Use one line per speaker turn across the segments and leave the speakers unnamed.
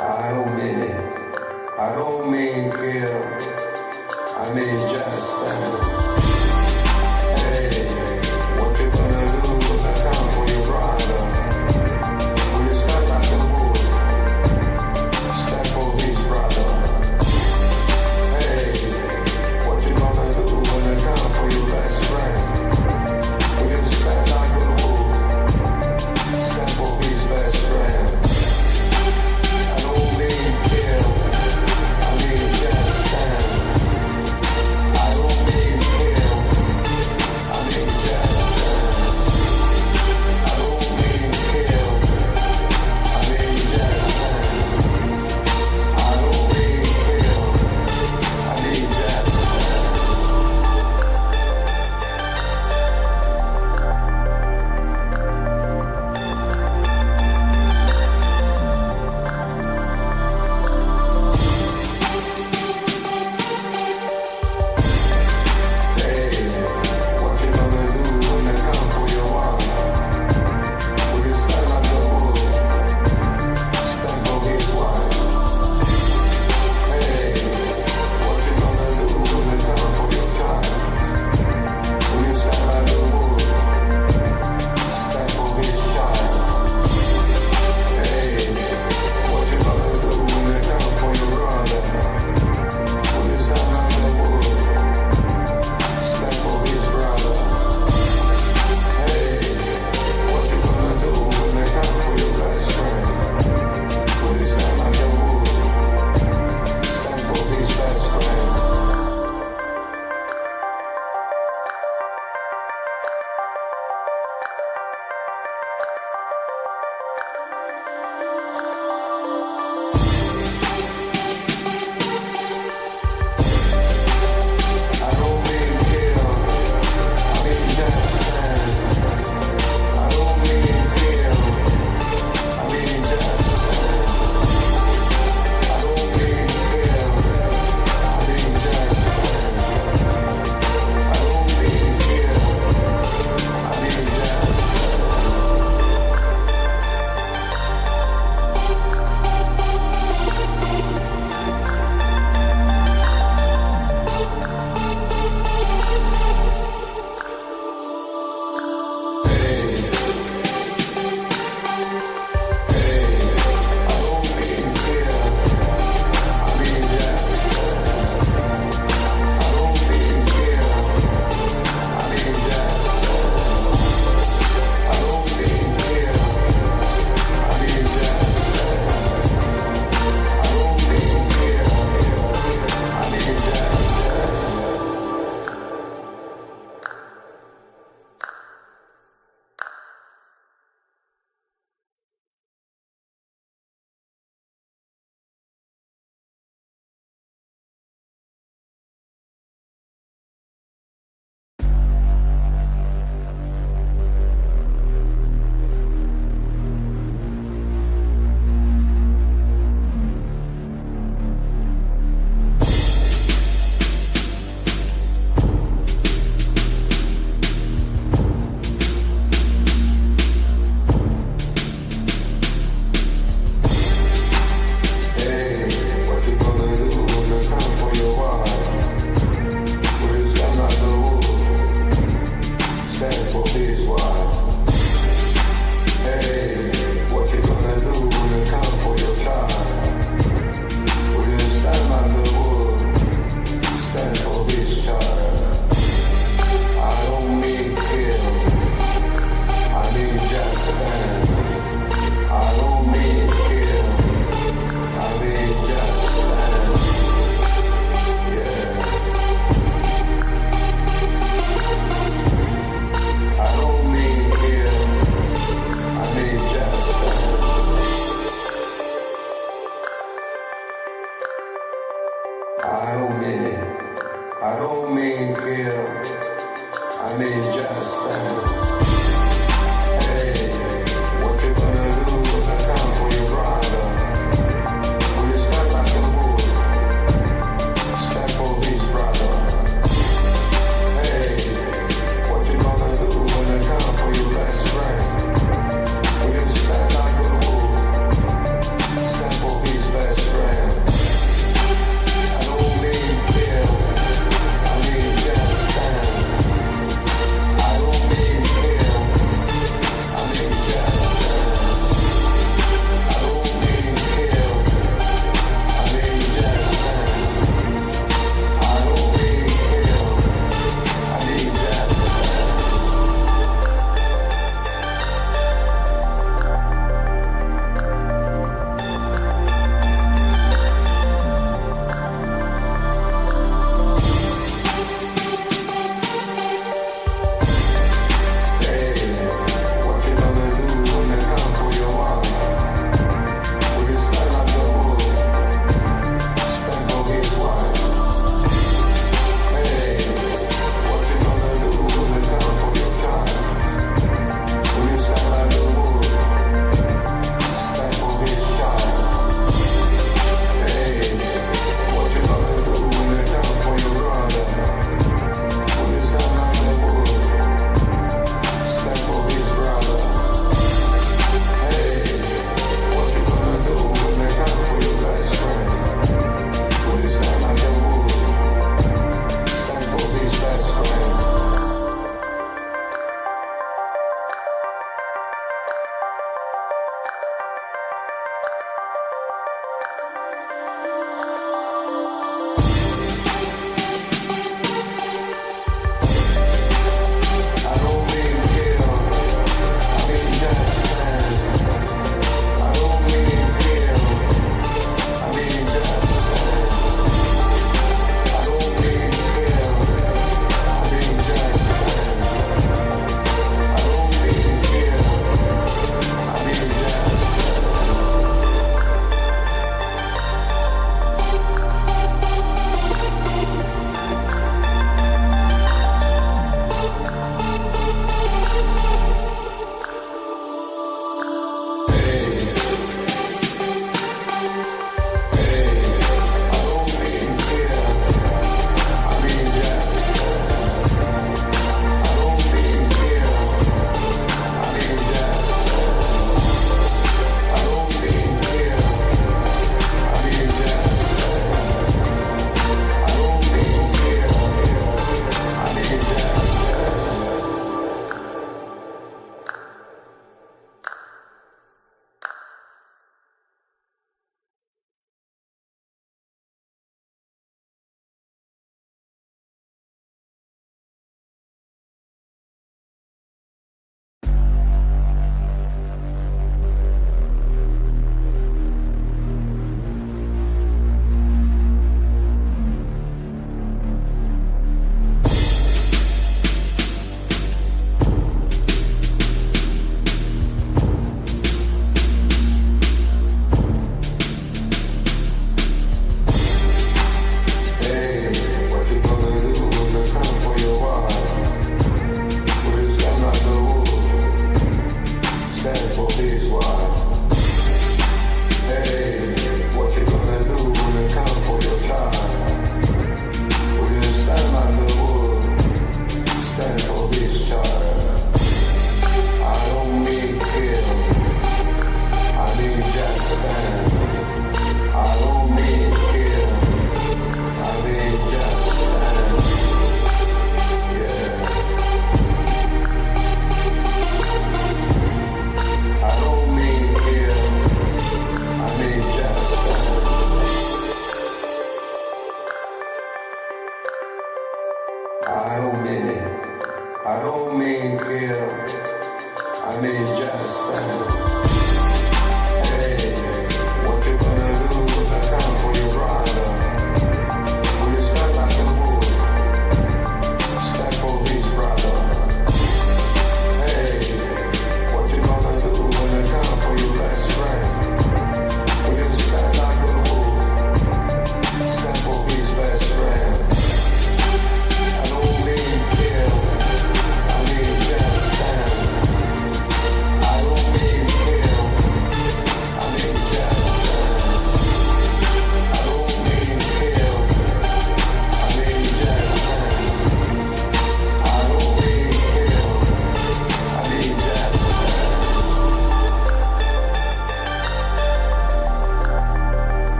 I don't mean it. I don't mean kill. I mean just stand. Hey, what you gonna do when I come for your brother? When you step out the wood, step for his brother. Hey, what you gonna do when I come for your best friend? When you step out the wood, step for his best friend. I don't mean kill. I mean just stand. I don't mean kill.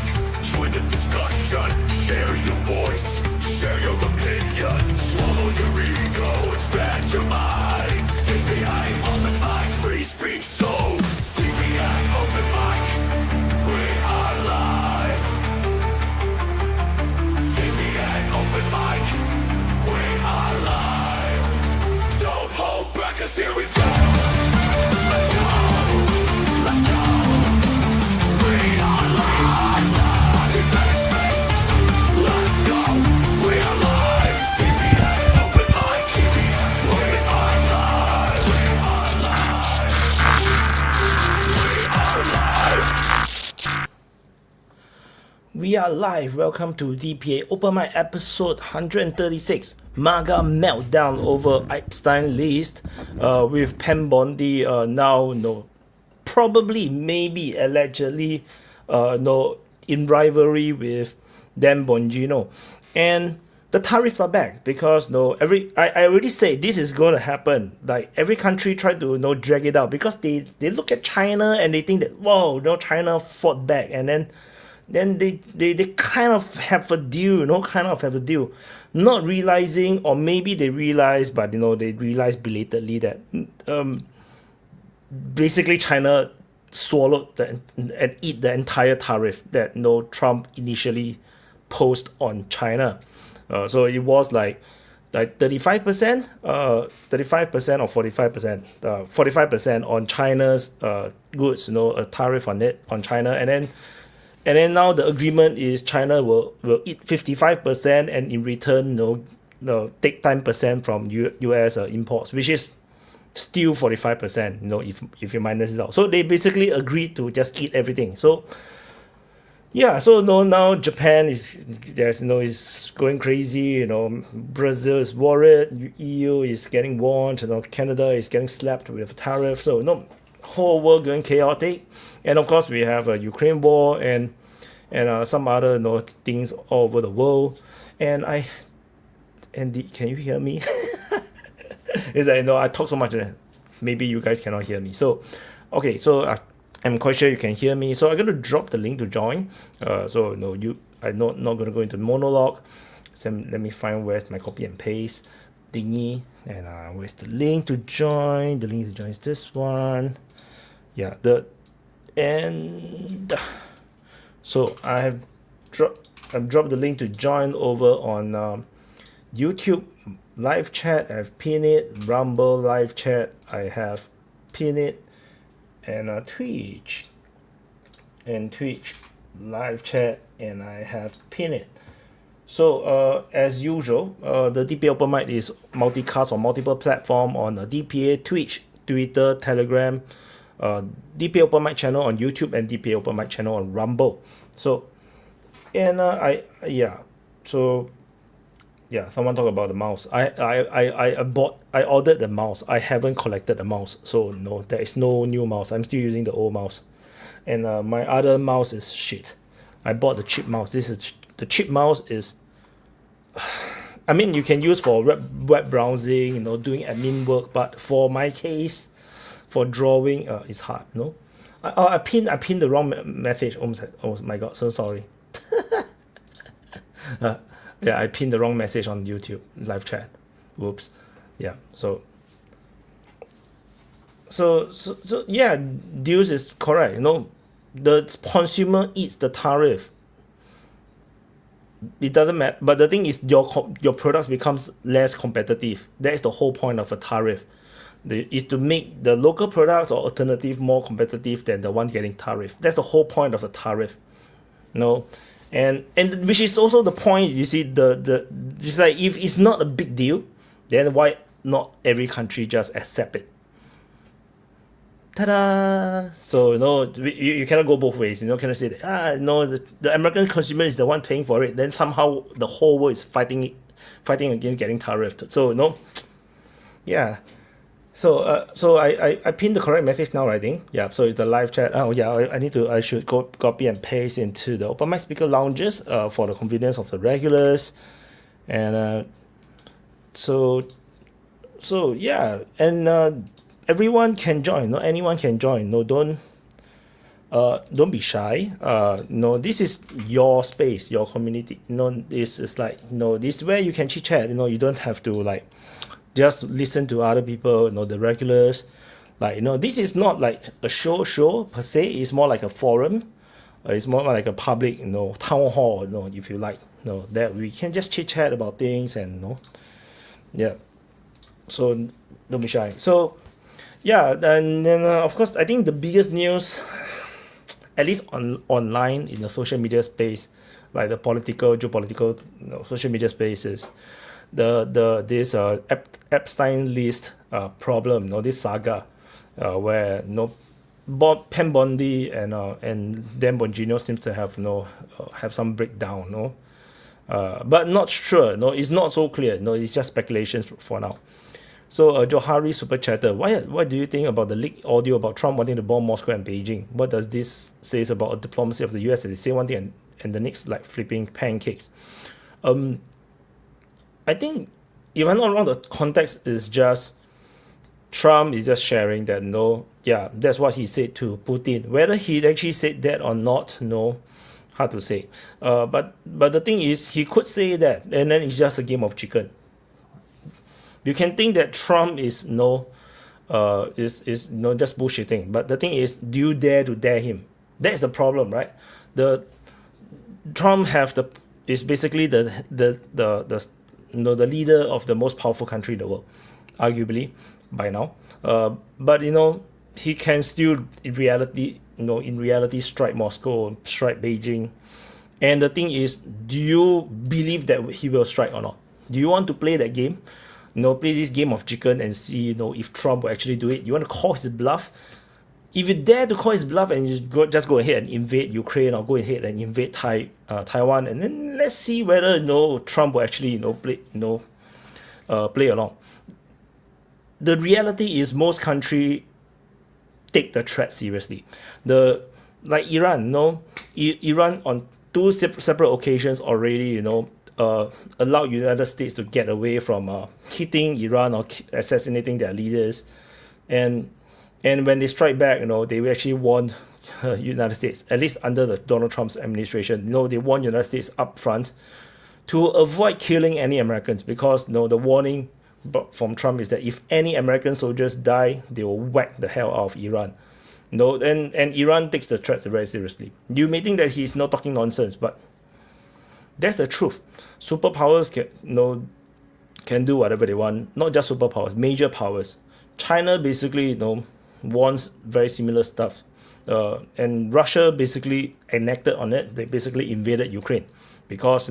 Join the discussion, share your voice, share your opinion. Swallow your ego, expand your mind. DPA Open Mic, free speech zone. DPA Open Mic, we are live. DPA Open Mic, we are live. Don't hold back, 'cause here we go. Let's go, let's go. We are live. Let's go, we are live. DPA Open Mic, DPA, we are live. We are live. We are live.
We are live. Welcome to DPA Open Mic episode 136. MAGA meltdown over Epstein list with Pam Bondi probably, maybe, allegedly in rivalry with Dan Bongino. And the tariffs are back because I already said this is going to happen. Like every country tried to drag it out because they look at China and they think that China fought back, and then they kind of have a deal, not realizing, or maybe they realize, but they realize belatedly that basically China swallowed and eat the entire tariff that Trump initially posed on China. So it was like 35%, 35% or 45%, 45% on China's goods, a tariff on it on China, and then now the agreement is China will eat 55% and in return take 10% from US imports, which is still 45%, if you minus it out. So they basically agreed to just eat everything. So yeah, so now Japan is going crazy, Brazil is worried, EU is getting warned, Canada is getting slapped with tariffs. So whole world going chaotic. And of course we have a Ukraine war and some other things all over the world. And can you hear me? It's like I talk so much that maybe you guys cannot hear me. So okay, so I'm quite sure you can hear me. So I'm gonna drop the link to join. I'm not gonna go into monologue. So let me find where's my copy and paste thingy, and where's the link to join? The link to join is this one. Yeah, so I've dropped the link to join over on YouTube live chat. I've pinned it. Rumble live chat, I have pinned it, and Twitch live chat, and I have pinned it. So as usual, the DPA Open Mic is multicast on multiple platform on DPA, Twitch, Twitter, Telegram, DPA Open Mic channel on YouTube, and DPA Open Mic channel on Rumble. So someone talk about the mouse. I ordered the mouse. I haven't collected the mouse, so no, there is no new mouse. I'm still using the old mouse, and my other mouse is shit. I bought the cheap mouse. The cheap mouse is, I mean, you can use for web browsing, doing admin work, but for my case, for drawing, it's hard. I pinned the wrong message. Oh my god, so sorry. Yeah, I pinned the wrong message on YouTube live chat. Whoops. Yeah, so yeah, Deuce is correct. The consumer eats the tariff. It doesn't matter, but the thing is, your products becomes less competitive. That is the whole point of a tariff. Is to make the local products or alternative more competitive than the one getting tariff. That's the whole point of a tariff. And which is also the point. You see, it's like, if it's not a big deal, then why not every country just accept it? Ta-da! So you cannot go both ways. Cannot say that the American consumer is the one paying for it. Then somehow the whole world is fighting against getting tariffed. So yeah. So I pinned the correct message now, I think. Yeah, so it's the live chat. Oh yeah, I should go copy and paste into the Open Mic speaker lounges for the convenience of the regulars. And so yeah, and everyone can join. Anyone can join. don't be shy. This is your space, your community. This is like, this is where you can chit chat. You don't have to like just listen to other people, the regulars. Like, this is not like a show per se. It's more like a forum. It's more like a public, town hall, if you like, that we can just chit chat about things and, yeah. So don't be shy. So, yeah, and then of course, I think the biggest news, at least online in the social media space, like the political, geopolitical, social media spaces, this Epstein list problem, this saga, where Pam Bondi and Dan Bongino seems to have have some breakdown, but not sure. It's not so clear. It's just speculations for now. So Johari Super Chatter, what do you think about the leaked audio about Trump wanting to bomb Moscow and Beijing? What does this say about diplomacy of the US? They say one thing and the next like flipping pancakes. I think, if I'm not wrong, the context is just Trump is just sharing that, that's what he said to Putin. Whether he actually said that or not, hard to say. But the thing is, he could say that, and then it's just a game of chicken. You can think that Trump is just bullshitting. But the thing is, do you dare to dare him? That's the problem, right? Trump is basically the leader of the most powerful country in the world, arguably by now. But he can still in reality strike Moscow, strike Beijing. And the thing is, do you believe that he will strike or not? Do you want to play that game? Play this game of chicken and see, if Trump will actually do it. You want to call his bluff? If you dare to call his bluff and you just go ahead and invade Ukraine or go ahead and invade Taiwan, and then let's see whether Trump will actually play along. The reality is most countries take the threat seriously. Like Iran, Iran on two separate occasions already, allowed United States to get away from hitting Iran or assassinating their leaders, and when they strike back, they actually warned United States, at least under the Donald Trump's administration. They warned United States up front to avoid killing any Americans, because the warning from Trump is that if any American soldiers die, they will whack the hell out of Iran. And Iran takes the threats very seriously. You may think that he's not talking nonsense, but that's the truth. Superpowers can do whatever they want. Not just superpowers, major powers. China basically wants very similar stuff, and Russia basically enacted on it. They basically invaded Ukraine because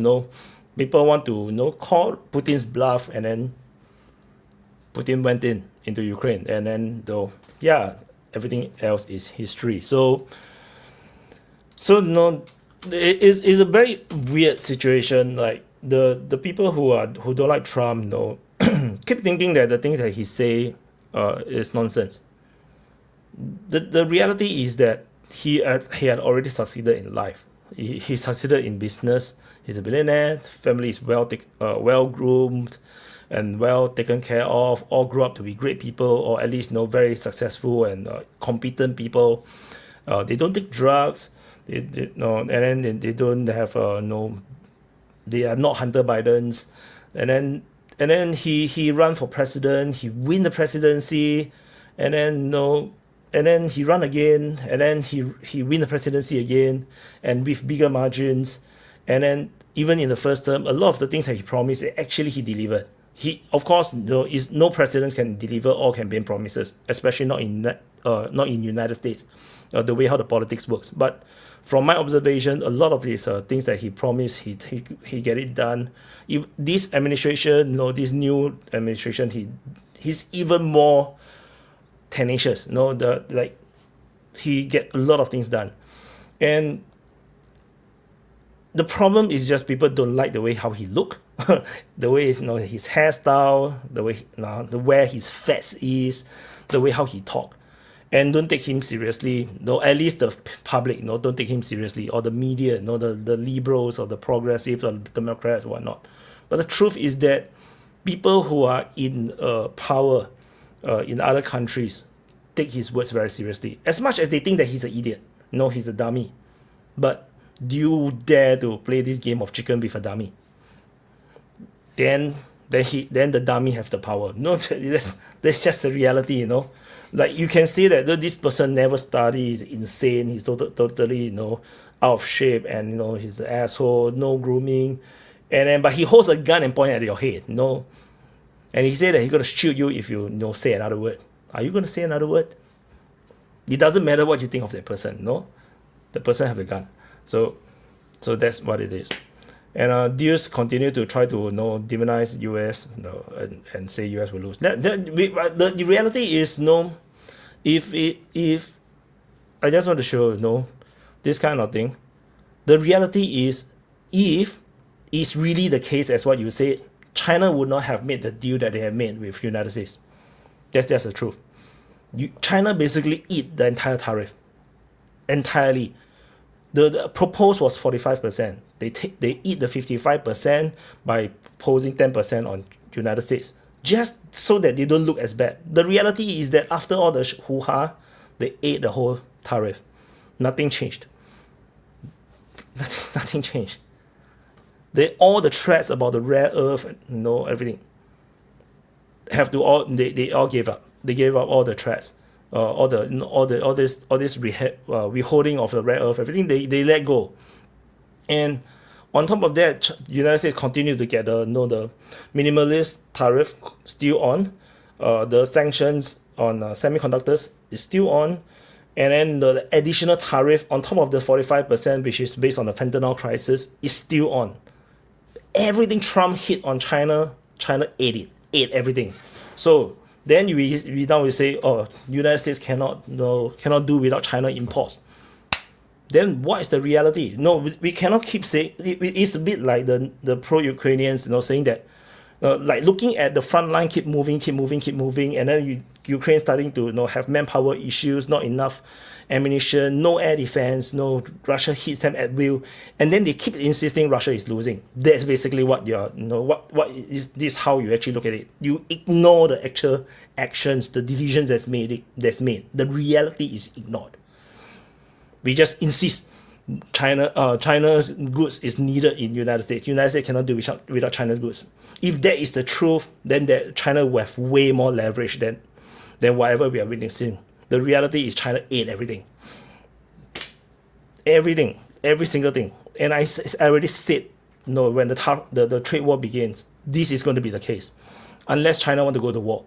people want to call Putin's bluff, and then Putin went into Ukraine, and then everything else is history. So it is a very weird situation. Like the people who don't like Trump, keep thinking that the things that he say is nonsense. The reality is that he had already succeeded in life. He succeeded in business. He's a billionaire. Family is well groomed and well taken care of. All grew up to be great people, or at least very successful and competent people. They don't take drugs. And then they don't have they are not Hunter Bidens. And then he ran for president. He win the presidency, and then he run again, and then he win the presidency again, and with bigger margins. And then even in the first term, a lot of the things that he promised, actually he delivered. He, of course, no president can deliver all campaign promises, especially not in United States, the way how the politics works. But from my observation, a lot of these things that he promised, he get it done. If this administration, this new administration, he's even more tenacious. He get a lot of things done, and the problem is just people don't like the way how he look, the way his hairstyle, the way his face is, the way how he talk, and don't take him seriously. At least the public, don't take him seriously, or the media, the liberals or the progressives or the Democrats or whatnot. But the truth is that people who are in power in other countries take his words very seriously, as much as they think that he's an idiot. No, he's a dummy. But do you dare to play this game of chicken with a dummy? Then the dummy have the power. No, that's just the reality, you know. Like you can say that this person never studies, he's insane, he's totally, you know, out of shape, and you know he's an asshole, no grooming, and then but he holds a gun and point at your head, you know, and he said that he's gonna shoot you if you, you know, say another word. Are you gonna say another word? It doesn't matter what you think of that person, no. The person have a gun, so that's what it is. And deals continue to try to, you know, demonize US, you know, and say US will lose. The reality is, no, if I just want to show, you know, this kind of thing. The reality is, if it's really the case as what you said, China would not have made the deal that they have made with United States. That's the truth. China basically eat the entire tariff, entirely. The proposed was 45%. They eat the 55% by posing 10% on United States, just so that they don't look as bad. The reality is that after all the hoo-ha, they ate the whole tariff. Nothing changed. Nothing changed. All the threats about the rare earth, you know, everything, they all gave up. They gave up all the threats. All this withholding of the rare earth, everything they let go. And on top of that, United States continue to get the minimalist tariff still on. The sanctions on semiconductors is still on, and then the additional tariff on top of the 45%, which is based on the fentanyl crisis, is still on. Everything Trump hit on China ate everything. So then we now we say, oh, United States cannot do without China imports. Then what is the reality? No, we cannot keep saying. It's a bit like the pro-Ukrainians, you know, saying that, like looking at the front line, keep moving, and then Ukraine starting to, you know, have manpower issues, not enough ammunition, no air defense, no, Russia hits them at will, and then they keep insisting Russia is losing. That's basically what you're, you know, what is this? How you actually look at it? You ignore the actual actions, the decisions that's made. The reality is ignored. We just insist China's goods is needed in United States. United States cannot do without China's goods. If that is the truth, then that China will have way more leverage than whatever we are witnessing. The reality is China ate everything. Everything, every single thing. And I already said, no, when the trade war begins, this is going to be the case, unless China want to go to war.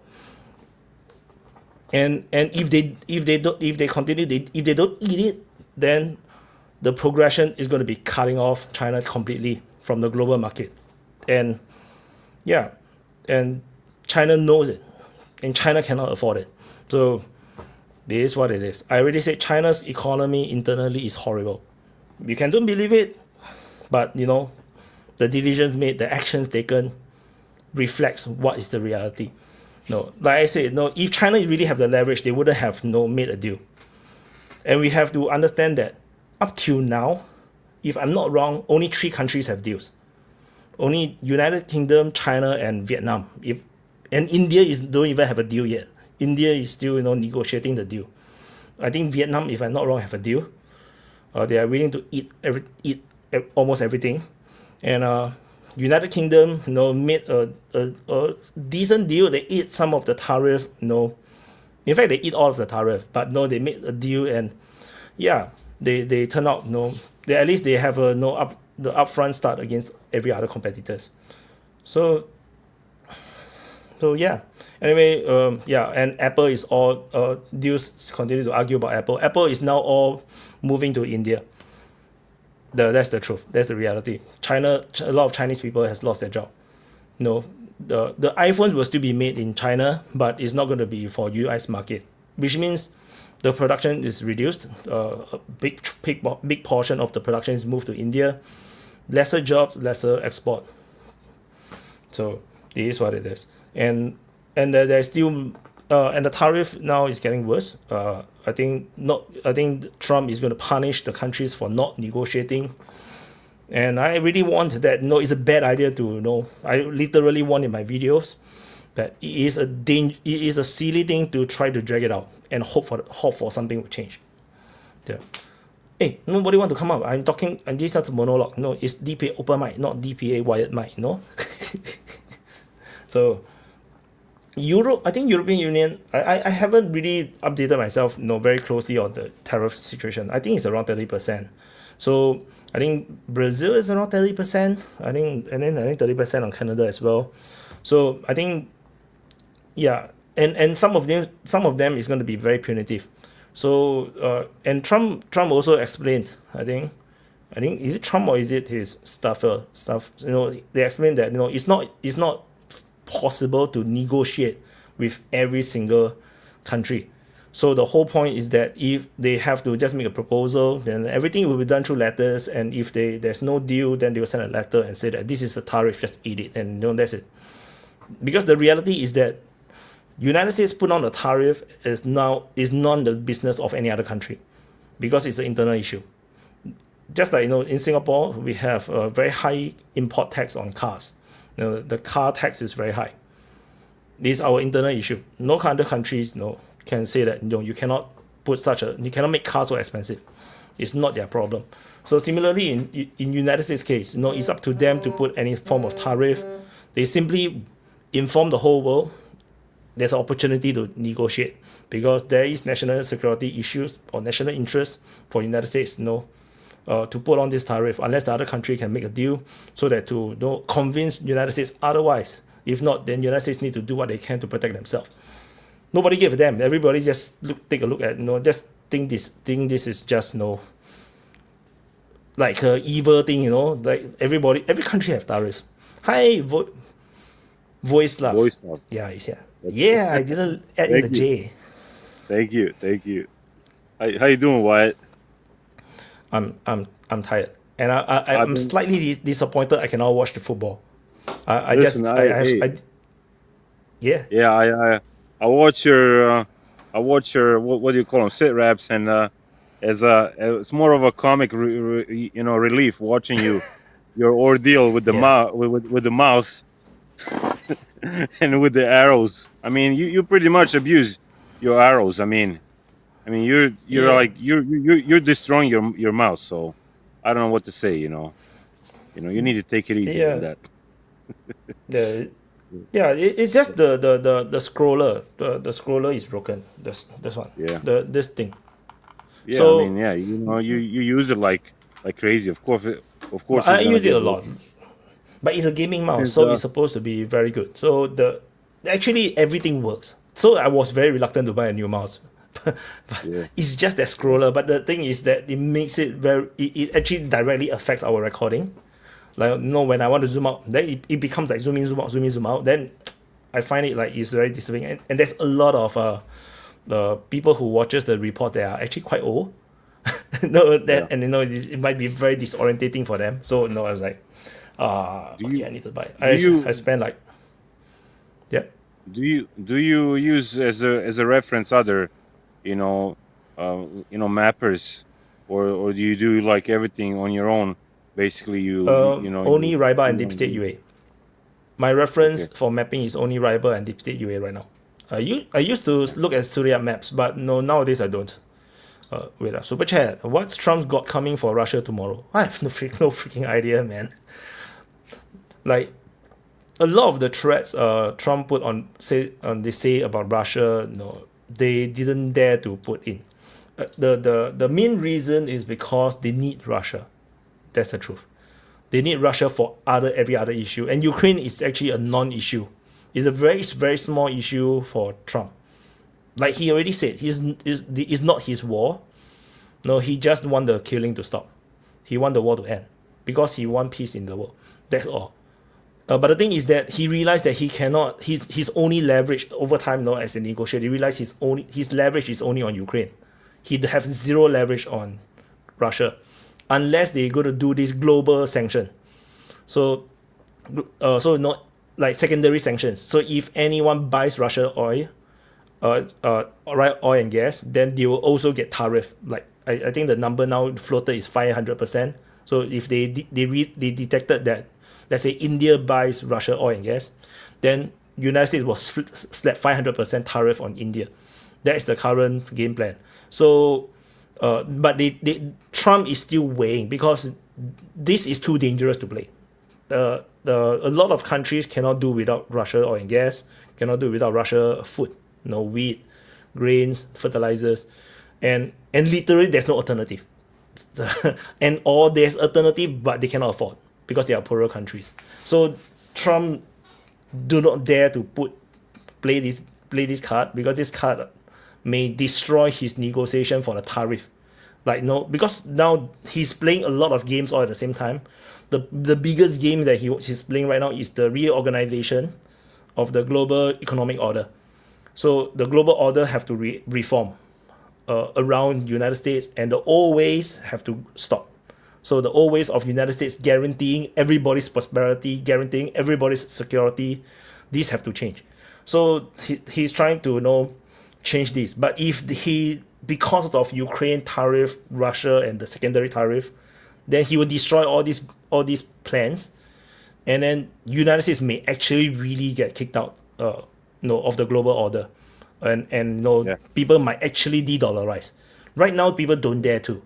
And if they don't eat it, then the progression is going to be cutting off China completely from the global market. And yeah, and China knows it, and China cannot afford it. So this is what it is. I already said China's economy internally is horrible. You can don't believe it, but you know, the decisions made, the actions taken reflects what is the reality. No, like I said, no, if China really have the leverage, they wouldn't have made a deal. And we have to understand that up till now, if I'm not wrong, only 3 countries have deals. Only United Kingdom, China, and Vietnam. And India don't even have a deal yet. India is still, you know, negotiating the deal. I think Vietnam, if I'm not wrong, have a deal. They are willing to eat almost everything. And United Kingdom, you know, made a decent deal. They eat some of the tariff, you know. In fact, they eat all of the tariff, but no, they made a deal, and yeah, they turn out, you know, at least they have the upfront start against every other competitors. So yeah. Anyway, yeah, and Apple is all deals continue to argue about Apple. Apple is now all moving to India. That's the truth. That's the reality. China, a lot of Chinese people has lost their job. You know, the iPhones will still be made in China, but it's not going to be for US market, which means the production is reduced. A big portion of the production is moved to India. Lesser jobs, lesser export. So it is what it is. And there's still and the tariff now is getting worse. I think Trump is going to punish the countries for not negotiating. And I really want that. No, it's a bad idea to know. I literally warn in my videos that it is a silly thing to try to drag it out and hope for something will change. Yeah. Hey, nobody want to come up. I'm talking, and this is a monologue. No, it's DPA Open Mic, not DPA Wired Mic, So, Europe, I think European Union, I haven't really updated myself, very closely on the tariff situation. I think it's around 30%. So, I think Brazil is around 30%. I think 30% on Canada as well. So, I think, yeah, and some of them is going to be very punitive. So and Trump also explained, I think is it Trump or is it his staff, they explained that it's not possible to negotiate with every single country. So the whole point is that if they have to just make a proposal, then everything will be done through letters, and if there's no deal, then they will send a letter and say that this is a tariff, just eat it, and that's it. Because the reality is that United States put on a tariff is none the business of any other country, because it's an internal issue. Just like in Singapore, we have a very high import tax on cars. The car tax is very high. This is our internal issue. No other countries can say that you cannot you cannot make cars so expensive. It's not their problem. So similarly in United States case, it's up to them to put any form of tariff. They simply inform the whole world there's an opportunity to negotiate, because there is national security issues or national interest for United States to put on this tariff, unless the other country can make a deal so that to convince United States otherwise. If not, then United States need to do what they can to protect themselves. Nobody give a damn. Everybody just take a look at just think this is just like a evil thing, like every country have tariffs. Hi, voice love. Yeah, it's here. Yeah, I didn't add in the J.
Thank you. How you doing, Wyatt?
I'm tired, and I'm slightly disappointed. I cannot watch the football. I watch your what do you call them, sit reps, and it's more of a comic relief watching your ordeal with the with the mouse and with the arrows. I mean, you pretty much abuse your arrows. I mean you're like you're destroying your mouse. So I don't know what to say. You need to take it easy on that. It's just the scroller. The scroller is broken. This one. Yeah. This thing.
Yeah. So, you use it like crazy. Of course.
I use it a lot. But it's a gaming mouse, so it's supposed to be very good. So actually everything works. So I was very reluctant to buy a new mouse. But it's just that scroller. But the thing is that it makes it it actually directly affects our recording. Like when I want to zoom out, then it becomes like zoom in, zoom out, zoom in, zoom out. Then I find it like it's very disturbing. And there's a lot of the people who watches the report that are actually quite old. And it might be very disorientating for them. So I was like, I need to buy. I spend like, yeah.
Do you use as a reference other, mappers, or do you do like everything on your own? Basically,
only Ryba and Deep State UA. My reference for mapping is only Ryba and Deep State UA right now. I used to look at Surya maps, but no, nowadays I don't. Wait, super chat. What's Trump's got coming for Russia tomorrow? I have no freaking idea, man. Like a lot of the threats Trump put on they say about Russia, they didn't dare to put in. The main reason is because they need Russia. That's the truth. They need Russia for every other issue, and Ukraine is actually a non-issue. It's a very, very small issue for Trump. Like he already said, it's not his war. No, he just want the killing to stop. He want the war to end because he want peace in the world. That's all. But the thing is that he realized that he cannot. His only leverage over time, as a negotiator, he realized his leverage is only on Ukraine. He have zero leverage on Russia, unless they go to do this global sanction. So not like secondary sanctions. So if anyone buys Russia oil, oil and gas, then they will also get tariff. Like I think the number now floated is 500%. So if they detected that, let's say India buys Russia oil and gas, then United States will slap 500% tariff on India. That is the current game plan. So But Trump is still weighing because this is too dangerous to play. A lot of countries cannot do without Russia oil and gas, cannot do without Russia food, wheat, grains, fertilizers, and literally there's no alternative. Or there's alternative, but they cannot afford because they are poorer countries. So Trump do not dare to play this card, because this card may destroy his negotiation for the tariff. Because now he's playing a lot of games all at the same time. The biggest game that he's playing right now is the reorganization of the global economic order. So the global order have to reform around United States, and the old ways have to stop. So the old ways of United States guaranteeing everybody's prosperity, guaranteeing everybody's security, these have to change. So he's trying to change this. But if because of Ukraine tariff, Russia, and the secondary tariff, then he will destroy all these plans, and then United States may actually really get kicked out of the global order, and people might actually de-dollarize. Right now, people don't dare to.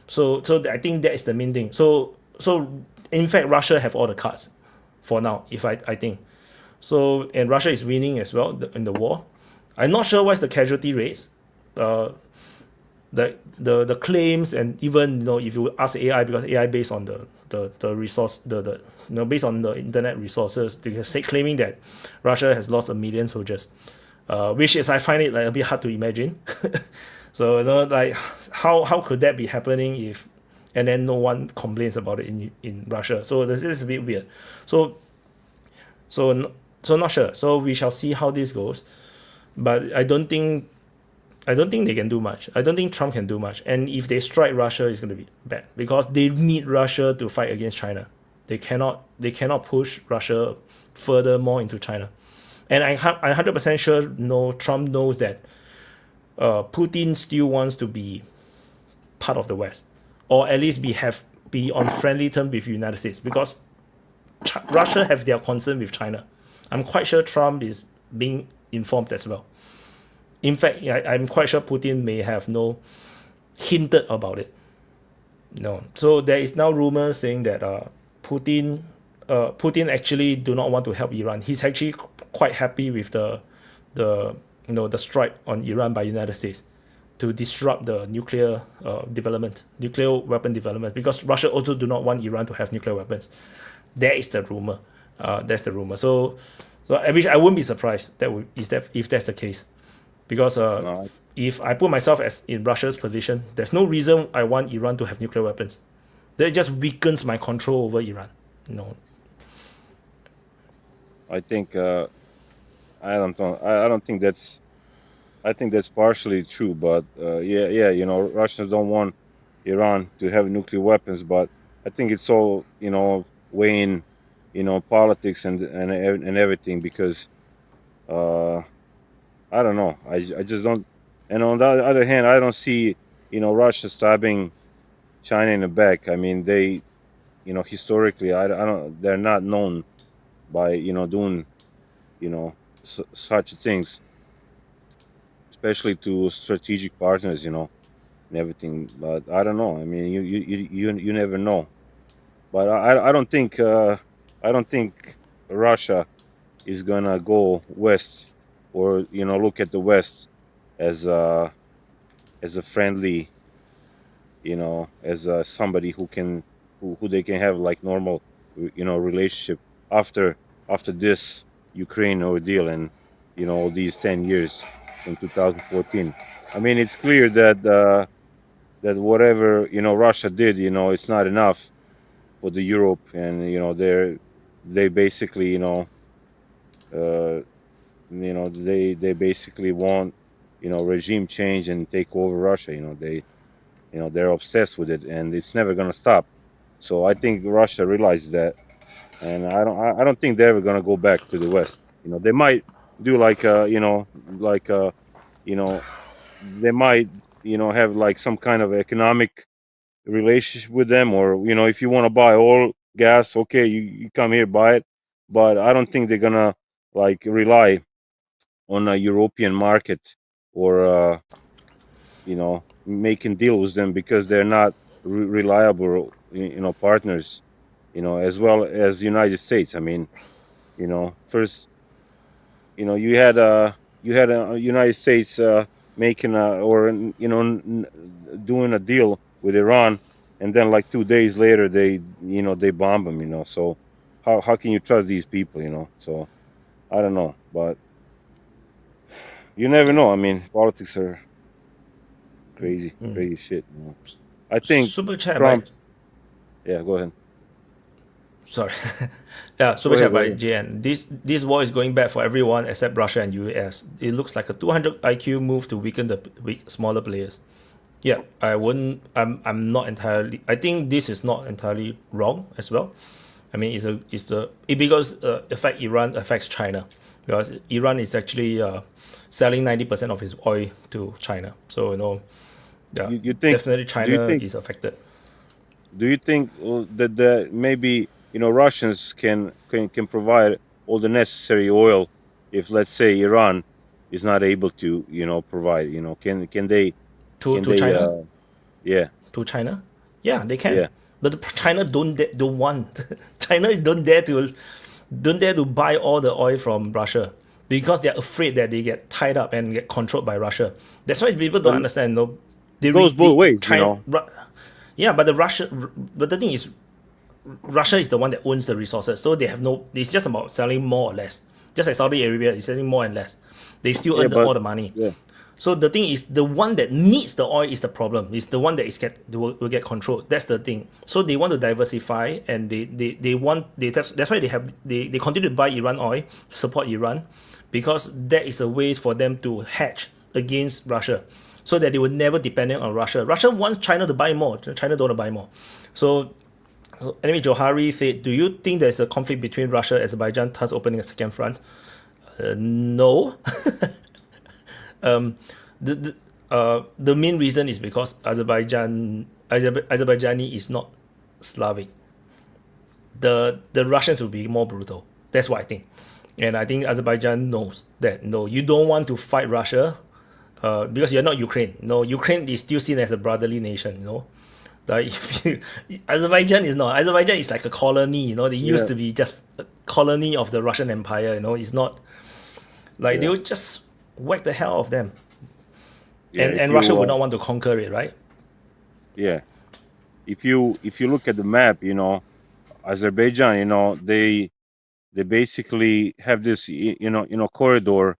So I think that is the main thing. So in fact, Russia have all the cards for now, if I think. So, and Russia is winning as well in the war. I'm not sure what's the casualty rates. The claims, and even if you ask AI, because AI based on the resource, based on the internet resources, they can say claiming that Russia has lost 1 million soldiers, which is, I find it a bit hard to imagine. So how could that be happening and then no one complains about it in Russia? So this is a bit weird. So not sure. So we shall see how this goes, but I don't think they can do much. I don't think Trump can do much. And if they strike Russia, it's going to be bad, because they need Russia to fight against China. They cannot push Russia further more into China. And I'm 100% sure Trump knows that Putin still wants to be part of the West, or at least be on friendly terms with the United States, because Russia have their concern with China. I'm quite sure Trump is being informed as well. In fact, I'm quite sure Putin may have hinted about it. So there is now rumors saying that Putin actually do not want to help Iran. He's actually quite happy with the strike on Iran by United States to disrupt the nuclear weapon development, because Russia also do not want Iran to have nuclear weapons. That is the rumor. That's the rumor. So I wouldn't be surprised if that's the case. Because if I put myself in Russia's position, there's no reason I want Iran to have nuclear weapons. That just weakens my control over Iran.
I think I don't know. I don't think that's. I think that's partially true, but Russians don't want Iran to have nuclear weapons, but I think it's all weighing politics and everything, because I don't know. I just don't. And on the other hand, I don't see Russia stabbing China in the back. I mean, they historically, I don't. They're not known by doing such things, especially to strategic partners, and everything. But I don't know. I mean, you never know. But I don't think Russia is gonna go west, or look at the West as a friendly, as somebody who they can have like normal relationship after this Ukraine ordeal, and these 10 years in 2014. I mean, it's clear that whatever Russia did, it's not enough for the Europe, and they basically they basically want regime change and take over Russia. They're obsessed with it, and it's never gonna stop. So I think Russia realizes that, and I don't think they're ever gonna go back to the West. They might do they might have like some kind of economic relationship with them, or if you want to buy oil, gas, okay, you come here, buy it. But I don't think they're gonna like rely on a European market, or making deal with them because they're not reliable, partners, as well as the United States. I mean, first, you had a United States making doing a deal with Iran, and then like 2 days later they bomb them. So how can you trust these people? So I don't know, but you never know. I mean, politics are crazy shit. I think
Super chat by
Trump. Yeah, go ahead.
sorry. Yeah, super
Go
chat
ahead.
by JN. This war is going bad for everyone except Russia and US. It looks like a 200 IQ move to weaken the smaller players. Yeah, I wouldn't. I'm not entirely. I think this is not entirely wrong as well. I mean, because affect Iran affects China, because Iran is actually selling 90% of its oil to China. So yeah,
You think?
definitely
Do you
China
think?
is affected.
Do you think that maybe Russians can provide all the necessary oil if, let's say, Iran is not able to provide? Can they
To China,
yeah,
yeah, they can.
yeah,
But China don't want. China don't dare to buy all the oil from Russia because they're afraid that they get tied up and get controlled by Russia. That's why people don't
but
understand. No,
it goes both ways,
China, yeah, but the thing is, Russia is the one that owns the resources, so they have no. It's just about selling more or less. Just like Saudi Arabia is selling more and less. They still
Yeah,
earn
but
all the money.
yeah,
So the thing is, the one that needs the oil is the problem. It's the one that will get controlled. That's the thing. So they want to diversify, and that's why they continue to buy Iran oil, support Iran, because that is a way for them to hedge against Russia, so that they will never dependent on Russia. Russia wants China to buy more. China don't want to buy more. So anyway, Johari said, do you think there's a conflict between Russia and Azerbaijan, thus opening a second front? No. The main reason is because Azerbaijani is not Slavic. The Russians will be more brutal. That's what I think. And I think Azerbaijan knows that no, you don't want to fight Russia because you're not Ukraine. No, Ukraine is still seen as a brotherly nation. Like Azerbaijan is not. Azerbaijan is like a colony. They used to be just a colony of the Russian Empire. It's not like they would just whack the hell of them.
yeah.
And Russia would not want to conquer it, right?
Yeah. If you look at the map, Azerbaijan, they basically have this corridor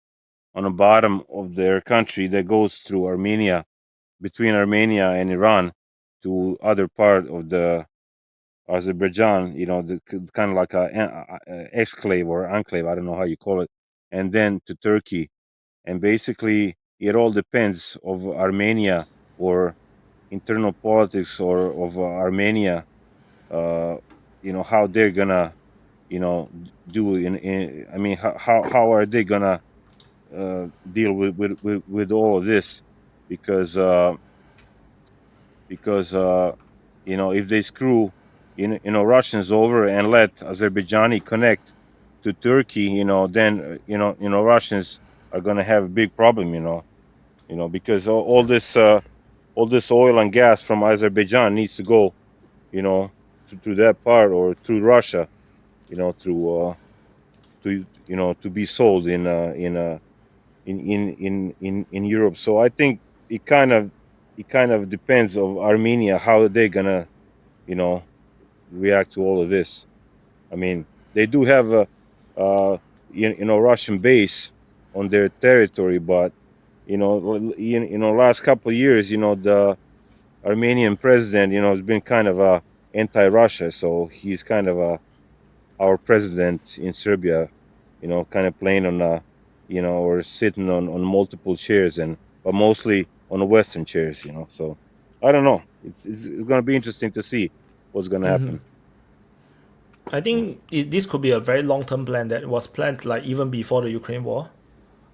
on the bottom of their country that goes through Armenia, between Armenia and Iran, to other part of the Azerbaijan, the kind of like a exclave or enclave, I don't know how you call it, and then to Turkey. And basically it all depends of Armenia or internal politics or of Armenia, how they're gonna do I mean, how are they gonna deal with all of this, because if they screw Russians over and let Azerbaijani connect to Turkey, then Russians are gonna have a big problem, because all this oil and gas from Azerbaijan needs to go, to that part or through Russia, to be sold in Europe. So I think it kind of depends of Armenia how they're gonna react to all of this. I mean, they do have a Russian base on their territory, but last couple of years, the Armenian president, has been kind of anti-Russia, so he's kind of our president in Serbia, kind of playing on or sitting on multiple chairs, but mostly on the Western chairs, So I don't know. It's going to be interesting to see what's going to happen.
I think this could be a very long-term plan that was planned like even before the Ukraine war.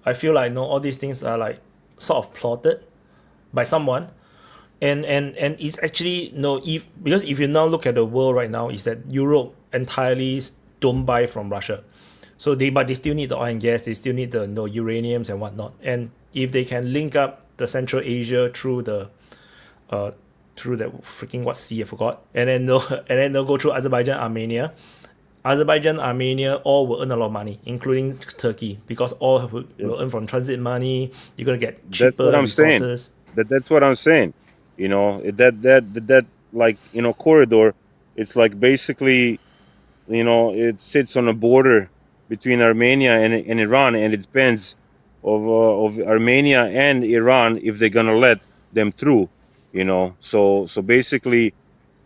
I feel like all these things are like sort of plotted by someone, and it's actually because if you now look at the world right now, is that Europe entirely don't buy from Russia, so they still need the oil and gas, they still need the uraniums and whatnot, and if they can link up the Central Asia through the through that freaking what sea I forgot, and then they'll go through Azerbaijan, Armenia. Azerbaijan, Armenia, all will earn a lot of money, including Turkey, because all will earn from transit money. You're gonna get cheaper
That's what I'm
resources.
saying. That's what I'm saying. You know, that like, you know, corridor. It's like basically, you know, it sits on a border between Armenia and Iran, and it depends of Armenia and Iran if they're gonna let them through. You know, so basically,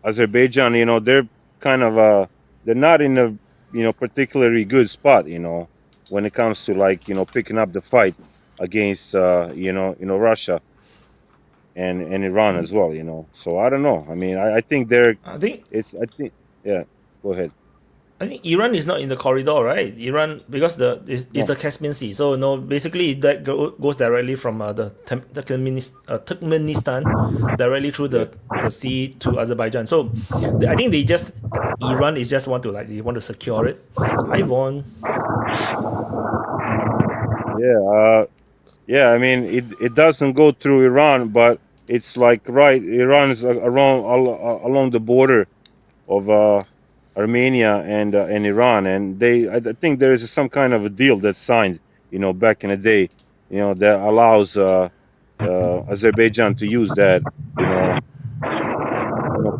Azerbaijan, you know, they're kind of they're not in a, you know, particularly good spot, you know, when it comes to, like, you know, picking up the fight against you know Russia and Iran as well, you know. So I don't know. I mean, I think
I think
yeah. Go ahead.
Iran is not in the corridor, right? Iran, because it's the Caspian Sea, so no, basically that goes directly from the Turkmenistan directly through the sea to Azerbaijan. So I think Iran is just want to secure it. Hi Vaughn.
Yeah, I mean, it doesn't go through Iran, but it's like, right, Iran is along the border of Armenia and Iran, and I think there is some kind of a deal that's signed, you know, back in the day, you know, that allows Azerbaijan to use that, you know,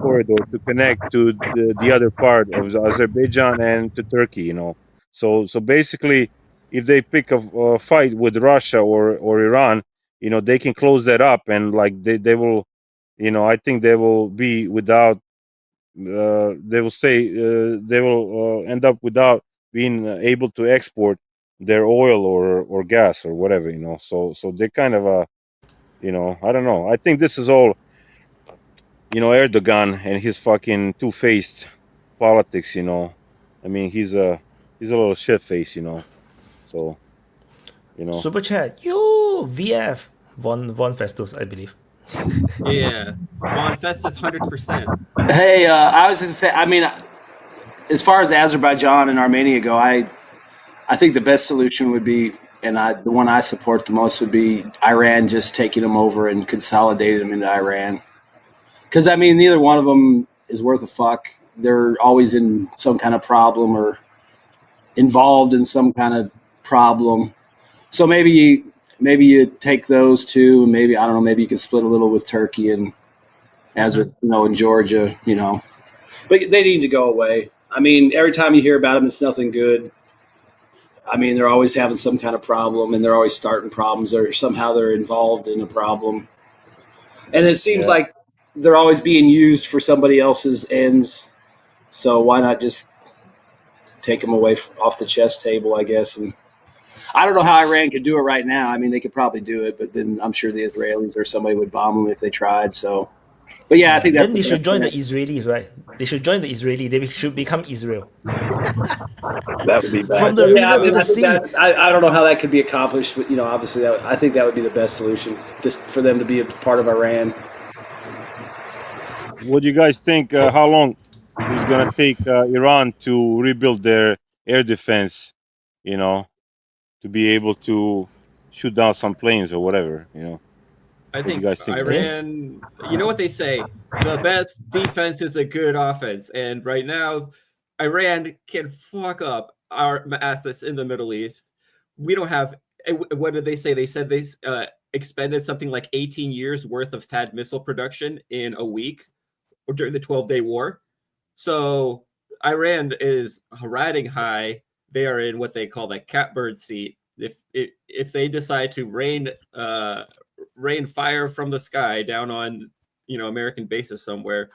corridor to connect to the other part of Azerbaijan and to Turkey, you know. So basically, if they pick a fight with Russia or Iran, you know, they can close that up, and like they will, you know, I think they will be without. They will say they will end up without being able to export their oil or gas or whatever, you know. So they kind of you know, I don't know. I think this is all, you know, Erdogan and his fucking two-faced politics, you know. I mean, he's a little shit face, you know. So, you know.
Super chat, yo VF Von Festus, I believe.
Yeah, Von Festus 100%.
Hey, I was going to say, I mean, as far as Azerbaijan and Armenia go, I think the best solution would be, and the one I support the most would be Iran just taking them over and consolidating them into Iran. Because, I mean, neither one of them is worth a fuck. They're always in some kind of problem or involved in some kind of problem. So maybe you take those two, and maybe, I don't know, maybe you could split a little with Turkey and you know, in Georgia, you know. But they need to go away. I mean, every time you hear about them, it's nothing good. I mean, they're always having some kind of problem, and they're always starting problems, or somehow they're involved in a problem. And it seems like they're always being used for somebody else's ends. So why not just take them away off the chess table, I guess? And I don't know how Iran could do it right now. I mean, they could probably do it, but then I'm sure the Israelis or somebody would bomb them if they tried. So, but yeah, I think that's.
Then they should join the Israelis, right? They should join the Israeli. They should become Israel.
That would be bad.
From the river to the sea.
I don't know how that could be accomplished, but, you know, obviously, I think that would be the best solution, just for them to be a part of Iran.
What do you guys think? How long is gonna take Iran to rebuild their air defense? You know, to be able to shoot down some planes or whatever. You know.
I think
you guys think
Iran, you know what they say, the best defense is a good offense. And right now, Iran can fuck up our assets in the Middle East. We don't have, what did they say? They said they expended something like 18 years worth of THAAD missile production in a week or during the 12-day war. So Iran is riding high. They are in what they call the catbird seat. If they decide to rain fire from the sky down on, you know, American bases somewhere.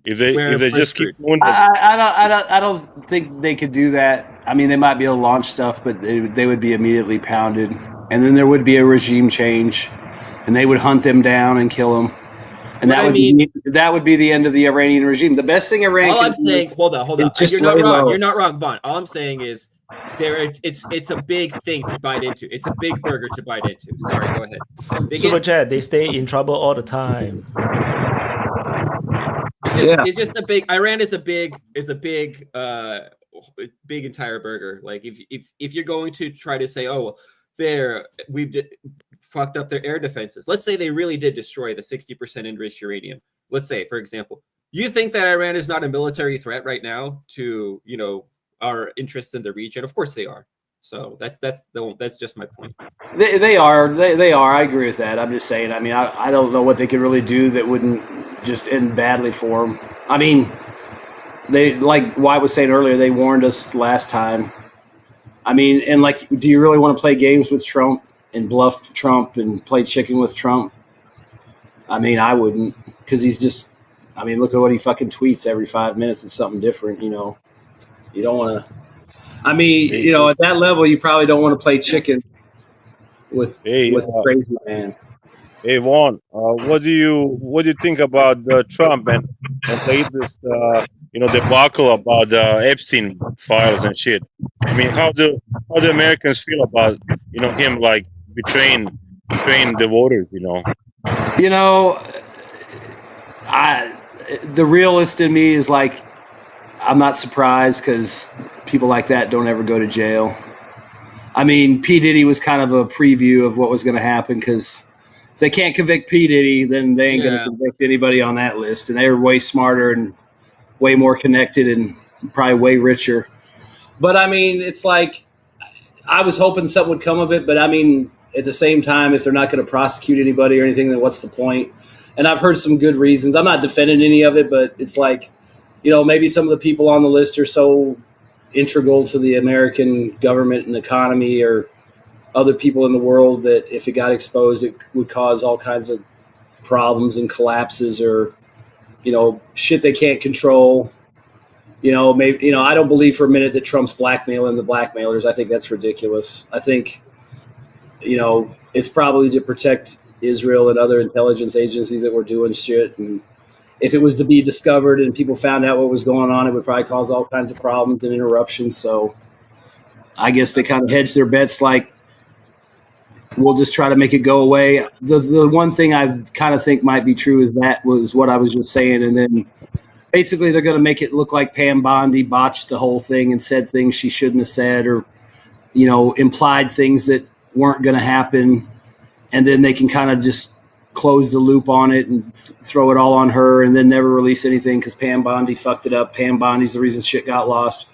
If they just keep doing
I don't think they could do that. I mean, they might be able to launch stuff, but they would be immediately pounded, and then there would be a regime change, and they would hunt them down and kill them, and that would be the end of the Iranian regime. The best thing Iran.
All I'm saying, hold on. You're not wrong. You're not wrong, Vaughn. All I'm saying is, it's a big thing to bite into. It's a big burger to bite into. Sorry, go ahead.
Super chat. They stay in trouble all the time.
It's just a big. Iran is a big entire burger. Like if you're going to try to say, oh, we've fucked up their air defenses. Let's say they really did destroy the 60% enriched uranium. Let's say, for example, you think that Iran is not a military threat right now to, you know, our interests in the region? Of course they are. So that's just my point.
They are. I agree with that. I'm just saying. I mean, I don't know what they could really do that wouldn't just end badly for them. I mean, they, like White was saying earlier, they warned us last time. I mean, and like, do you really want to play games with Trump and bluff Trump and play chicken with Trump? I mean, I wouldn't, because he's just. I mean, look at what he fucking tweets every 5 minutes. It's something different, you know. You don't want to. I mean, you know, at that level, you probably don't want to play chicken with a crazy man.
Hey, Vaughn, what do you think about Trump and the latest, you know, debacle about the Epstein files and shit? I mean, how do Americans feel about, you know, him like betraying the voters? You know.
You know, the realist in me is like, I'm not surprised because people like that don't ever go to jail. I mean, P. Diddy was kind of a preview of what was going to happen, because if they can't convict P. Diddy, then they ain't going to convict anybody on that list. And they were way smarter and way more connected and probably way richer. But, I mean, it's like I was hoping something would come of it. But, I mean, at the same time, if they're not going to prosecute anybody or anything, then what's the point? And I've heard some good reasons. I'm not defending any of it, but it's like, you know, maybe some of the people on the list are so integral to the American government and economy, or other people in the world, that if it got exposed, it would cause all kinds of problems and collapses, or, you know, shit they can't control. You know, maybe, you know, I don't believe for a minute that Trump's blackmailing the blackmailers. I think that's ridiculous. I think, you know, it's probably to protect Israel and other intelligence agencies that were doing shit. And if it was to be discovered and people found out what was going on, it would probably cause all kinds of problems and interruptions. So I guess they kind of hedged their bets, like, we'll just try to make it go away. The one thing I kind of think might be true is that was what I was just saying. And then basically they're going to make it look like Pam Bondi botched the whole thing and said things she shouldn't have said, or, you know, implied things that weren't going to happen. And then they can kind of just close the loop on it and throw it all on her, and then never release anything because Pam Bondi fucked it up. Pam Bondi's the reason shit got lost.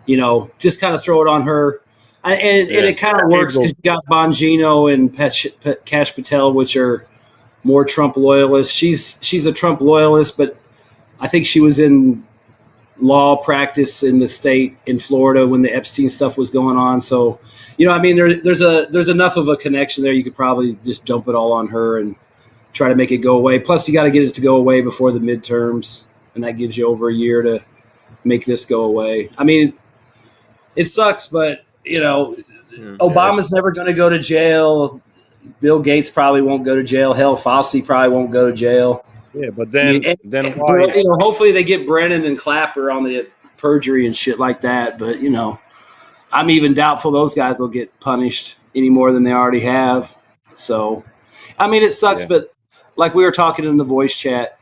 You know, just kind of throw it on her. And it kind of works because you got Bongino and Kash Patel, which are more Trump loyalists. She's a Trump loyalist, but I think she was in law practice in the state in Florida when the Epstein stuff was going on. So, you know, I mean, there's enough of a connection there. You could probably just dump it all on her and try to make it go away. Plus, you got to get it to go away before the midterms, and that gives you over a year to make this go away. I mean, it sucks, but, you know, Obama's never going to go to jail. Bill Gates probably won't go to jail. Hell, Fauci probably won't go to jail.
Yeah, but then why?
You know, hopefully they get Brennan and Clapper on the perjury and shit like that. But, you know, I'm even doubtful those guys will get punished any more than they already have. So, I mean, it sucks, but like we were talking in the voice chat,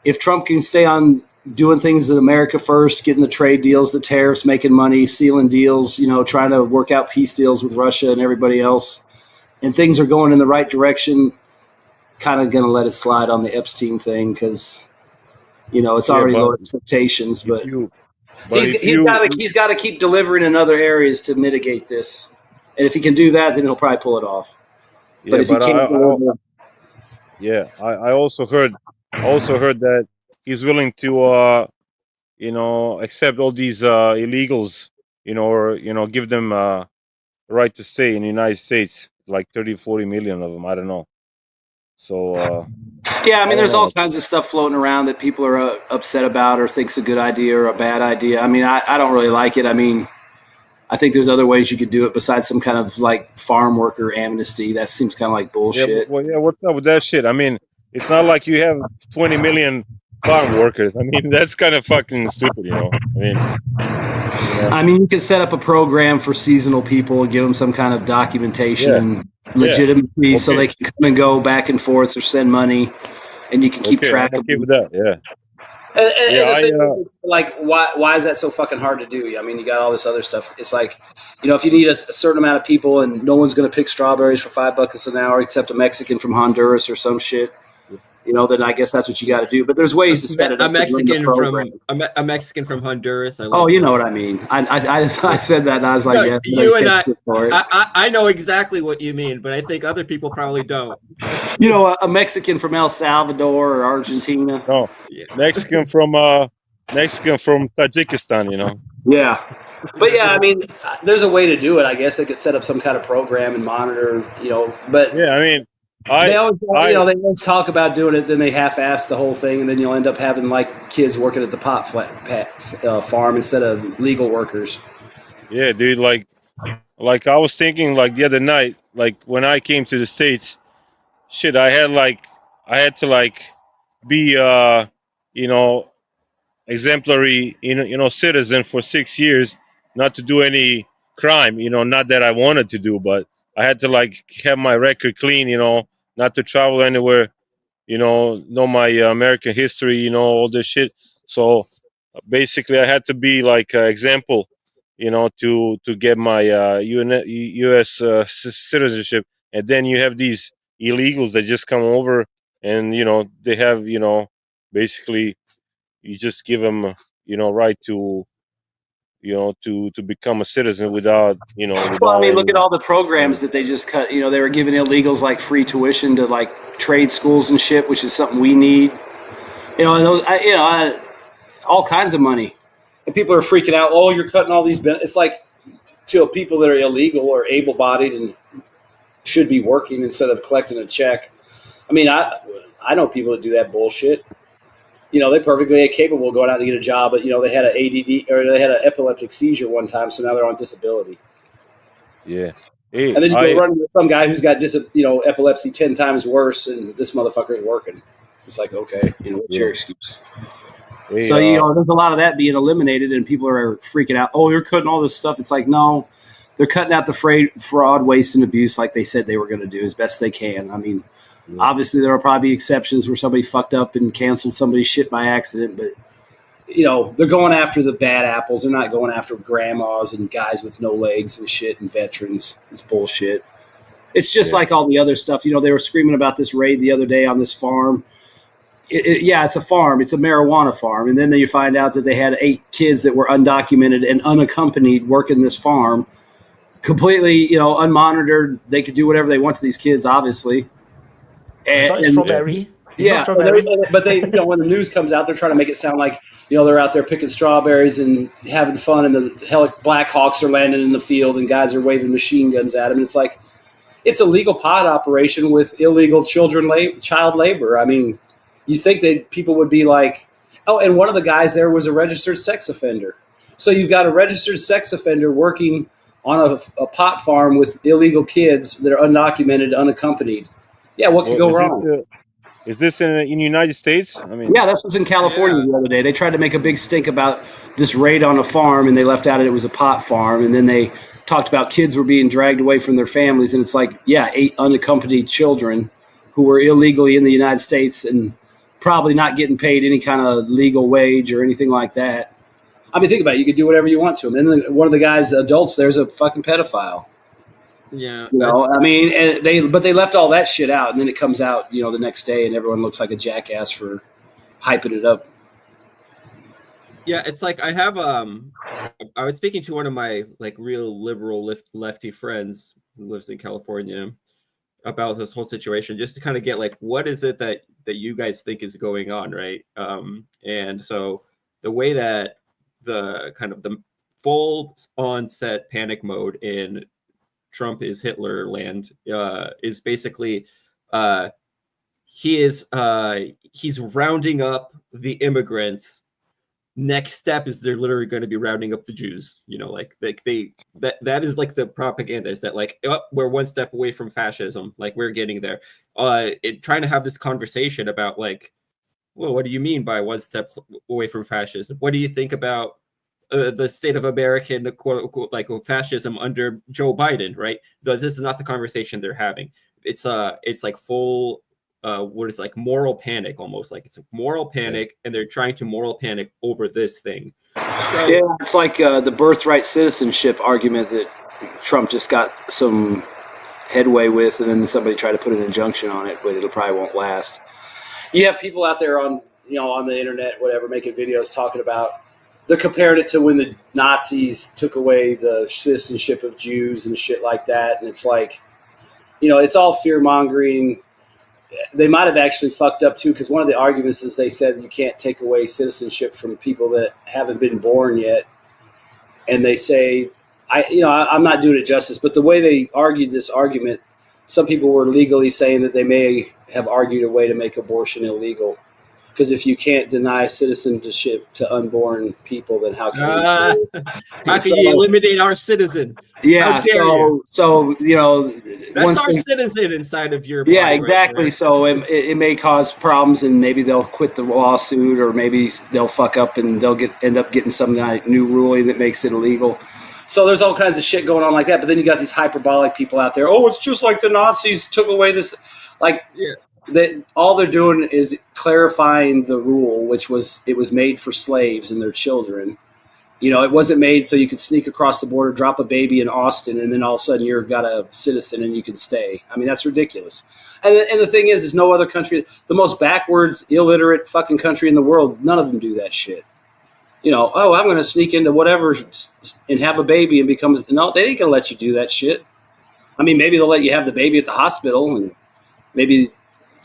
if Trump can stay on doing things in America first, getting the trade deals, the tariffs, making money, sealing deals, you know, trying to work out peace deals with Russia and everybody else, and things are going in the right direction, kind of going to let it slide on the Epstein thing because, you know, it's already low expectations. But he's got to keep delivering in other areas to mitigate this. And if he can do that, then he'll probably pull it off.
Yeah,
but if he can't
I also heard that he's willing to you know, accept all these illegals, you know, or, you know, give them right to stay in the United States, like 30-40 million of them. I don't know. So
yeah, I mean, there's all kinds of stuff floating around that people are upset about or think's a good idea or a bad idea. I mean, I don't really like it. I mean, I think there's other ways you could do it besides some kind of like farm worker amnesty. That seems kind of like bullshit.
What's up with that shit? I mean, it's not like you have 20 million farm workers. I mean, that's kind of fucking stupid, you know. I mean,
you could set up a program for seasonal people and give them some kind of documentation and legitimacy so they can come and go back and forth or send money, and you can keep track of them.
With that,
And the
Yeah,
thing is, like, why is that so fucking hard to do? I mean, you got all this other stuff. It's like, if you need a certain amount of people and no one's going to pick strawberries for $5 an hour except a Mexican from Honduras or some shit, then I guess that's what you got to do. But there's ways to set it up.
A Mexican from Honduras.
Oh, you know what I mean. I said that and I was like, yeah,
you and I know exactly what you mean, but I think other people probably don't.
A Mexican from El Salvador or Argentina.
no, Mexican from Tajikistan.
Yeah. But yeah, I mean, there's a way to do it. I guess they could set up some kind of program and monitor, but
Yeah, I mean,
they always, they always talk about doing it, then they half-ass the whole thing, and then you'll end up having like kids working at the pot farm instead of legal workers.
Yeah, dude. Like I was thinking, like the other night, like when I came to the States, shit, I had to like be exemplary, citizen for 6 years, not to do any crime, not that I wanted to do, but I had to like have my record clean, not to travel anywhere, know my American history, all this shit. So basically, I had to be like an example, to get my U.S. Citizenship. And then you have these illegals that just come over, and they have, basically, you just give them, right to, to become a citizen without, without.
Well, I mean, look at all the programs that they just cut. They were giving illegals like free tuition to like trade schools and shit, which is something we need. And those, all kinds of money. And people are freaking out. Oh, you're cutting all these benefits. It's like to people that are illegal or able-bodied and should be working instead of collecting a check. I mean, I know people that do that bullshit. They're perfectly capable of going out to get a job, but they had an ADD or they had an epileptic seizure one time, so now they're on disability.
Yeah. Hey,
And then you go run with some guy who's got epilepsy 10 times worse, and this motherfucker's working. It's like, okay, what's your excuse?
Hey,
So there's a lot of that being eliminated, and people are freaking out. Oh, you're cutting all this stuff. It's like, no, they're cutting out the fraud, waste, and abuse like they said they were going to do as best they can. I mean, obviously there will probably be exceptions where somebody fucked up and canceled somebody's shit by accident, but they're going after the bad apples. They're not going after grandmas and guys with no legs and shit and veterans. It's bullshit. It's just like all the other stuff. They were screaming about this raid the other day on this farm. It's a farm. It's a marijuana farm. And then you find out that they had 8 kids that were undocumented and unaccompanied working this farm, completely, unmonitored. They could do whatever they want to these kids, obviously.
And strawberry.
Yeah, but they, when the news comes out, they're trying to make it sound like, they're out there picking strawberries and having fun, and the Black Hawks are landing in the field, and guys are waving machine guns at them. And it's like, it's a legal pot operation with illegal child labor. I mean, you think that people would be like, oh, and one of the guys there was a registered sex offender. So you've got a registered sex offender working on a pot farm with illegal kids that are undocumented, unaccompanied. Yeah, what could go wrong?
Is this in the United States? I mean,
yeah, this was in California the other day. They tried to make a big stink about this raid on a farm, and they left out it was a pot farm, and then they talked about kids were being dragged away from their families, and it's like, 8 unaccompanied children who were illegally in the United States and probably not getting paid any kind of legal wage or anything like that. I mean, think about it. You could do whatever you want to them. And then one of the guys, adults, there's a fucking pedophile.
Yeah.
I mean, and they left all that shit out, and then it comes out, the next day, and everyone looks like a jackass for hyping it up.
Yeah, it's like I was speaking to one of my like real liberal lefty friends who lives in California about this whole situation, just to kind of get like, what is it that you guys think is going on, right? And so the way that the kind of the full onset panic mode in Trump is Hitler land is basically he's rounding up the immigrants. Next step is they're literally going to be rounding up the Jews. That is like the propaganda, is that like, oh, we're one step away from fascism, like we're getting there. Trying to have this conversation about like, well, what do you mean by one step away from fascism? What do you think about the state of American quote unquote like fascism under Joe Biden? Right? This is not the conversation they're having. It's like full what is like moral panic, almost like it's a moral panic, and they're trying to moral panic over this thing. So
Yeah, it's like the birthright citizenship argument that Trump just got some headway with, and then somebody tried to put an injunction on it, but it'll probably won't last. You have people out there on the internet, whatever, making videos talking about, they're comparing it to when the Nazis took away the citizenship of Jews and shit like that, and it's like, it's all fear mongering. They might have actually fucked up too, because one of the arguments is they said you can't take away citizenship from people that haven't been born yet, and they say, I'm not doing it justice, but the way they argued this argument, some people were legally saying that they may have argued a way to make abortion illegal, because if you can't deny citizenship to unborn people, then how can
you eliminate our citizen?
Yeah,
How dare you?
so
That's our citizen inside of your
yeah,
body,
exactly.
right?
So it may cause problems, and maybe they'll quit the lawsuit, or maybe they'll fuck up and they'll end up getting some new ruling that makes it illegal. So there's all kinds of shit going on like that. But then you got these hyperbolic people out there. Oh, it's just like the Nazis took away this. Like, all they're doing is clarifying the rule, which was it was made for slaves and their children. It wasn't made so you could sneak across the border, drop a baby in Austin, and then all of a sudden you've got a citizen and you can stay. I mean, that's ridiculous. And the thing is no other country, the most backwards, illiterate fucking country in the world, none of them do that shit. I'm going to sneak into whatever and have a baby and become... No, they ain't going to let you do that shit. I mean, maybe they'll let you have the baby at the hospital, and maybe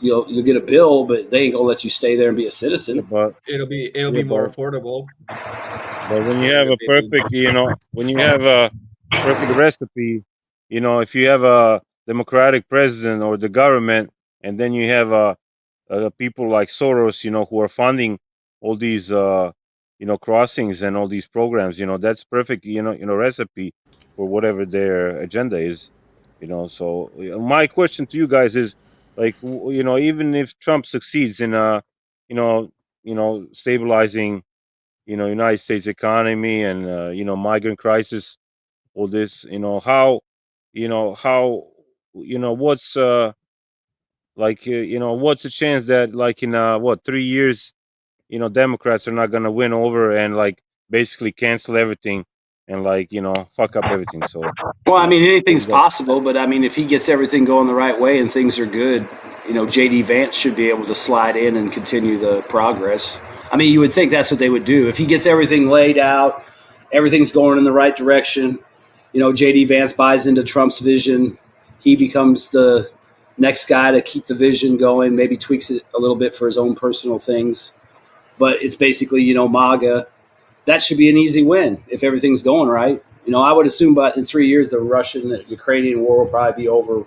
you'll get a bill, but they ain't going to let you stay there and be a citizen.
But
It'll be more affordable.
But when you have a perfect, when you have a perfect recipe, if you have a democratic president or the government, and then you have people like Soros, who are funding all these, crossings and all these programs, that's perfect, recipe for whatever their agenda is, So my question to you guys is, like, even if Trump succeeds in, stabilizing, United States economy and, migrant crisis, all this, how, what's, what's the chance that, like, in 3 years, Democrats are not going to win over and, like, basically cancel everything and, like, fuck up everything. So,
well, I mean, anything's possible, but I mean, if he gets everything going the right way and things are good, JD Vance should be able to slide in and continue the progress. I mean, you would think that's what they would do. If he gets everything laid out, everything's going in the right direction, JD Vance buys into Trump's vision, he becomes the next guy to keep the vision going, maybe tweaks it a little bit for his own personal things. But it's basically, MAGA. That should be an easy win if everything's going right. I would assume in 3 years, the Russian-Ukrainian war will probably be over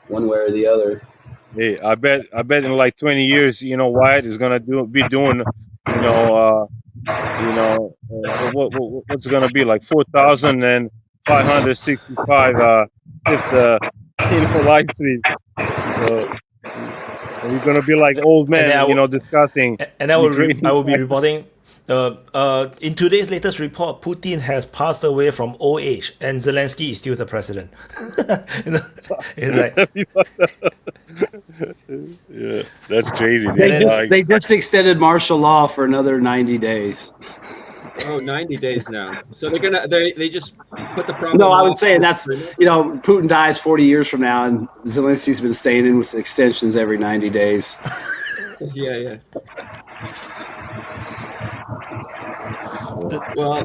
one way or the other.
Hey, I bet in like 20 years, Wyatt is gonna be doing, what's gonna be like 4,565 live stream. So we're gonna be like old men, discussing.
And I will be reporting. In today's latest report, Putin has passed away from old age, and Zelensky is still the president. It's like,
yeah, that's crazy.
They just extended martial law for another 90 days.
Oh, 90 days now. So they just put the problem.
No, I would say that's, Putin dies 40 years from now, and Zelensky's been staying in with extensions every 90 days.
Yeah.
I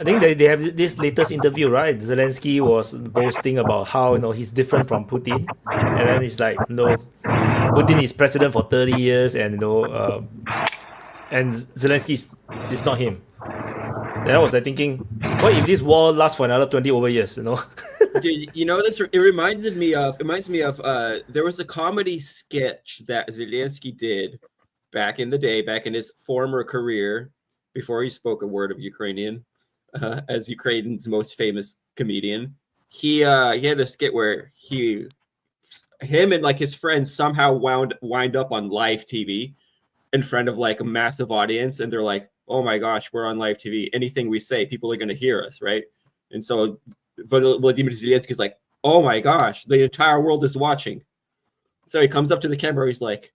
think they have this latest interview, right? Zelensky was boasting about how he's different from Putin, and then he's like, Putin is president for 30 years, and and Zelensky is not him. Then I was thinking, what if this war lasts for another 20 over years?
This it reminds me of there was a comedy sketch that Zelensky did back in the day, back in his former career, before he spoke a word of Ukrainian, as Ukraine's most famous comedian. He had a skit where him and like his friends somehow wind up on live TV in front of like a massive audience, and they're like, oh my gosh, we're on live TV. Anything we say, people are going to hear us, right? And so Vladimir Zelensky is like, oh my gosh, the entire world is watching. So he comes up to the camera. He's like,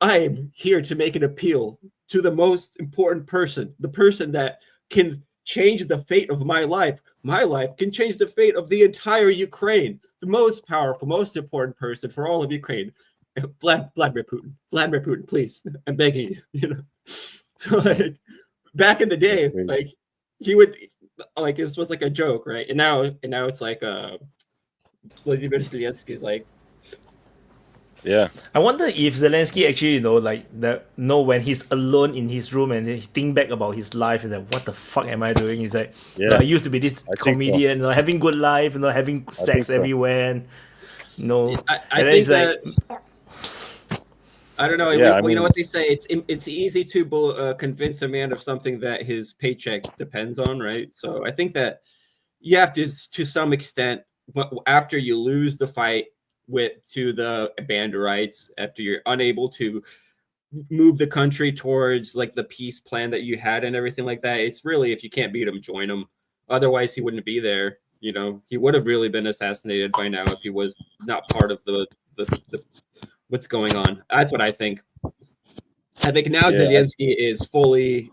I am here to make an appeal to the most important person, the person that can change the fate of my life. My life can change the fate of the entire Ukraine. The most powerful, most important person for all of Ukraine. Vladimir Putin, please. I'm begging you. You know? So like back in the day, like he would like this was like a joke, right? And now it's like Vladimir Zelensky is like,
Yeah.
I wonder if Zelensky actually, when he's alone in his room and he think back about his life, he's like, what the fuck am I doing? He's like, I used to be this comedian, having good life, having sex everywhere, and
I think that. I don't know.
Yeah,
you know what they say? It's easy to convince a man of something that his paycheck depends on, right? So I think that you have to some extent, after you lose the fight to the Banderites, after you're unable to move the country towards like the peace plan that you had and everything like that, it's really, if you can't beat him, join him. Otherwise, he wouldn't be there. He would have really been assassinated by now if he was not part of the what's going on. That's what I think. I think now Zelensky is fully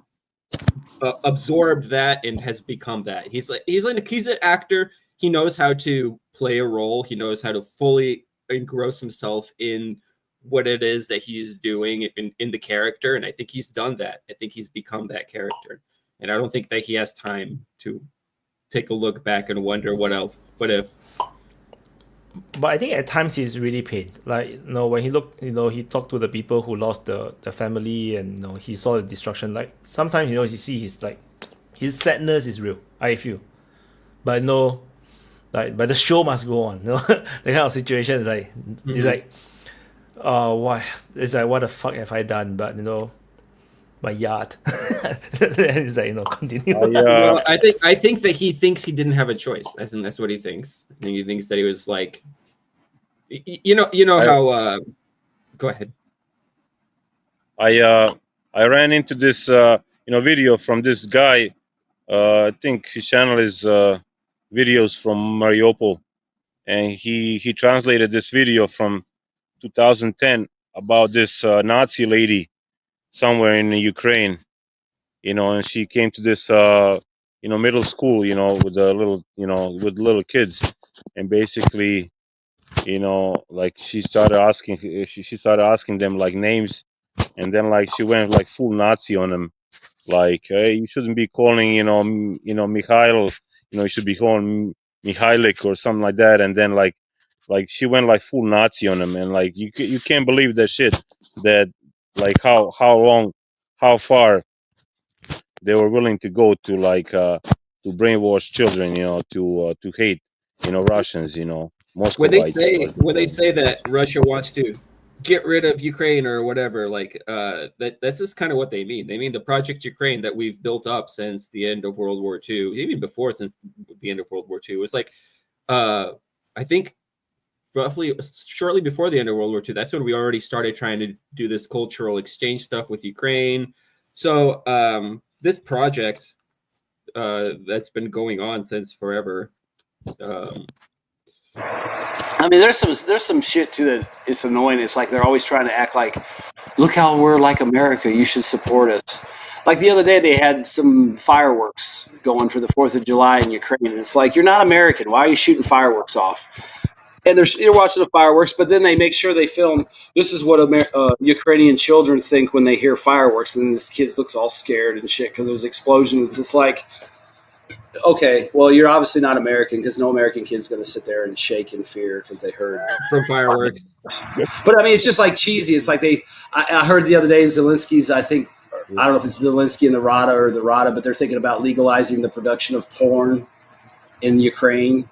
absorbed that and has become that. He's an actor. He knows how to play a role. He knows how to fully engross himself in what it is that he's doing in the character. And I think he's done that. I think he's become that character. And I don't think that he has time to take a look back and wonder what if.
But I think at times he's really paid. Like, when he looked, he talked to the people who lost the family, and he saw the destruction. Like sometimes, you see his sadness is real, I feel. But but the show must go on. The kind of situation is like, it's like, why? It's like, what the fuck have I done? But my yacht. And it's like, continue.
Well, I think that he thinks he didn't have a choice. I think that's what he thinks. I think he thinks that he was like, how. Go ahead.
I ran into this video from this guy. I think his channel is videos from Mariupol, and he translated this video from 2010 about this Nazi lady somewhere in Ukraine, and she came to this middle school, with a little with little kids, and basically like she started asking them like names, and then like she went like full Nazi on them, like, hey, you shouldn't be calling Mikhail, you should be calling Mihailik or something like that, and then like she went like full Nazi on him, and like you can't believe that shit, that like how far they were willing to go to like to brainwash children, to hate Russians, Muscovites.
When they say that Russia wants to get rid of Ukraine or whatever, like that's just kind of what they mean. They mean the Project Ukraine that we've built up since the end of World War II, even before, since the end of World War II. It was like I think roughly shortly before the end of World War II, that's when we already started trying to do this cultural exchange stuff with Ukraine. So this project that's been going on since forever.
I mean, there's some shit too that it's annoying. It's like they're always trying to act like, look how we're like America. You should support us. Like the other day, they had some fireworks going for the 4th of July in Ukraine. And it's like, you're not American. Why are you shooting fireworks off? And you're watching the fireworks, but then they make sure they film, this is what Ukrainian children think when they hear fireworks. And this kid looks all scared and shit because there's explosions. It's like, okay, well, you're obviously not American, because no American kid's going to sit there and shake in fear because they heard
from fireworks.
But I mean, it's just like cheesy. It's like I heard the other day Zelensky's, I don't know if it's Zelensky and the Rada, but they're thinking about legalizing the production of porn in Ukraine,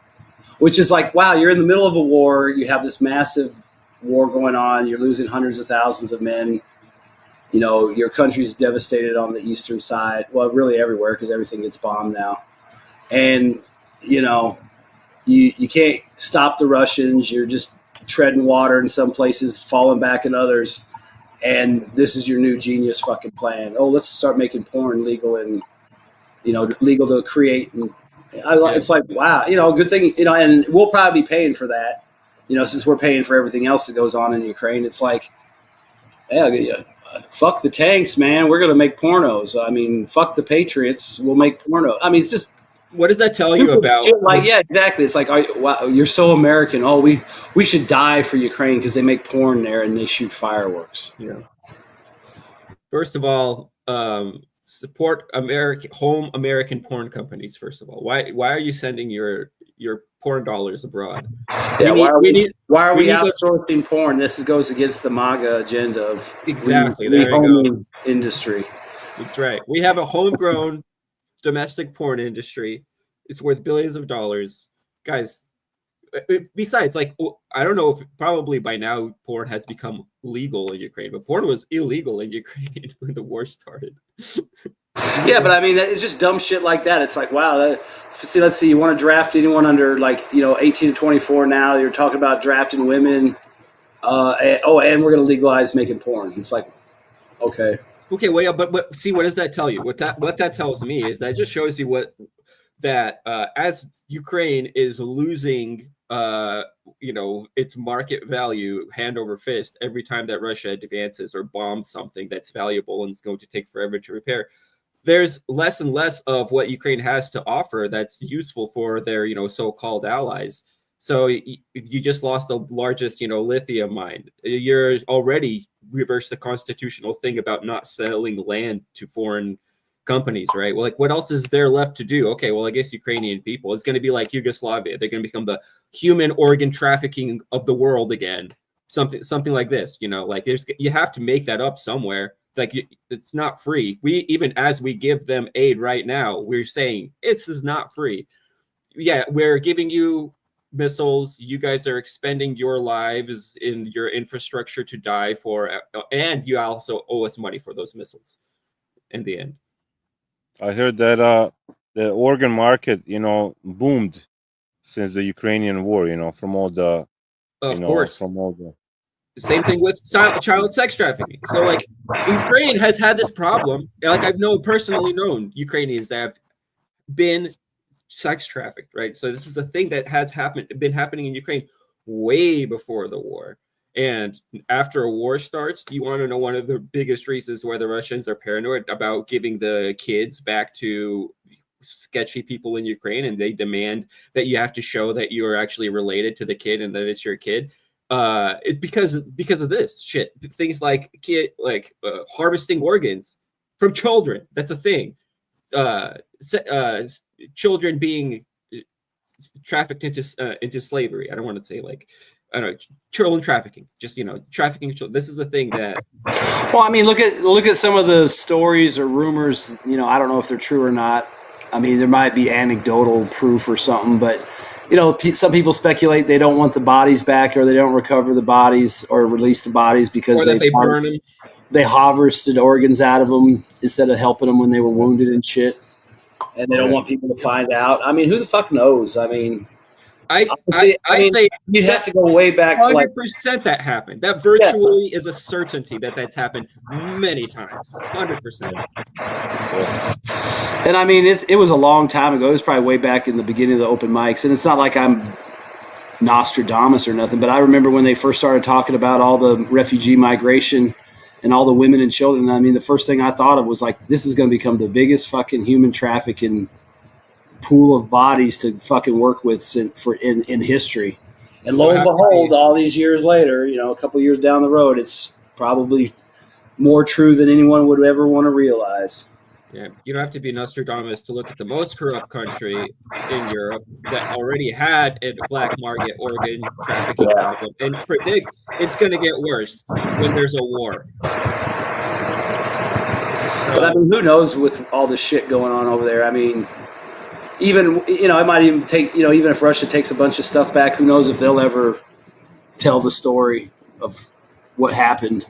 which is like, wow, you're in the middle of a war. You have this massive war going on. You're losing hundreds of thousands of men. Your country's devastated on the eastern side. Well, really everywhere, because everything gets bombed now. And, you can't stop the Russians. You're just treading water in some places, falling back in others. And this is your new genius fucking plan. Oh, let's start making porn legal and, legal to create. And it's like, wow, good thing, and we'll probably be paying for that. since we're paying for everything else that goes on in Ukraine, it's like, yeah, fuck the tanks, man. We're going to make pornos. I mean, fuck the Patriots. We'll make porno. I mean, it's just.
What does that tell you about?
Like, yeah, exactly. It's like, wow, you're so American. Oh, we should die for Ukraine because they make porn there and they shoot fireworks.
Yeah. First of all, support American porn companies. First of all, why are you sending your porn dollars abroad?
Yeah, why are we outsourcing porn? This goes against the MAGA agenda of
exactly
the industry.
That's right. We have a homegrown domestic porn industry. It's worth billions of dollars, guys. Besides, like, I don't know if probably by now porn has become legal in Ukraine, but porn was illegal in Ukraine when the war started.
Yeah, but I mean, it's just dumb shit like that. It's like, wow. Let's see. You want to draft anyone under 18 to 24 now? You're talking about drafting women. And we're going to legalize making porn. It's like, okay.
Okay, well, but see, what does that tell you? What that tells me is that it just shows you as Ukraine is losing, its market value hand over fist every time that Russia advances or bombs something that's valuable and is going to take forever to repair. There's less and less of what Ukraine has to offer that's useful for their, so-called allies. So you just lost the largest, lithium mine. You're already reversed the constitutional thing about not selling land to foreign companies, right? Well, like, what else is there left to do? Okay, well, I guess Ukrainian people, it's going to be like Yugoslavia. They're going to become the human organ trafficking of the world again. Something like this, like you have to make that up somewhere. Like, it's not free. Even as we give them aid right now, we're saying this is not free. Yeah, we're giving you missiles. You guys are expending your lives in your infrastructure to die for, and you also owe us money for those missiles in the end.
I heard that the organ market, boomed since the Ukrainian war, from all the,
of course,
from all the.
Same thing with child sex trafficking. So, like, Ukraine has had this problem. Like, I've personally known Ukrainians that have been sex trafficked, right? So this is a thing that has been happening in Ukraine way before the war. And after a war starts, you want to know one of the biggest reasons why the Russians are paranoid about giving the kids back to sketchy people in Ukraine, and they demand that you have to show that you are actually related to the kid and that it's your kid. It's because of this shit. Things like harvesting organs from children. That's a thing. Children being trafficked into slavery. I don't want to say children trafficking. Just trafficking children. This is a thing that.
Well, I mean, look at some of the stories or rumors. I don't know if they're true or not. I mean, there might be anecdotal proof or something, but. Some people speculate they don't want the bodies back, or they don't recover the bodies or release the bodies because
they burn them.
They harvested organs out of them instead of helping them when they were wounded and shit. And they don't want people to find out. I mean, who the fuck knows? I mean,
I say
you'd have to go way back to
100% that happened. That virtually is a certainty that's happened many times. 100%.
And I mean, it was a long time ago. It was probably way back in the beginning of the open mics. And it's not like I'm Nostradamus or nothing, but I remember when they first started talking about all the refugee migration and all the women and children. I mean, the first thing I thought of was like, this is going to become the biggest fucking human trafficking pool of bodies to fucking work with in history. And lo and behold, all these years later, a couple years down the road, it's probably more true than anyone would ever want to realize.
Yeah, you don't have to be Nostradamus to look at the most corrupt country in Europe that already had a black market organ trafficking problem and predict it's going to get worse when there's a war.
But I mean, who knows with all this shit going on over there? I mean, even, it might even take, even if Russia takes a bunch of stuff back, who knows if they'll ever tell the story of what happened.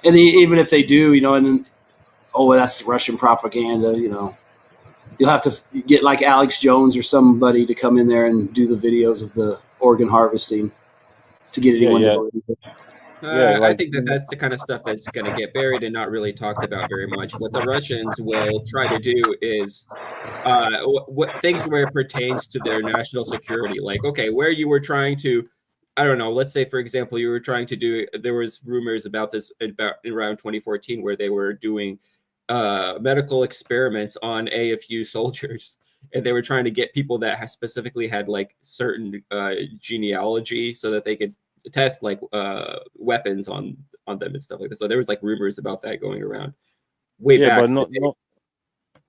And even if they do, and that's Russian propaganda, you'll have to get like Alex Jones or somebody to come in there and do the videos of the organ harvesting to get anyone to believe it.
I think that's the kind of stuff that's going to get buried and not really talked about very much. What the Russians will try to do is what things where it pertains to their national security. Like, okay, where you were trying to I don't know, let's say, for example, you were trying to do, there was rumors about this about around 2014 where they were doing medical experiments on AFU soldiers, and they were trying to get people that specifically had like certain genealogy so that they could test like weapons on them and stuff like that. So there was like rumors about that going around way
Yeah,
back.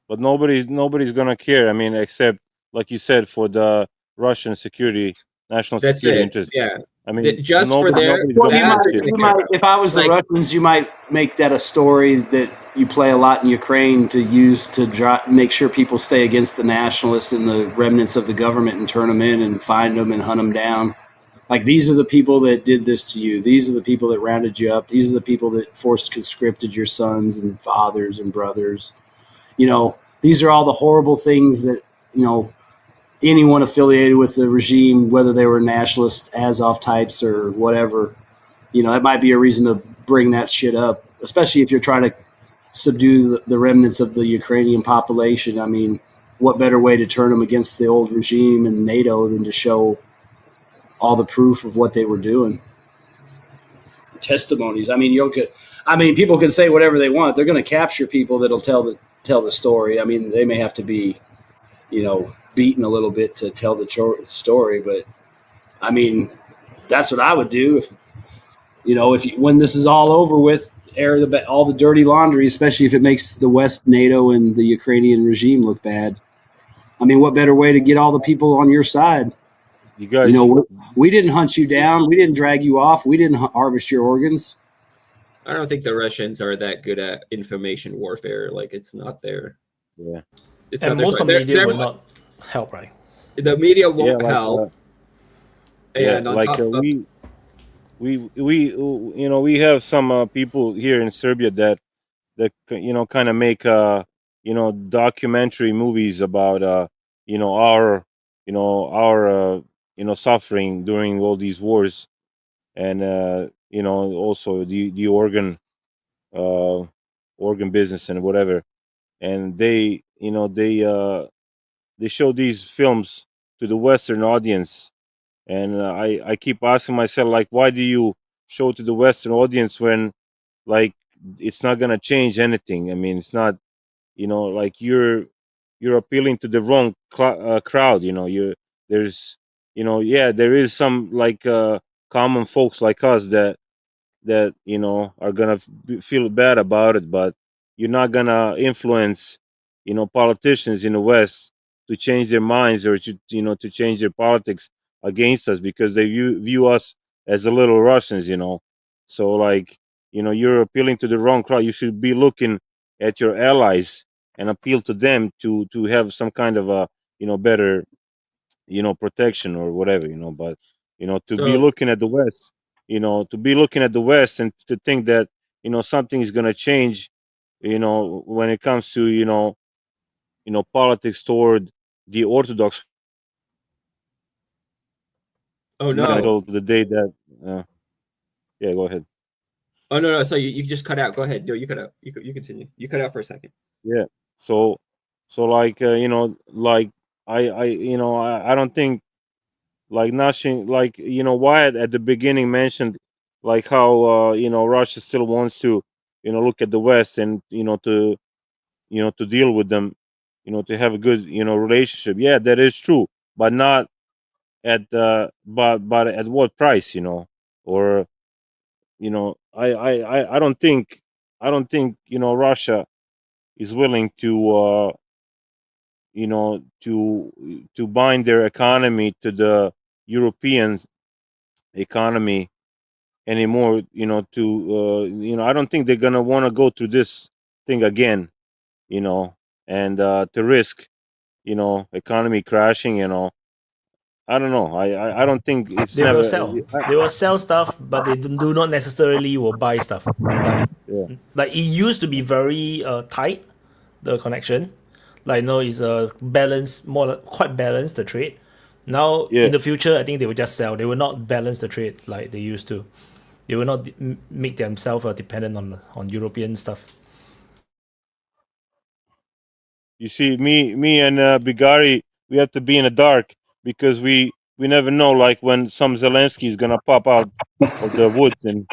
but nobody's gonna care. I mean, except like you said, for the Russian security, national
That's
security
it.
interest.
Yeah.
I mean,
Just for their,
nobody's
Well,
gonna
that
watch
they're
it.
gonna care about.
if I was the
Like-
Russians, you might make that a story that you play a lot in Ukraine to use to make sure people stay against the nationalists and the remnants of the government and turn them in and find them and hunt them down. Like, these are the people that did this to you. These are the people that rounded you up. These are the people that forced conscripted your sons and fathers and brothers. You know, these are all the horrible things that, you know, anyone affiliated with the regime, whether they were nationalist, Azov types or whatever, you know, that might be a reason to bring that shit up, especially if you're trying to subdue the remnants of the Ukrainian population. I mean, what better way to turn them against the old regime and NATO than to show all the proof of what they were doing? Testimonies. I mean, people can say whatever they want. They're going to capture people that'll tell the story. I mean, they may have to be, you know, beaten a little bit to tell the story, but I mean, that's what I would do if, you know, when this is all over with, air all the dirty laundry, especially if it makes the West, NATO, and the Ukrainian regime look bad. I mean, what better way to get all the people on your side?
You guys,
You know, we didn't hunt you down. We didn't drag you off. We didn't harvest your organs.
I don't think the Russians are that good at information warfare. Like, it's not their.
yeah,
It's
And
not their
most of
strength.
the media
They're-
will not help, right?
The media
yeah,
won't
like,
help.
yeah,
And on
like
top of,
we you know, we have some people here in Serbia that you know, kind of make you know, documentary movies about you know, our you know, suffering during all these wars, and you know, also the organ business and whatever, and they, you know, they show these films to the Western audience, and I keep asking myself, like, why do you show to the Western audience when, like, it's not gonna change anything? I mean, it's not, you know, like, you're appealing to the wrong crowd. You know, there's, you know, yeah, there is some, like, common folks like us that, you know, are gonna feel bad about it, but you're not gonna influence, you know, politicians in the West to change their minds, or to, you know, to change their politics against us, because they view us as the little Russians, you know. So, like, you know, you're appealing to the wrong crowd. You should be looking at your allies and appeal to them to have some kind of a, you know, better, you know, protection or whatever, you know. But, you know, to be
So-
looking at the West, you know, to be looking at the West and to think that, you know, something is going to change, you know, when it comes to, you know, politics toward the Orthodox,
oh
not
no,
until the day that yeah, go ahead.
oh no, so you just cut out. Go ahead. No, you cut out. You continue. You cut out for a second.
Yeah. So like, you know, like, I you know, I don't think, like, nothing, like, you know, Wyatt at the beginning mentioned, like, how you know, Russia still wants to, you know, look at the West and, you know, to deal with them, you know, to have a good, you know, relationship. Yeah, that is true, but not at but at what price, you know? Or, you know, I don't think, you know, Russia is willing to you know, to bind their economy to the European economy anymore, you know, to you know, I don't think they're gonna want to go through this thing again, you know, and to risk, you know, economy crashing, you know. I don't know. I don't think it's
They
never.
will sell. They will sell stuff, but they do not necessarily will buy stuff.
Yeah.
Like it used to be very tight, the connection. Like, no, it's a balance, quite balanced, the trade. Now
Yeah.
in the future, I think they will just sell. They will not balance the trade like they used to. They will not make themselves dependent on European stuff.
You see, me and Bigari, we have to be in the dark because we we never know, like when some Zelensky is gonna pop out of the woods and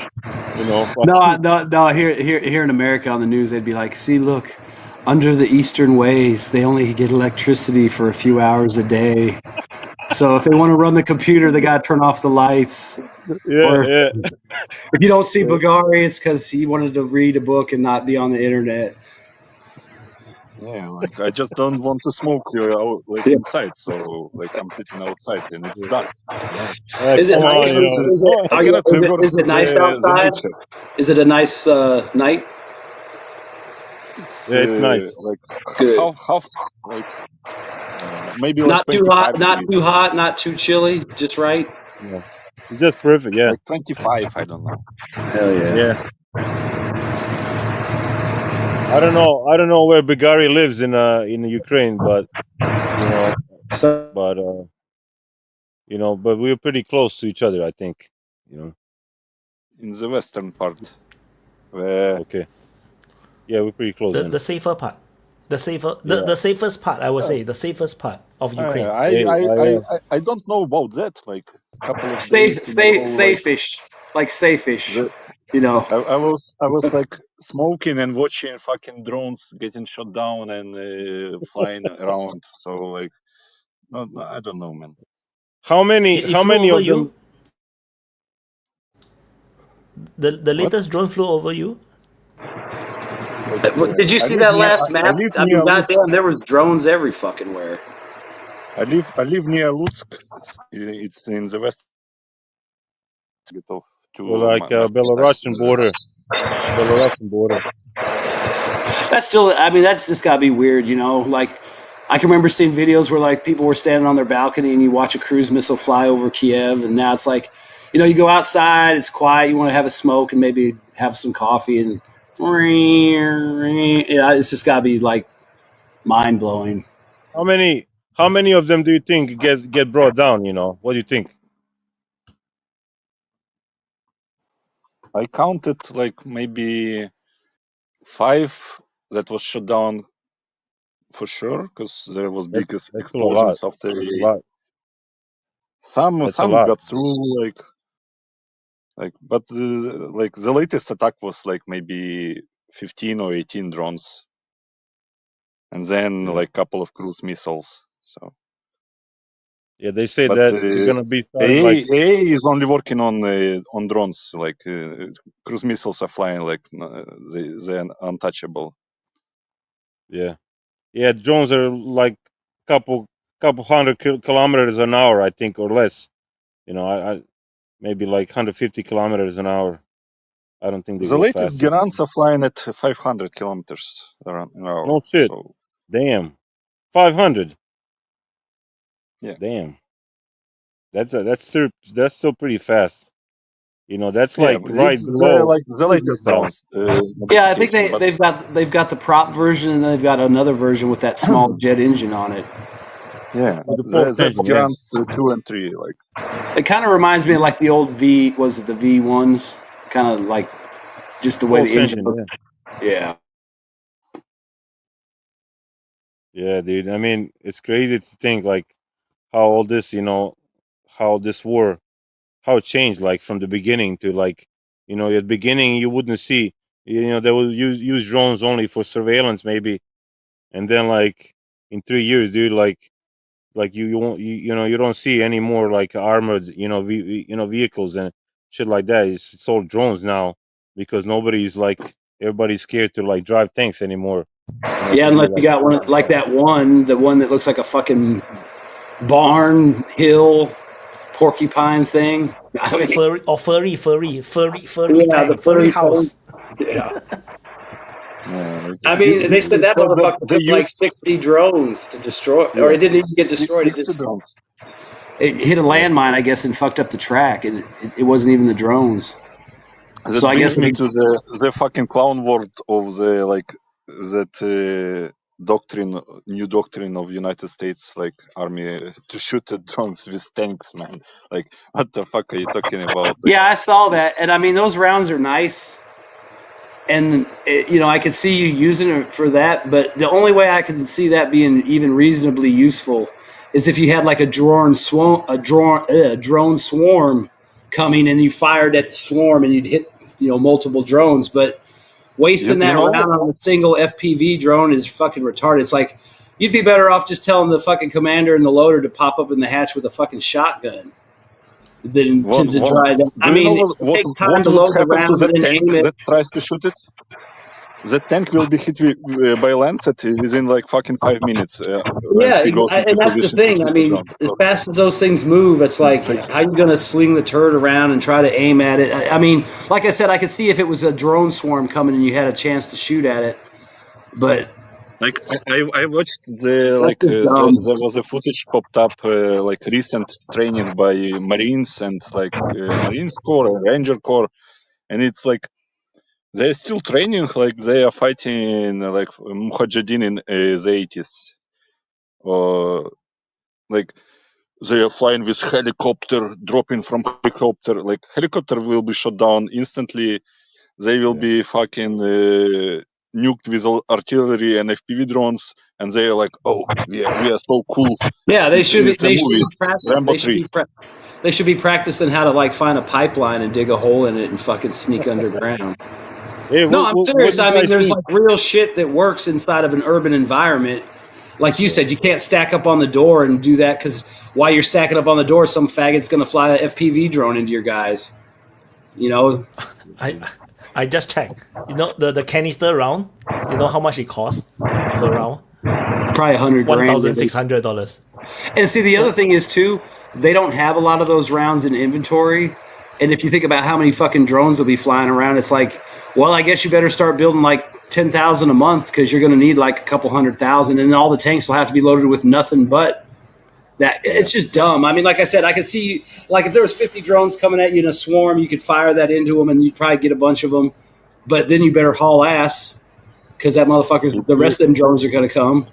No,
fucking-
no. Here in America on the news, they'd be like, "See, look, under the eastern ways, they only get electricity for a few hours a day. So if they want to run the computer, they got to turn off the lights. Or
yeah.
if you don't see Bulgari, it's because he wanted to read a book and not be on the internet."
Yeah, like I just don't want to smoke like
Yeah.
inside, so like I'm sitting outside and it's dark.
Is it
Come on,
nice?
you know.
I cannot revert
Is it nice
the
outside?
nature.
Is it a nice night?
Yeah, it's nice.
Like
Good.
half like maybe like
Not too
25
hot, not
degrees.
too hot, not too chilly, just right.
Yeah. It's just perfect. Yeah.
Like 25, I don't know.
Hell yeah.
Yeah. I don't know where Bulgari lives in Ukraine, but you know,
So
but we're pretty close to each other, I think. You know.
In the western part. Where
Okay. Yeah, we're pretty close.
The safer part. The safest part, I would say, the safest part of Ukraine.
I don't know about that. Like a couple of
safe,
days in a row,
safe-ish, like safe-ish. You know.
I was like smoking and watching fucking drones getting shot down and flying around. So like, no, I don't know, man.
How many of them?
The latest drone flew over you?
Did you see that last map? I mean, goddamn, there was drones every fucking where.
I live near Lutsk. It's in the west.
So like Belarusian border. Belarusian border.
That's still, I mean, that's just gotta be weird, you know? Like, I can remember seeing videos where like people were standing on their balcony and you watch a cruise missile fly over Kiev, and now it's like, you know, you go outside, it's quiet, you want to have a smoke and maybe have some coffee, and yeah, it's just gotta be like mind blowing.
How many of them do you think get brought down? You know, what do you think?
I counted like maybe 5 that was shut down for sure, because there was big explosions after. Some got through, like, but like the latest attack was like maybe 15 or 18 drones, and then like a couple of cruise missiles. So
yeah, they say that it's gonna be
AA is only working on drones. Like cruise missiles are flying, like they're untouchable.
Yeah, drones are like couple hundred kilometers an hour, I think, or less. You know, I maybe like 150 kilometers an hour. I don't think they
The
go
latest
faster.
Gerants are flying at 500 kilometers an hour.
No shit.
So,
damn, 500.
Yeah.
Damn. That's still pretty fast. You know, that's like right below.
Like the latest drones.
Yeah, I think they've got the prop version, and they've got another version with that small jet engine on it.
Yeah, that's Gerant 2 and 3. Like
it kind of reminds me of like the old V1s, kind of like just the way the engine. Yeah.
Yeah, dude. I mean, it's crazy to think like how all this, you know, how this war, how it changed like from the beginning to like, you know, at the beginning you wouldn't see, you know, they would use drones only for surveillance maybe, and then like in 3 years, dude, like you won't, you know, you don't see any more like armored, you know, vehicles and shit like that. It's all drones now because everybody's scared to like drive tanks anymore.
Yeah, unless you got one like the one that looks like a fucking barn hill porcupine thing.
Furry
Yeah,
tank,
the furry
house.
Yeah. I mean, they said that motherfucker took like 60 drones to destroy, or it didn't even get destroyed. It hit a landmine, I guess, and fucked up the track. It wasn't even the drones.
That
so I guess
me to the fucking clown word of the like that new doctrine of United States like army to shoot at drones with tanks, man. Like, what the fuck are you talking about?
Yeah, I saw that, and I mean those rounds are nice. And, you know, I could see you using it for that, but the only way I can see that being even reasonably useful is if you had like a drone swarm coming and you fired at the swarm and you'd hit, multiple drones. But wasting that round on a single FPV drone is fucking retarded. It's like you'd be better off just telling the fucking commander and the loader to pop up in the hatch with a fucking shotgun than to try that. I mean, it takes time to load the round and aim it.
That tries to shoot it? That tank will be hit by Lancet within like fucking 5 minutes.
And that's the thing. I mean, as fast as those things move, it's like, how you going to sling the turret around and try to aim at it? I mean, like I said, I could see if it was a drone swarm coming and you had a chance to shoot at it, but
like I watched there was a footage popped up like recent training by Marines and like Marines Corps, Ranger Corps, and it's like. They're still training like they are fighting like Mujahideen in the 80s. Like they are flying with helicopter, dropping from helicopter. Like helicopter will be shot down instantly. They will be fucking nuked with artillery and FPV drones, and they are like, "Oh, we are so cool."
Yeah, they should be practicing how to like find a pipeline and dig a hole in it and fucking sneak underground.
Hey,
No, I'm serious. I mean, there's like real shit that works inside of an urban environment. Like you said, you can't stack up on the door and do that because while you're stacking up on the door, some faggot's going to fly an FPV drone into your guys.
I just checked. The canister round. You know how much it costs per round?
Probably $100,000.
$1,600.
And see, the other thing is too, they don't have a lot of those rounds in inventory. And if you think about how many fucking drones will be flying around, it's like, well, I guess you better start building like 10,000 a month because you're going to need like a couple 100,000, and all the tanks will have to be loaded with nothing but that. It's just dumb. I mean, like I said, I could see like if there was 50 drones coming at you in a swarm, you could fire that into them and you'd probably get a bunch of them. But then you better haul ass because that motherfucker, the rest of them drones are going to come.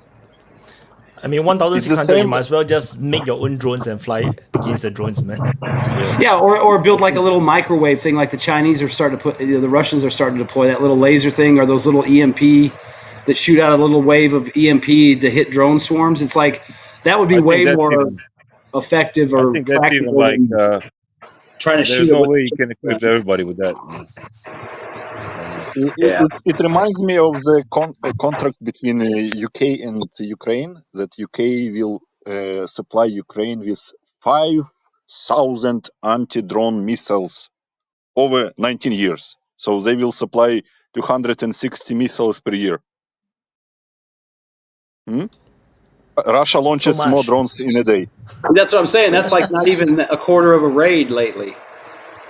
I mean, 1,600, you might as well just make your own drones and fly against the drones, man.
Yeah, or build like a little microwave thing like the Chinese are starting to put, the Russians are starting to deploy that little laser thing or those little EMP that shoot out a little wave of EMP to hit drone swarms. It's like, that would be way more effective or practical than trying to shoot.
There's no way you can equip everybody with that.
It reminds me of the contract between UK and Ukraine, that UK will supply Ukraine with 5,000 anti-drone missiles over 19 years. So they will supply 260 missiles per year. Russia launches more drones in a day.
That's what I'm saying. That's like not even a quarter of a raid lately.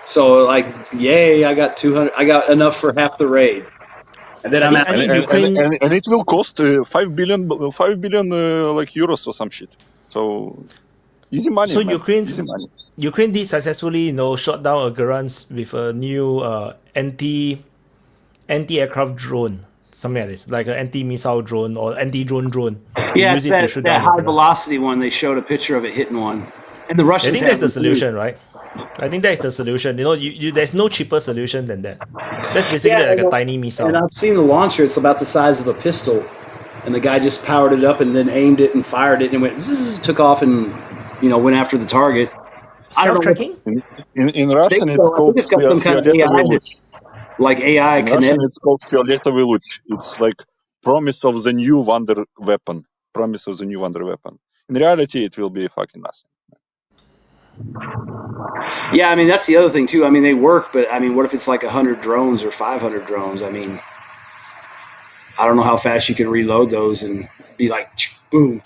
So like, yay! I got 200. I got enough for half the raid, and then
and it will cost 5 billion like euros or some shit. So easy money.
So Ukraine did successfully, shot down a Garand with a new anti-aircraft drone, something like this, like an anti-missile drone or anti-drone drone.
Yeah, it's that high velocity one. They showed a picture of it hitting one, and the Russians.
I think that's the solution, right? I think that's the solution. There's no cheaper solution than that. That's basically like a tiny missile.
And I've seen the launcher. It's about the size of a pistol, and the guy just powered it up and then aimed it and fired it, and it went took off and went after the target.
Self-tracking?
In Russian, it's called
it's got some kind of AI, like AI.
In Russian, it's called Fioletowy Luch. It's like promise of the new wonder weapon. Promise of the new wonder weapon. In reality, it will be fucking nothing.
Yeah, I mean, that's the other thing, too. I mean, they work, but, I mean, what if it's like 100 drones or 500 drones? I mean, I don't know how fast you can reload those and be like, boom,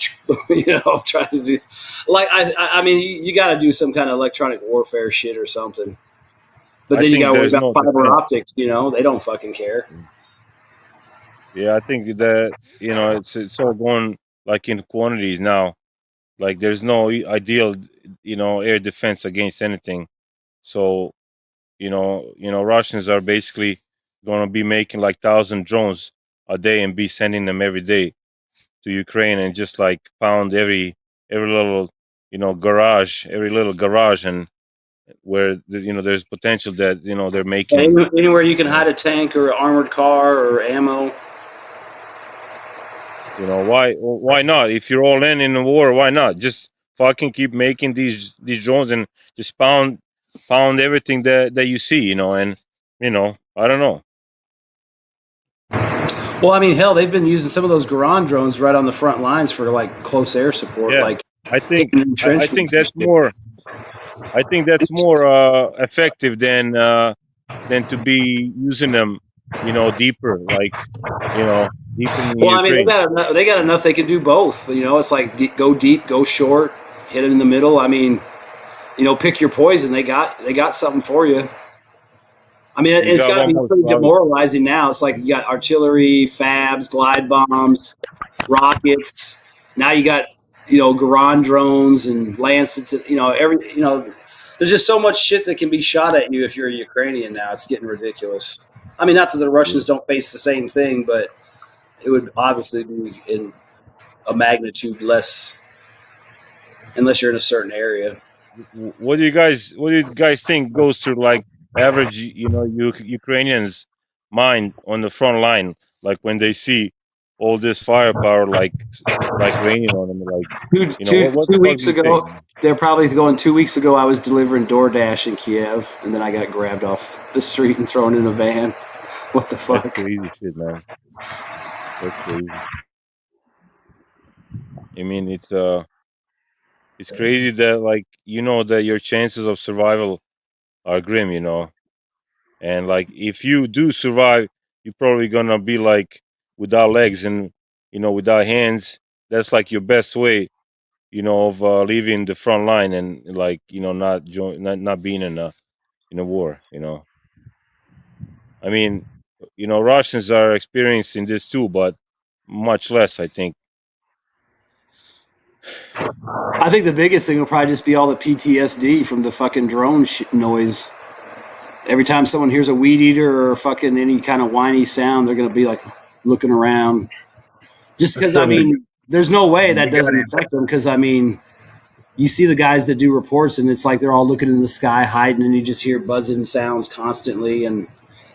trying to do... Like, I mean, you got to do some kind of electronic warfare shit or something. But then you got to worry about fiber optics, They don't fucking care.
Yeah, I think that, it's all going, like, in quantities now. Like, there's no ideal, air defense against anything. So, Russians are basically going to be making like 1,000 drones a day and be sending them every day to Ukraine and just like pound every little, garage, and where, there's potential that, they're making.
Anywhere you can hide a tank or an armored car or ammo.
Why not? If you're all in the war, why not? Just fucking keep making these drones and just pound everything that you see, and I don't know.
Well, I mean, hell, they've been using some of those Garan drones right on the front lines for like close air support.
Yeah,
Like
I think
hitting
I think
entrenchments and
that's
shit.
more. I think that's more effective than to be using them, deeper, like deep in
Well, I mean,
Ukraine.
they got enough. They can do both. It's like go deep, go short, hit it in the middle. I mean, pick your poison. They got something for you. I mean,
You
it's
got
got to
one
be
more
pretty
slide.
demoralizing now. It's like you got artillery, fabs, glide bombs, rockets. Now you got Garan drones and Lancets. There's just so much shit that can be shot at you if you're a Ukrainian now. It's getting ridiculous. I mean, not that the Russians don't face the same thing, but it would obviously be in a magnitude less, unless you're in a certain area.
What do you guys think goes through like average Ukrainians mind on the front line, like when they see all this firepower like raining on them, like what the
2
fuck
weeks
do you think?
ago, they're probably going 2 weeks ago. I was delivering DoorDash in Kiev, and then I got grabbed off the street and thrown in a van. What the fuck?
That's crazy shit, man. That's crazy. I mean, it's crazy that that your chances of survival are grim, and like if you do survive, you're probably gonna be like without legs and without hands. That's like your best way, of leaving the front line and like not being in a war. I mean, Russians are experiencing this too, but much less, I think.
I think the biggest thing will probably just be all the PTSD from the fucking drone noise. Every time someone hears a weed eater or fucking any kind of whiny sound, they're gonna be like looking around. Just because, I mean, there's no way that doesn't affect them. Because I mean, you see the guys that do reports, and it's like they're all looking in the sky, hiding, and you just hear buzzing sounds constantly. And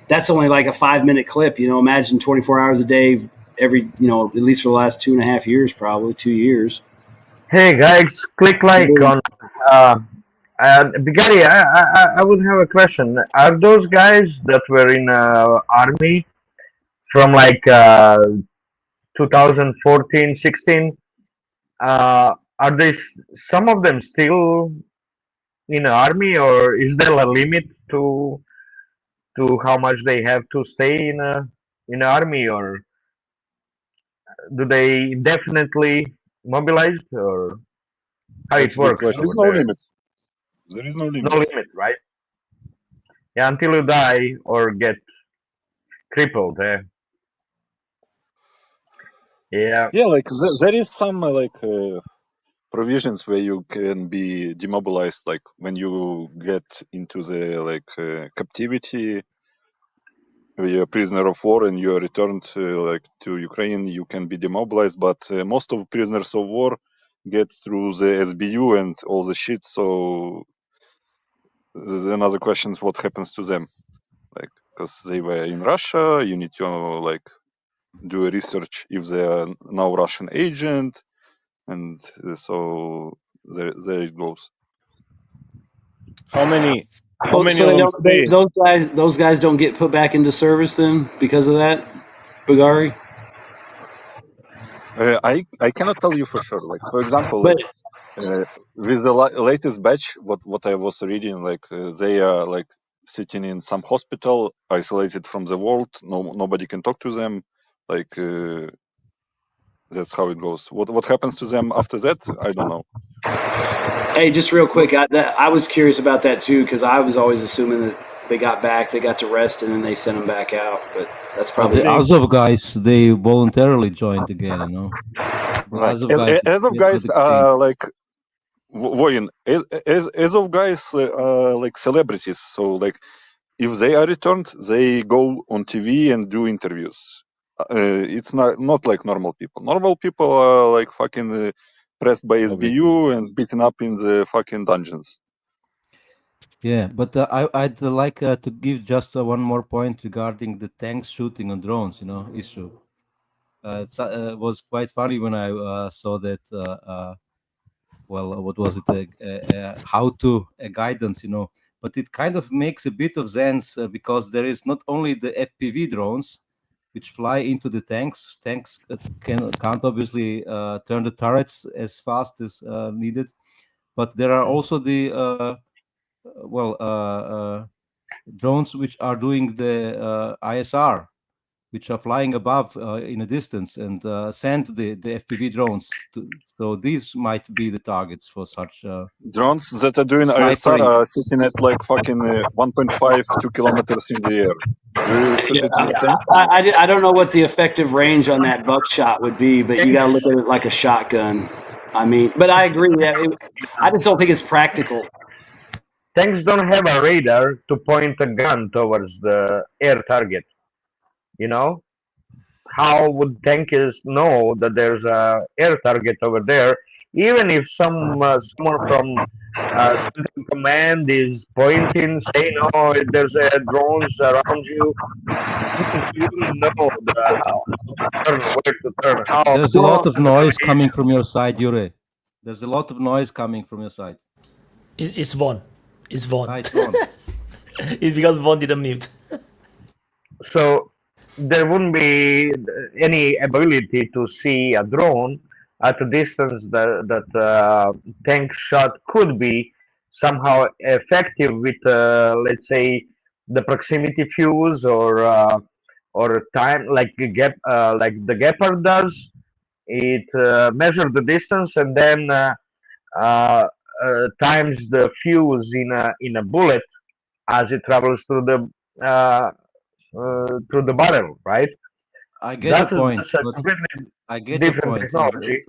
that's only like a 5-minute clip. Imagine 24 hours a day, every at least for the last 2.5 years, probably 2 years.
Hey guys, click like on. Bigari, I would have a question. Are those guys that were in army from like 2014, 16? Are they some of them still in army, or is there a limit to how much they have to stay in army, or do they indefinitely mobilized, or how
That's
it
a good
works
question.
There is
over
no
there?
limit. There is no limit.
No limit, right? Yeah, until you die or get crippled. Yeah.
Yeah, like there is some provisions where you can be demobilized, like when you get into the captivity, you're a prisoner of war and you are returned to Ukraine, you can be demobilized. But most of prisoners of war get through the SBU and all the shit. So there's another question is what happens to them, like because they were in Russia, you need to do a research if they are now Russian agent, and so there it goes.
How many
So
of
they
them
don't,
stay?
those guys don't get put back into service then because of that, Bugari?
I cannot tell you for sure. Like for example,
But
with the latest batch, what I was reading, they are sitting in some hospital, isolated from the world. Nobody can talk to them. That's how it goes. What happens to them after that? I don't know.
hey, just real quick, I was curious about that too because I was always assuming that they got back, they got to rest, and then they sent them back out. But that's probably
The Azov guys, they voluntarily joined again, The
Right.
Azov guys,
As of
they
guys
did exchange.
Voyin, as of guys like celebrities. So if they are returned, they go on TV and do interviews. It's not like normal people. Normal people are fucking pressed by SBU and beaten up in the fucking dungeons.
Yeah, but I'd like to give just one more point regarding the tanks shooting on drones, issue. It was quite funny when I saw that what was it? How to guidance, But it kind of makes a bit of sense because there is not only the FPV drones, which fly into the tanks. Tanks can't obviously turn the turrets as fast as needed, but there are also the drones which are doing the ISR, which are flying above in a distance and send the FPV drones. So these might be the targets for such
Drones that are doing ISR are sitting at like fucking 1.5, 2 kilometers in the air. Do you shoot it with tanks?
I don't know what the effective range on that buckshot would be, but you got to look at it like a shotgun. I mean, but I agree. I just don't think it's practical.
Tanks don't have a radar to point a gun towards the air target. How would tankers know that there's a air target over there? Even if someone from Central Command is pointing, saying, "Oh, there's drones around you," you don't know how to turn, where to turn.
There's a lot of noise coming from your side, Yuri. There's a lot of noise coming from your side.
It's Vaughn. It's Vaughn.
It's Vaughn.
It's because Vaughn didn't mute.
So there wouldn't be any ability to see a drone at a distance that tank shot could be somehow effective with, let's say, the proximity fuse or time, like the Gepard does. It measures the distance and then times the fuse in a bullet as it travels through the barrel, right?
I get the point. I get the point.
Technology.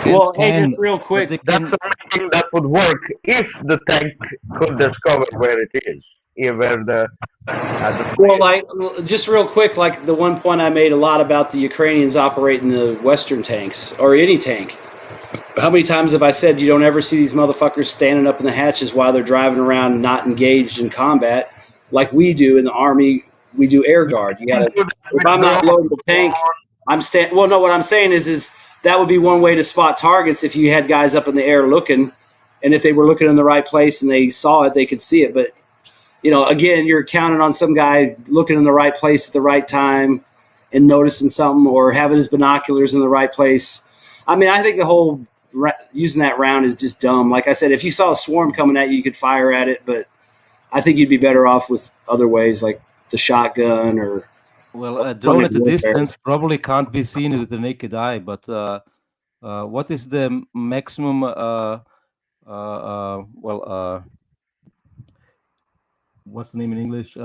Well, hey, just real quick.
That's something that would work if the tank could discover where it is.
Well, like, just real quick, like the one point I made a lot about the Ukrainians operating the Western tanks or any tank. How many times have I said you don't ever see these motherfuckers standing up in the hatches while they're driving around not engaged in combat like we do in the Army? We do air guard. You gotta. If I'm not loading the tank, Well, no. What I'm saying is that would be one way to spot targets if you had guys up in the air looking, and if they were looking in the right place and they saw it, they could see it. But again, you're counting on some guy looking in the right place at the right time and noticing something, or having his binoculars in the right place. I mean, I think the whole using that round is just dumb. Like I said, if you saw a swarm coming at you, you could fire at it, but I think you'd be better off with other ways like the shotgun or.
Well, a drone at a distance probably can't be seen with the naked eye, but what is the maximum, what's the name in English?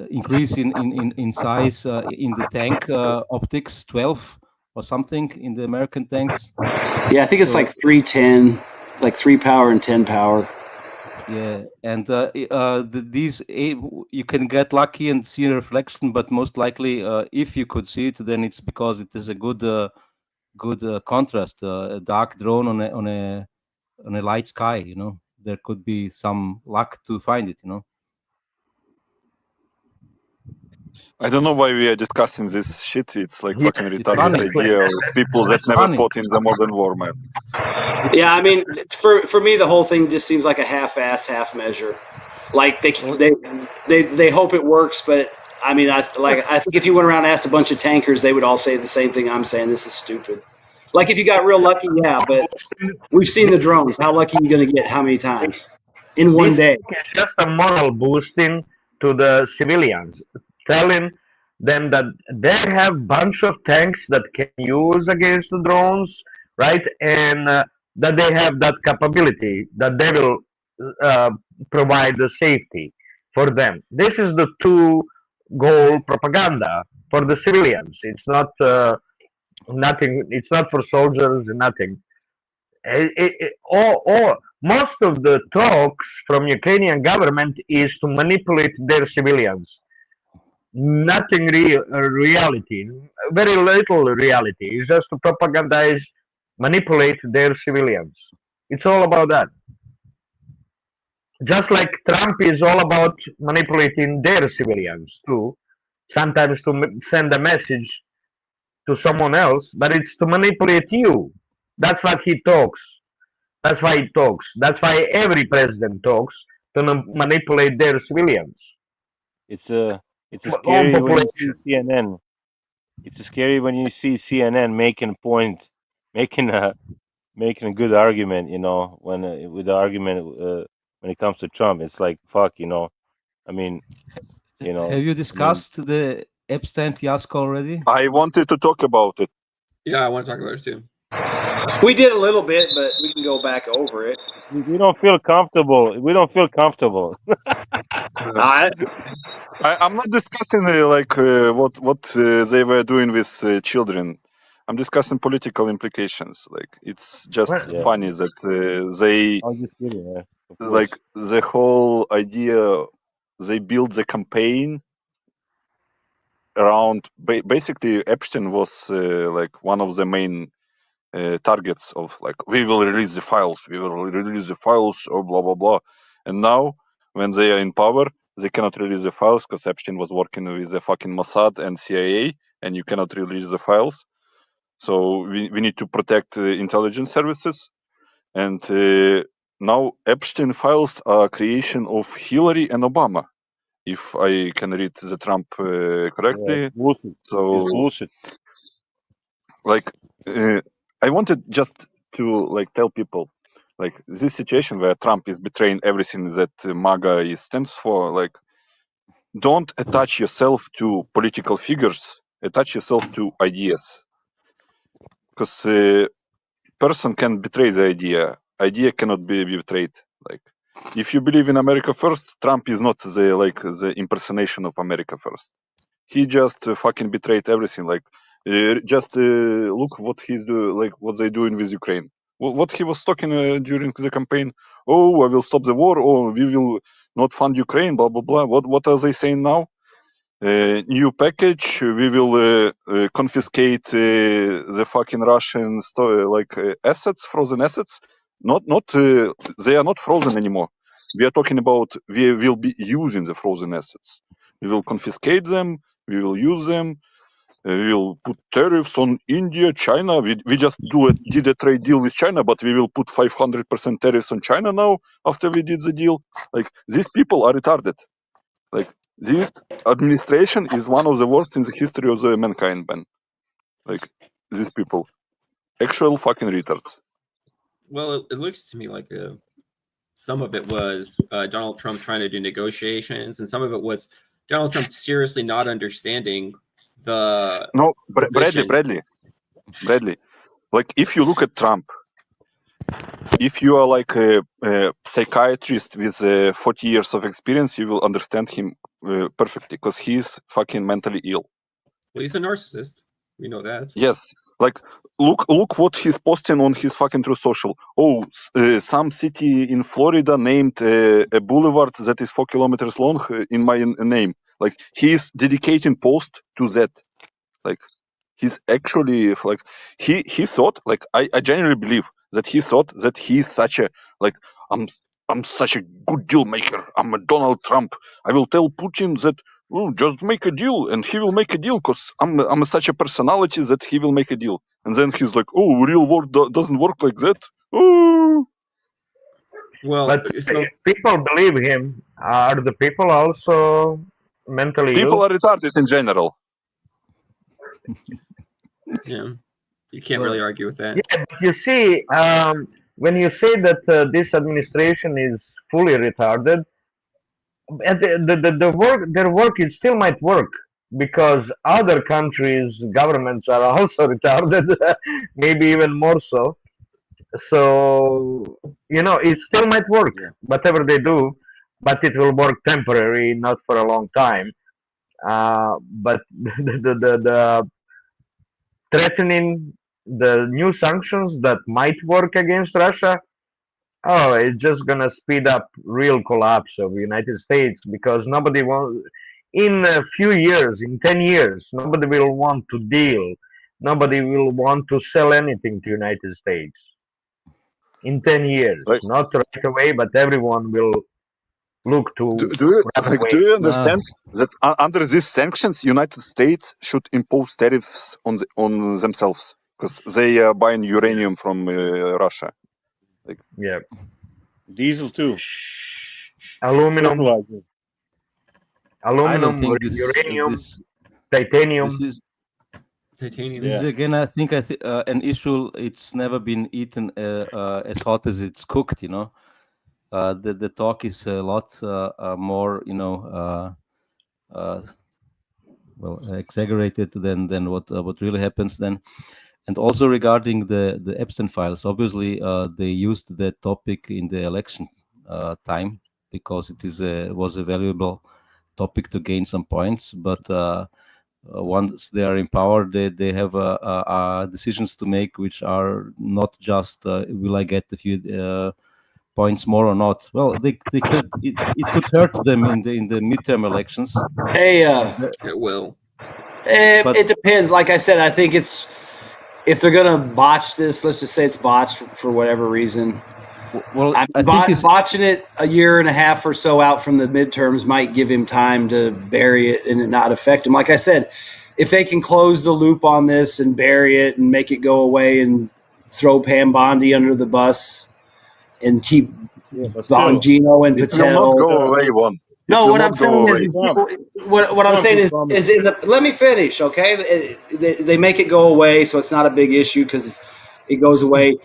Increase in size in the tank optics, 12 or something in the American tanks?
Yeah, I think it's like 310, like 3 power and 10 power.
Yeah, and these you can get lucky and see a reflection, but most likely, if you could see it, then it's because it is a good contrast. A dark drone on a light sky. There could be some luck to find it.
I don't know why we are discussing this shit. It's like fucking retarded idea of people that never fought in the modern war, man.
Yeah, I mean, for me, the whole thing just seems like a half-ass, half-measure. Like they hope it works, but I mean, I think if you went around and asked a bunch of tankers, they would all say the same thing I'm saying. This is stupid. Like if you got real lucky, yeah, but we've seen the drones. How lucky are you going to get? How many times in one day?
It's just a moral boosting to the civilians, telling them that they have a bunch of tanks that can use against the drones, right? And that they have that capability, that they will provide the safety for them. This is the two-goal propaganda for the civilians. It's not nothing. It's not for soldiers. Nothing. Most of the talks from Ukrainian government is to manipulate their civilians. Nothing reality. Very little reality. It's just to propagandize, manipulate their civilians. It's all about that. Just like Trump is all about manipulating their civilians too. Sometimes to send a message to someone else, but it's to manipulate you. That's what he talks. That's why he talks. That's why every president talks to manipulate their civilians.
It's a
Own
scary when you see
population.
CNN. It's scary when you see CNN making a point, making a good argument. You know, when with the argument when it comes to Trump, it's like fuck. You know, I mean, you know,
Have you discussed the Epstein fiasco already?
I wanted to talk about it.
Yeah, I want to talk about it too.
We did a little bit, but we can go back over it.
we don't feel comfortable. We don't feel comfortable.
I'm not discussing what they were doing with children. I'm discussing political implications. Like it's just
Well,
funny that they
I'm just kidding, man. Of
like
course.
the whole idea. They built the campaign around basically Epstein was like one of the main targets of like we will release the files, or blah blah blah. And now when they are in power, they cannot release the files because Epstein was working with the fucking Mossad and CIA, and you cannot release the files. So we need to protect intelligence services. And now Epstein files are creation of Hillary and Obama, if I can read the Trump correctly.
Yeah, bullshit.
So
It's bullshit.
like I wanted just to like tell people like this situation where Trump is betraying everything that MAGA stands for. Like, don't attach yourself to political figures. Attach yourself to ideas, because person can betray the idea. Idea cannot be betrayed. Like, if you believe in America first, Trump is not the impersonation of America first. He just fucking betrayed everything. Like, just look what he's doing, like what they doing with Ukraine. What he was talking during the campaign. Oh, I will stop the war. Oh, we will not fund Ukraine. Blah blah blah. What are they saying now? New package. We will confiscate the fucking Russian assets, frozen assets. Not they are not frozen anymore. We are talking about we will be using the frozen assets. We will confiscate them. We will use them. We will put tariffs on India, China. We just did a trade deal with China, but we will put 500% tariffs on China now after we did the deal. Like, these people are retarded. Like, this administration is one of the worst in the history of the mankind, man. Like, these people, actual fucking retards.
Well, it looks to me like some of it was Donald Trump trying to do negotiations, and some of it was Donald Trump seriously not understanding the
No,
position.
Bradley. Like, if you look at Trump, if you are like a psychiatrist with 40 years of experience, you will understand him perfectly, because he is fucking mentally ill.
Well, he's a narcissist. We know that.
Yes. Like, look what he's posting on his fucking True Social. Oh, some city in Florida named a boulevard that is 4 kilometers long in my name. Like, he's dedicating post to that. Like, he's actually like he thought, like, I genuinely believe that he thought that he's such a like I'm such a good deal maker. I'm a Donald Trump. I will tell Putin that, oh, just make a deal, and he will make a deal because I'm such a personality that he will make a deal. And then he's like, oh, real world doesn't work like that. Oh.
Well,
but people believe him. Are the people also mentally
People
ill?
are retarded in general.
Yeah, you can't really argue with that.
Yeah, but you see, when you say that this administration is fully retarded, and their work is still might work, because other countries' governments are also retarded, maybe even more so. So, it still might work, whatever they do, but it will work temporary, not for a long time. But the threatening the new sanctions that might work against Russia, it's just gonna speed up real collapse of the United States, because nobody wants, in a few years, in 10 years, nobody will want to deal. Nobody will want to sell anything to United States. In 10 years,
Right.
not right away, but everyone will look to
Do
run away.
you understand that under these sanctions, United States should impose tariffs on themselves because they are buying uranium from Russia?
Yeah.
Diesel too.
Aluminum,
Fertilizer.
I don't
aluminum,
think this
uranium,
this
titanium.
this is
Titanium.
this is
Yeah.
again. I think an issue. It's never been eaten as hot as it's cooked. You know, the talk is a lot more. You know, well, exaggerated than what really happens then. And also regarding the Epstein files, obviously they used that topic in the election time because it was a valuable topic to gain some points. But once they are in power, they have decisions to make which are not just will I get a few points more or not. Well, they could it could hurt them in the midterm elections.
Hey,
It will.
But-
it depends. Like I said, I think it's if they're gonna botch this. Let's just say it's botched for whatever reason.
Well,
I think botching it a year and a half or so out from the midterms might give him time to bury it and it not affect him. Like I said, if they can close the loop on this and bury it and make it go away and throw Pam Bondi under the bus and keep Bongino and
It will
Patel.
not go away, one.
No, what I'm saying is, what I'm saying is in the, let me finish, okay? They make it go away, so it's not a big issue because it goes away.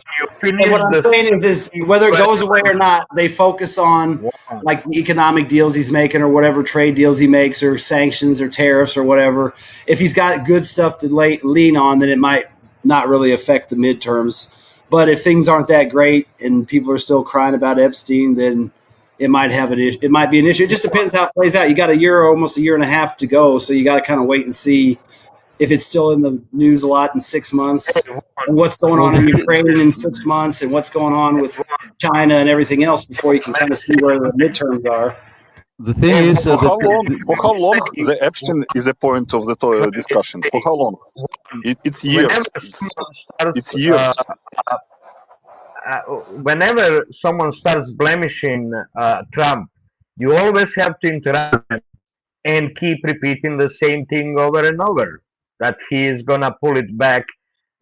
And what I'm saying is whether it goes away or not, they focus on like the economic deals he's making or whatever trade deals he makes or sanctions or tariffs or whatever. If he's got good stuff to lean on, then it might not really affect the midterms. But if things aren't that great and people are still crying about Epstein, then it might have it might be an issue. It just depends how it plays out. You got almost a year and a half to go, so you got to kind of wait and see if it's still in the news a lot in 6 months, and what's going on in Ukraine in 6 months, and what's going on with China and everything else before you can kind of see where the midterms are.
The thing is,
for how long the Epstein is a point of the discussion? For how long? It's years. It's years.
Whenever someone starts blemishing Trump, you always have to interrupt them and keep repeating the same thing over and over, that he is going to pull it back,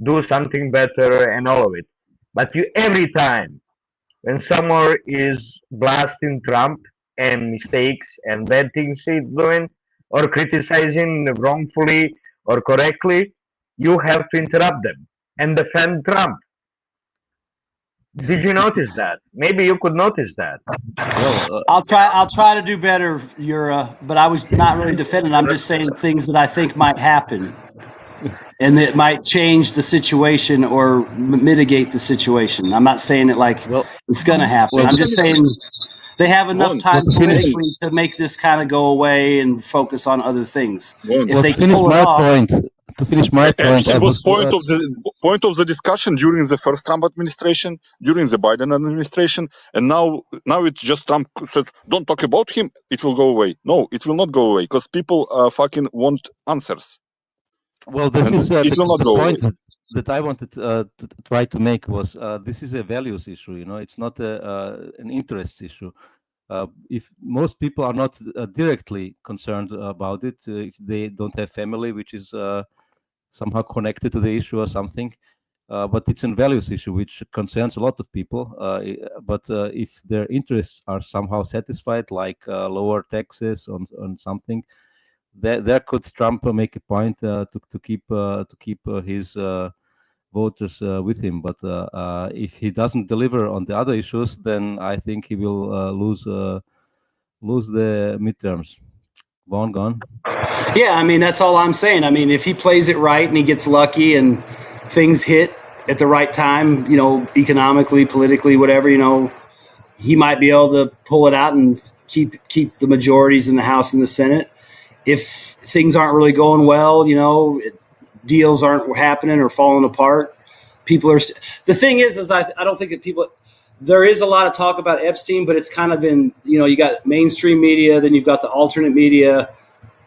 do something better and all of it. But every time when someone is blasting Trump and mistakes and bad things he's doing or criticizing wrongfully or correctly, you have to interrupt them and defend Trump. Did you notice that? Maybe you could notice that.
well,
I'll try to do better, Yura, but I was not really defending. I'm just saying things that I think might happen and that might change the situation or mitigate the situation. I'm not saying it like it's going to happen. I'm just saying they have enough time politically to make this kind of go away and focus on other things. If they can pull it off.
To finish my point,
Epstein was point of the discussion during the first Trump administration, during the Biden administration, and now it's just Trump says, "Don't talk about him; it will go away." No, it will not go away because people fucking want answers.
Well, this is
it will not
the
go
point
away.
that I wanted to try to make was this is a values issue. You know, it's not an interests issue. If most people are not directly concerned about it, if they don't have family, which is somehow connected to the issue or something, but it's a values issue which concerns a lot of people. But if their interests are somehow satisfied, like lower taxes on something, there could Trump make a point to keep his voters with him. But if he doesn't deliver on the other issues, then I think he will lose the midterms. Vaughn, gone.
Yeah, I mean, that's all I'm saying. I mean, if he plays it right and he gets lucky and things hit at the right time, economically, politically, whatever, he might be able to pull it out and keep the majorities in the House and the Senate. If things aren't really going well, deals aren't happening or falling apart, people are. The thing is I don't think that people. There is a lot of talk about Epstein, but it's kind of in, you got mainstream media, then you've got the alternate media,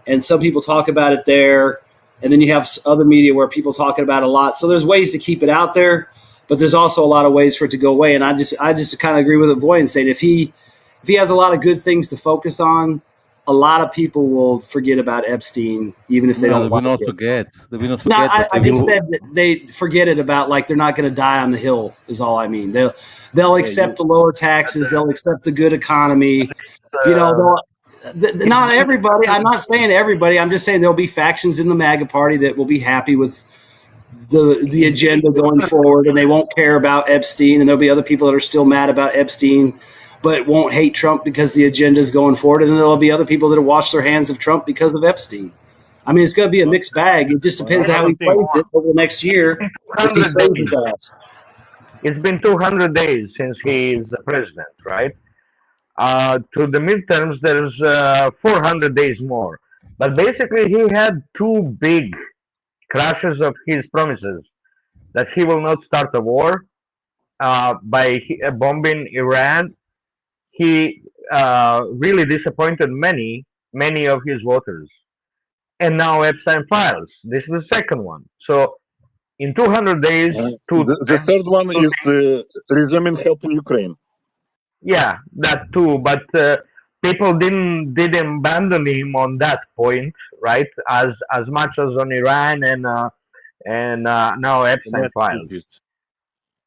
and some people talk about it there, and then you have other media where people talk about it a lot. So there's ways to keep it out there, but there's also a lot of ways for it to go away. And I just kind of agree with Avoy and saying if he has a lot of good things to focus on, a lot of people will forget about Epstein, even if they
No,
don't
they will
like
not
it.
forget. They will not
No,
forget.
I
but they
just
will.
said that they forget it about, like, they're not going to die on the hill is all I mean. They'll accept the lower taxes. They'll accept the good economy. You know, not everybody. I'm not saying everybody. I'm just saying there'll be factions in the MAGA party that will be happy with the agenda going forward, and they won't care about Epstein, and there'll be other people that are still mad about Epstein but won't hate Trump because the agenda is going forward, and then there'll be other people that will wash their hands of Trump because of Epstein. I mean, it's going to be a mixed bag. It just depends how he plays it over the next year if he saves his ass.
It's been 200 days since he is the president, right? To the midterms, there's 400 days more. But basically, he had two big crashes of his promises: that he will not start a war by bombing Iran. He really disappointed many of his voters. And now Epstein files. This is the second one. So in 200 days,
The third one is the resuming help in Ukraine.
yeah, that too. But people didn't abandon him on that point, right? As much as on Iran and now Epstein files.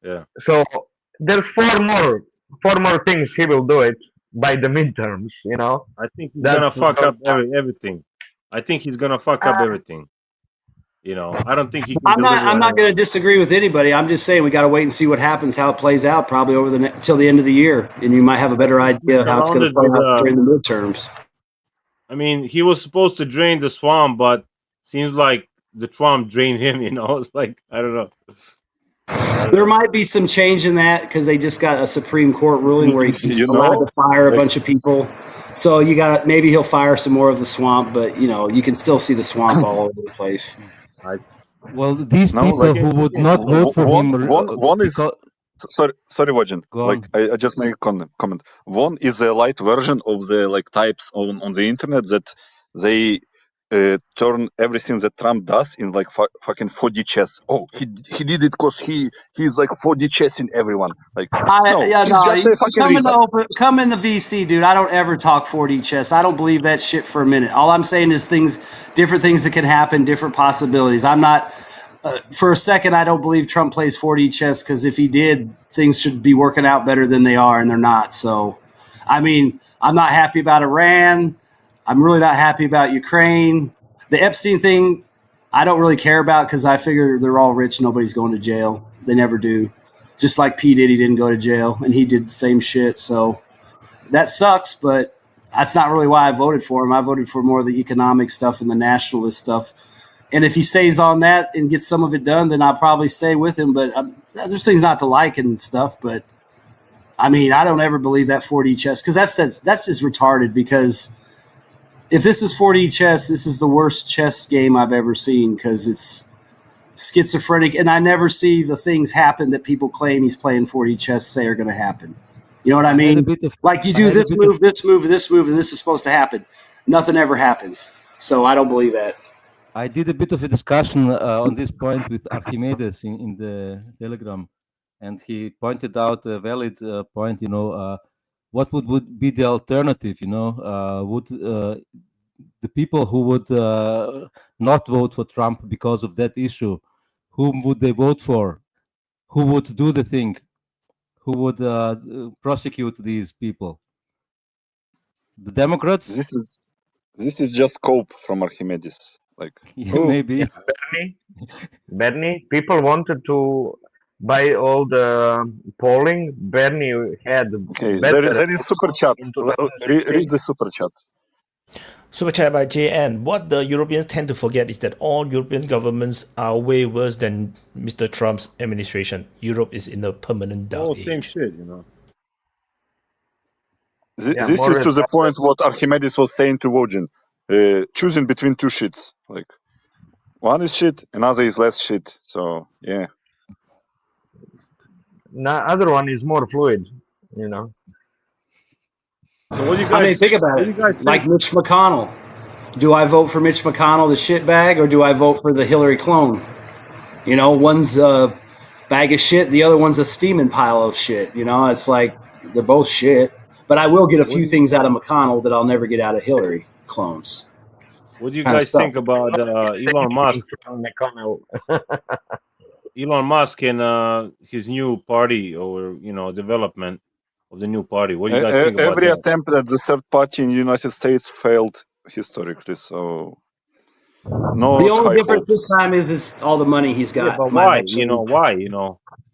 Yeah.
So there's four more things he will do it by the midterms. You know.
I think he's gonna fuck up everything. I think he's gonna fuck up everything. You know, I don't think he can
I'm
deliver.
not going to disagree with anybody. I'm just saying we got to wait and see what happens, how it plays out, probably over till the end of the year, and you might have a better idea of how it's going to play out during the midterms.
I mean, he was supposed to drain the swamp, but seems like the swamp drained him. You know, it's like I don't know.
There might be some change in that because they just got a Supreme Court ruling where he's allowed to fire a bunch of people. So maybe he'll fire some more of the swamp, but you know, you can still see the swamp all over the place.
Well, these people who would not vote for him.
One is sorry, Vajan. Like I just make a comment. One is a light version of the like types on the internet that they turn everything that Trump does in like fucking 4D chess. Oh, he did it because he's like 4D chessing everyone. Like he's just a fucking
come in the VC, dude. I don't ever talk 4D chess. I don't believe that shit for a minute. All I'm saying is different things that can happen, different possibilities. I'm not. For a second, I don't believe Trump plays 4D chess because if he did, things should be working out better than they are, and they're not. So, I mean, I'm not happy about Iran. I'm really not happy about Ukraine. The Epstein thing, I don't really care about because I figure they're all rich. Nobody's going to jail. They never do. Just like P. Diddy didn't go to jail, and he did the same shit. So that sucks, but that's not really why I voted for him. I voted for more of the economic stuff and the nationalist stuff. And if he stays on that and gets some of it done, then I'll probably stay with him. But there's things not to like and stuff. But, I mean, I don't ever believe that 4D chess because that's just retarded because – if this is 4D chess, this is the worst chess game I've ever seen because it's schizophrenic, and I never see the things happen that people claim he's playing 4D chess say are going to happen. You know what I mean? Like you do this move, this move, this move, and this is supposed to happen. Nothing ever happens. So I don't believe that.
I did a bit of a discussion on this point with Archimedes in the Telegram, and he pointed out a valid point, you know, what would be the alternative? You know, would the people who would not vote for Trump because of that issue, whom would they vote for? Who would do the thing? Who would prosecute these people? The Democrats?
This is just cope from Archimedes. Like
maybe.
Bernie. People wanted to. By all the polling, Bernie had.
Okay, there is super chat. Read the super chat.
Super chat by JN. What the Europeans tend to forget is that all European governments are way worse than Mr. Trump's administration. Europe is in a permanent dark age.
Same shit, you know.
This is to the point what Archimedes was saying to Wojan. Choosing between two shits. Like one is shit, another is less shit. So yeah.
The other one is more fluid, you know.
So what do you guys
think about it? Like Mitch McConnell. Do I vote for Mitch McConnell, the shitbag, or do I vote for the Hillary clone? You know, one's a bag of shit, the other one's a steaming pile of shit. You know, it's like they're both shit. But I will get a few things out of McConnell that I'll never get out of Hillary. clones.
What do you
Kinda
guys
suck.
think about Elon Musk?
McConnell.
Elon Musk and his new party, or development of the new party. What do you guys think about
Every
that?
attempt at the third party in the United States failed historically, so no
The only
high
difference this
hopes.
time is all the money he's
Yeah,
got.
but
might
why?
actually-
Why?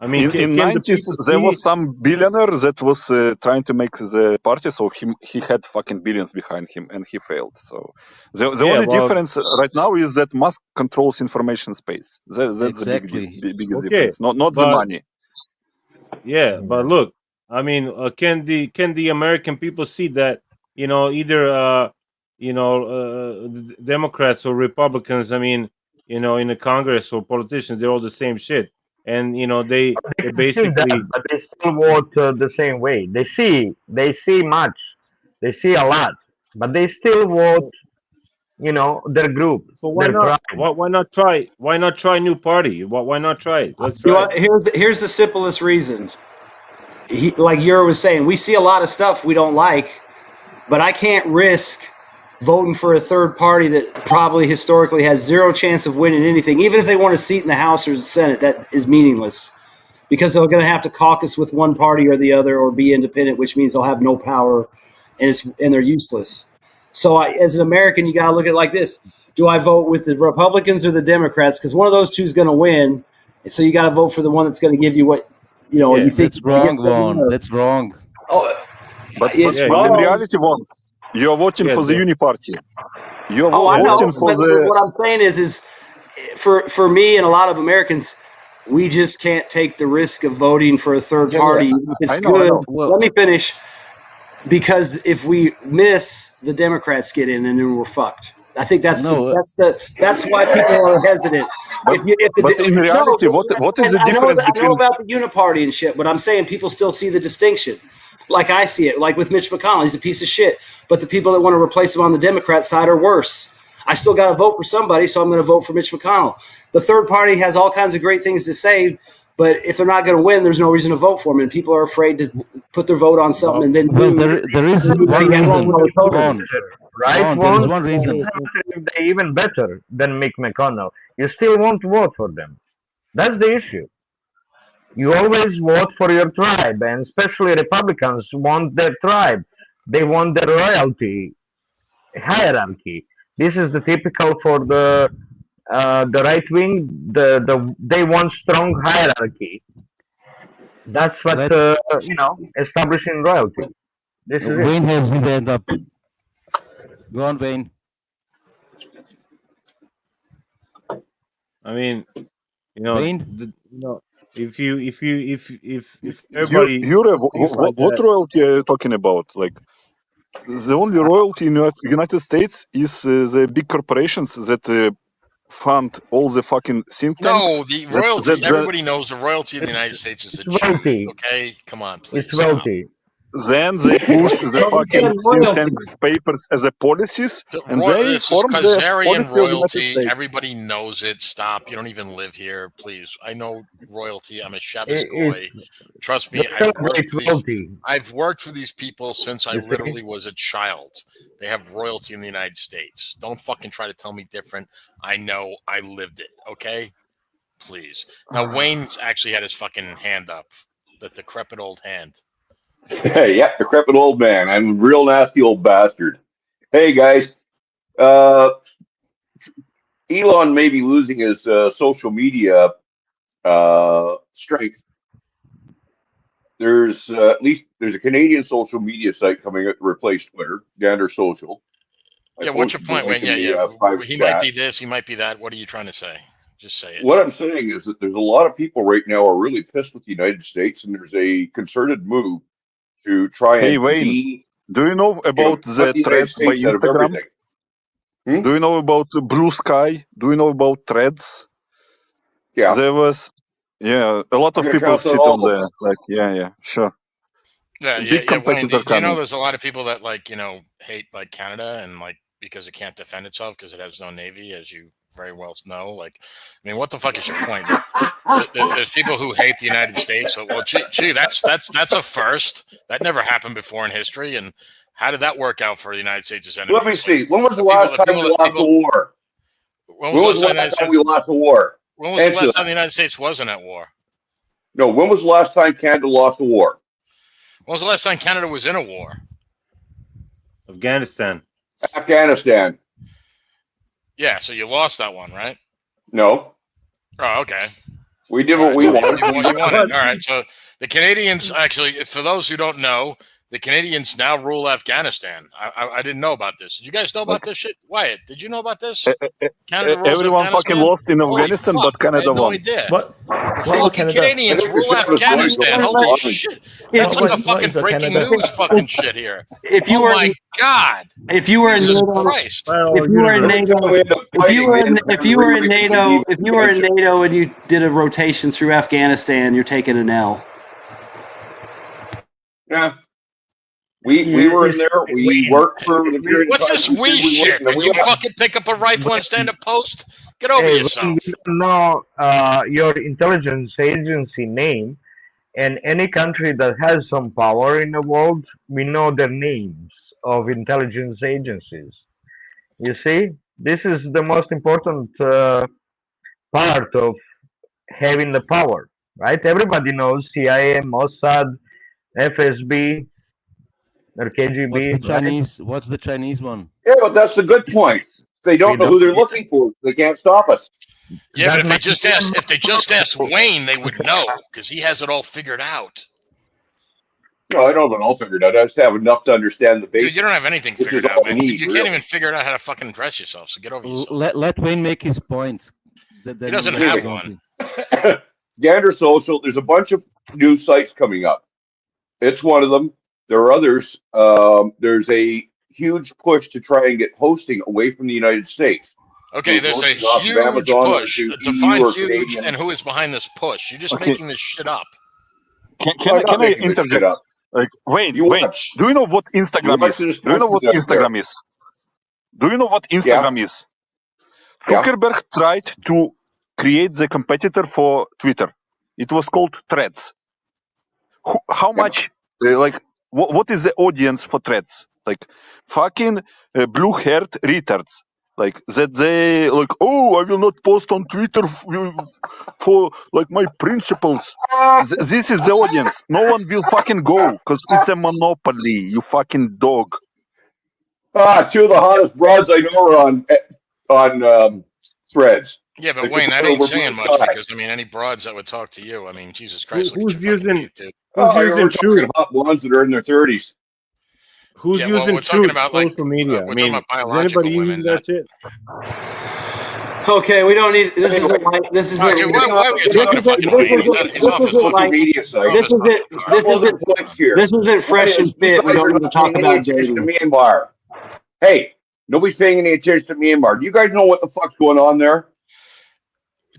I mean,
In
can the
90s,
people
there was
see?
some billionaire that was trying to make the party, so he had fucking billions behind him, and he failed. So the
Yeah,
only
well,
difference right now is that Musk controls information space. That's the
Exactly.
biggest
okay,
difference. Not the
but
money.
yeah, but look, I mean, can the American people see that either Democrats or Republicans? I mean, in the Congress or politicians, they're all the same shit, and they
They see
basically
that, but they still vote the same way. They see much, they see a lot, but they still vote. Their group,
So why
their
not?
tribe.
Why not try new party? Why not try it? Let's
You
try
know,
it.
here's the simplest reason. Like Yura was saying, we see a lot of stuff we don't like, but I can't risk voting for a third party that probably historically has zero chance of winning anything, even if they want a seat in the House or the Senate. That is meaningless because they're going to have to caucus with one party or the other or be independent, which means they'll have no power and they're useless. So as an American, you got to look at it like this. Do I vote with the Republicans or the Democrats? Because one of those two is going to win. So you got to vote for the one that's going to give you what
Yeah,
you think.
That's wrong, Vaughn. That's wrong.
Oh,
But
it's
Yeah,
in
wrong.
reality, one, you're voting
Yeah,
for the
yeah.
uni party. You're
Oh, I know.
voting for
But what I'm saying is for me and a lot of Americans, we just can't take the risk of voting for a third
Yeah,
party.
yeah.
If it's
I know.
good,
Well-
let me finish. Because if we miss, the Democrats get in, and then we're fucked. I think that's
No,
that's why people are hesitant.
But in reality, what is the
I know
difference
I know
between?
about the uniparty and shit, but I'm saying people still see the distinction, like I see it. Like with Mitch McConnell, he's a piece of shit, but the people that want to replace him on the Democrat side are worse. I still got to vote for somebody, so I'm going to vote for Mitch McConnell. The third party has all kinds of great things to say, but if they're not going to win, there's no reason to vote for them, and people are afraid to put their vote on something and then
well, there is one reason. Vaughn,
Right?
Vaughn, there is one reason.
If they're even better than Mick McConnell, you still won't vote for them. That's the issue. You always vote for your tribe, and especially Republicans want their tribe. They want their royalty hierarchy. This is the typical for the right wing. They want strong hierarchy. That's what establishing royalty. This is it.
Wayne has his hand up. Go on, Wayne.
I mean,
Wayne?
if everybody
Yure,
thinks like
what
that,
royalty are you talking about? Like, the only royalty in the United States is the big corporations that fund all the fucking think tanks.
No, the royalty.
that-
Everybody knows the royalty in the United States is the
It's wealthy.
Jew. Okay, come on, please.
It's wealthy.
Then they push the fucking think tanks papers as a policies, and they
This is
form the
Khazarian
policy of the United
royalty.
States.
Everybody knows it. Stop. You don't even live here, please. I know royalty. I'm a Shabbos goy. Trust me. I've worked for these people since I literally was a child. They have royalty in the United States. Don't fucking try to tell me different. I know. I lived it. Okay, please. Now Wayne's actually had his fucking hand up. The decrepit old hand.
Hey, yeah, decrepit old man. I'm a real nasty old bastard. Hey, guys. Elon may be losing his social media strength. There's at least there's a Canadian social media site coming out to replace Twitter, Gander Social.
Yeah, what's your point, Wayne? Yeah. He might be this, he might be that. What are you trying to say? Just say it.
What I'm saying is that there's a lot of people right now are really pissed with the United States, and there's a concerted move to try and
Hey, Wayne, do you know about the threads by Instagram? Do you know about Blue Sky? Do you know about threads?
Yeah.
There was, a lot of people sit on there. Like, sure. Big competitor
Wayne, do you know there's a lot of people that hate like Canada and like because it can't defend itself because it has no navy, as you very well know. Like, I mean, what the fuck is your point? There's people who hate the United States. So, well, gee, that's a first. That never happened before in history. And How did that work out for the United States' enemies?
Let me see. When was the last time we lost a war?
When was the last time we
lost a war?
When was the last time the United States wasn't at war?
No, when was the last time Canada lost a war?
When was the last time Canada was in a war?
Afghanistan.
Afghanistan.
Yeah, so you lost that one, right?
No.
Oh, okay.
We did what we wanted.
You wanted. All right. So the Canadians, actually, for those who don't know, the Canadians now rule Afghanistan. I didn't know about this. Did you guys know about this shit? Wyatt, did you know about this?
Everyone fucking lost in Afghanistan, but Canada won.
What?
Fucking Canadians rule Afghanistan. Holy shit. That's like a fucking breaking news fucking shit here.
If you were,
my God.
If you were in
Jesus
NATO,
Christ.
if you were in NATO, if you were in NATO and you did a rotation through Afghanistan, you're taking an L.
Yeah. We were in there. We worked for the period
What's
of time.
this we shit? You fucking pick up a rifle and stand a post? Get over yourself.
You don't know your intelligence agency name, and any country that has some power in the world, we know their names of intelligence agencies. You see, this is the most important part of having the power, right? Everybody knows CIA, Mossad, FSB, or KGB.
What's the Chinese one?
Yeah, but that's the good point. They don't know who they're looking for. They can't stop us.
Yeah, but if they just asked Wayne, they would know because he has it all figured out.
No, I don't have it all figured out. I just have enough to understand the basics.
Dude, you don't have anything figured out, man. You can't even figure out how to fucking dress yourself. So get over yourself.
Let Wayne make his point.
He doesn't have one.
Gander Social. There's a bunch of news sites coming up. It's one of them. There are others. There's a huge push to try and get hosting away from the United States.
Okay, there's a huge push. Define huge and who is behind this push. You're just making this shit up.
Can I interject? Like, Wayne, do you know what Instagram is? Do you know what Instagram is? Do you know what Instagram is? Zuckerberg tried to create the competitor for Twitter. It was called Threads. How much, what is the audience for Threads? Like, fucking blue-haired retards. Like, that they, I will not post on Twitter for my principles. This is the audience. No one will fucking go, because it's a monopoly, you fucking dog.
Two of the hottest broads I know are on Threads.
Yeah, but Wayne, that ain't saying much because, any broads that would talk to you, Jesus Christ.
Who's using
Truth?
Hot blondes that are in their 30s.
Who's using Truth social media? Is anybody using that shit?
Okay, we don't need. This isn't like. This isn't.
Okay, why are we talking to fucking Wayne?
This isn't fresh and fit. We don't need to talk about dating.
Myanmar. Hey, nobody's paying any attention to Myanmar. Do you guys know what the fuck's going on there?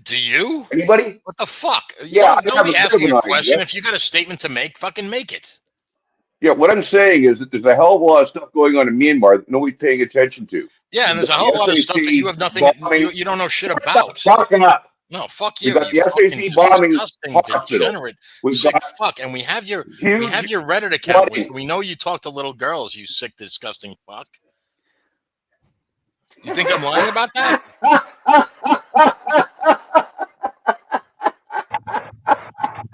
Do you?
Anybody?
What the fuck?
Yeah,
don't be asking a question. If you got a statement to make, fucking make it.
Yeah, what I'm saying is that there's a hell of a lot of stuff going on in Myanmar that nobody's paying attention to.
Yeah, and there's a whole lot of stuff that you have nothing, you don't know shit about.
Fucking up.
No, fuck you.
We got the SAC bombing
degenerate, sick fuck, and we have your Reddit account. We know you talk to little girls, you sick, disgusting fuck. You think I'm lying about that?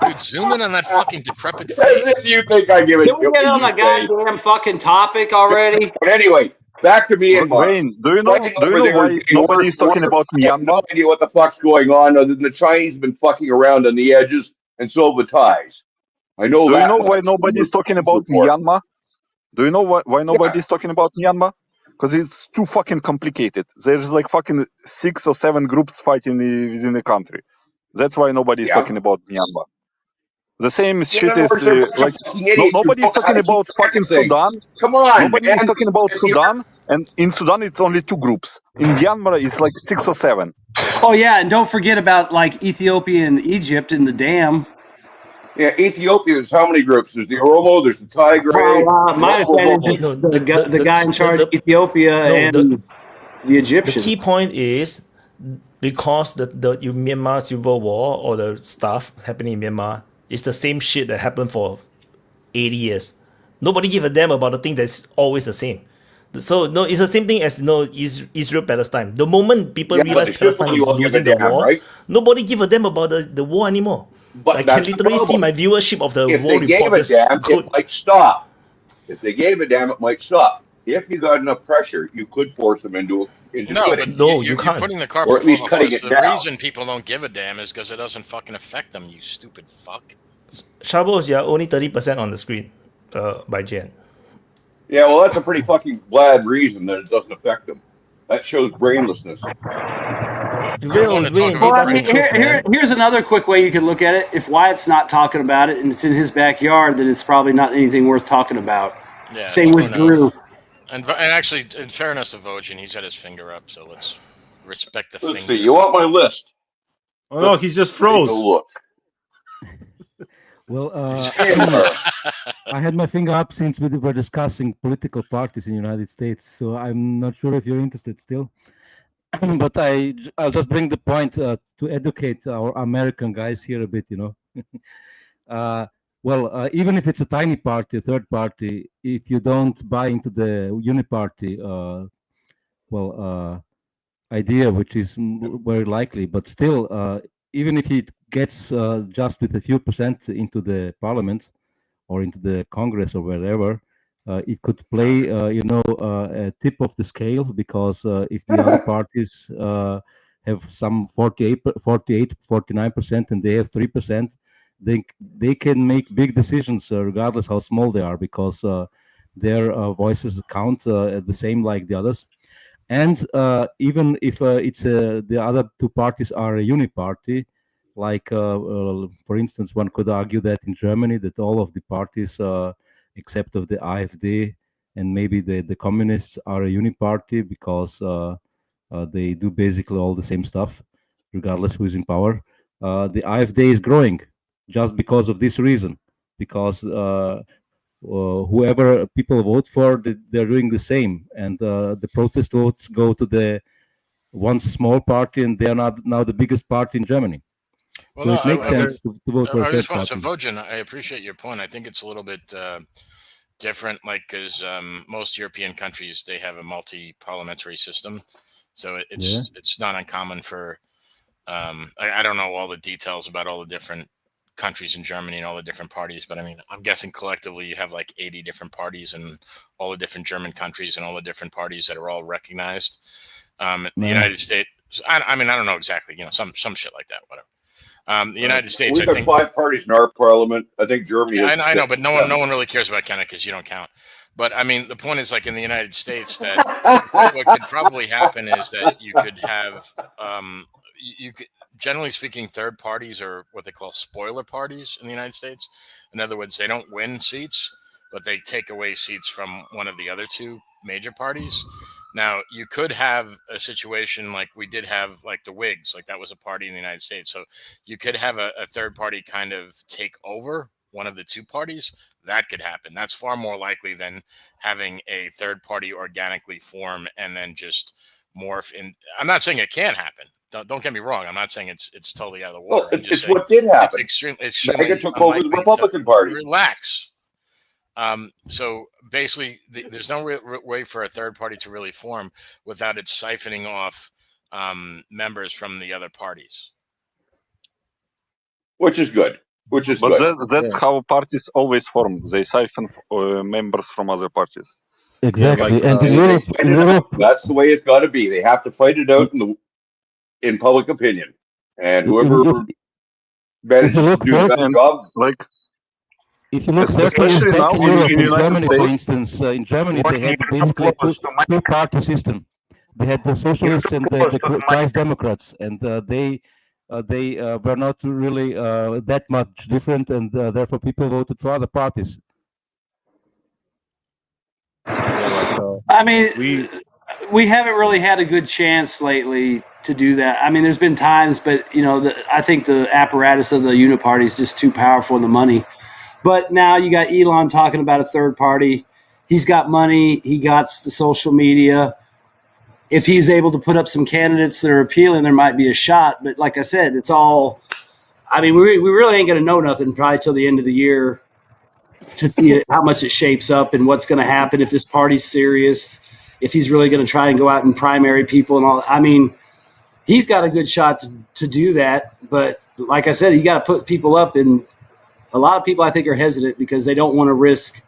Dude, zoom in on that fucking decrepit face.
You think I give it?
Can we get on the goddamn fucking topic already?
But anyway, back to Myanmar.
Wayne, do you know why nobody is talking about Myanmar?
I have no idea what the fuck's going on, other than the Chinese have been fucking around on the edges, and so have the Thais. I know that.
Do you know why nobody is talking about Myanmar? Do you know why nobody is talking about Myanmar? Because it's too fucking complicated. There's fucking 6 or 7 groups fighting within the country. That's why nobody is talking about Myanmar. The same shit is nobody is talking about fucking Sudan.
Come on,
nobody is talking about Sudan, and in Sudan it's only 2 groups. In Myanmar it's 6 or 7.
Oh yeah, and don't forget about Ethiopia and Egypt and the dam.
Yeah, Ethiopia is how many groups? There's the Oromo, there's the Tigray.
My understanding is the guy in charge of Ethiopia and the Egyptians.
The key point is because the Myanmar civil war or the stuff happening in Myanmar is the same shit that happened for 80 years. Nobody give a damn about the thing that's always the same. So no, it's the same thing as Israel Palestine. The moment people
Yeah, but
realize
the shit
Palestine
you
is
all give a
losing the
damn,
war,
right?
nobody give a damn about the war anymore.
But
I can
that's the
literally see
problem.
my viewership of the
If
war
they gave
report
a
just
damn,
go.
it might stop. If they gave a damn, it might stop. If you got enough pressure, you could force them into
No,
quitting,
but
No,
you're
can't.
putting the cart
or at
before
least
the
cutting
horse.
it
The
down.
reason people don't give a damn is because it doesn't fucking affect them, you stupid fuck.
Shabos, you're only 30% on the screen by Jan.
Yeah, well, that's a pretty fucking glad reason that it doesn't affect them. That shows brainlessness.
Real
wanna talk
Wayne,
about
give
Well,
us
I
the
mean,
truth, man.
here's another quick way you could look at it. If Wyatt's not talking about it and it's in his backyard, then it's probably not anything worth talking about.
Yeah,
Same with
true enough.
Drew.
And actually, in fairness to Vojin, he's got his finger up, so let's respect the
Let's
finger.
see. You want my list?
Oh no, he just
Take a
froze.
look.
Well,
Taylor.
I had my finger up since we were discussing political parties in the United States, so I'm not sure if you're interested still. But I'll just bring the point to educate our American guys here a bit, even if it's a tiny party, a third party, if you don't buy into the uniparty, idea, which is very likely, but still, even if it gets just with a few percent into the parliament or into the Congress or wherever, it could play, a tip of the scale, because if the other parties have some 48, 49%, and they have 3%, they can make big decisions regardless how small they are, because their voices count the same like the others. And even if it's the other two parties are a uniparty, like for instance, one could argue that in Germany that all of the parties except of the AfD and maybe the communists are a uniparty, because they do basically all the same stuff, regardless who is in power. The AfD is growing just because of this reason, because whoever people vote for, they're doing the same, and the protest votes go to the one small party, and they are not now the biggest party in Germany.
Well,
so
no,
it makes sense to vote for a third party.
So Vojin, I appreciate your point. I think it's a little bit different, like, because most European countries, they have a multi-parliamentary system, so it's not uncommon for I don't know all the details about all the different countries in Germany and all the different parties, but I mean, I'm guessing collectively you have like 80 different parties in all the different German countries and all the different parties that are all recognized. The United States, I mean, I don't know exactly, some shit like that, whatever. The United States,
We've got 5 parties in our parliament. I think Germany.
Yeah, I know, but no one really cares about Canada because you don't count. But I mean, the point is, like, in the United States, that what could probably happen is that you could have, you could, generally speaking, third parties are what they call spoiler parties in the United States. In other words, they don't win seats, but they take away seats from one of the other two major parties. Now, you could have a situation like we did have, like the Whigs, like that was a party in the United States. So you could have a third party kind of take over one of the two parties. That could happen. That's far more likely than having a third party organically form and then just morph in. I'm not saying it can't happen. Don't get me wrong. I'm not saying it's totally out of the water.
Well, it's what did happen.
It's extremely
MAGA took over the Republican Party.
Relax. So basically, there's no way for a third party to really form without it siphoning off members from the other parties.
Which is good. But
that's how parties always form. They siphon members from other parties.
Exactly.
Yeah,
and in Europe,
that's the way it's got to be. They have to fight it out in public opinion. And whoever manages to do the best job,
like.
If you look 30 years back in Europe, in Germany, for instance, in Germany they had basically a two-party system. They had the socialists and the Christ Democrats, and they were not really that much different, and therefore people voted for other parties.
I mean, we haven't really had a good chance lately to do that. I mean, there's been times, but I think the apparatus of the uniparty is just too powerful in the money. But now you got Elon talking about a third party. He's got money. He got the social media. If he's able to put up some candidates that are appealing, there might be a shot. But like I said, it's all – I mean, we really ain't going to know nothing probably till the end of the year. to see how much it shapes up and what's going to happen if this party's serious, if he's really going to try and go out and primary people and all. I mean, he's got a good shot to do that, but like I said, you got to put people up, and a lot of people I think are hesitant because they don't want to risk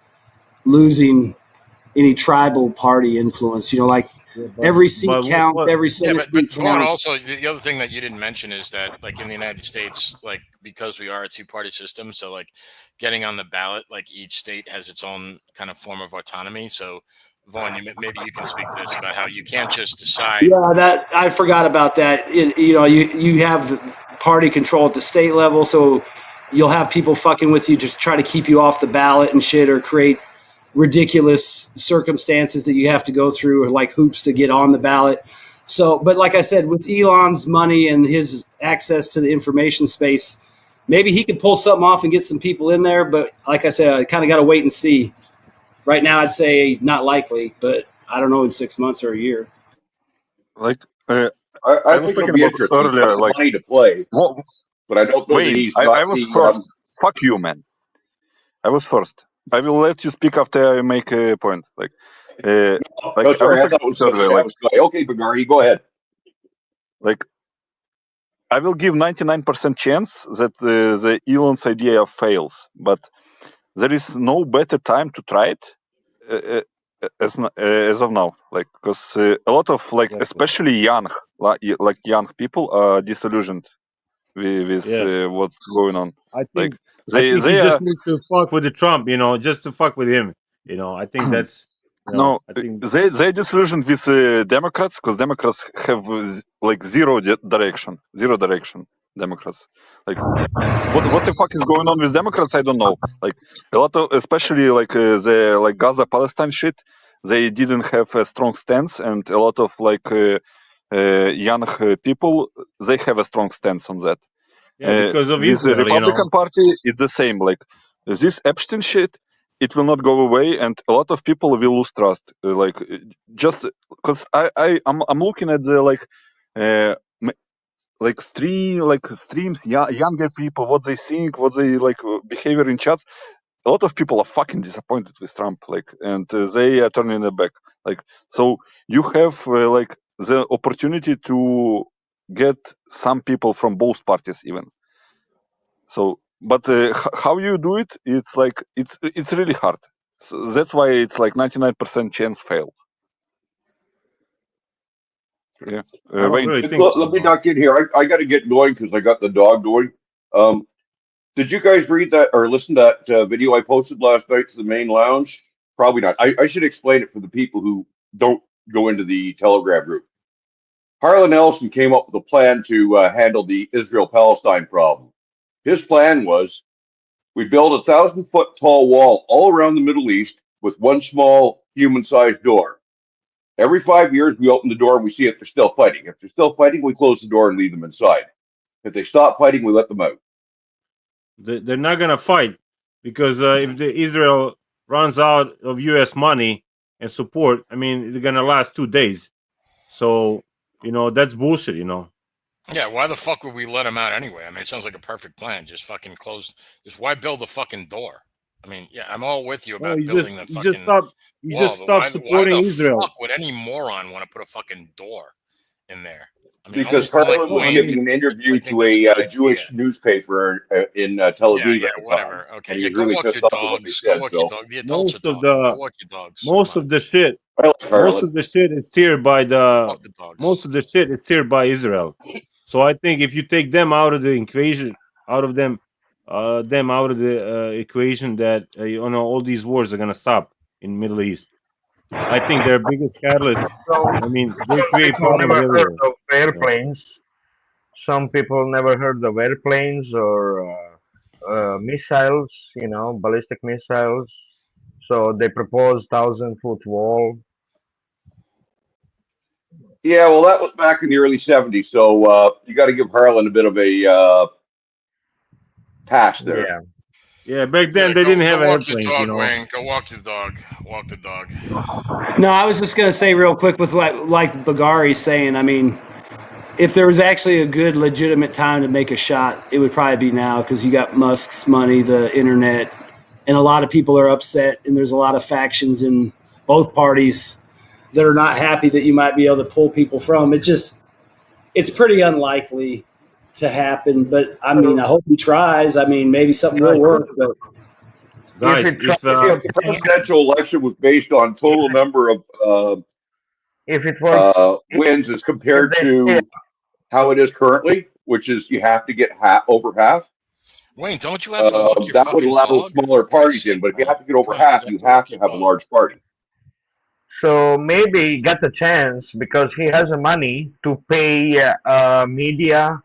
losing any tribal party influence. You know, like every seat counts, every Senate seat
but
counts.
also the other thing that you didn't mention is that, like in the United States, like because we are a two-party system, so like getting on the ballot, like each state has its own kind of form of autonomy. So Vaughn, maybe you can speak to this about how you can't just decide.
Yeah, that I forgot about that. You know, you have party control at the state level, so you'll have people fucking with you to try to keep you off the ballot and shit, or create ridiculous circumstances that you have to go through, or like hoops to get on the ballot. So, but like I said, with Elon's money and his access to the information space, maybe he could pull something off and get some people in there. But like I said, I kind of got to wait and see. Right now, I'd say not likely, but I don't know in 6 months or a year.
Like,
I
was
think it'll
talking
be
about
interesting.
earlier,
He's got
like,
money to play,
what,
but I don't know that
wait,
he's
I
got
was
the.
first. Fuck you, man. I was first. I will let you speak after I make a point. Like,
Oh,
I
sorry,
was
I thought it was
talking earlier, like,
okay, Bagari, go ahead.
like, I will give 99% chance that the Elon's idea fails, but there is no better time to try it as of now. Like, because a lot of like, especially young people are disillusioned with what's going on.
I
Like,
think he
they are.
just needs to fuck with the Trump, you know, just to fuck with him. You know, I think that's, you know,
No,
I think
they disillusioned with Democrats, because Democrats have like zero direction. Democrats, like, what the fuck is going on with Democrats? I don't know. Like, a lot of, especially like the like Gaza Palestine shit, they didn't have a strong stance, and a lot of like young people, they have a strong stance on that.
yeah, because of
With the
Israel, you
Republican
know.
Party, it's the same. Like, this Epstein shit, it will not go away, and a lot of people will lose trust. Just because I'm looking at the streams, younger people, what they think, what they like, behavior in chats. A lot of people are fucking disappointed with Trump, like, and they are turning their back. Like, so you have like the opportunity to get some people from both parties, even. So, but how you do it? It's like it's really hard. So that's why it's like 99% chance fail. Yeah.
I don't
Wayne.
really think so,
Let me
bro.
duck in here. I got to get going because I got the dog going. Did you guys read that or listen to that video I posted last night to the main lounge? Probably not. I should explain it for the people who don't go into the Telegram group. Harlan Ellison came up with a plan to handle the Israel-Palestine problem. His plan was we build 1,000-foot tall wall all around the Middle East with one small human-sized door. Every 5 years, we open the door and we see if they're still fighting. If they're still fighting, we close the door and leave them inside. If they stop fighting, we let them out.
They're not gonna fight because if the Israel runs out of U.S. money and support, I mean, they're gonna last 2 days. So, you know, that's bullshit. You know.
Yeah, why the fuck would we let him out anyway? I mean, it sounds like a perfect plan. Just fucking close. Just why build a fucking door? I mean, yeah, I'm all with you about building the fucking
you
wall,
just
but
stop
why
supporting
the
Israel.
fuck would any moron want to put a fucking door in there? I mean,
Because Harlan was giving an interview to a Jewish newspaper in Tel Aviv
yeah,
at the
whatever.
time,
Okay,
and
yeah,
he's
go
really
walk
pissed
your
off at what they
dogs. Go
said.
walk your
So
dog. The adults are
Most of
talking. Go
the
walk your dogs.
most of the shit
I like
most
Harlan.
of the shit is steered by the
Walk the dogs.
most of the shit is steered by Israel. So I think if you take them out of the equation, out of them out of the equation, that you know, all these wars are gonna stop in Middle East. I think their biggest catalyst.
So
I mean, they
some
create
people
problems
never heard
everywhere.
of
Yeah.
airplanes. Some people never heard of airplanes or missiles, you know, ballistic missiles. So they propose 1,000-foot wall.
Yeah, well, that was back in the early '70s, so you got to give Harlan a bit of a pass there.
Yeah.
Yeah, back then
Yeah,
they didn't
go
have
walk your
airplanes,
dog,
you know.
Wayne. Go walk the dog. Walk the dog.
No, I was just gonna say real quick with like Bagari's saying. I mean, if there was actually a good, legitimate time to make a shot, it would probably be now because you got Musk's money, the internet, and a lot of people are upset, and there's a lot of factions in both parties that are not happy that you might be able to pull people from. It's pretty unlikely to happen, but I mean, I hope he tries. I mean, maybe something will work. But
Guys,
if
if
The presidential election was based on total number of
if it was
wins as compared to how it is currently, which is you have to get over half.
Wayne, don't you have to walk your
that would
fucking
allow
dog?
smaller parties in, but if you have to get over half, you have to have a large party.
so maybe he got a chance because he has the money to pay media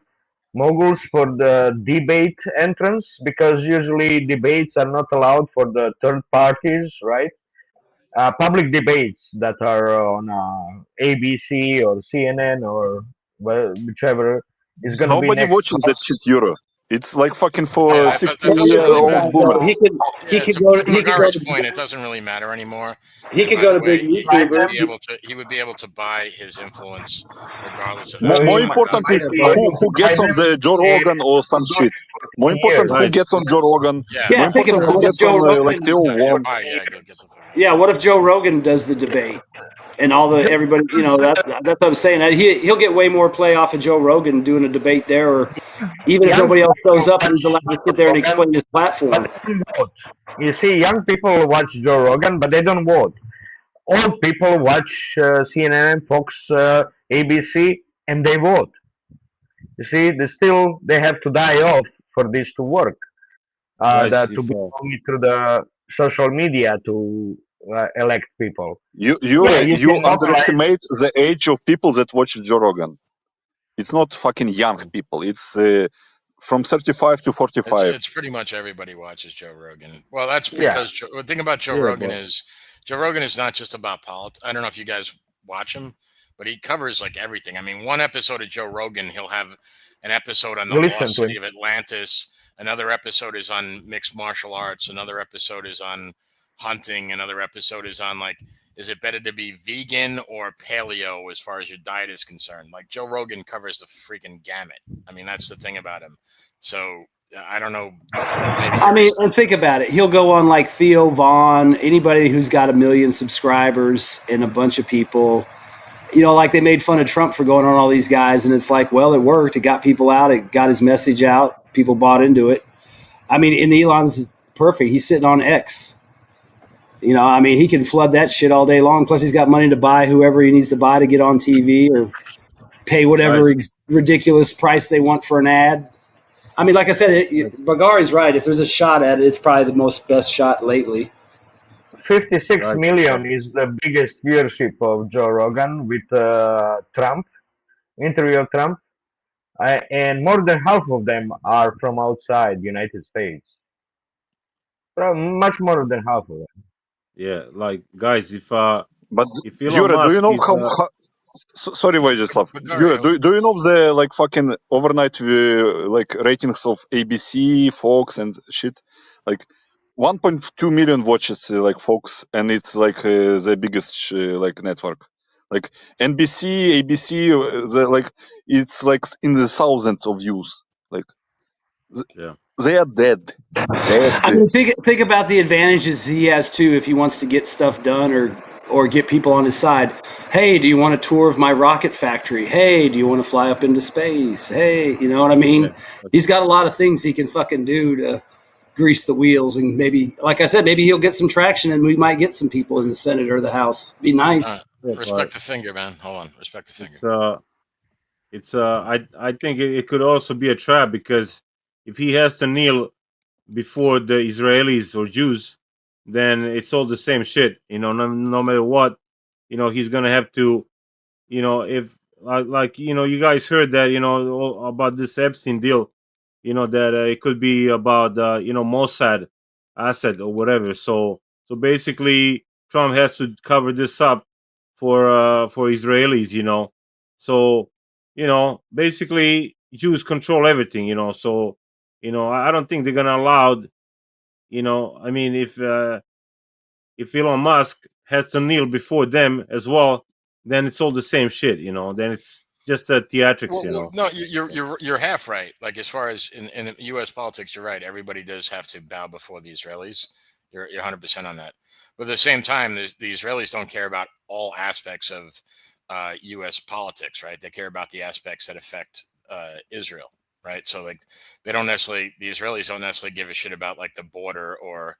moguls for the debate entrance, because usually debates are not allowed for the third parties, right? Public debates that are on ABC or CNN or whichever is going to be
Nobody
next.
watches that shit, Euro. It's like fucking for
Yeah, it
60-year-old boomers.
he could
to
go
Magari's
to
point, it doesn't really matter anymore.
he
And
could
by
go
the
to big
way,
YouTuber.
he would be able to buy his influence regardless of
So
that.
More
he
important
might
is
be able
who
to
gets
buy
on
them
the Joe Rogan or some shit. More important who
Guys,
gets on Joe Rogan.
Yeah.
Yeah,
More
think
important
about
who
it.
gets on like Theo Von.
Go get the fuck out.
Yeah, what if Joe Rogan does the debate and everybody, that's what I'm saying. That he'll get way more play off of Joe Rogan doing a debate there, or even if
young
nobody else
people
shows up and
watch
he's allowed to sit
Joe
there and
Rogan,
explain his
but
platform.
they don't vote. You see, young people watch Joe Rogan, but they don't vote. Old people watch CNN, Fox, ABC, and they vote. You see, they have to die off for this to work.
guys,
To
if
be only through the social media to elect people.
You
can mobilize.
underestimate the age of people that watch Joe Rogan. It's not fucking young people. It's from 35 to 45.
It's pretty much everybody watches Joe Rogan. Well, that's
Yeah.
because the thing about Joe
Yeah,
Rogan
but-
is Joe Rogan is not just about politics. I don't know if you guys watch him, but he covers like everything. I mean, one episode of Joe Rogan, he'll have an episode on the
Listen
lost
to
city
him.
of Atlantis. Another episode is on mixed martial arts. Another episode is on hunting. Another episode is on like, is it better to be vegan or paleo as far as your diet is concerned? Like Joe Rogan covers the freaking gamut. I mean, that's the thing about him. So I don't know.
I mean, and think about it. He'll go on like Theo Von, anybody who's got 1 million subscribers and a bunch of people. Like they made fun of Trump for going on all these guys, and it's like, well, it worked. It got people out. It got his message out. People bought into it. I mean, and Elon's perfect. He's sitting on X. I mean, he can flood that shit all day long. Plus, he's got money to buy whoever he needs to buy to get on TV or pay whatever ridiculous price they want for an ad. I mean, like I said, Bagari's right. If there's a shot at it, it's probably the best shot lately.
56 million is the biggest viewership of Joe Rogan with Trump, interview of Trump, and more than half of them are from outside United States. Much more than half of them.
Yeah, like guys, if
But
Elon
Yura, do you know
Musk is,
how sorry, Vyacheslav. Yura, do you know the like fucking overnight like ratings of ABC, Fox, and shit? Like 1.2 million watches like Fox, and it's like the biggest like network. Like NBC, ABC, it's like in the thousands of views. Like they are dead.
I mean, think about the advantages he has too if he wants to get stuff done or get people on his side. Hey, do you want a tour of my rocket factory? Hey, do you want to fly up into space? Hey, you know what I mean?
Yeah.
He's got a lot of things he can fucking do to grease the wheels, and maybe, like I said, maybe he'll get some traction, and we might get some people in the Senate or the House. Be nice.
Respect the finger, man. Hold on, respect the finger.
I think it could also be a trap, because if he has to kneel before the Israelis or Jews, then it's all the same shit. No matter what, he's gonna have to, if like you guys heard that, all about this Epstein deal, that it could be about Mossad asset or whatever. So basically, Trump has to cover this up for Israelis. So basically, Jews control everything. So I don't think they're gonna allow. I mean, if Elon Musk has to kneel before them as well, then it's all the same shit. Then it's just a theatrics.
No, you're half right. Like as far as in U.S. politics, you're right. Everybody does have to bow before the Israelis. You're 100% on that. But at the same time, the Israelis don't care about all aspects of U.S. politics, right? They care about the aspects that affect Israel, right? So like the Israelis don't necessarily give a shit about like the border or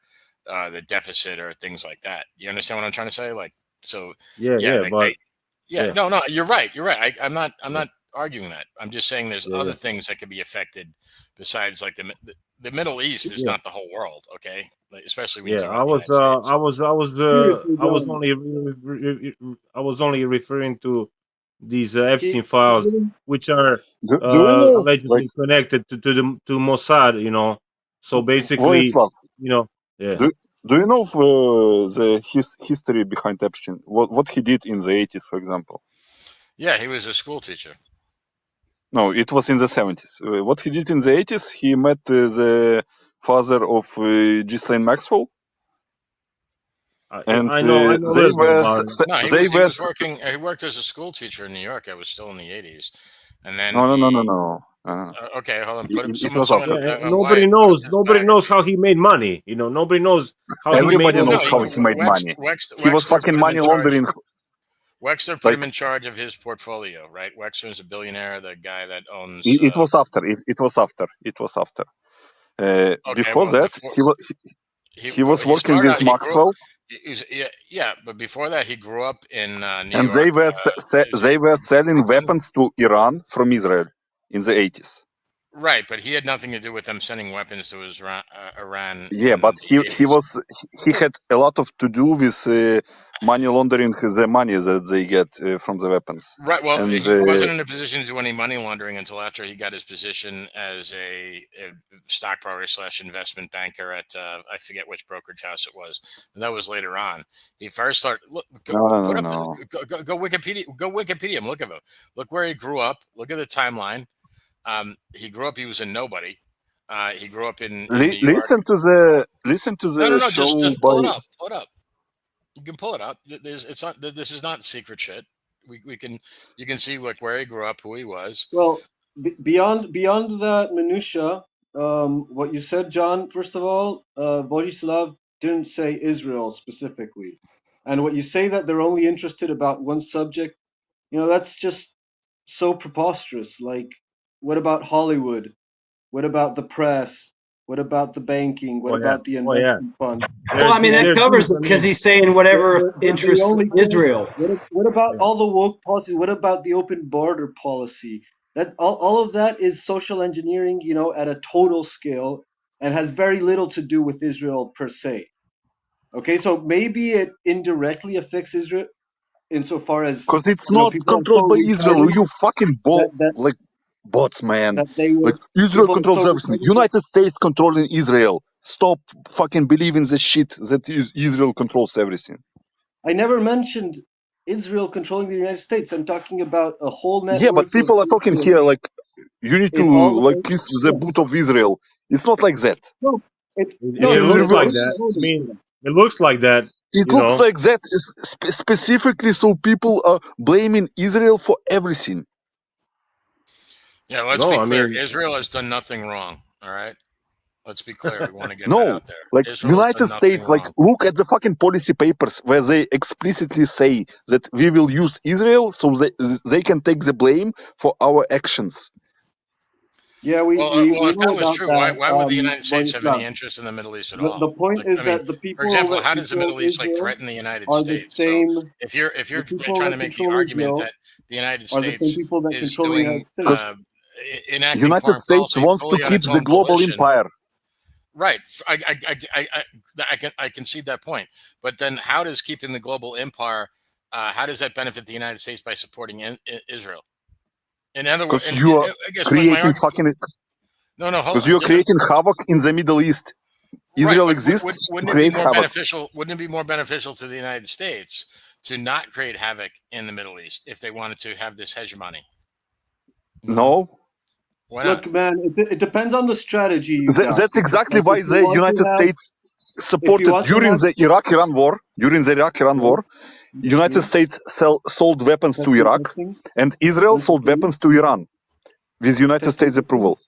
the deficit or things like that. You understand what I'm trying to say? Like, so
Yeah,
no, you're right. I'm not arguing that. I'm just saying there's other things that could be affected besides like the Middle East is not the whole world, okay? Like, especially when you talk about the United States.
I was only referring to these Epstein files, which are
Do you know,
allegedly connected to Mossad, you know. So basically,
Vojislav,
you know, yeah.
do you know the history behind Epstein? What he did in the 80s, for example?
Yeah, he was a school teacher.
No, it was in the 70s. What he did in the 80s, he met the father of Ghislaine Maxwell. And
I know
they were
he worked as a school teacher in New York. I was still in the 80s. And then
no.
Okay, hold on.
Nobody knows how he made money. You know, nobody knows how
Everybody
he made
knows how he made money. He was fucking money laundering.
Wexler put him in charge of his portfolio, right? Wexler is a billionaire, the guy that owns.
It was after. It was after. Before that, he was working with Maxwell.
But before that, he grew up in New York.
And they were selling weapons to Iran from Israel in the 80s.
Right, but he had nothing to do with them sending weapons to Iran.
Yeah, but he had a lot to do with money laundering the money that they get from the weapons.
Right. Well,
and,
he wasn't in a position to do any money laundering until after he got his position as a stockbroker / investment banker at I forget which brokerage house it was. And that was later on. He first started. Go Wikipedia. Go Wikipedia him. Look at him. Look where he grew up. Look at the timeline. He grew up. He was a nobody. He grew up in New York.
Listen to the
No.
show.
Just pull it up. Pull it up. You can pull it up. This is not secret shit. You can see like where he grew up, who he was.
Well, beyond that minutia, what you said, John. First of all, Vojislav didn't say Israel specifically, and what you say that they're only interested about one subject, that's just so preposterous. Like, what about Hollywood? What about the press? What about the banking? What about the investment fund?
Well, I mean, that covers it because he's saying whatever interests Israel.
What about all the woke policies? What about the open border policy? That all of that is social engineering, at a total scale, and has very little to do with Israel per se. Okay, so maybe it indirectly affects Israel insofar as
because it's not controlled by Israel. You fucking bots, man. Like Israel controls everything. United States controlling Israel. Stop fucking believing the shit that Israel controls everything.
I never mentioned Israel controlling the United States. I'm talking about a whole network.
Yeah, but people are talking here like you need to kiss the boot of Israel. It's not like that.
No,
it looks like that. I mean, it looks like that.
It looks like that specifically, so people are blaming Israel for everything.
Yeah, let's be clear. Israel has done nothing wrong. All right, let's be clear. We want to get that out there.
Like United States, like look at the fucking policy papers where they explicitly say that we will use Israel so they can take the blame for our actions.
Yeah,
if that was true, why would the United States have any interest in the Middle East at all?
The point is that the people,
for example, how does the Middle East threaten the United States? So if you're trying to make the argument that the United States is doing enacting
United States wants to keep the global empire.
Right, I concede that point. But then, how does keeping the global empire? How does that benefit the United States by supporting Israel? In other words,
because you are creating fucking.
No, hold on.
Because you're creating havoc in the Middle East. Israel exists to create havoc.
Wouldn't it be more beneficial to the United States to not create havoc in the Middle East if they wanted to have this hegemony?
No.
Look, man, it depends on the strategy.
That's exactly why the United States supported during the Iraq-Iran war. United States sold weapons to Iraq, and Israel sold weapons to Iran with United States approval.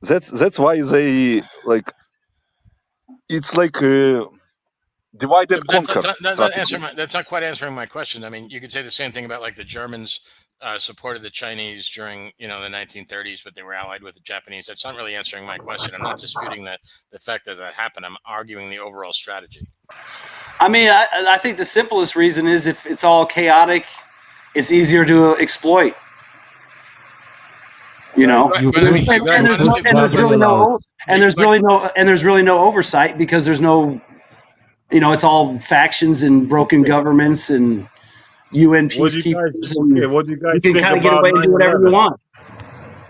That's why they like. it's like divide and conquer strategy.
That's not quite answering my question. I mean, you could say the same thing about like the Germans supported the Chinese during the 1930s, but they were allied with the Japanese. That's not really answering my question. I'm not disputing the fact that happened. I'm arguing the overall strategy.
I mean, I think the simplest reason is if it's all chaotic, it's easier to exploit. You know, and there's really no oversight because there's no, it's all factions and broken governments and UN peacekeepers.
What do you guys
think
about
get away and do whatever you want?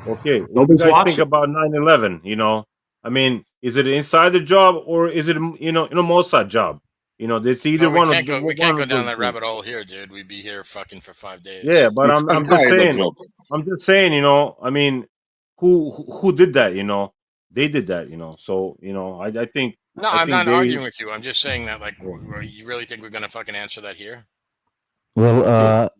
Okay, what do you guys think about 9/11? I mean, is it an insider job or is it Mossad job? It's either one of the.
We can't go down that rabbit hole here, dude. We'd be here fucking for 5 days.
Yeah, but I'm just saying. I'm just saying. I mean, who did that? They did that. So I think.
No, I'm not arguing with you. I'm just saying that, like, you really think we're gonna fucking answer that here?
Well,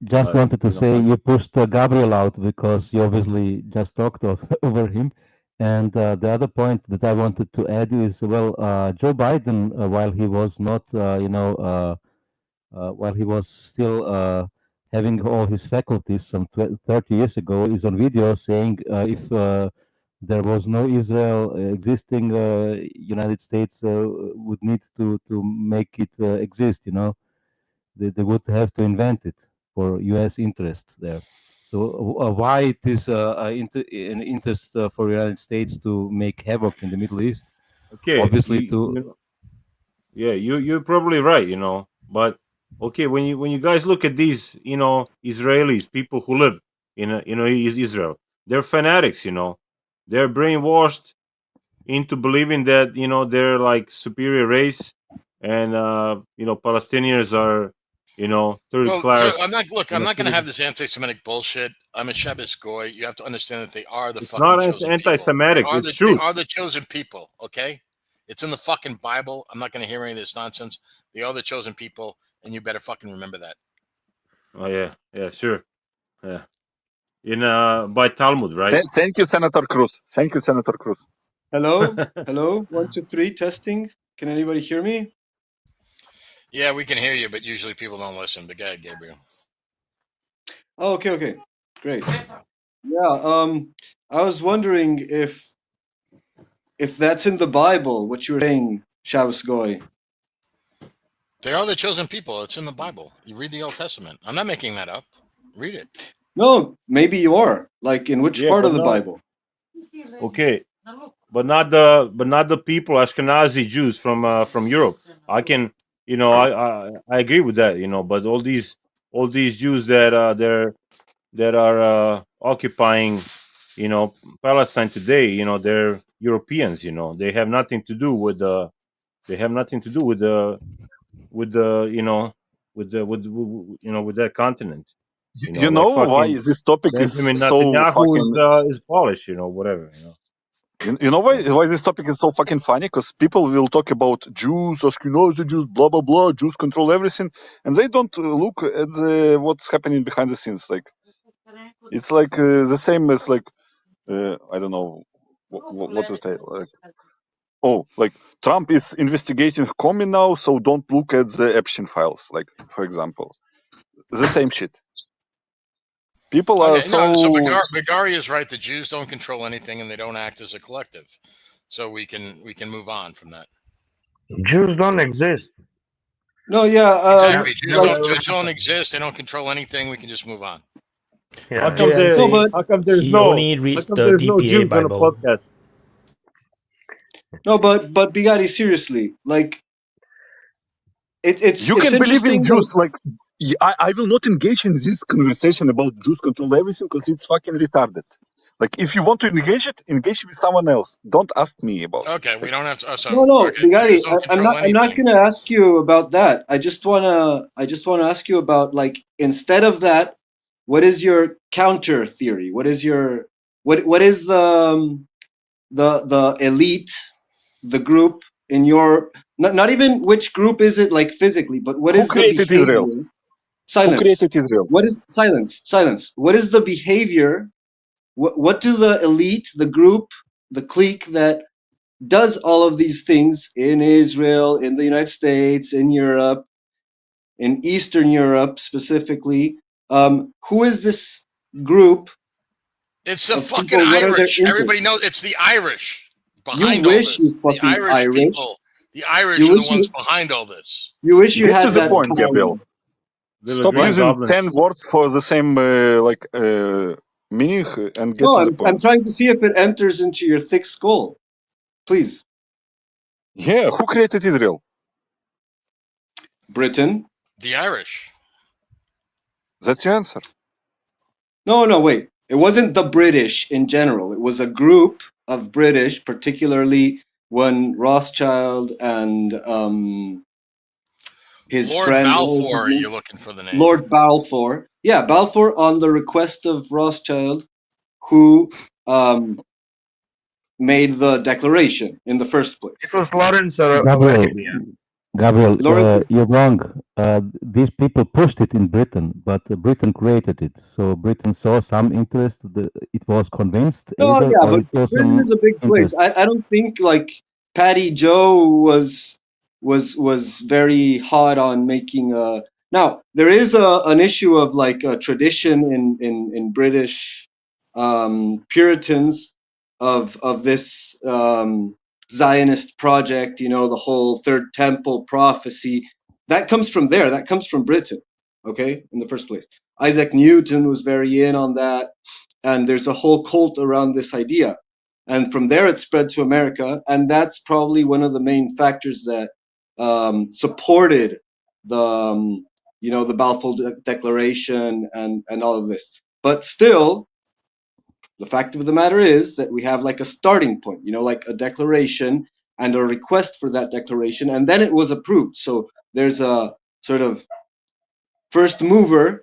just wanted to say you pushed Gabriel out because you obviously just talked over him. And the other point that I wanted to add is, well, Joe Biden, while he was not, while he was still having all his faculties some 30 years ago, is on video saying if there was no Israel existing, United States would need to make it exist. They would have to invent it for U.S. interests there. So why it is an interest for the United States to make havoc in the Middle East?
Okay,
obviously
you're probably right, But okay, when you guys look at these, Israelis, people who live in Israel, they're fanatics, they're brainwashed into believing that they're like superior race, and Palestinians are. Third class.
I'm not going to have this anti-Semitic bullshit. I'm a Shabbos goy. You have to understand that they are the.
It's not anti-Semitic. It's true.
They are the chosen people. Okay, it's in the fucking Bible. I'm not going to hear any of this nonsense. They are the chosen people, and you better fucking remember that.
Oh yeah, sure, yeah. By Talmud, right?
Thank you, Senator Cruz.
Hello, 1, 2, 3, testing. Can anybody hear me?
Yeah, we can hear you, but usually people don't listen. But go ahead, Gabriel.
Oh, okay, great. Yeah, I was wondering if that's in the Bible, what you were saying, Shabbos Goy.
They are the chosen people. It's in the Bible. You read the Old Testament. I'm not making that up. Read it.
No, maybe you are. Like in which part of the Bible?
Okay, but not the people, Ashkenazi Jews from Europe. I can. I agree with that, but all these Jews that are occupying, Palestine today, they're Europeans, they have nothing to do with with that continent.
Why this topic is so fucking
is Polish, whatever,
You know why this topic is so fucking funny? Because people will talk about Jews, Ashkenazi Jews, blah blah blah. Jews control everything, and they don't look at what's happening behind the scenes. Like it's like the same as like I don't know what to say. Like Trump is investigating Comey now, so don't look at the Epstein files. Like for example, the same shit. People are so
Bagari is right. The Jews don't control anything, and they don't act as a collective. So we can move on from that.
Jews don't exist.
No, yeah.
Exactly. Jews don't exist. They don't control anything. We can just move on.
Yeah. How come there's no Jews on a podcast?
No, but Bigari, seriously, like it's
you can believe in Jews.
That...
Like I will not engage in this conversation about Jews control everything because it's fucking retarded. Like if you want to engage with someone else. Don't ask me about it.
Okay, we don't have to.
No, Bigari, I'm not gonna ask you about that. I just wanna ask you about, like, instead of that, what is your counter theory? What is your what is the elite, the group in your not even which group is it, like physically, but what is the behavior?
Israel?
Silence.
Who created Israel?
What is silence? What is the behavior? What do the elite, the group, the clique that does all of these things in Israel, in the United States, in Europe, in Eastern Europe specifically. Who is this group?
It's the
of
fucking
people? What are their
Irish. Everybody
interests?
knows it's the Irish
You
behind all
wish
this.
you
The
fucking
Irish
Irish.
people. The Irish
You
are the
wish
ones
you.
behind all this.
You wish you
Get
had
to the
that
point,
power.
Gabriel.
Little
Stop
green
using
goblins.
10 words for the same meaning and get
No,
to the
I'm
point.
trying to see if it enters into your thick skull. Please.
Yeah, who created Israel?
Britain.
The Irish.
That's your answer.
No, wait. It wasn't the British in general. It was a group of British, particularly when Rothschild and his
Lord
friend, what was his
Balfour,
name?
you're looking for the name.
Lord Balfour. Yeah, Balfour on the request of Rothschild, who made the declaration in the first place.
It was Lawrence of
Gabriel,
Arabia.
Gabriel,
Lawrence,
you're wrong. These people pushed it in Britain, but Britain created it. So Britain saw some interest. It was convinced
no,
either,
yeah,
or
but
it saw
Britain is
some
a big place.
interest.
I don't think like Patty Joe was very hot on making a. Now there is an issue of like a tradition in British Puritans of this Zionist project. You know, the whole Third Temple prophecy that comes from there. That comes from Britain. Okay, in the first place, Isaac Newton was very in on that, and there's a whole cult around this idea. And from there, it spread to America, and that's probably one of the main factors that supported the the Balfour Declaration and all of this. But still, the fact of the matter is that we have like a starting point, like a declaration and a request for that declaration, and then it was approved. So there's a sort of first mover,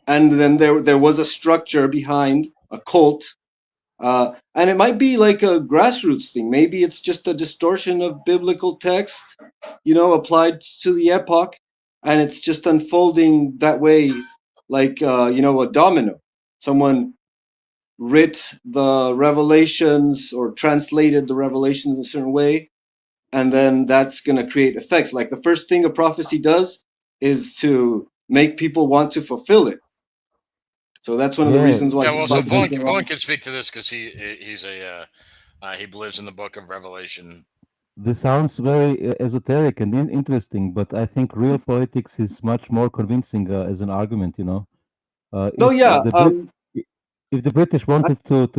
and then there was a structure behind a cult. And it might be like a grassroots thing. Maybe it's just a distortion of biblical text, applied to the epoch, and it's just unfolding that way, like a domino. Someone writ the revelations or translated the revelations in a certain way, and then that's going to create effects. Like the first thing a prophecy does is to make people want to fulfill it. So that's one of the
Yeah,
reasons why
Yeah, well, so
prophecies are
Vaughn can speak to this because he's he believes in the Book of Revelation.
this sounds very esoteric and interesting, but I think real politics is much more convincing as an argument.
No,
If
yeah.
if the British wanted to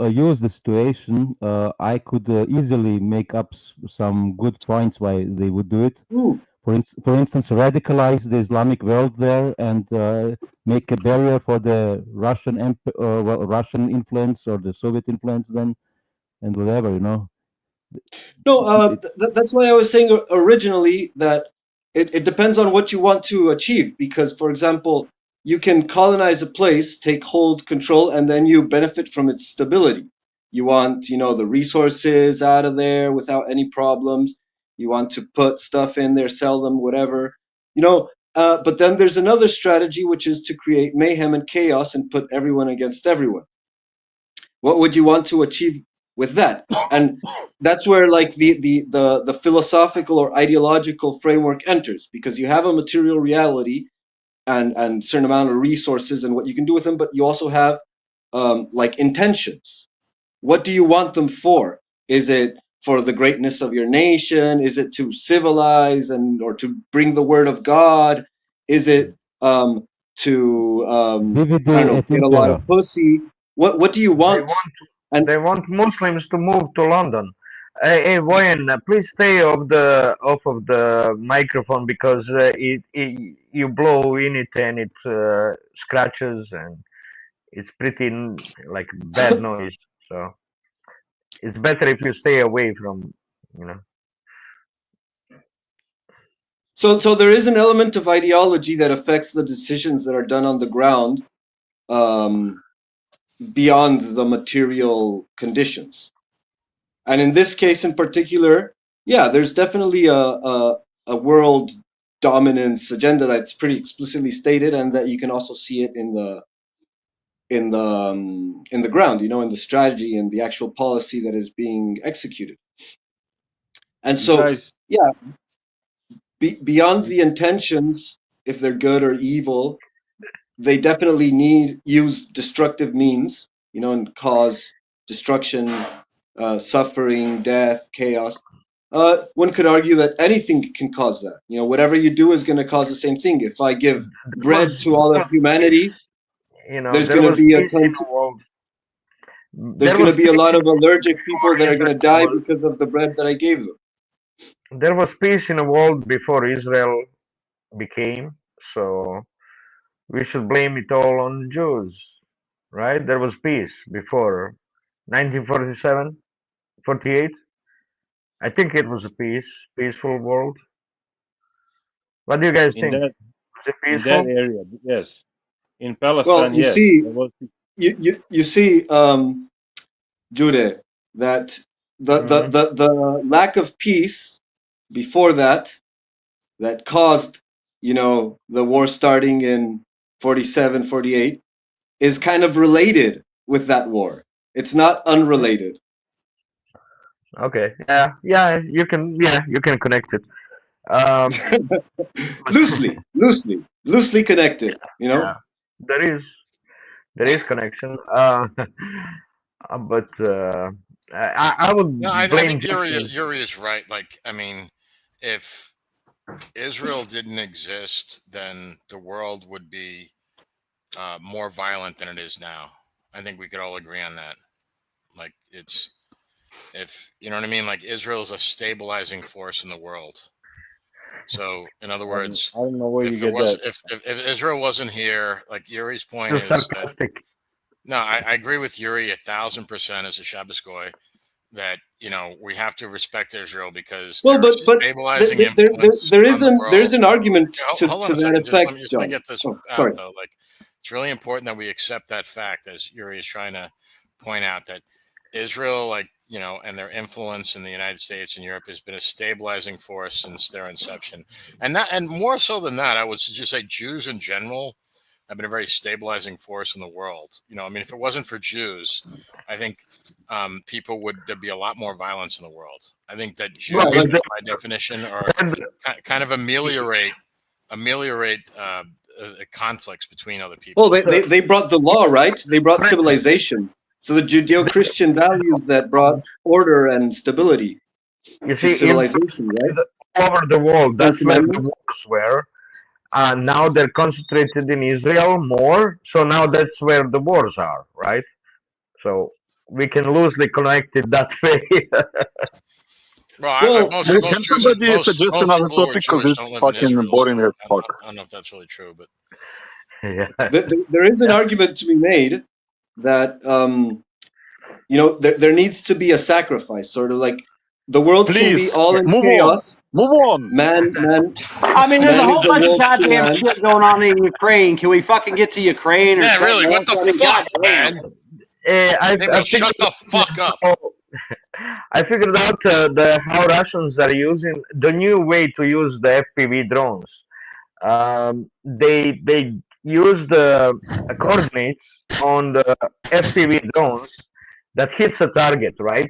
use the situation, I could easily make up some good points why they would do it.
Ooh.
For instance, radicalize the Islamic world there and make a barrier for the Russian influence or the Soviet influence then, and whatever.
No, that's why I was saying originally that it depends on what you want to achieve. Because, for example, you can colonize a place, take hold, control, and then you benefit from its stability. You want, the resources out of there without any problems. You want to put stuff in there, sell them, whatever. But then there's another strategy, which is to create mayhem and chaos and put everyone against everyone. What would you want to achieve with that? And that's where like the philosophical or ideological framework enters, because you have a material reality and certain amount of resources and what you can do with them, but you also have like intentions. What do you want them for? Is it for the greatness of your nation? Is it to civilize or to bring the word of God? Is it to I don't know, get a lot of pussy? What do you want?
They want Muslims to move to London. Hey, Voyen, please stay off of the microphone because you blow in it and it scratches and it's pretty like bad noise. So it's better if you stay away from.
So there is an element of ideology that affects the decisions that are done on the ground, beyond the material conditions. And in this case in particular, yeah, there's definitely a world dominance agenda that's pretty explicitly stated, and that you can also see it the ground, in the strategy and the actual policy that is being executed. And
You
so,
guys,
yeah, beyond the intentions, if they're good or evil, they definitely use destructive means, and cause destruction, suffering, death, chaos. One could argue that anything can cause that. Whatever you do is going to cause the same thing. If I give bread to all of humanity, there's
there
going to
was
be
peace involved.
there's
There
going
was
to be a
peace
lot of allergic people that are going to die
before
because of the bread that I gave them.
there was peace in the world before Israel became. So we should blame it all on Jews, right? There was peace before 1947, 48. I think it was a peaceful world. What do you guys
in
think?
that
Was it
in that
peaceful?
area, yes. In
Well,
Palestine,
you
yes.
see,
There was
you see, Jude, that
Hmm.
the lack of peace before that caused, the war starting in 47, 48 is kind of related with that war. It's not unrelated.
Okay. Yeah. You can connect it. Um,
loosely connected,
yeah. There is connection. But I would
No, I
blame
think
Jews.
Yuri is right. Like, I mean, if Israel didn't exist, then the world would be more violent than it is now. I think we could all agree on that. Like, if you know what I mean, like Israel is a stabilizing force in the world. So, in other words,
I don't know where you
if there
get
was,
that.
if Israel wasn't here, like Yuri's point
Too
is that
sarcastic.
no, I agree with Yuri 1,000% as a Shabbos goy that we have to respect Israel because
Well,
they're a
but
stabilizing influence
there
on the
there's
world.
an argument
Hold on
to
a
that
second, just
effect,
let me
John.
get this
Oh,
out
sorry.
though. Like, it's really important that we accept that fact, as Yuri is trying to point out, that Israel, like, and their influence in the United States and Europe has been a stabilizing force since their inception. And more so than that, I would just say Jews in general have been a very stabilizing force in the world. I mean, if it wasn't for Jews, I think there'd be a lot more violence in the world. I think that Jews,
Well,
by definition, are kind of ameliorate conflicts between other people.
Well, they brought the law, right? They brought civilization. So the Judeo-Christian values that brought order and stability
You
to
see,
civilization, right?
all over the world,
Ten
that's where the
Commandments.
wars were. Now they're concentrated in Israel more, so now that's where the wars are, right? So we can loosely connect it that way.
Well, most
Can
Jews,
somebody
most
suggest
people
another
who are
topic? Because
Jewish
it's
don't live in
fucking
Israel,
boring
so
as fuck.
I don't know if that's really true, but
Yeah.
There is an argument to be made that there needs to be a sacrifice, sort of like the world can be
Please
all in
move on.
chaos.
Move on.
Man,
I mean, there's a
is
whole
the
bunch of
wolf to
goddamn
man.
shit going on in Ukraine. Can we fucking get to Ukraine or
yeah,
something
really, what
else?
the
I mean,
fuck,
goddamn.
man?
I
Maybe shut the fuck up.
I figured out how Russians are using the new way to use the FPV drones. They use the coordinates on the FPV drones that hits a target, right?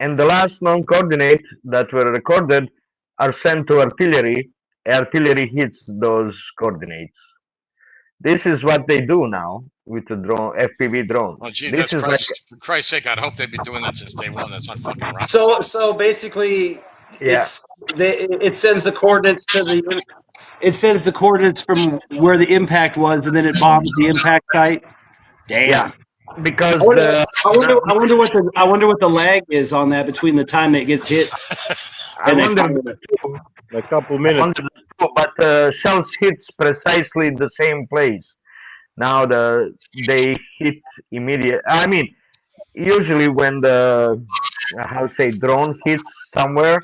And the last known coordinates that were recorded are sent to artillery. Artillery hits those coordinates. This is what they do now with the drone, FPV drones.
Oh, geez,
This is
for Christ's sake, I'd hope they'd be doing that since day one. That's not fucking rocket
So
science.
so basically,
yeah.
it sends the coordinates to the. It sends the coordinates from where the impact was, and then it bombs the impact site. Damn.
Yeah, because
I wonder what the lag is on that between the time it gets hit
I
and they
wonder
fire
that
it.
too.
A couple
I
minutes.
wonder that too, but shells hits precisely the same place. Now they hit immediate. I mean, usually when the how to say drone hits somewhere,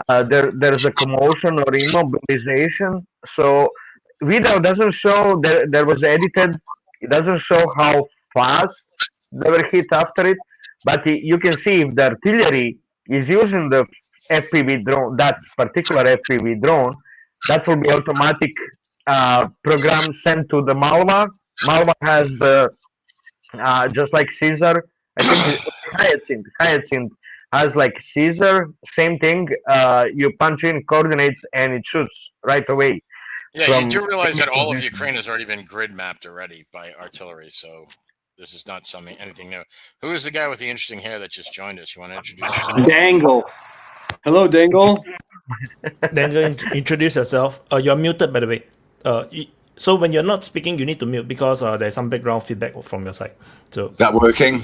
there's a commotion or immobilization. So video doesn't show there was edited. It doesn't show how fast they were hit after it, but you can see if the artillery is using the FPV drone, that particular FPV drone, that will be automatic program sent to the Malva. Malva has the just like Caesar. I think Hyacinth has like Caesar, same thing. You punch in coordinates and it shoots right away.
Yeah, you
From
do realize that all of
position.
Ukraine has already been grid mapped already by artillery, so this is not anything new. Who is the guy with the interesting hair that just joined us? You want to introduce yourself?
Dangle.
Hello, Dangle.
Dangle, introduce yourself. You're muted, by the way. So when you're not speaking, you need to mute because there's some background feedback from your side. So
Is that working?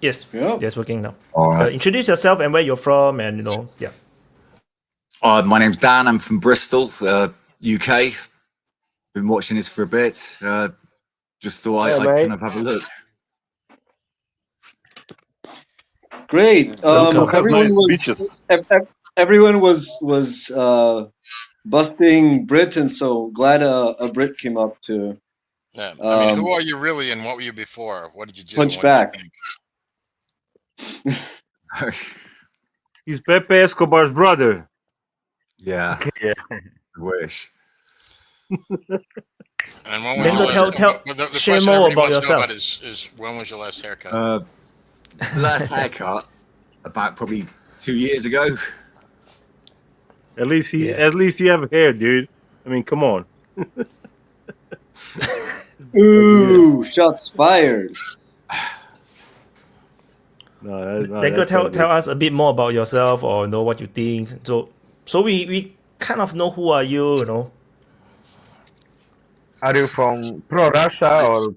yes,
Yeah.
yes, working now.
All right.
Introduce yourself and where you're from, and yeah.
My name's Dan. I'm from Bristol, UK. Been watching this for a bit. Just thought I'd kind of have a look.
Great. Everyone was busting Brit, and so glad a Brit came up to.
Yeah. I mean, who are you really, and what were you before? What did you do?
Punch back.
He's Pepe Escobar's brother.
Yeah.
Yeah.
I wish.
And when was the
share
question
more
everybody
about
wants to know
yourself.
about is when was your last haircut?
Last haircut about probably 2 years ago.
At least you have hair, dude. I mean, come on.
Ooh, shots fired.
Dangle, tell us a bit more about yourself, or what you think. So we kind of know who are you,
Are you from pro-Russia or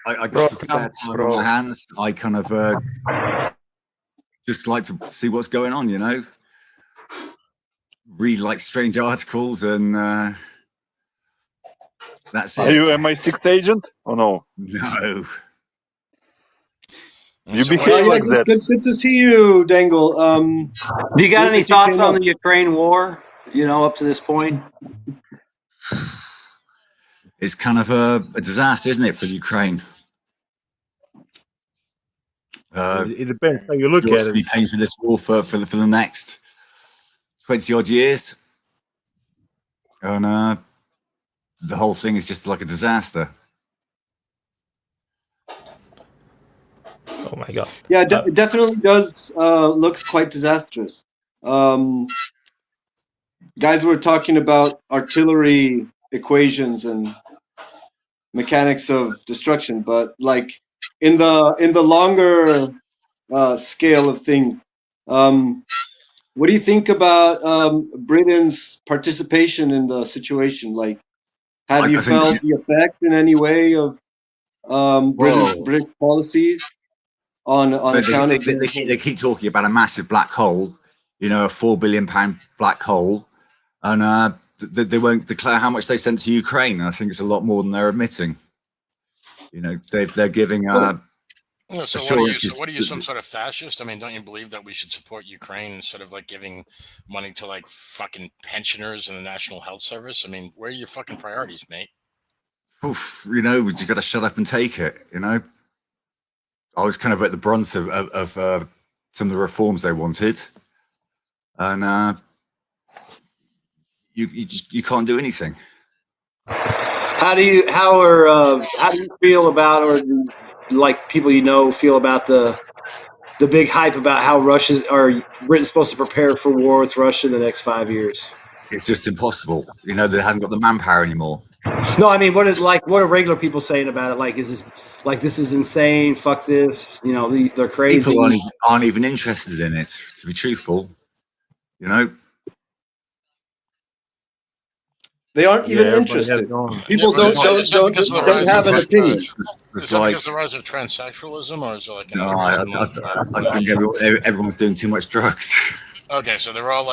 I got some spare time on my hands. I kind of just like to see what's going on, read like strange articles, and that's it.
Are you MI6 agent? Oh no.
No.
You behave like that.
Good to see you, Dangle.
Do you got any thoughts on the Ukraine war? Up to this point.
It's kind of a disaster, isn't it, for Ukraine?
It depends how you look at it.
Be paying for this war for the next 20 odd years, and the whole thing is just like a disaster.
Oh my god.
Yeah, it definitely does look quite disastrous. Guys were talking about artillery equations and mechanics of destruction, but like in the longer scale of things, what do you think about Britain's participation in the situation? Like, have you felt the effect in any way of British policy on account of
they keep talking about a massive black hole, a £4 billion black hole, and they won't declare how much they sent to Ukraine. I think it's a lot more than they're admitting. They're giving
so what are you, some sort of fascist? I mean, don't you believe that we should support Ukraine instead of like giving money to like fucking pensioners and the National Health Service? I mean, where are your fucking priorities, mate?
Oof, we just got to shut up and take it. I was kind of at the brunt of some of the reforms they wanted, and you can't do anything.
How do you feel about, or like people feel about the big hype about how Britain's supposed to prepare for war with Russia in the next 5 years?
It's just impossible. They haven't got the manpower anymore.
No, I mean, what are regular people saying about it? Like, this is insane? Fuck this! They're crazy.
People aren't even interested in it. To be truthful,
They aren't even interested. People don't have an opinion.
Is that because of the rise of transsexualism, or is it like?
No, I think everyone's doing too much drugs.
Okay, so they're all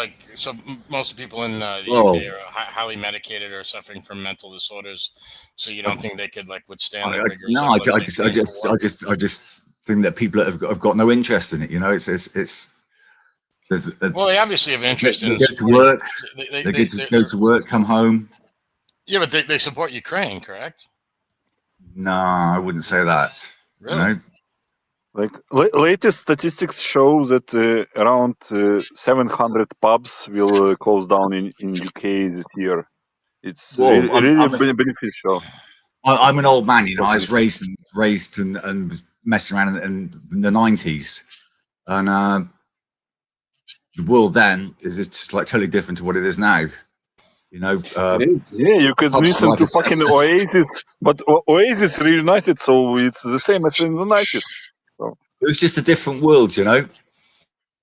most people in the UK are highly medicated or suffering from mental disorders. So you don't think they could withstand the rigors?
No, I just think that people have got no interest in it. It's.
Well, they obviously have interest in.
They go to work. They go to work, come home.
Yeah, but they support Ukraine, correct?
No, I wouldn't say that.
Really?
Like latest statistics show that around 700 pubs will close down in UK this year. It's really beneficial.
I'm an old man, you know. I was raised and messing around in the 90s, and the world then is just like totally different to what it is now. You know,
It is.
Yeah, you could listen to fucking Oasis, but Oasis reunited, so it's the same as in the 90s. So
it was just a different world, you know.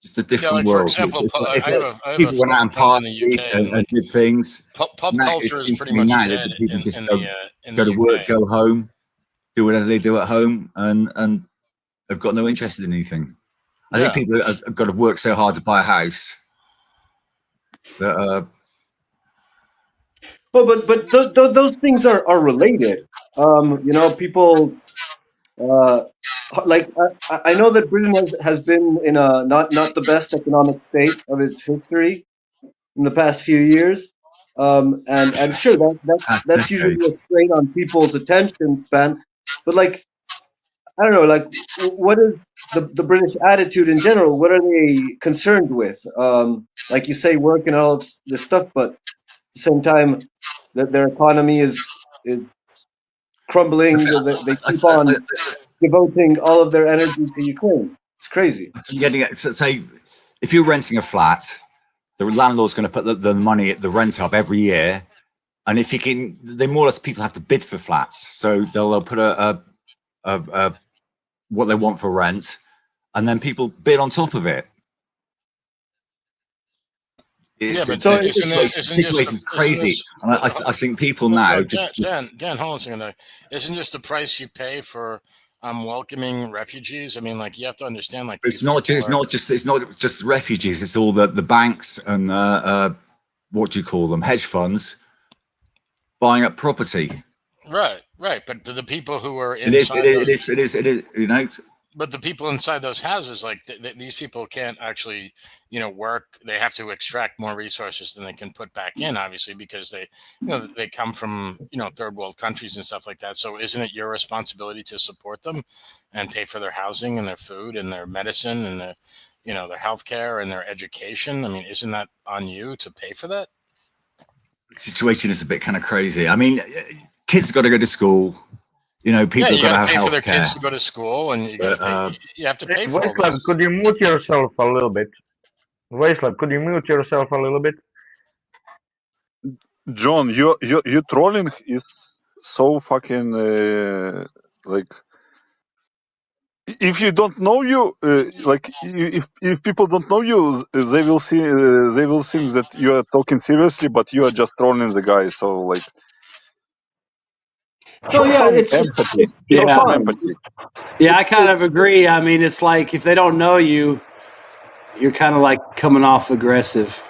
Just a different
like,
world.
For example, I have a
People went out and
friends in the
partied
UK,
and did things.
pub
Now,
culture
it
is
seems
pretty
to me
much
now
dead
that people just
in
go
the
to work,
UK.
go home, do whatever they do at home, and have got no interest in anything. I think people have got to work so hard to buy a house that.
Well, but those things are related. You know, people like I know that Britain has been in a not the best economic state of its history in the past few years. And sure, that's usually a strain on people's attention span. But like, I don't know, like, what is the British attitude in general? What are they concerned with? Like you say, work and all of this stuff, but at the same time, that their economy is crumbling. They keep on devoting all of their energy to Ukraine. It's crazy.
Getting it. So say, if you're renting a flat, the landlord's going to put the money at the rent up every year, and if you can, they more or less people have to bid for flats, so they'll put a what they want for rent, and then people bid on top of it. The situation's crazy, and I think people now
Dan, hold on a second. Isn't just the price you pay for welcoming refugees? I mean, like, you have to understand, like,
it's not just refugees. It's all the banks and what do you call them, hedge funds, buying up property.
Right. But to the people who are
inside, it is. You know.
But the people inside those houses, like these people can't actually, you know, work. They have to extract more resources than they can put back in, obviously, because they, you know, they come from, you know, third world countries and stuff like that. So isn't it your responsibility to support them and pay for their housing and their food and their medicine and their, you know, their healthcare and their education? I mean, isn't that on you to pay for that?
The situation is a bit kind of crazy. I mean, kids have got to go to school. You know, people have got to have health care.
Their kids to go to school, and you have to pay for
Vaislav, could you mute yourself a little bit? Vaislav, could you mute yourself a little bit?
John, your trolling is so fucking like. If you don't know you, like if people don't know you, they will think that you are talking seriously, but you are just trolling the guy. So like.
Oh yeah, it's
empathy.
Yeah, I kind of agree. I mean, it's like if they don't know you, you're kind of like coming off aggressive.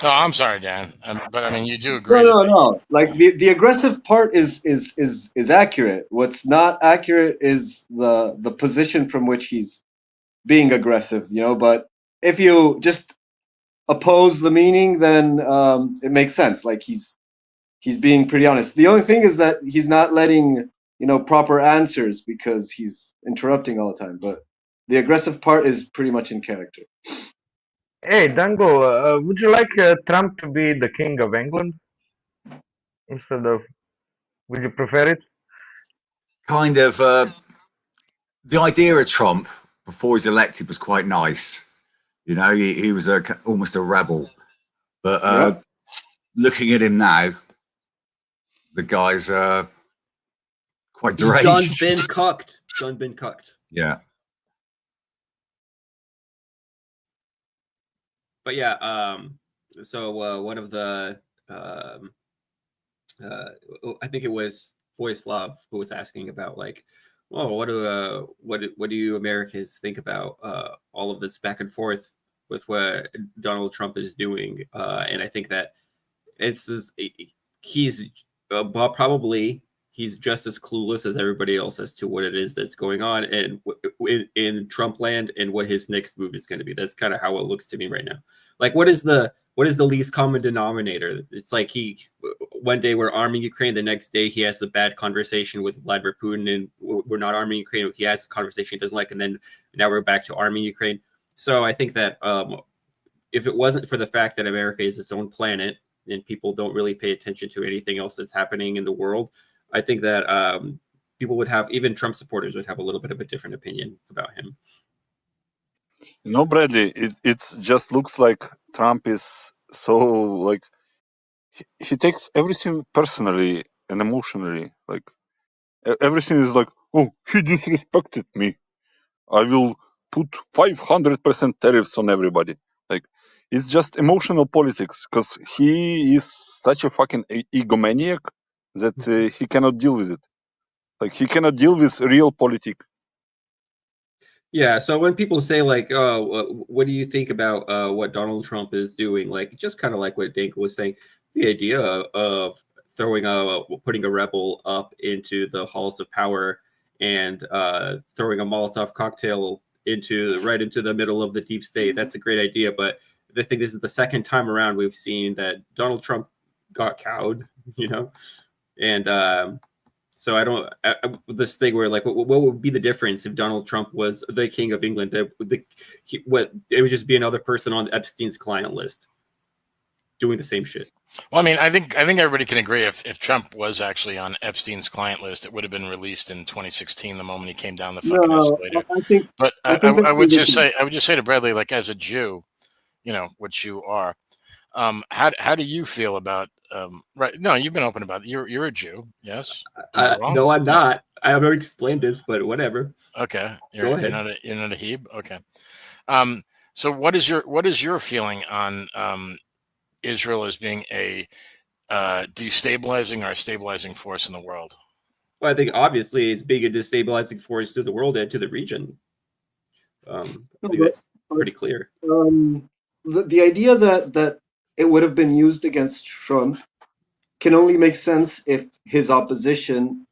No, I'm sorry, Dan, but I mean, you do agree.
No. Like the aggressive part is accurate. What's not accurate is the position from which he's being aggressive. You know, but if you just oppose the meaning, then it makes sense. Like he's being pretty honest. The only thing is that he's not letting, you know, proper answers because he's interrupting all the time. But the aggressive part is pretty much in character.
Hey, Dango, would you like Trump to be the king of England instead of? Would you prefer it?
Kind of. The idea of Trump before he's elected was quite nice. You know, he was almost a rebel, but looking at him now, the guy's quite deranged.
John's been cucked. John's been cucked.
Yeah.
But yeah, so one of the I think it was Voice Love who was asking about, like, oh, what do you Americans think about all of this back and forth with what Donald Trump is doing? And I think that he's probably just as clueless as everybody else as to what it is that's going on and in Trump land and what his next move is going to be. That's kind of how it looks to me right now. Like, what is the least common denominator? It's like one day we're arming Ukraine, the next day he has a bad conversation with Vladimir Putin, and we're not arming Ukraine. He has a conversation he doesn't like, and then now we're back to arming Ukraine. So I think that if it wasn't for the fact that America is its own planet and people don't really pay attention to anything else that's happening in the world, I think that people would have, even Trump supporters would have a little bit of a different opinion about him.
No, Bradley, it just looks like Trump is so like he takes everything personally and emotionally. Like everything is like, oh, he disrespected me. I will put 500% tariffs on everybody. Like it's just emotional politics because he is such a fucking egomaniac that he cannot deal with it. Like he cannot deal with real politics.
Yeah, so when people say like, "Oh, what do you think about what Donald Trump is doing?" Like, just kind of like what Danko was saying, the idea of putting a rebel up into the halls of power and throwing a Molotov cocktail right into the middle of the deep state. That's a great idea, but I think this is the second time around we've seen that Donald Trump got cowed, and so I don't this thing where like what would be the difference if Donald Trump was the king of England? It would just be another person on Epstein's client list doing the same shit.
Well, I mean, I think everybody can agree if Trump was actually on Epstein's client list, it would have been released in 2016 the moment he came down the fucking escalator. I would just say to Bradley, like as a Jew, which you are, how do you feel about right? No, you've been open about it. You're a Jew, yes?
No, I'm not. I already explained this, but whatever.
Okay,
Go ahead.
You're not a Heb. Okay. So what is your feeling on Israel as being a destabilizing or a stabilizing force in the world?
Well, I think obviously it's being a destabilizing force to the world and to the region. I think that's pretty clear.
The idea that it would have been used against Trump can only make sense if his opposition,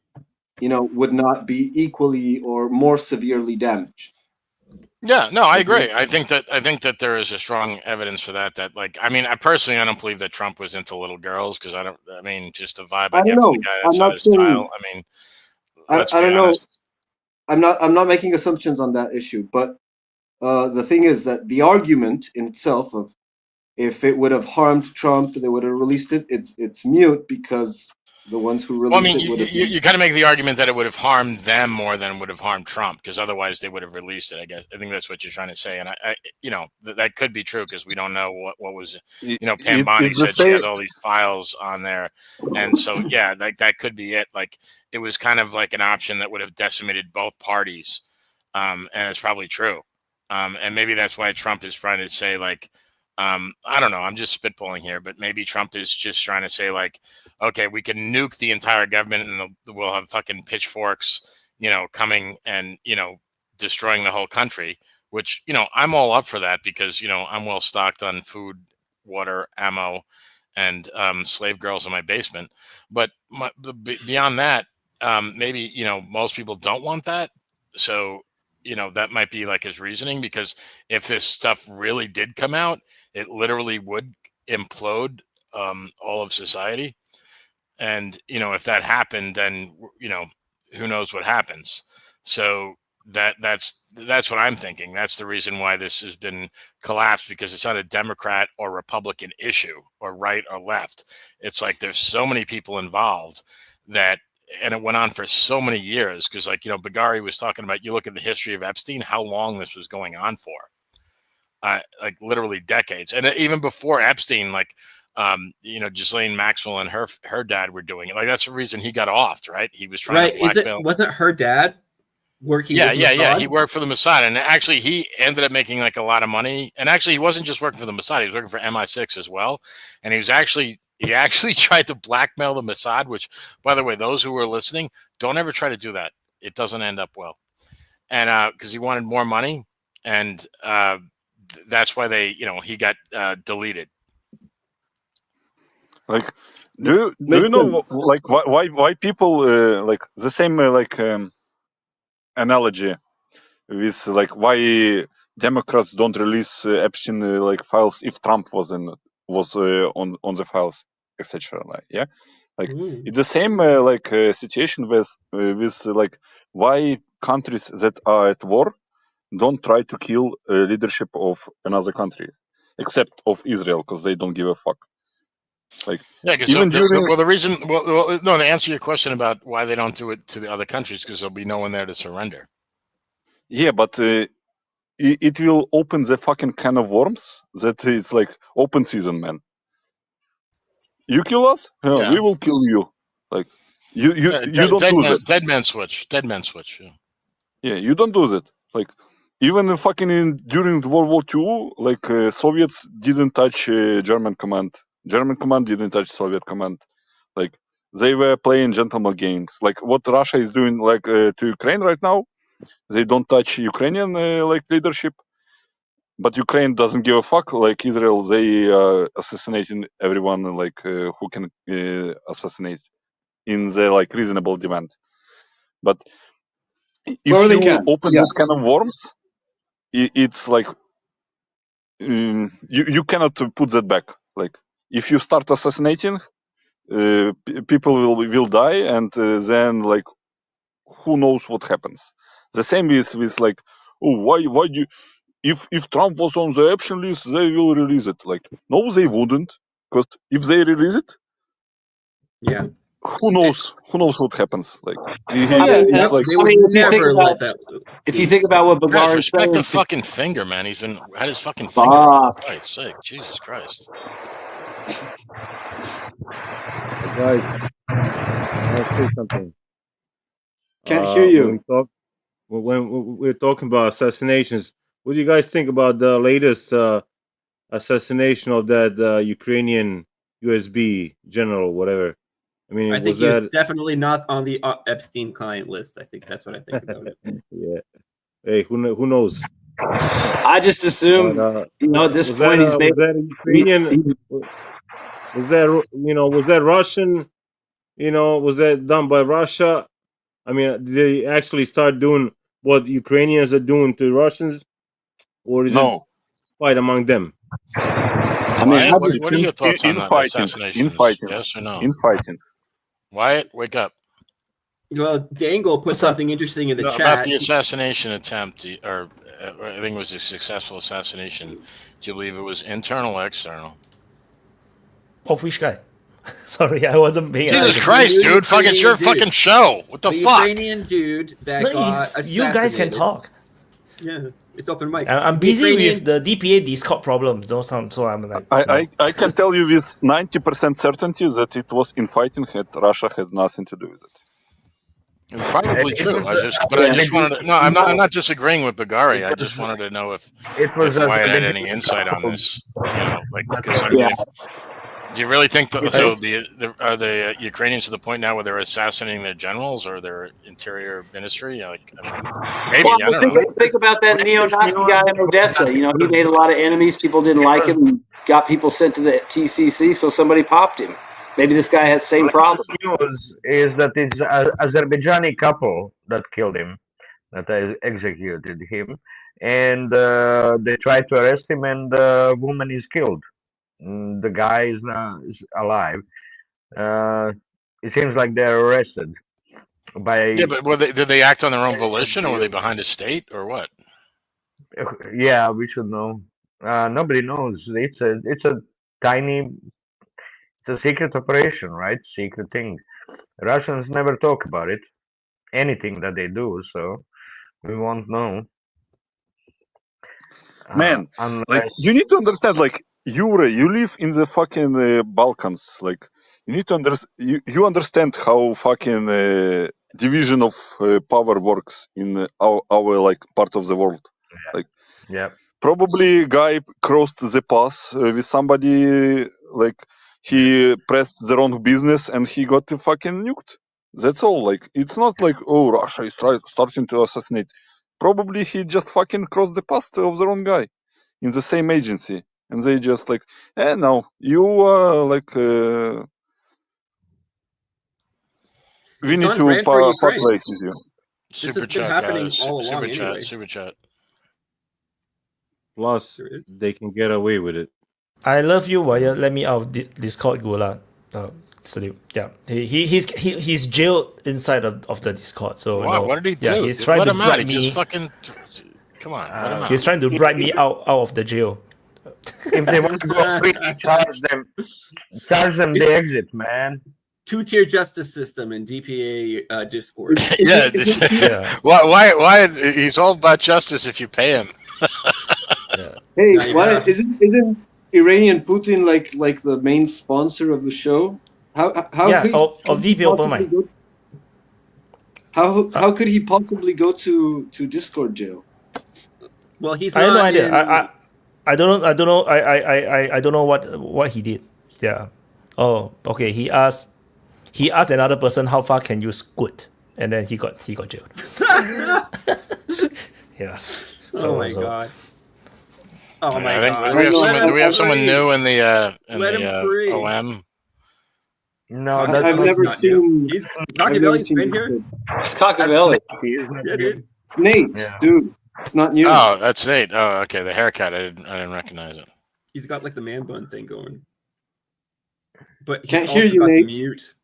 would not be equally or more severely damaged.
Yeah, no, I agree. I think that there is a strong evidence for that. That like, I mean, I don't believe that Trump was into little girls because just the vibe I get from the guy, that's not his style. I mean,
I don't know. I'm not making assumptions on that issue, but the thing is that the argument in itself of if it would have harmed Trump, they would have released it. It's mute because the ones who released it would have.
You kind of make the argument that it would have harmed them more than it would have harmed Trump, because otherwise they would have released it. I think that's what you're trying to say, and I that could be true because we don't know what was. Pam Bondi said she had all these files on there, and so yeah, like that could be it. Like it was kind of like an option that would have decimated both parties, and it's probably true, and maybe that's why Trump is trying to say like. I don't know. I'm just spitballing here, but maybe Trump is just trying to say like, okay, we can nuke the entire government and we'll have fucking pitchforks, coming and, destroying the whole country, which, I'm all up for that because, I'm well stocked on food, water, ammo, and slave girls in my basement. But beyond that, maybe, most people don't want that. So, that might be like his reasoning, because if this stuff really did come out, it literally would implode all of society. And, if that happened, then, who knows what happens. So that's what I'm thinking. That's the reason why this has been collapsed, because it's not a Democrat or Republican issue or right or left. It's like there's so many people involved and it went on for so many years because, Bagari was talking about, you look at the history of Epstein, how long this was going on for, like literally decades. And even before Epstein, Ghislaine Maxwell and her dad were doing it. Like, that's the reason he got offed, right? He was trying to blackmail.
Wasn't her dad working?
Yeah. He worked for the Mossad. And actually, he ended up making like a lot of money. And actually, he wasn't just working for the Mossad. He was working for MI6 as well. And he actually tried to blackmail the Mossad, which, by the way, those who are listening, don't ever try to do that. It doesn't end up well. And because he wanted more money, and that's why he got deleted.
Like, do you know like why people like the same analogy with like why Democrats don't release Epstein files if Trump was on the files, etc. It's the same situation with like why countries that are at war don't try to kill leadership of another country, except of Israel, because they don't give a fuck. Like
Yeah, because
even during
the reason, no, to answer your question about why they don't do it to the other countries, because there'll be no one there to surrender.
yeah, but it will open the fucking can of worms that it's like open season, man. You kill us,
Yeah.
we will kill you. Like you don't do that.
Dead man switch.
Yeah, you don't do that. Like even during World War II, like Soviets didn't touch German command. German command didn't touch Soviet command. Like they were playing gentleman games. Like what Russia is doing, like to Ukraine right now. They don't touch Ukrainian like leadership, but Ukraine doesn't give a fuck. Like Israel, they assassinating everyone like who can assassinate in the like reasonable demand. But if you open that kind of worms, it's like you cannot put that back. Like if you start assassinating, people will die, and then like who knows what happens. The same is with like, oh, why do you, if Trump was on the Epstein list, they will release it. Like no, they wouldn't, because if they release it,
yeah,
who knows what happens. Like
it's like
they would never
let that.
If you think about what
Guys,
Bulgar is
respect
saying,
the fucking finger, man. He's been had his fucking finger. For Christ's sake, Jesus Christ.
Guys, I'll say something.
Can't hear you.
When we're talking about assassinations, what do you guys think about the latest assassination of that Ukrainian USB general, whatever? I mean,
I think he's definitely not on the Epstein client list. I think that's what I think about it.
Yeah. Hey, who knows?
I just assume, at this point,
was that a Ukrainian? Was that Russian? Was that done by Russia? I mean, did they actually start doing what Ukrainians are doing to Russians, or is it fight among them?
I mean, what are your thoughts on that assassination?
Infighting.
Yes or no?
Infighting.
Wyatt, wake up.
Well, Dangle put something interesting in the chat
about the assassination attempt, or I think it was a successful assassination. Do you believe it was internal or external?
Of which guy? Sorry, I wasn't paying attention.
Jesus Christ, dude! Fucking it's your fucking show. What the fuck?
Ukrainian dude that got assassinated.
You guys can talk.
Yeah, it's open mic.
I'm busy with the DPA Discord problem. So I'm like,
I can tell you with 90% certainty that it was infighting. Russia had nothing to do with it.
Probably true. I just wanted to. No, I'm not disagreeing with Bagari. I just wanted to know if Wyatt had any insight on this. Because I mean, do you really think are the Ukrainians to the point now where they're assassinating their generals or their interior ministry? Maybe. I don't know.
Think about that neo-Nazi guy in Odessa. He made a lot of enemies. People didn't like him. He got people sent to the TCC, so somebody popped him. Maybe this guy had the same problem.
News is that it's an Azerbaijani couple that killed him, that executed him, and they tried to arrest him, and the woman is killed. The guy is alive. It seems like they're arrested by.
Yeah, but did they act on their own volition, or were they behind a state, or what?
Yeah, we should know. Nobody knows. It's a tiny. It's a secret operation, right? Secret thing. Russians never talk about it. Anything that they do, so we won't know.
Man, like you need to understand, like Yure, you live in the fucking Balkans. Like you need to you understand how fucking division of power works in our like part of the world. Like,
yeah,
probably guy crossed the path with somebody, like he pressed the wrong business and he got fucking nuked. That's all. Like it's not like, oh, Russia is starting to assassinate. Probably he just fucking crossed the path of the wrong guy in the same agency, and they just like, no, you like we need to part ways with you.
Super chat, guys. Super chat.
Plus, they can get away with it.
I love you, Wyatt. Let me out of Discord, Gula. Salute. Yeah, he's jailed inside of the Discord. So
what did he do?
Yeah, he's trying to bribe me.
Just fucking come on.
He's trying to bribe me out of the jail.
If they want to go free, charge them the exit, man.
Two-tier justice system in DPA Discord.
Yeah. Why? He's all about justice if you pay him.
Hey, why isn't Iranian Putin like the main sponsor of the show? How
of DPA Open Mic.
How could he possibly go to Discord jail?
Well, he's
I have no
not
idea.
in-
I don't know. I don't know what he did. Yeah. Oh, okay. He asked another person how far can you scoot, and then he got jailed. Yes.
Oh my god. Oh my
I think
god.
do we have someone new in the
Let him free.
OM?
No,
I've never seen.
He's
I've never
Cockabelly's
seen
been
this
here.
kid.
It's Cockabelly.
Yeah, dude.
It's Nate, dude. It's not new.
Oh, that's Nate. Oh, okay. The haircut. I didn't recognize it.
He's got like the man bun thing going. But he's
Can't
also
hear you,
got the
Nate.
mute.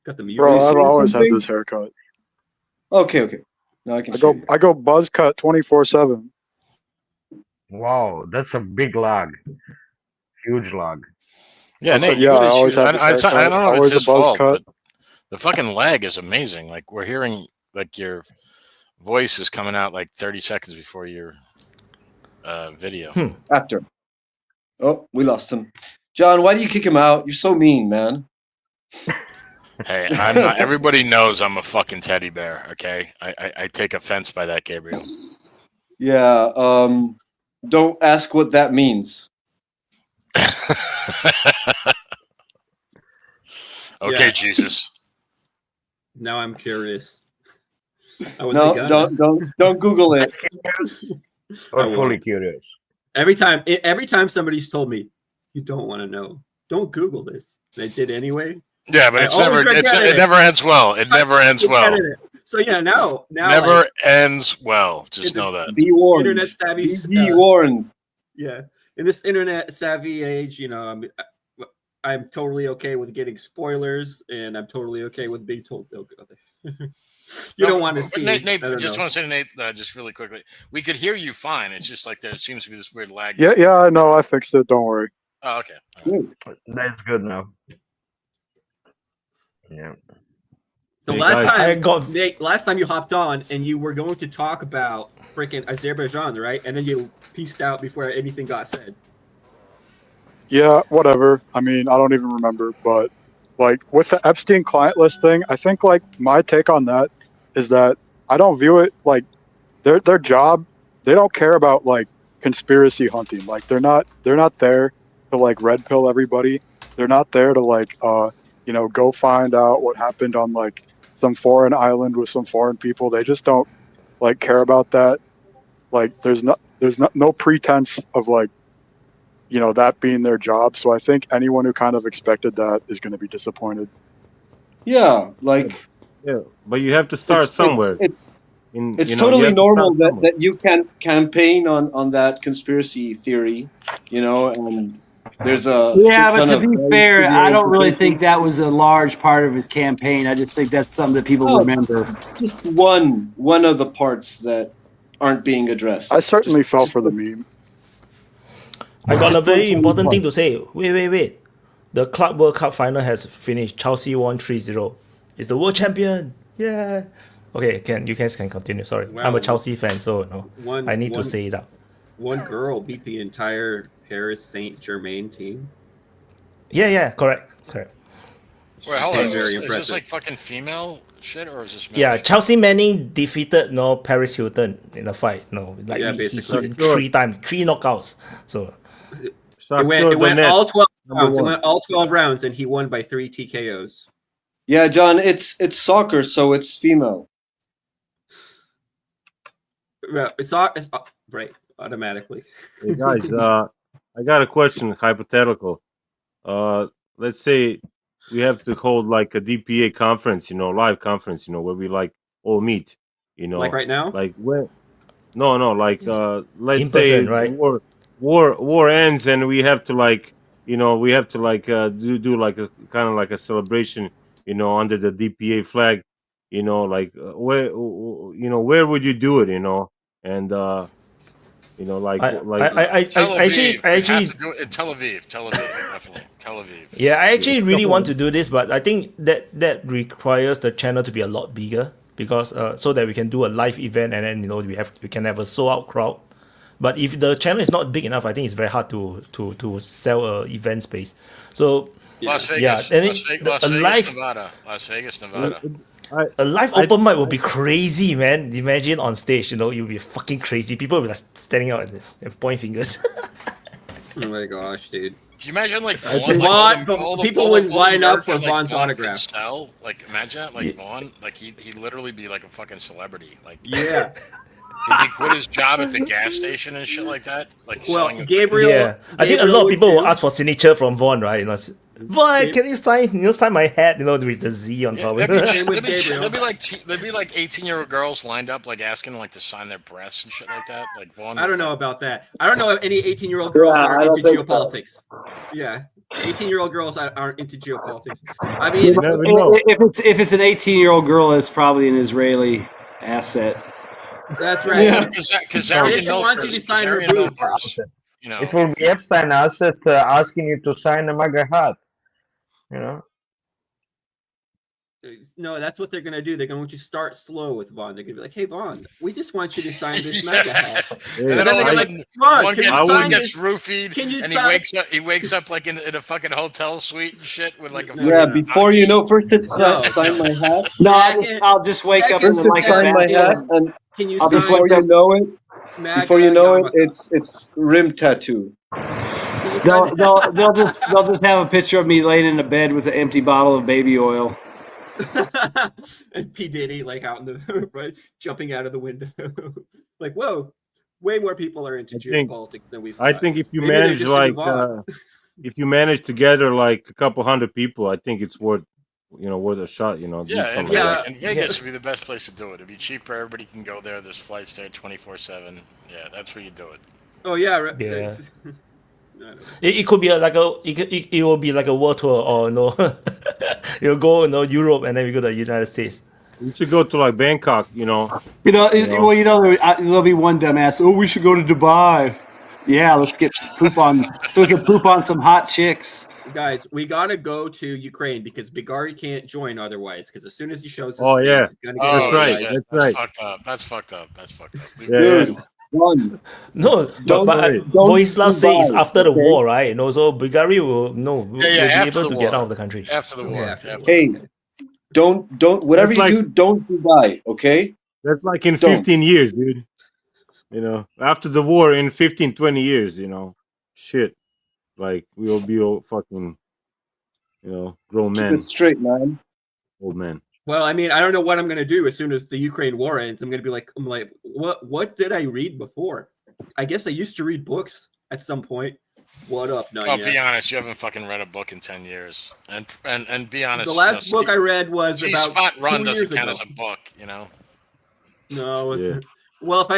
Got the mute.
Bro,
You
I've
saying
always had
something?
this haircut.
Okay. Now I can.
I go buzz cut 24/7.
Wow, that's a big log. Huge log.
Yeah,
I said,
Nate.
yeah,
you
I
really
always
should-
have this
I
haircut.
don't know if
Always
it's
a
his
buzz
fault,
cut.
but the fucking lag is amazing. Like we're hearing like your voice is coming out like 30 seconds before your video.
After. Oh, we lost him. John, why do you kick him out? You're so mean, man.
Hey, I'm not. Everybody knows I'm a fucking teddy bear. Okay, I take offense by that, Gabriel.
Yeah. Don't ask what that means.
Okay,
Yeah.
Jesus.
Now I'm curious. I was
No,
like,
don't Google it.
Or
I won't.
fully curious.
Every time somebody's told me, you don't want to know, don't Google this. And I did anyway.
Yeah, but
I
it's
always
never.
regretted
It never ends well. It never ends well.
So yeah, now
Never
like,
ends well. Just
in
know
this
that.
Be warned.
internet savvy.
Be warned.
Yeah, in this internet savvy age, you know, I'm totally okay with getting spoilers, and I'm totally okay with being told they'll go there. You don't want to see.
Nate,
I don't
just
know.
want to say to Nate, just really quickly, we could hear you fine. It's just like there seems to be this weird lag.
Yeah, I know. I fixed it. Don't worry.
Oh, okay.
That's good now. Yeah.
The
Hey,
last
guys.
time, Nate, last time you hopped on and you were going to talk about freaking Azerbaijan, right? And then you pieced out before anything got said.
Yeah, whatever. I mean, I don't even remember. But like with the Epstein client list thing, I think like my take on that is that I don't view it like their job. They don't care about like conspiracy hunting. Like they're not there to like red pill everybody. They're not there to like go find out what happened on like some foreign island with some foreign people. They just don't like care about that. Like there's no pretense of like that being their job. So I think anyone who kind of expected that is going to be disappointed.
Yeah, like
Yeah, but you have to start somewhere.
It's
you
totally
have to
normal
start somewhere.
that you can campaign on that conspiracy theory, and there's a
Yeah,
shit
but
ton
to
of
be
very
fair,
severe
I don't really
implications.
think that was a large part of his campaign. I just think that's something that people
Oh,
remember.
just one of the parts that aren't being addressed.
I certainly fell for the meme.
I got a
Just
very
one
important
point.
thing to say. Wait. The Club World Cup final has finished. Chelsea won 3-0. It's the world champion. Yeah. Okay, you guys can continue. Sorry.
Wow.
I'm a Chelsea fan, so I need to
one-
say it out.
One girl beat the entire Paris Saint-Germain team.
Yeah, correct.
Wait, hold on. Is
Very
this
impressive.
like fucking female shit or is this male
Yeah,
shit?
Chelsea Manning defeated Paris Hilton in the fight.
Yeah,
he
basically.
hit him 3 times, 3 knockouts. So
It went all 12 rounds. It
one.
went all 12 rounds, and he won by 3 TKOs.
Yeah, John, it's soccer, so it's female.
Well, it's right automatically.
Hey guys, I got a question, hypothetical. Let's say we have to hold like a DPA conference, live conference, where we like all meet,
Like right now?
like when? No, like let's
In
say
person, right?
the war ends and we have to like, we have to like do like a kind of like a celebration, under the DPA flag, like where would you do it, and You know, like
I
Tel Aviv.
actually
We have to do it in Tel Aviv. Tel Aviv, definitely. Tel Aviv.
Yeah, I actually really want to do this, but I think that requires the channel to be a lot bigger because so that we can do a live event and then we can have a sold out crowd. But if the channel is not big enough, I think it's very hard to sell a event space. So
Las Vegas,
yeah, and
Las Vegas, Nevada.
A live open mic would be crazy, man. Imagine on stage, you'll be fucking crazy. People will be like standing out and point fingers.
Oh my gosh, dude.
Can you imagine like
Vaughn, people would line up for Vaughn's autograph.
Sell? Like imagine that, like Vaughn, like he'd literally be like a fucking celebrity. Like
yeah.
He quit his job at the gas station and shit like that. Like
Gabriel.
Yeah, I think a lot of people will ask for signature from Vaughn, right? Vaughn, can you sign my hat? With the Z on top.
There'd be like 18-year-old girls lined up, like asking like to sign their breasts and shit like that. Like Vaughn.
I don't know about that. I don't know if any 18-year-old girls are into geopolitics. Yeah, 18-year-old girls aren't into geopolitics. I mean,
if it's an 18-year-old girl, it's probably an Israeli asset.
That's right.
Yeah.
Because wants you to sign her boobs.
It will be Epstein asset asking you to sign a MAGA hat.
No, that's what they're going to do. They're going to start slow with Vaughn. They're going to be like, hey, Vaughn, we just want you to sign this MAGA hat.
And then all of a sudden, Vaughn gets roofied, and he wakes up like in a fucking hotel suite and shit with like a
before you know, first it's sign my hat.
No, I'll just wake up and like
sign my hat, and before you know it, it's rim tattoo.
They'll just have a picture of me laying in a bed with an empty bottle of baby oil.
And P. Diddy like out in the right, jumping out of the window. Like, whoa, way more people are into geopolitics than we've.
I think if you manage if you manage to gather like a couple hundred people, I think it's worth a shot.
Yeah, and Vegas would be the best place to do it. It'd be cheaper. Everybody can go there. There's flights there 24/7. Yeah, that's where you do it.
Oh yeah.
Yeah. It could be it will be like a world tour, or you'll go Europe and then we go to the United States.
You should go to like Bangkok,
There'll be one dumbass. Oh, we should go to Dubai. Yeah, let's get poop on some hot chicks.
Guys, we gotta go to Ukraine because Bigari can't join otherwise. Because as soon as he shows,
he's gonna
get
That's fucked up.
Dude.
No, but Vojislav says after the war, right? So Bulgaria will be able to get out of the country
after the war.
Hey, don't whatever you do, don't Dubai, okay?
That's like in 15 years, dude. After the war in 15, 20 years, shit. Like we'll be all fucking, grown men.
Keep it straight, man.
Old man.
Well, I mean, I don't know what I'm going to do as soon as the Ukraine war ends. I'm going to be like, what did I read before? I guess I used to read books at some point. What up,
be honest, you haven't fucking read a book in 10 years. And be honest.
The last book I read was about
Spot Run
2
doesn't
years
count
ago.
as a book,
No.
Yeah.
Well, if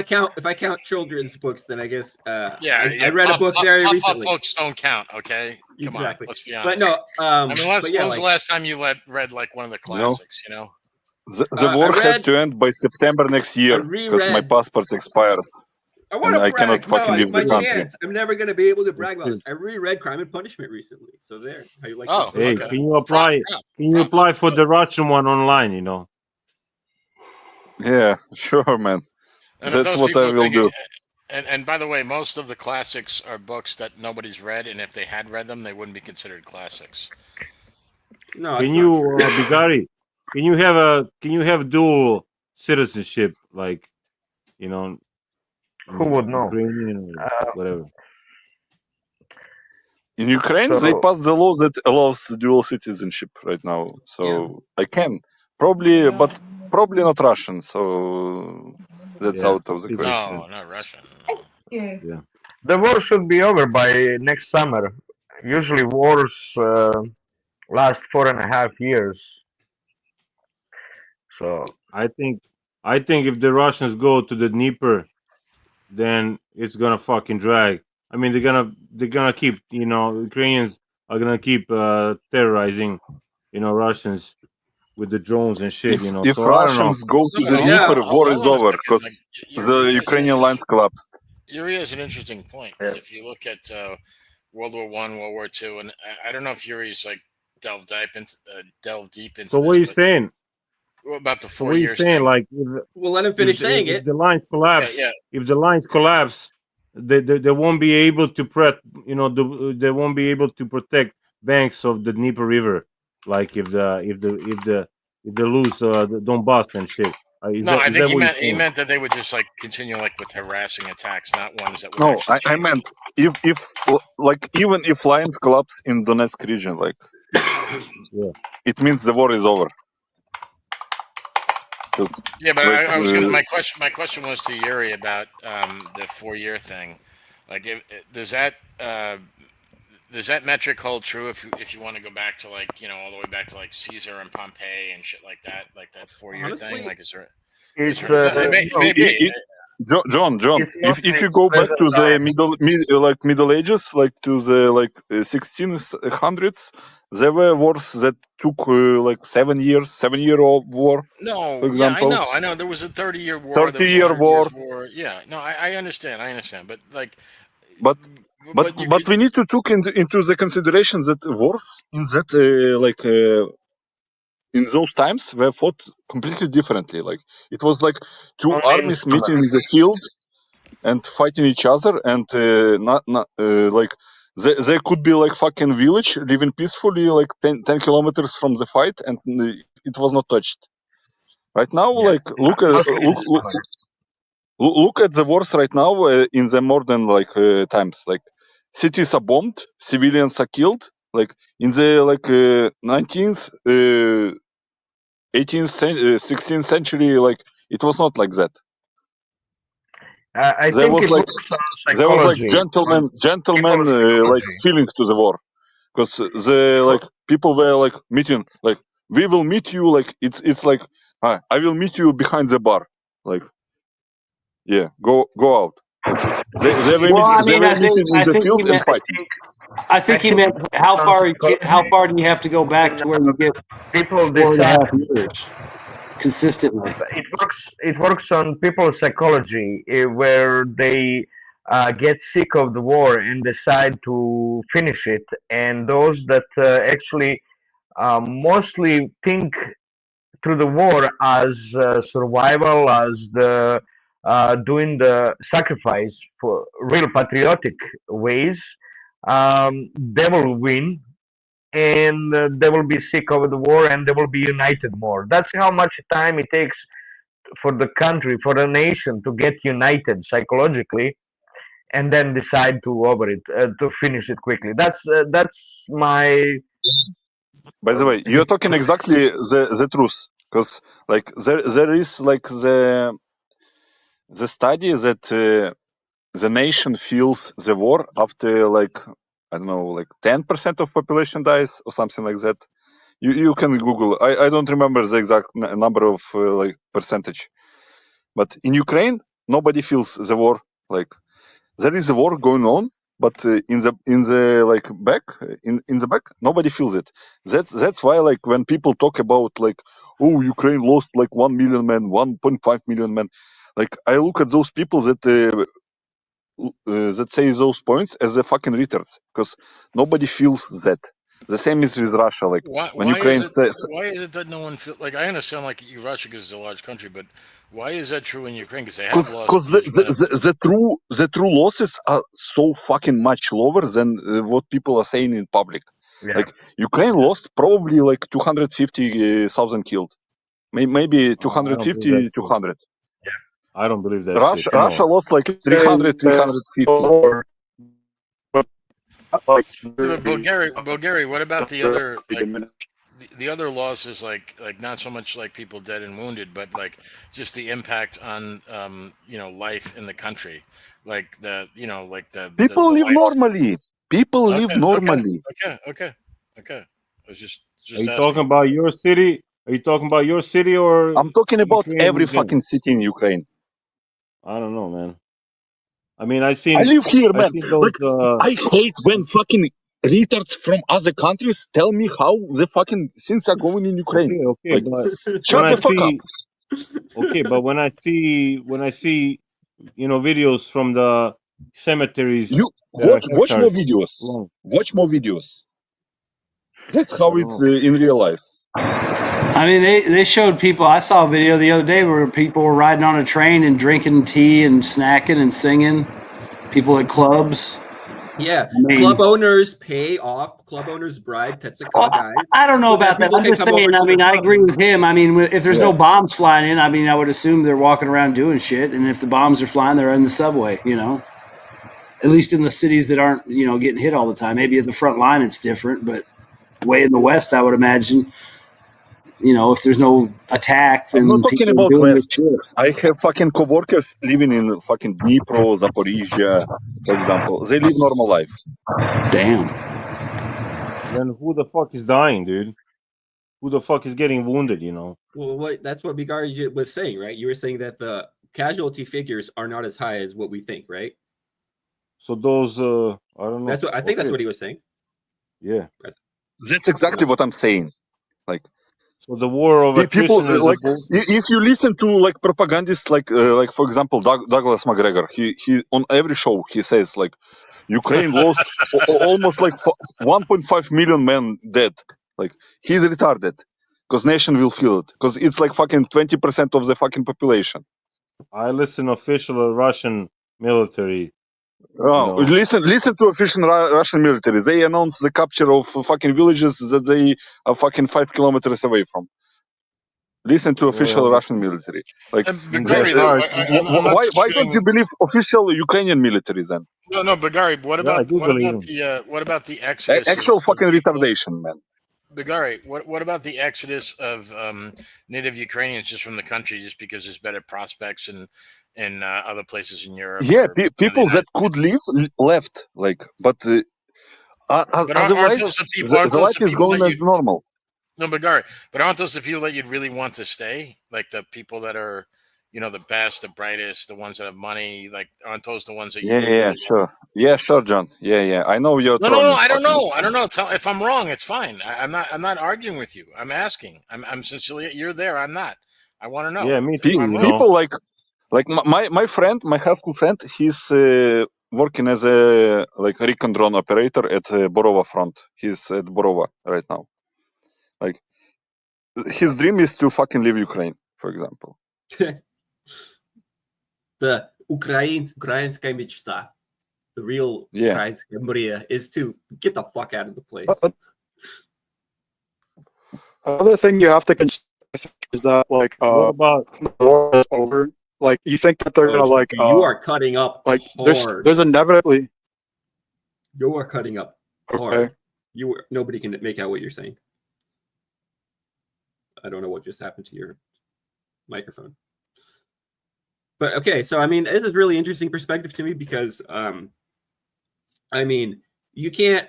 I count children's books, then I guess
I
read a book very recently.
Books don't count, okay? Come on, let's be honest.
But no,
when was the last time you read like one of the classics?
The war has to end by September next year because my passport expires. I cannot fucking leave the country.
Chance. I'm never going to be able to brag about this. I reread Crime and Punishment recently, so there. How you like that?
Hey, can you apply? Can you apply for the Russian one online?
Yeah, sure, man.
And
that's what I will do.
And by the way, most of the classics are books that nobody's read, and if they had read them, they wouldn't be considered classics.
No,
can you, Bigari? Can you have dual citizenship, like,
Who would know?
Ukrainian or whatever.
In Ukraine, they passed the law that allows dual citizenship right now, so I can probably, but probably not Russian. So that's out of the question.
No, not Russian.
Yeah.
The war should be over by next summer. Usually wars last 4.5 years. So
I think if the Russians go to the Dnieper, then it's gonna fucking drag. I mean, they're gonna keep, Ukrainians are gonna keep terrorizing, Russians with the drones and shit.
If
so
Russians go to the Dnieper, war is over because the Ukrainian lines collapsed.
Yuri has an interesting point.
Yeah.
If you look at World War I, World War II, and I don't know if Yuri's like delve deep into
So what are you saying?
About the
So
4
what are you
years
saying?
thing.
Like,
We'll let him finish saying
if
it.
the lines collapse,
Yeah.
if the lines collapse, they won't be able to they won't be able to protect banks of the Dnieper River. Like if they lose the Donbass and shit.
No, I think he meant that they would just like continue like with harassing attacks, not ones that would
No,
actually
I meant if like even if lines collapse in Donetsk region, like
yeah,
it means the war is over.
Yeah, but
like,
I was gonna. My question was to Yuri about the 4-year thing. Like, does that metric hold true if you want to go back to like all the way back to like Caesar and Pompey and shit like that 4-year thing? Like, is there? It may be.
John, if you go back to the Middle Ages, like to the 1600s, there were wars that took like 7 years, 7-year war.
No,
for example.
yeah, I know. There was a 30-year war.
30-year war.
Yeah, no, I understand, but like,
but we need to take into the consideration that wars in that in those times were fought completely differently. Like it was like two armies meeting in the field and fighting each other, and like there could be like fucking village living peacefully like 10 kilometers from the fight, and it was not touched. Right now, like look at the wars right now in the modern times. Like cities are bombed, civilians are killed. Like in the 19th, 18th, 16th century, like it was not like that.
I
there
think
was
it
like
works on
there was like
psychology.
gentlemen like feeling to the war, because the like people were like meeting, like we will meet you, like it's like I will meet you behind the bar, like yeah, go out. Like, they were meeting in the field and fighting.
I think he meant how far do you have to go back to where you get
people
4.5 years consistently?
It works on people's psychology, where they get sick of the war and decide to finish it, and those that actually mostly think through the war as survival, as the doing the sacrifice for real patriotic ways, they will win, and they will be sick of the war, and they will be united more. That's how much time it takes for the country, for the nation to get united psychologically, and then decide to finish it quickly. That's my.
By the way, you're talking exactly the truth, because like there is like the study that the nation feels the war after like I don't know, like 10% of population dies or something like that. You can Google. I don't remember the exact number of like percentage, but in Ukraine nobody feels the war. Like there is a war going on, but in the like back in the back nobody feels it. That's why like when people talk about like, oh, Ukraine lost like 1 million men, 1.5 million men, like I look at those people that say those points as a fucking retards, because nobody feels that. The same is with Russia. Like when Ukraine says,
why is it that no one feels like? I understand like Russia because it's a large country, but why is that true in Ukraine? Because they have lost.
Because the true losses are so fucking much lower than what people are saying in public.
Yeah.
Like Ukraine lost probably like 250,000 killed, maybe 250, 200.
Yeah.
I don't believe that.
Russia lost like 300, 350.
But Bulgaria. What about the other the other losses? Like not so much like people dead and wounded, but like just the impact on life in the country. Like the
people live normally. People live normally.
Okay. I was just
Are you talking about your city? Are you talking about your city, or
I'm talking about
Ukraine
every
region?
fucking city in Ukraine.
I don't know, man. I mean, I
live here, man.
Those,
like, I hate when fucking retards from other countries tell me how the fucking things are going in Ukraine.
Okay,
like,
but
shut the fuck up.
Okay, but when I see videos from the cemeteries.
You watch more videos. Watch more videos. That's how it's in real life.
I mean, they showed people. I saw a video the other day where people were riding on a train and drinking tea and snacking and singing. People at clubs.
Yeah,
I mean,
club owners pay off. Club owners bribe Tetsuka guys.
I don't know
so that
about that.
people
I'm
can
just
come over
saying.
to
I
the
mean, I
club.
agree with him. I mean, if there's
Yeah.
no bombs flying in, I mean, I would assume they're walking around doing shit. And if the bombs are flying, they're in the subway. You know, at least in the cities that aren't getting hit all the time. Maybe at the front line it's different, but way in the West, I would imagine. If there's no attack,
I'm not
then
talking
people are
about
doing
West.
this shit.
I have fucking coworkers living in fucking Dnipro, Zaporizhia, for example. They live normal life.
Damn.
Then who the fuck is dying, dude? Who the fuck is getting wounded?
Well, that's what Bigari was saying, right? You were saying that the casualty figures are not as high as what we think, right?
So those, I don't know.
That's what I think. That's what he was saying.
Yeah.
That's exactly what I'm saying. Like,
so the war of
people
attrition is
like
a bullshit.
if you listen to like propagandists, like for example Douglas McGregor, he on every show he says like Ukraine lost almost like 1.5 million men dead. Like he's retarded because nation will feel it because it's like fucking 20% of the fucking population.
I listen official Russian military.
Oh, listen to official Russian military. They announced the capture of fucking villages that they are fucking 5 kilometers away from. Listen to official Russian military. Like,
Bagari,
why don't you believe official Ukrainian military then?
No, Bagari. What about the exodus?
Actual fucking retardation, man.
Bagari, what about the exodus of native Ukrainians just from the country, just because there's better prospects in other places in Europe?
Yeah, people that could leave left, like, but otherwise the life is going as normal.
No, Bagari, but aren't those the people that you'd really want to stay? Like the people that are, the best, the brightest, the ones that have money. Like, aren't those the ones that?
Sure, John. Yeah. I know you're.
No. I don't know. If I'm wrong, it's fine. I'm not arguing with you. I'm asking. I'm sincerely. You're there. I'm not. I want to know.
Yeah, me too.
People like my friend, my high school friend. He's working as a recon drone operator at Borova front. He's at Borova right now. Like, his dream is to fucking leave Ukraine, for example.
The Ukrainskaya mечта, the real Ukrainskaya mrija, is to get the fuck out of the place.
Another thing you have to consider is that
what about
the war is over? Like, you think that they're gonna
you are cutting up
like
hard.
there's inevitably.
You are cutting up hard. Nobody can make out what you're saying. I don't know what just happened to your microphone. But okay, so I mean, this is really interesting perspective to me because I mean, you can't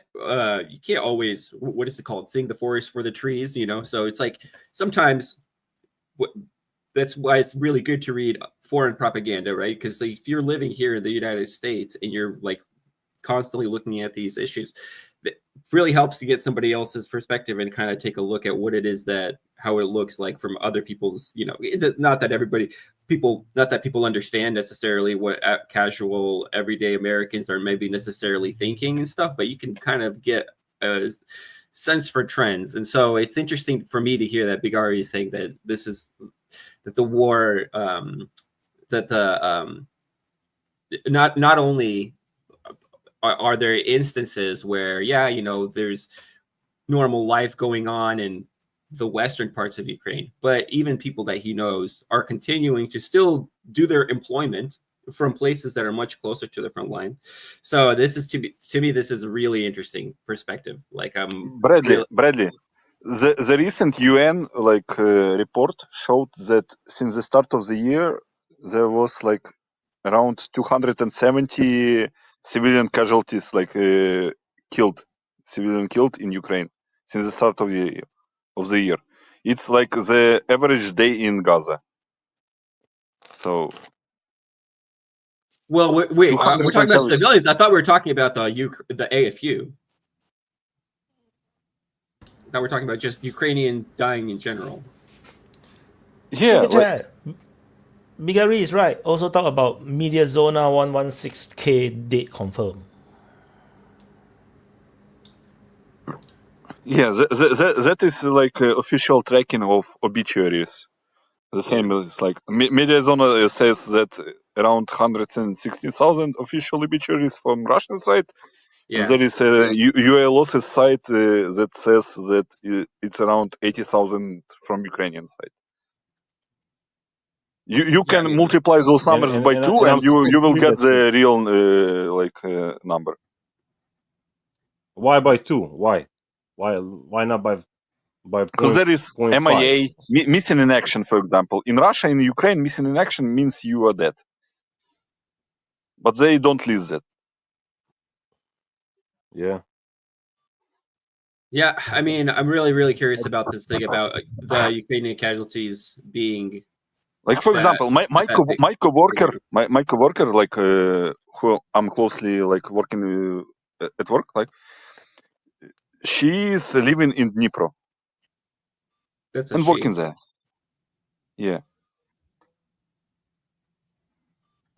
always, what is it called? Sing the forest for the trees, So it's like sometimes that's why it's really good to read foreign propaganda, right? Because if you're living here in the United States and you're like constantly looking at these issues, it really helps to get somebody else's perspective and kind of take a look at what it is how it looks like from other people's, not that people understand necessarily what casual everyday Americans are maybe necessarily thinking and stuff, but you can kind of get a sense for trends. And so it's interesting for me to hear that Bigari is saying that that the war, not only are there instances where, there's normal life going on in the western parts of Ukraine, but even people that he knows are continuing to still do their employment from places that are much closer to the front line. So this is to me this is a really interesting perspective. Like
Bradley, the recent UN report showed that since the start of the year there was around 270 civilian casualties, killed in Ukraine since the start of the year. It's like the average day in Gaza. So,
well, wait, we're talking about civilians. I thought we were talking about the AFU. I thought we're talking about just Ukrainian dying in general.
Yeah, Bigari is right. Also talk about Media Zona 116K date confirmed.
Yeah, that is like official tracking of obituaries. The same as like Mediazona says that around 116,000 official obituaries from Russian side, and there is a ULOS's site that says that it's around 80,000 from Ukrainian side. You can multiply those numbers by two, and you will get the real number.
Why by two? Why not by
Because there is
0.5?
MIA, missing in action, for example. In Russia, in Ukraine, missing in action means you are dead. But they don't list that.
Yeah.
Yeah, I mean, I'm really curious about this thing about the Ukrainian casualties being
like, for example, my coworker, like who I'm closely like working at work, like she is living in Dnipro.
That's
and working there. Yeah.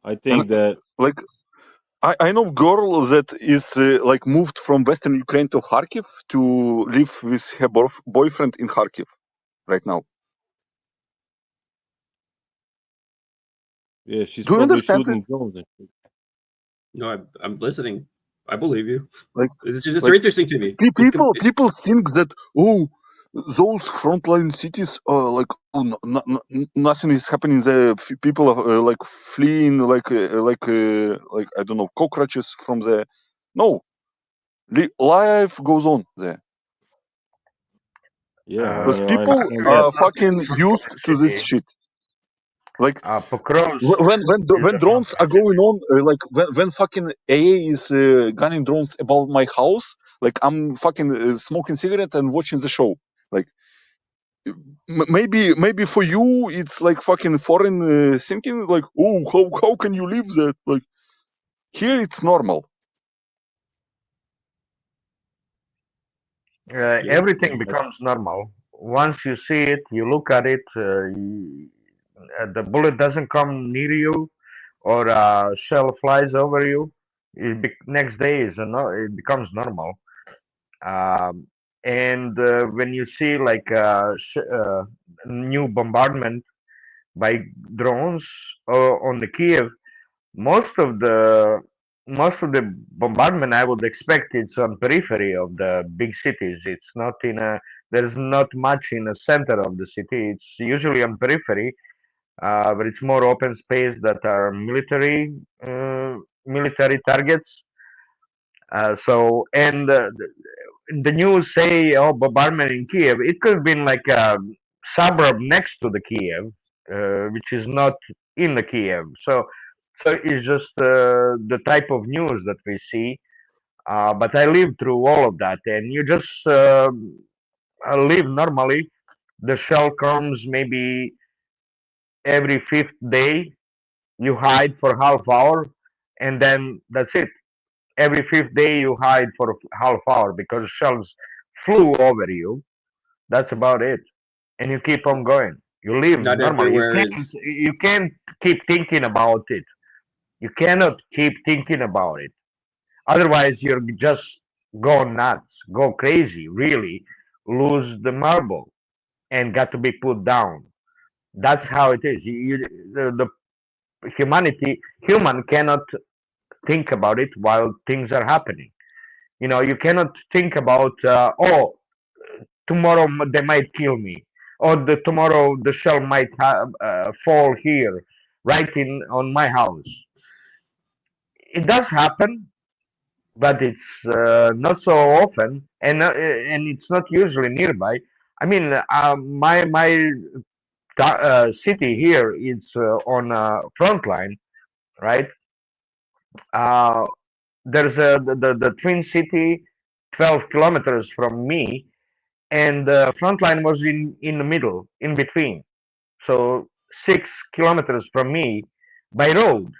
I think that
like I know girl that is like moved from Western Ukraine to Kharkiv to live with her boyfriend in Kharkiv right now.
Yeah, she's
Do you
probably
understand
shooting drones.
No, I'm listening. I believe you.
Like
it's just
like,
interesting to me.
People think that those frontline cities are like nothing is happening there. People are like fleeing like I don't know, cockroaches from there. No, life goes on there.
Yeah,
because people are fucking used to this shit. Like when drones are going on, like when fucking AA is gunning drones above my house, like I'm fucking smoking cigarette and watching the show. Like maybe for you it's like fucking foreign thinking. Like how can you live that? Like here it's normal.
Everything becomes normal once you see it. You look at it. The bullet doesn't come near you, or a shell flies over you. Next day it becomes normal. And when you see like new bombardment by drones on the Kiev, most of the bombardment I would expect it's on periphery of the big cities. It's not in a there's not much in the center of the city. It's usually on periphery, but it's more open space that are military targets. So and the news say, oh, bombardment in Kiev. It could have been like a suburb next to the Kiev, which is not in the Kiev. So it's just the type of news that we see. But I lived through all of that, and you just live normally. The shell comes maybe every fifth day. You hide for half hour, and then that's it. Every fifth day you hide for half hour because shells flew over you. That's about it, and you keep on going. You live
Not
normally.
everywhere
You can't keep thinking about it. You cannot keep thinking about it. Otherwise, you're just go nuts, go crazy, really lose the marble, and got to be put down. That's how it is. The human cannot think about it while things are happening. You cannot think about tomorrow they might kill me, or tomorrow the shell might fall here, right in on my house. It does happen, but it's not so often, and it's not usually nearby. I mean, my city here is on front line, right? There's the Twin City, 12 kilometers from me, and the front line was in the middle, in between. So 6 kilometers from me by road,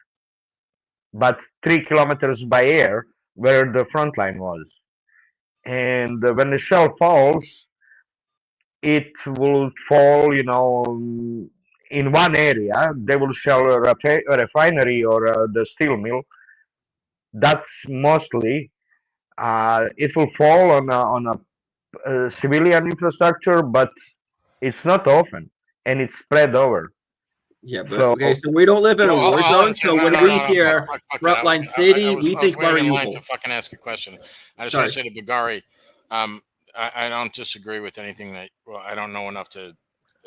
but 3 kilometers by air, where the front line was. And when the shell falls, it will fall, in one area they will shell a refinery or the steel mill. That's mostly it will fall on a civilian infrastructure, but it's not often, and it's spread over.
Yeah, but
So
okay, so we don't live in a war zone. So when we hear Frontline City, we think
waiting in line
Mariupol.
to fucking ask a question. I just
Sorry.
want to say to Bagari, I don't disagree with anything that. Well, I don't know enough to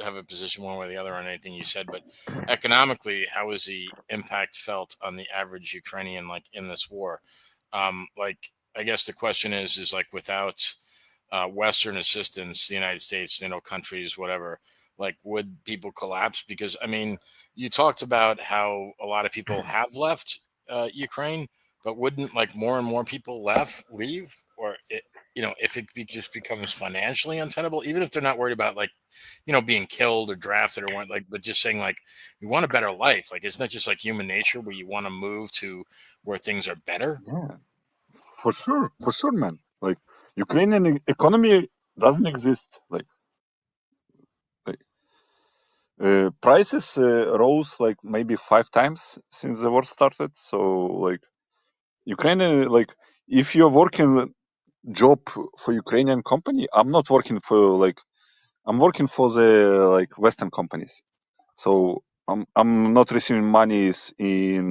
have a position one way or the other on anything you said, but economically, how is the impact felt on the average Ukrainian, like in this war? Like, I guess the question is like without Western assistance, the United States, countries, whatever, like would people collapse? Because I mean, you talked about how a lot of people have left Ukraine, but wouldn't like more and more people leave, or if it just becomes financially untenable, even if they're not worried about like, being killed or drafted or what, like, but just saying like, we want a better life. Like, isn't that just like human nature where you want to move to where things are better?
Yeah, for sure, man. Like Ukrainian economy doesn't exist. Like prices rose like maybe 5 times since the war started. So like Ukraine, like if you're working job for Ukrainian company, I'm not working for I'm working for the like Western companies. So I'm not receiving monies in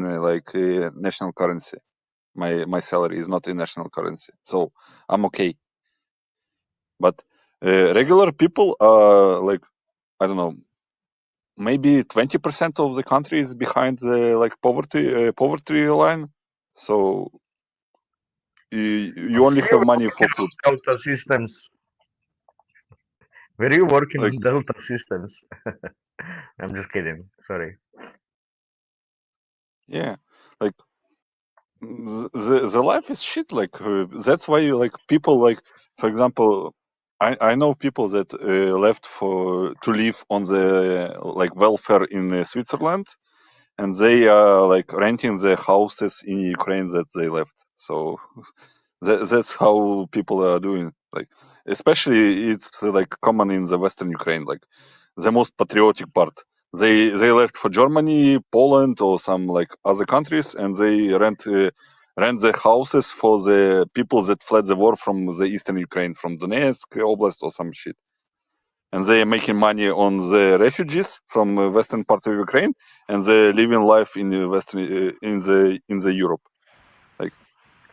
national currency. My salary is not in national currency, so I'm okay. But regular people are like, I don't know, maybe 20% of the country is behind the like poverty line. So you only have money for food.
Delta systems. Were you working
Like
on Delta systems? I'm just kidding. Sorry.
yeah, like the life is shit. Like that's why people like, for example, I know people that left to live on the like welfare in Switzerland, and they are like renting the houses in Ukraine that they left. So that's how people are doing. Like especially it's like common in the Western Ukraine, like the most patriotic part. They left for Germany, Poland, or some like other countries, and they rent the houses for the people that fled the war from the Eastern Ukraine, from Donetsk Oblast or some shit. And they are making money on the refugees from the western part of Ukraine, and they're living life in the western in the Europe. Like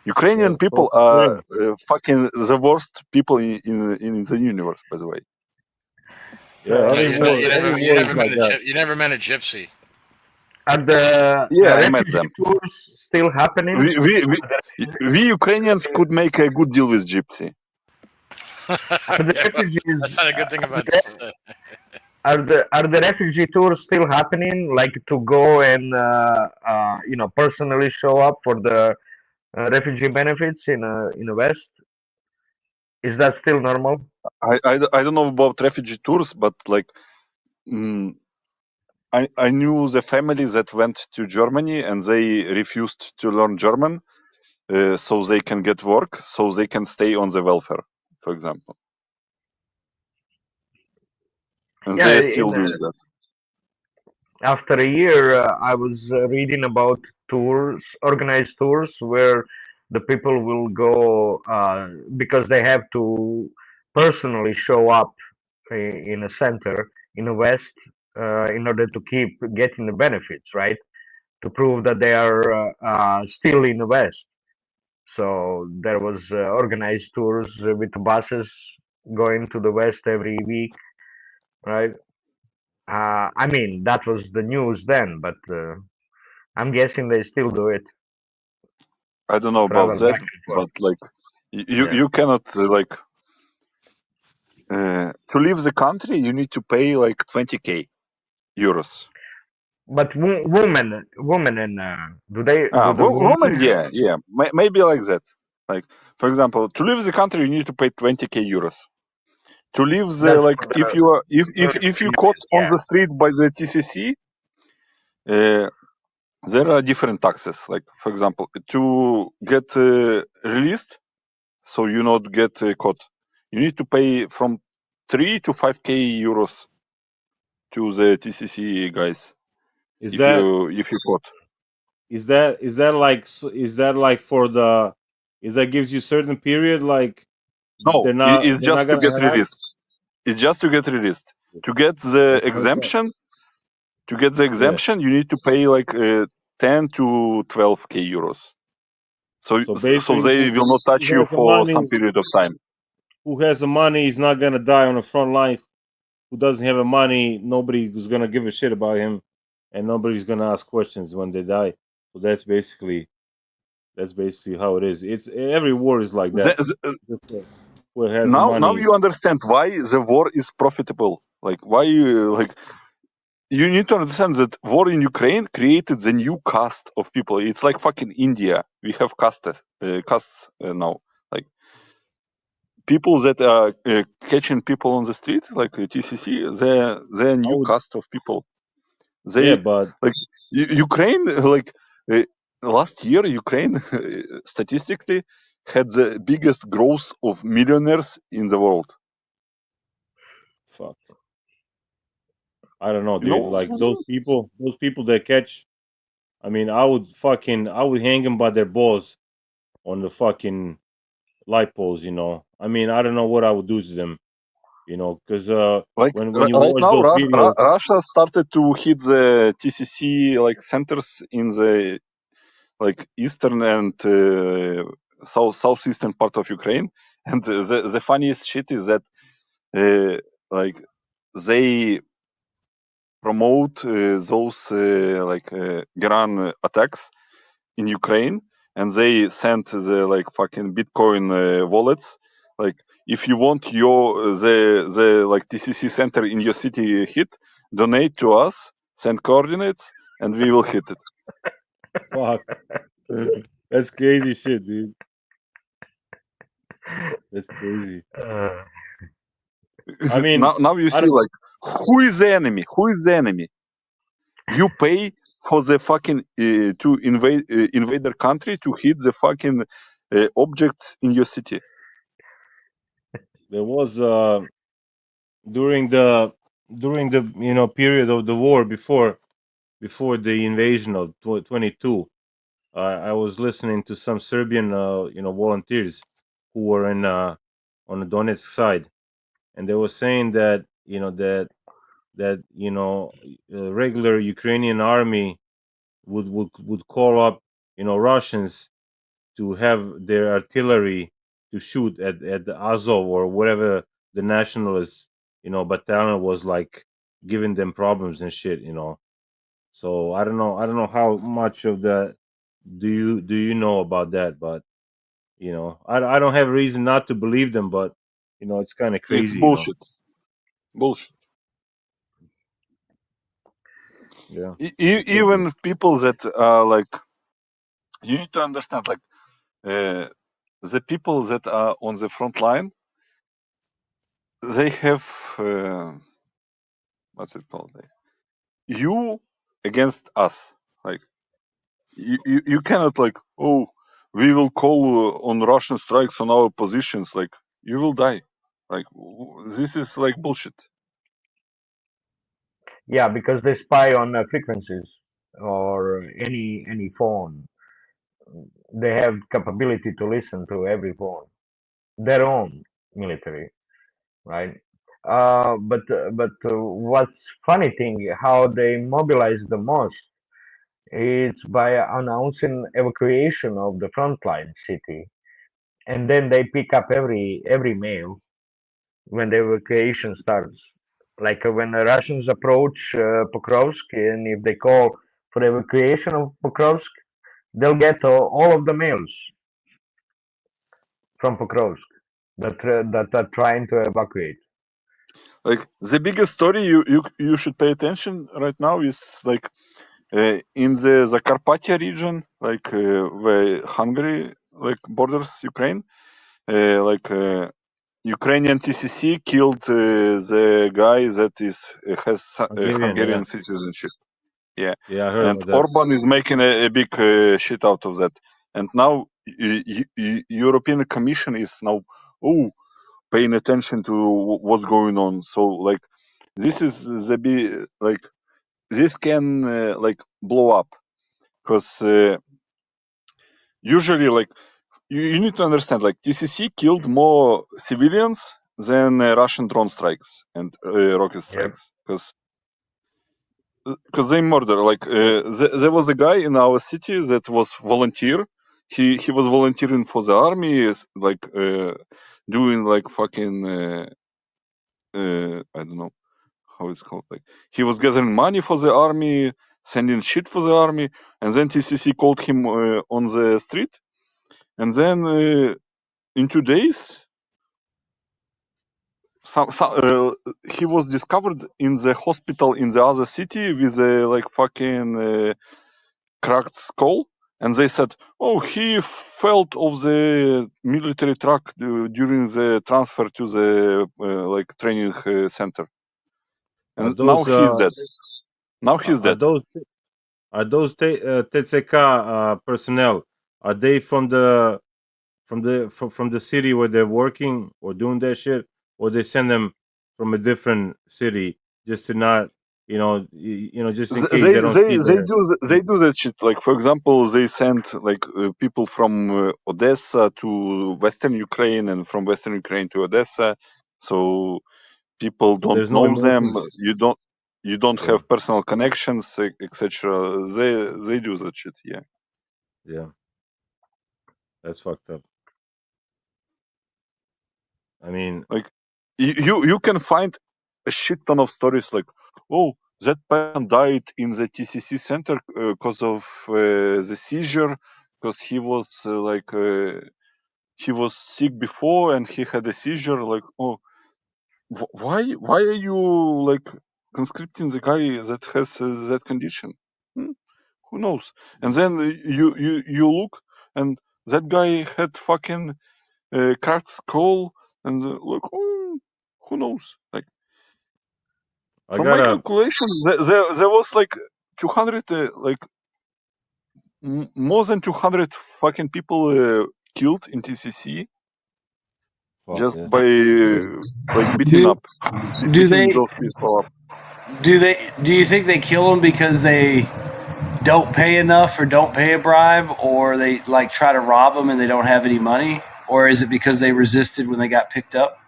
Ukrainian people are fucking the worst people in the universe, by the way.
Yeah, every war is like that.
You never met a gypsy.
Are the
Yeah, I met them.
tours still happening?
We Ukrainians could make a good deal with gypsy.
Are the refugees?
That's not a good thing about this.
Are the refugee tours still happening? Like to go and personally show up for the refugee benefits in the West? Is that still normal?
I don't know about refugee tours, but like I knew the family that went to Germany and they refused to learn German, so they can get work, so they can stay on the welfare, for example. And they are still doing that.
After a year, I was reading about tours, organized tours, where the people will go because they have to personally show up in a center in the West in order to keep getting the benefits, right? To prove that they are still in the West. So there was organized tours with buses going to the West every week, right? I mean, that was the news then, but I'm guessing they still do it.
I don't know about that, but like you cannot like to leave the country you need to pay like 20k euros.
But women and do they?
Women, yeah, maybe like that. Like for example, to leave the country you need to pay 20k euros. To leave the like if you are if you caught on the street by the TCC, there are different taxes. Like for example, to get released, so you not get caught, you need to pay from 3 to 5k euros to the TCC guys.
Is
If
that
you caught.
is that like for the is that gives you certain period like
No, it's
they're not
just to
gonna
get
have
released. It's just to get released. To get the
okay,
exemption,
yeah.
you need to pay like 10 to 12k euros. So
So
so
basically,
they will not touch
who
you
has the
for some
money?
period of time.
Who has the money is not gonna die on the front line. Who doesn't have the money, nobody is gonna give a shit about him, and nobody's gonna ask questions when they die. So that's basically how it is. It's every war is like that. Just, who has the
Now
money?
you understand why the war is profitable. Like why you need to understand that war in Ukraine created the new caste of people. It's like fucking India. We have castes now. Like people that are catching people on the street, like TCC, they're a new caste of people.
Yeah,
They
but
like Ukraine. Like last year, Ukraine statistically had the biggest growth of millionaires in the world.
fuck, I don't know,
You
dude.
know,
Like those people that catch. I mean, I would hang them by their balls on the fucking light poles. I mean, I don't know what I would do to them. Because
like
when you
right
watch
now,
those videos,
Russia started to hit the TCC like centers in the like eastern and southeastern part of Ukraine. And the funniest shit is that like they promote those Iran attacks in Ukraine, and they send the like fucking Bitcoin wallets. Like if you want the like TCC center in your city hit, donate to us, send coordinates, and we will hit it.
fuck, that's crazy shit, dude. That's crazy. I mean,
now you
I
see
don't.
like who is the enemy? Who is the enemy? You pay for the fucking to invade their country to hit the fucking objects in your city.
There was during the period of the war before the invasion of 22. I was listening to some Serbian volunteers who were in on the Donetsk side, and they were saying that regular Ukrainian army would call up Russians to have their artillery to shoot at the Azov or whatever the nationalist battalion was like giving them problems and shit. So I don't know how much of that do you know about that, but I don't have reason not to believe them, but it's kind of
It's
crazy.
bullshit. Bullshit.
Yeah.
Even people that are like, you need to understand, like, the people that are on the front line, they have, what's it called? You against us. Like, you cannot, like, oh, we will call on Russian strikes on our positions. Like, you will die. Like, this is like bullshit.
Yeah, because they spy on frequencies or any phone. They have capability to listen to every phone. Their own military, right? But what's funny thing how they mobilize the most is by announcing evacuation of the frontline city, and then they pick up every mail when the evacuation starts. Like when the Russians approach Pokrovsk, and if they call for the evacuation of Pokrovsk, they'll get all of the mails from Pokrovsk that are trying to evacuate.
Like, the biggest story you should pay attention right now is like in the Zakarpattia region, like where Hungary like borders Ukraine, Ukrainian TCC killed the guy that has Hungarian
yeah.
citizenship. Yeah,
Yeah, I heard
and
about that.
Orban is making a big shit out of that. And now European Commission is now paying attention to what's going on. So like this is the like this can like blow up because usually like you need to understand like TCC killed more civilians than Russian drone strikes and rocket strikes because they murder like there was a guy in our city that was volunteer. He was volunteering for the army, like doing like fucking I don't know how it's called. Like he was gathering money for the army, sending shit for the army, and then TCC called him on the street, and then in 2 days, he was discovered in the hospital in the other city with a like fucking cracked skull, and they said, "Oh, he fell off the military truck during the transfer to the like training center,
Are
and now
those
he's dead. Now he's
are
dead."
those TCK personnel? Are they from the from the city where they're working or doing that shit, or they send them from a different city just to not, just in case
They
they don't
they
see
they
the.
do they do that shit. Like for example, they send like people from Odessa to Western Ukraine and from Western Ukraine to Odessa, so people
So
don't
there's no
know them.
emotions.
You don't
Yeah,
have personal connections, etc. They do that shit. Yeah.
yeah, that's fucked up. I mean,
Like you can find a shit ton of stories like, oh, that person died in the TCC center because of the seizure, because he was he was sick before and he had a seizure. Like, oh, why are you like conscripting the guy that has that condition? Hmm? Who knows? And then you look and that guy had fucking cracked skull and like, oh, who knows? Like
I
from my
gotta.
calculation, there was like 200 like more than 200 fucking people killed in TCC
Fuck
just
yeah.
by like beating
Do
up,
do
beating
they
those people up.
do you think they kill them because they don't pay enough or don't pay a bribe, or they like try to rob them and they don't have any money, or is it because they resisted when they got picked up?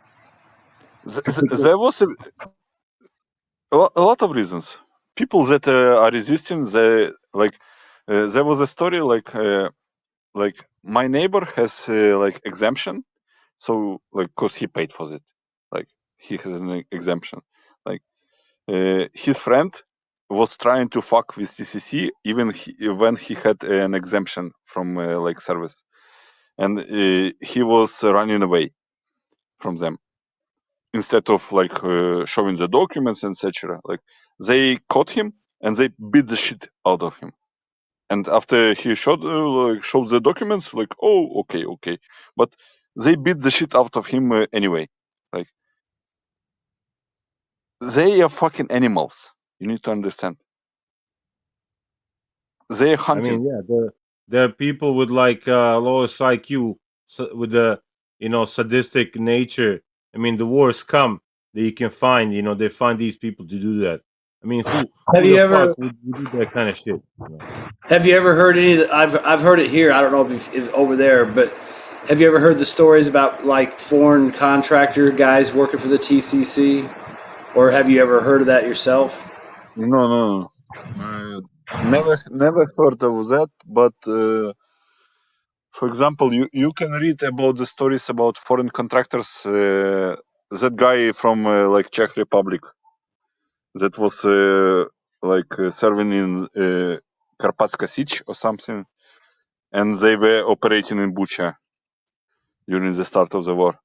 There was a lot of reasons. People that are resisting, they like there was a story like my neighbor has like exemption, so like cause he paid for it, like he has an exemption. Like his friend was trying to fuck with TCC even when he had an exemption from like service, and he was running away from them instead of like showing the documents, etc. Like they caught him and they beat the shit out of him. And after he showed the documents, like, oh, okay, but they beat the shit out of him anyway. Like they are fucking animals. You need to understand. They are
I
hunting.
mean, yeah, there are people with like lowest IQ, with the sadistic nature. I mean, the worst come that you can find. They find these people to do that. I mean,
Have
who
you
the
ever
fuck would do that kind of shit?
have you ever heard any of the, I've heard it here. I don't know if over there, but have you ever heard the stories about like foreign contractor guys working for the TCC, or have you ever heard of that yourself?
No. Never heard of that. But for example, you can read about the stories about foreign contractors. That guy from like Czech Republic that was serving in Karpatska Sich or something, and they were operating in Bucha during the start of the war.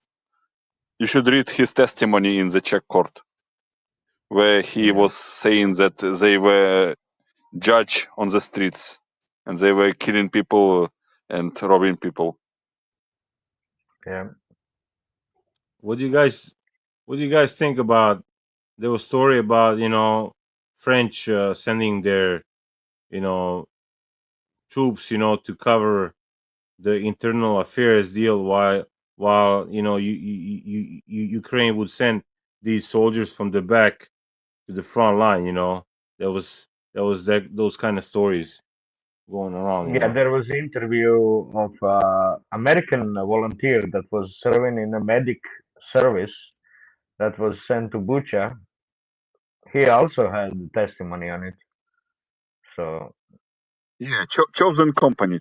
You should read his testimony in the Czech court, where he was saying that they were judged on the streets and they were killing people and robbing people.
Yeah.
What do you guys think about? There was story about French sending their troops to cover the internal affairs deal while Ukraine would send these soldiers from the back to the front line. You know, those kind of stories going around. You
Yeah,
know.
there was an interview of American volunteer that was serving in a medic service that was sent to Bucha. He also had testimony on it. So
Yeah, chosen company.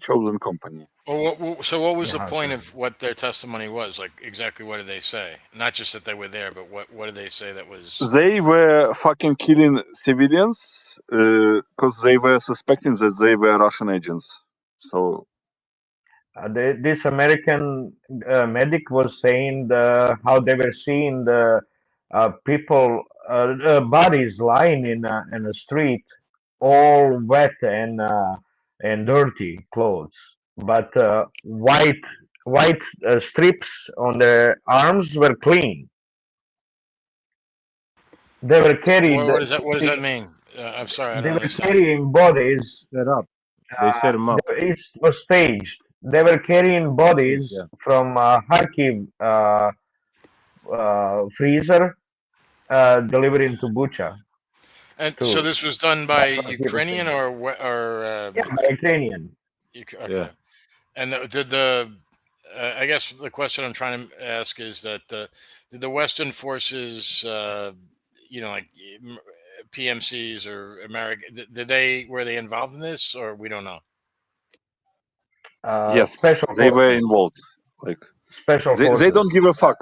Well, so what was the
yeah,
point of what their testimony was? Like, exactly what did they say? Not just that they were there, but what did they say that was?
They were fucking killing civilians because they were suspecting that they were Russian agents. So
this American medic was saying how they were seeing the people bodies lying in a street, all wet and dirty clothes, but white strips on their arms were clean. They were carried.
What does that? What does that mean? I'm sorry, I
They
don't
were
understand.
carrying bodies.
Set up. They set them up.
It was staged. They were carrying bodies
Yeah.
from Kharkiv freezer, delivering to Bucha.
And
To,
so this was done by
that's what he was
Ukrainian
saying.
or
Yeah, by Ukrainian.
okay.
Yeah.
And did the I guess the question I'm trying to ask is that did the Western forces, like PMCs or American, were they involved in this, or we don't know?
yes,
Special
they were
forces.
involved. Like
Special
they
forces.
don't give a fuck.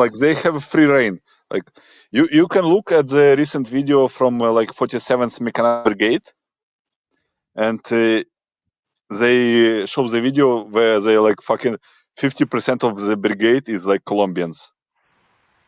Like they have free reign. Like you can look at the recent video from 47th Mechanized Brigade, and they show the video where they like fucking 50% of the brigade is like Colombians.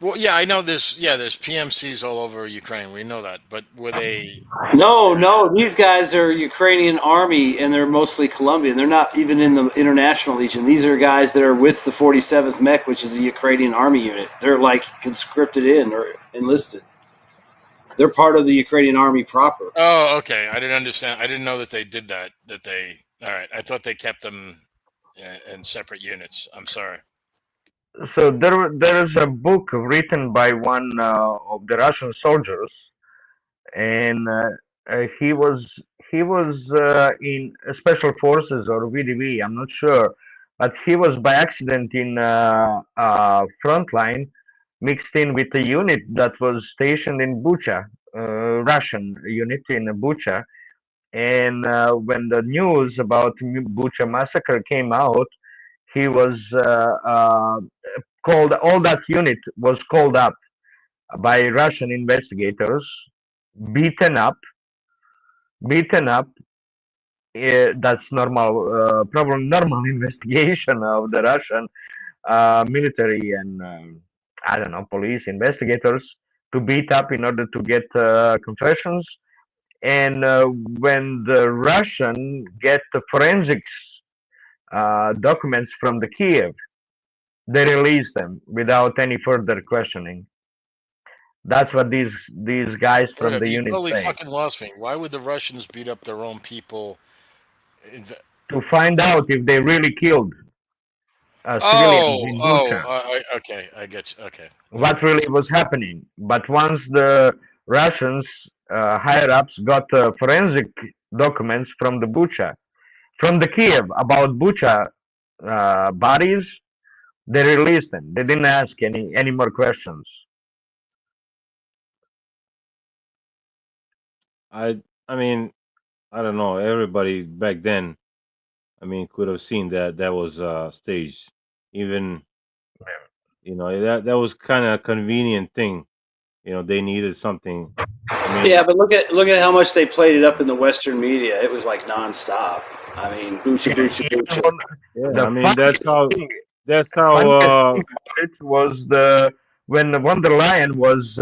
Well, yeah, I know there's PMCs all over Ukraine. We know that, but were they?
No, these guys are Ukrainian army, and they're mostly Colombian. They're not even in the international legion. These are guys that are with the 47th Mech, which is a Ukrainian army unit. They're like conscripted in or enlisted. They're part of the Ukrainian army proper.
Oh, okay. I didn't understand. I didn't know that they did that. All right. I thought they kept them in separate units. I'm sorry.
So there is a book written by one of the Russian soldiers, and he was in special forces or VDV. I'm not sure, but he was by accident in frontline mixed in with a unit that was stationed in Bucha, Russian unit in Bucha. And when the news about Bucha massacre came out, he was called. All that unit was called up by Russian investigators, beaten up. That's normal, probably normal investigation of the Russian military and I don't know, police investigators to beat up in order to get confessions. And when the Russian get the forensics documents from the Kiev, they release them without any further questioning. That's what these guys from the unit
totally
say.
fucking lost me. Why would the Russians beat up their own people?
To find out if they really killed civilians in Bucha.
Okay, I get you. Okay.
What really was happening? But once the Russians higher ups got forensic documents from the Bucha, from the Kiev about Bucha bodies, they released them. They didn't ask any more questions.
I mean, I don't know. Everybody back then, I mean, could have seen that was staged. Even, that was kind of a convenient thing. They needed something. I mean,
Yeah, but look at how much they played it up in the Western media. It was like nonstop. I mean, Bucha.
Yeah, I mean that's how.
It was when the von der Leyen was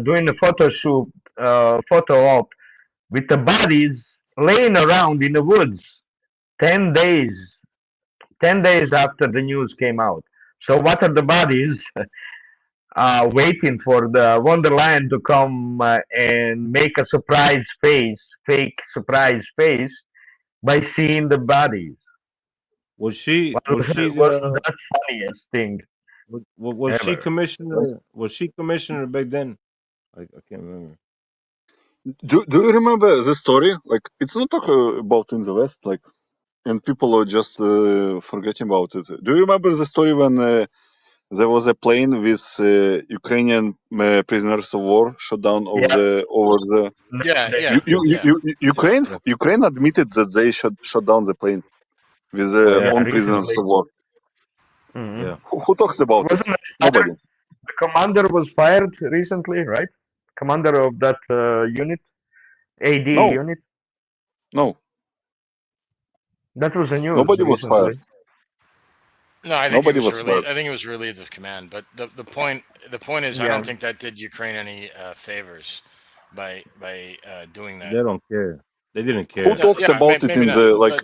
doing a photo shoot, photo op with the bodies laying around in the woods 10 days after the news came out. So what are the bodies waiting for the von der Leyen to come and make a fake surprise face by seeing the bodies?
Was she
the funniest thing?
Was she
ever.
commissioner? Was she commissioner back then? I can't remember.
Do you remember the story? Like, it's not talk about in the West, like, and people are just forgetting about it. Do you remember the story when there was a plane with Ukrainian prisoners of war shot down over the? Ukraine admitted that they shot down the plane with their own prisoners of war.
Mm-hmm.
Who talks about it? Nobody.
The commander was fired recently, right? Commander of that unit, AD unit.
No.
That was the news.
Nobody was
recently.
fired.
No, I think
Nobody
it was
was
relieved.
fired.
I think it was relieved of command. But the point is, I don't think that did Ukraine any favors by doing that.
They don't care. They didn't care.
Who talks about it in
not,
the like?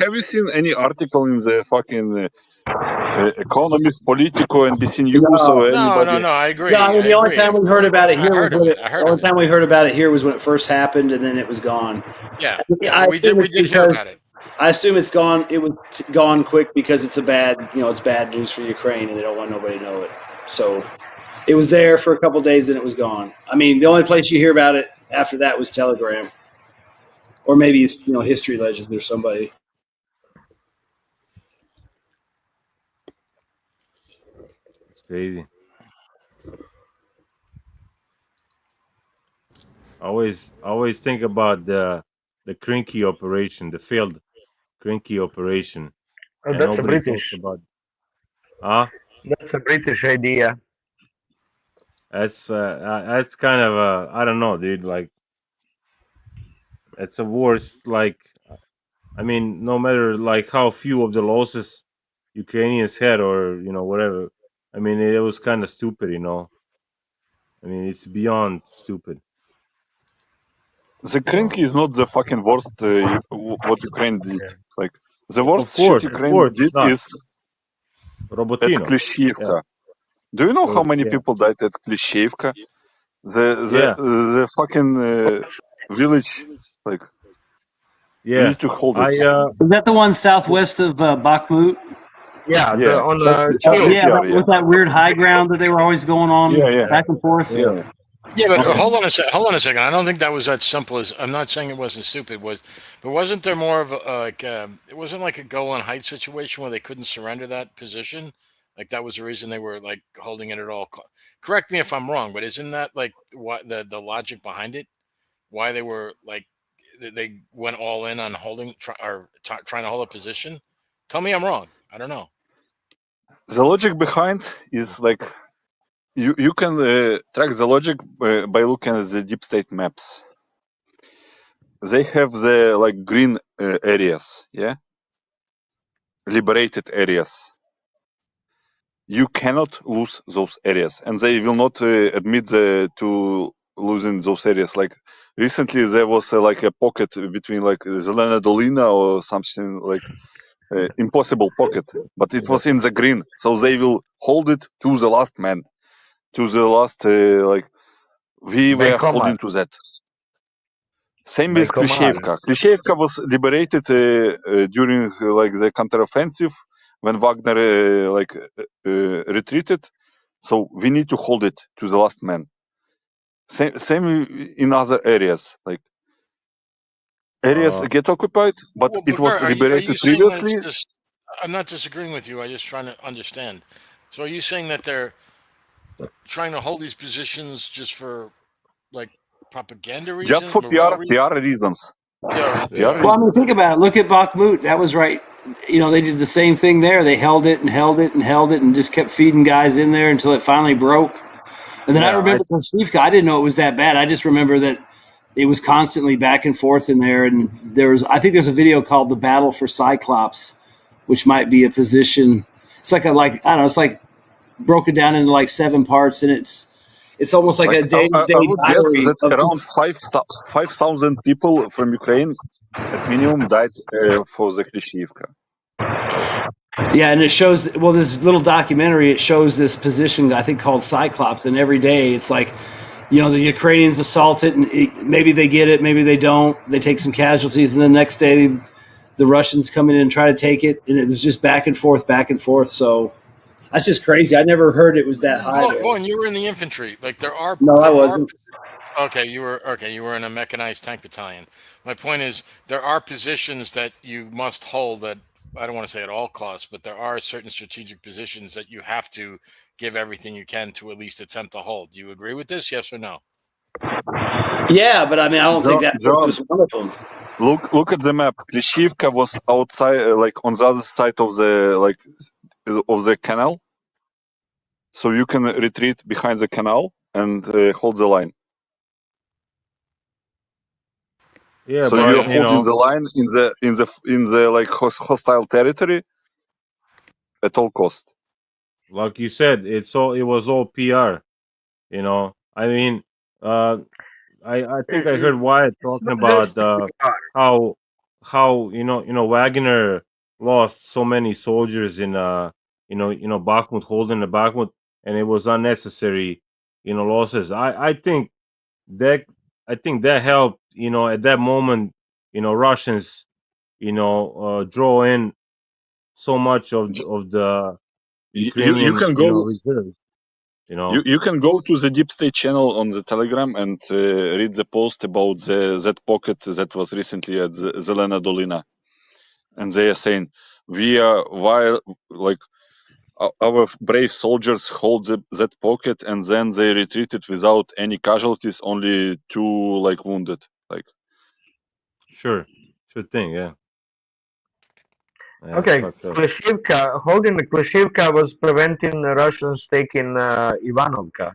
Have you seen any article in the fucking Economist, Politico, NBC News, or anybody?
No, I agree. No, I mean, the only time we heard about it here was when the only time we heard about it here was when it first happened, and then it was gone.
Yeah,
we did hear about it. I assume it's gone. It was gone quick because it's it's bad news for Ukraine, and they don't want nobody to know it. So it was there for a couple of days, and it was gone. I mean, the only place you hear about it after that was Telegram, or maybe it's History Legends or somebody.
It's crazy. Always think about the Krinky operation, the failed Krinky operation.
Oh, that's a British.
That's
a British idea.
That's kind of I don't know, dude. Like, it's a worse. Like, I mean, no matter like how few of the losses Ukrainians had, or whatever. I mean, it was kind of stupid, I mean, it's beyond stupid.
The Krinky is not the fucking worst what Ukraine did. Like, the worst shit Ukraine did is
Robotino.
at Klishchiivka. Do you know how many people died at Klishchiivka? The fucking village, like.
Yeah.
We need to hold it.
Is that the one southwest of Bakhmut?
Yeah.
With that weird high ground that they were always going on back and forth.
Yeah, but hold on a second. I don't think that was that simple. As I'm not saying it wasn't stupid. But wasn't there more of it wasn't like a Golan Heights situation where they couldn't surrender that position? Like, that was the reason they were like holding it at all. Correct me if I'm wrong, but isn't that like what the logic behind it? Why they were like they went all in on trying to hold a position? Tell me I'm wrong. I don't know.
The logic behind is like you can track the logic by looking at the deep state maps. They have the like green areas, liberated areas. You cannot lose those areas, and they will not admit to losing those areas. Like, recently there was like a pocket between like Zelena Dolina or something, like impossible pocket, but it was in the green, so they will hold it to the last man, to the last like we were holding to that. Same with Klishchiivka. Klishchiivka was liberated during like the counteroffensive when Wagner retreated. So we need to hold it to the last man. Same in other areas. Like, areas get occupied, but it was liberated previously.
I'm not disagreeing with you. I'm just trying to understand. So are you saying that they're trying to hold these positions just for like propaganda reasons?
Just for PR reasons.
Well, I mean, think about it. Look at Bakhmut. That was right. They did the same thing there. They held it and held it and held it and just kept feeding guys in there until it finally broke. And then I remember Klishchiivka. I didn't know it was that bad. I just remember that it was constantly back and forth in there. And I think there's a video called "The Battle for Cyclops," which might be a position. It's like I don't know. It's like broken down into like 7 parts, and it's almost like a day-to-day diary.
Around 5,000 people from Ukraine at minimum died for the Klishchiivka.
Yeah, and it shows, this little documentary, it shows this position, I think, called Cyclops, and every day it's like, the Ukrainians assault it, and maybe they get it, maybe they don't. They take some casualties, and the next day the Russians come in and try to take it, and it was just back and forth, so that's just crazy. I never heard it was that high.
Well, and you were in the infantry. Like, there are...
No, I wasn't.
Okay, you were in a mechanized tank battalion. My point is, there are positions that you must hold that I don't want to say at all costs, but there are certain strategic positions that you have to give everything you can to at least attempt to hold. Do you agree with this? Yes or no?
Yeah, but I mean, I don't think that
John,
was one of them.
look at the map. Klishivka was outside, like on the other side of the canal, so you can retreat behind the canal and hold the line.
Yeah,
So
but
you're holding the line in the like hostile territory at all cost.
like you said, it was all PR. You know, I mean, I think I heard Wyatt talking about how Wagner lost so many soldiers in Bakhmut, holding the Bakhmut, and it was unnecessary losses. I think that helped at that moment Russians draw in so much of the Ukrainian
You can go.
reserves.
You can go to the Deep State channel on the Telegram and read the post about that pocket that was recently at the Zelena Dolina, and they are saying our brave soldiers hold that pocket, and then they retreated without any casualties, only 2 wounded.
Sure thing, yeah.
Okay, Klishivka, holding the Klishivka was preventing the Russians taking Ivanova.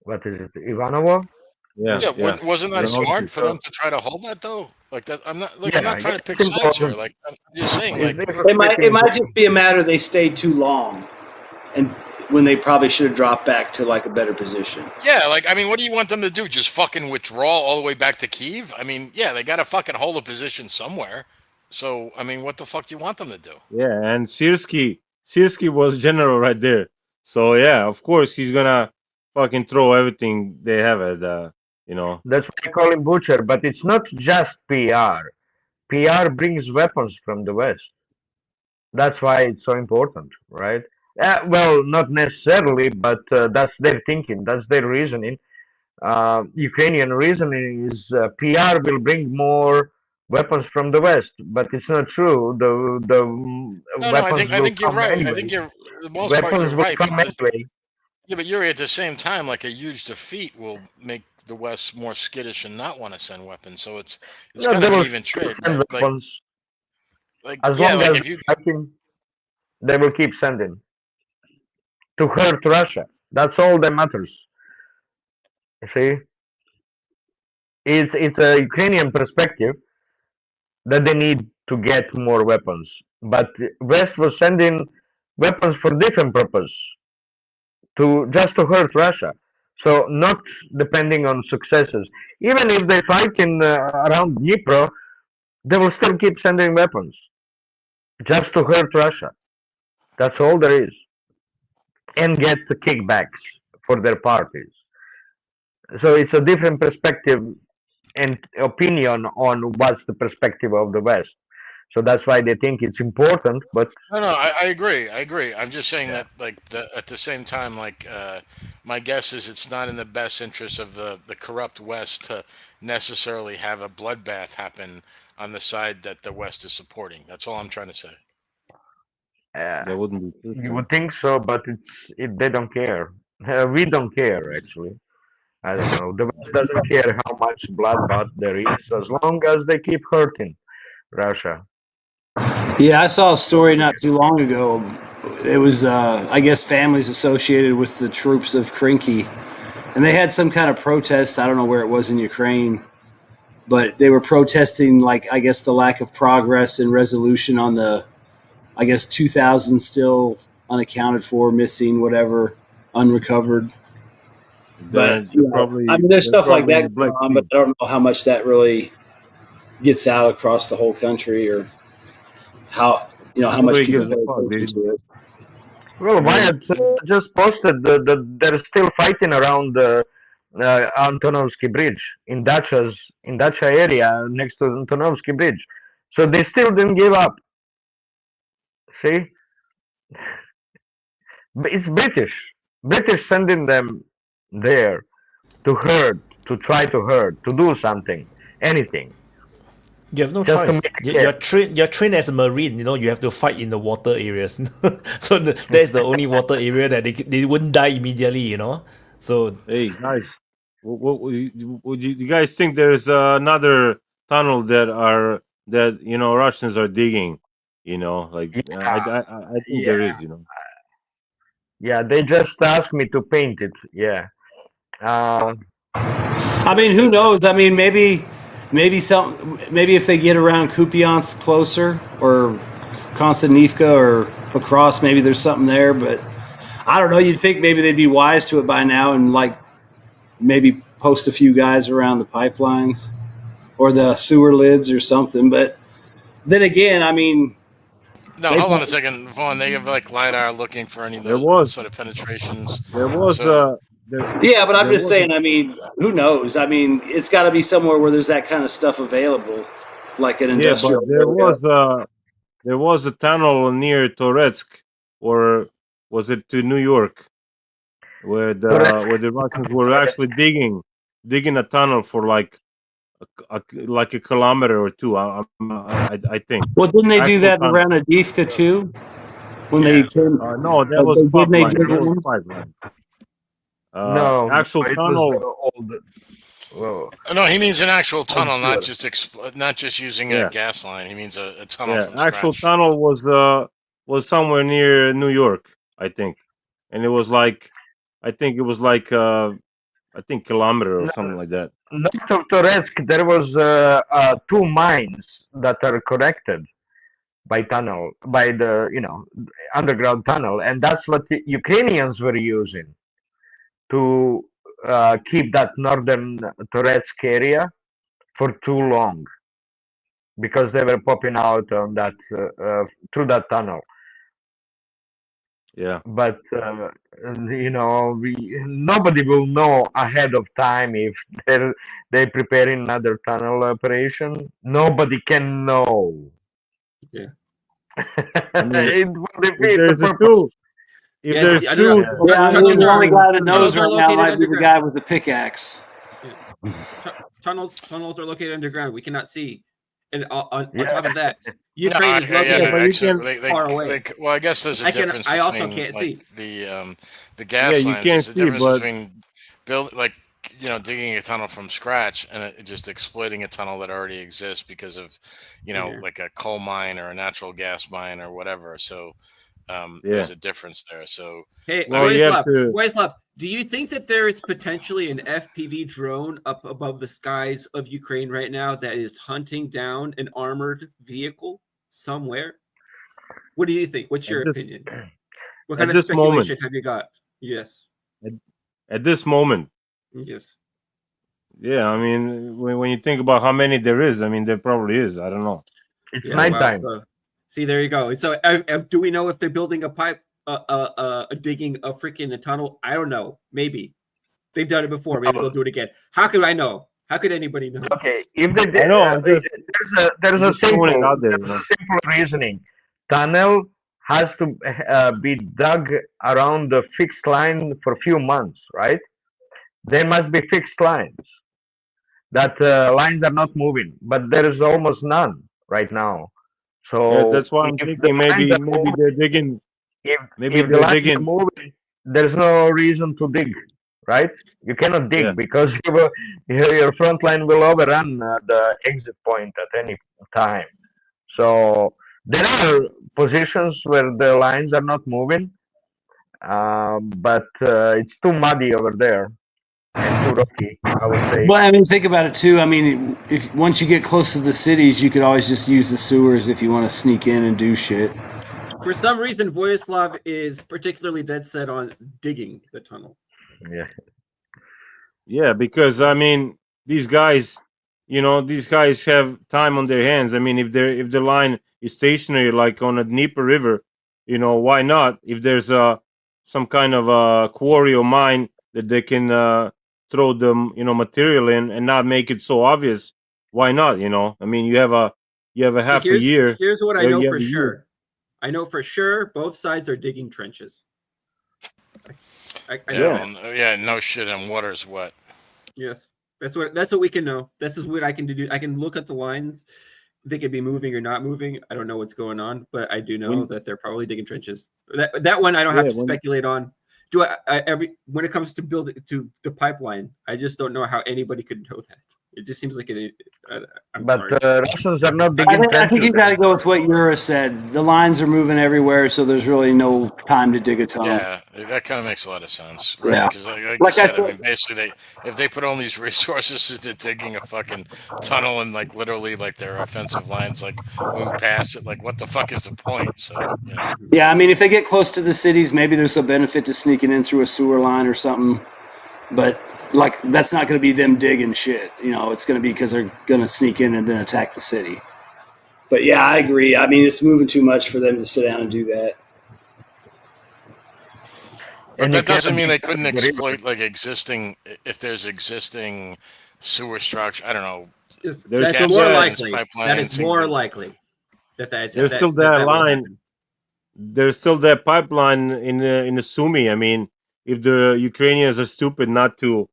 What is it? Ivanovo?
Yeah, wasn't that smart for them to try to hold that though? Like that, I'm not trying to pick sides here. Like I'm just saying, like
It might just be a matter they stayed too long, and when they probably should have dropped back to like a better position.
yeah, like I mean, what do you want them to do? Just fucking withdraw all the way back to Kyiv? I mean, yeah, they got to fucking hold a position somewhere. So I mean, what the fuck do you want them to do?
Yeah, and Syrskyi was general right there. So yeah, of course he's gonna fucking throw everything they have at
That's why I call him Butcher, but it's not just PR. PR brings weapons from the West. That's why it's so important, right? Well, not necessarily, but that's their thinking, that's their reasoning. Ukrainian reasoning is PR will bring more weapons from the West, but it's not true. The weapons
I think you're
come
right.
anyway.
I think you're the most
Weapons
part you're
will
right.
come anyway.
Yeah, but Yuri, at the same time, like a huge defeat will make the West more skittish and not want to send weapons. So it's
No,
kind
they
of an
will
even
still
trade.
send
Right?
weapons.
Like
As
yeah,
long
like
as
if you
they're fighting, they will keep sending to hurt Russia. That's all that matters. You see, it's a Ukrainian perspective that they need to get more weapons, but West was sending weapons for different purpose, to just to hurt Russia. So not depending on successes. Even if they fight in around Dnipro, they will still keep sending weapons just to hurt Russia. That's all there is, and get the kickbacks for their parties. So it's a different perspective and opinion on what's the perspective of the West. So that's why they think it's important. But
no, I agree. I'm just saying that like at the same time, like my guess is it's not in the best interest of the corrupt West to necessarily have a bloodbath happen on the side that the West is supporting. That's all I'm trying to say.
That wouldn't be
you would think so, but they don't care. We don't care actually. I don't know. The West doesn't care how much bloodbath there is, as long as they keep hurting Russia.
Yeah, I saw a story not too long ago. It was, I guess, families associated with the troops of Krinky, and they had some kind of protest. I don't know where it was in Ukraine, but they were protesting, like, I guess, the lack of progress and resolution on the, I guess, 2,000 still unaccounted for, missing, whatever, unrecovered. But I mean, there's stuff like that going on, but I don't know how much that really gets out across the whole country, or how much people pay attention to it.
Well, Wyatt just posted that they're still fighting around the Antonovsky Bridge in Dacha area next to Antonovsky Bridge. So they still didn't give up. See, it's British sending them there. to hurt, to try to hurt, to do something, anything.
You have no
Just to
choice.
make a
You're
case.
trained. You're trained as a marine. You know you have to fight in the water areas. So that's the only water area that they wouldn't die immediately. You know. So
Hey guys, would you guys think there's another tunnel that Russians are digging? You know, like I think there
Yeah,
is. You know.
yeah. They just asked me to paint it. Yeah.
I mean, who knows? I mean, maybe if they get around Kupiansk closer or Konstantinivka or across, maybe there's something there. But I don't know. You'd think maybe they'd be wise to it by now and like maybe post a few guys around the pipelines or the sewer lids or something. But then again, I mean,
No, hold on a second, Vaughn. They have like LiDAR looking for any of those sort of penetrations.
There was
So-
yeah, but I'm
there
just
was
saying. I mean, who knows? I mean, it's got to be somewhere where there's that kind of stuff available, like an
Yeah, but
industrial.
there was a tunnel near Toretsk, or was it to New York, where the Russians were actually digging a tunnel for like a kilometer or two. I think.
Well, didn't they do
Actual
that
tunnel.
around Adivka too? When they came,
no, that was
they did make
pipeline. That was
different
pipeline.
No,
Actual
it
tunnel.
was old. Well,
No, he means an actual tunnel,
sure.
not just using
Yeah.
a gas line. He means a tunnel
Yeah,
from
actual
scratch.
tunnel was somewhere near New York, I think, and it was like, I think kilometer or something like that.
North of Toretsk, there was two mines that are connected by tunnel, by the underground tunnel, and that's what the Ukrainians were using to keep that northern Toretsk area for too long, because they were popping out on that through that tunnel.
Yeah.
But nobody will know ahead of time if they're preparing another tunnel operation. Nobody can know.
Yeah.
I mean,
It will
if
defeat
there's
the
a
purpose.
two, if
Yeah,
there's
I
two,
know.
Yeah, I mean,
Tunnels
the only
are-
guy that knows
tunnels are
right now
located
might be the
underground.
guy with the pickaxe.
Tunnels are located underground. We cannot see. And on
Yeah.
top of that,
No,
Ukraine is located far away.
Well, I guess there's a difference
I also
between
can't
like
see.
the gas
you
lines.
can't
There's a
see,
difference
but
between digging a tunnel from scratch and just exploiting a tunnel that already exists because of like a coal mine or a natural gas mine or whatever. So there's a difference there. So
Hey,
well, you have to.
Voislav, do you think that there is potentially an FPV drone up above the skies of Ukraine right now that is hunting down an armored vehicle somewhere? What do you think? What's your opinion? What kind
at
of
this moment.
speculation have you got? Yes.
At this moment.
Yes.
Yeah, I mean, when you think about how many there is, I mean, there probably is. I don't know.
It's nighttime.
Wow, see, there you go. So, do we know if they're building a pipe, digging a freaking tunnel? I don't know. Maybe they've done it before. Maybe they'll do it again. How could I know? How could anybody know?
Okay, if they did,
I know.
there's a simple,
out there,
simple reasoning. Tunnel has to be dug around the fixed line for a few months, right? There must be fixed lines. That lines are not moving, but there is almost none right now. So
yeah, that's why I'm thinking maybe they're digging.
If the lines are moving, there's no reason to dig, right? You cannot dig because your front line will overrun the exit point at any time. So there are positions where the lines are not moving, but it's too muddy over there and too rocky, I would say.
Well, I mean, think about it too. I mean, if once you get close to the cities, you could always just use the sewers if you want to sneak in and do shit.
For some reason, Voyaslav is particularly dead set on digging the tunnel.
Yeah.
Yeah, because I mean, these guys have time on their hands. I mean, if the line is stationary, like on a Dnieper River, why not? If there's some kind of a quarry or mine that they can throw the material in and not make it so obvious, why not? I mean, you have a half a year.
Here's what I know for sure. I know for sure both sides are digging trenches. I know.
Yeah, no shit, and water's wet.
Yes, that's what we can know. This is what I can do. I can look at the lines. They could be moving or not moving. I don't know what's going on, but I do know that they're probably digging trenches. That one I don't have to speculate on. Do when it comes to building to the pipeline, I just don't know how anybody could know that. It just seems like
Russians are not digging trenches.
I think you got to go with what Yura said. The lines are moving everywhere, so there's really no time to dig a tunnel.
Yeah, that kind of makes a lot of sense, right?
Yeah.
Because like I said, I mean, basically, if they put all these resources into digging a fucking tunnel and like literally like their offensive lines like move past it, like what the fuck is the point? So
yeah, I mean, if they get close to the cities, maybe there's a benefit to sneaking in through a sewer line or something, but. Like, that's not going to be them digging shit. You know, it's going to be because they're going to sneak in and then attack the city. But, yeah, I agree. I mean, it's moving too much for them to sit down and do that.
But that doesn't mean they couldn't exploit, like, if there's existing sewer structure. I don't know.
That's more likely. That is more likely.
There's still that line. There's still that pipeline in the Sumy. I mean, if the Ukrainians are stupid not to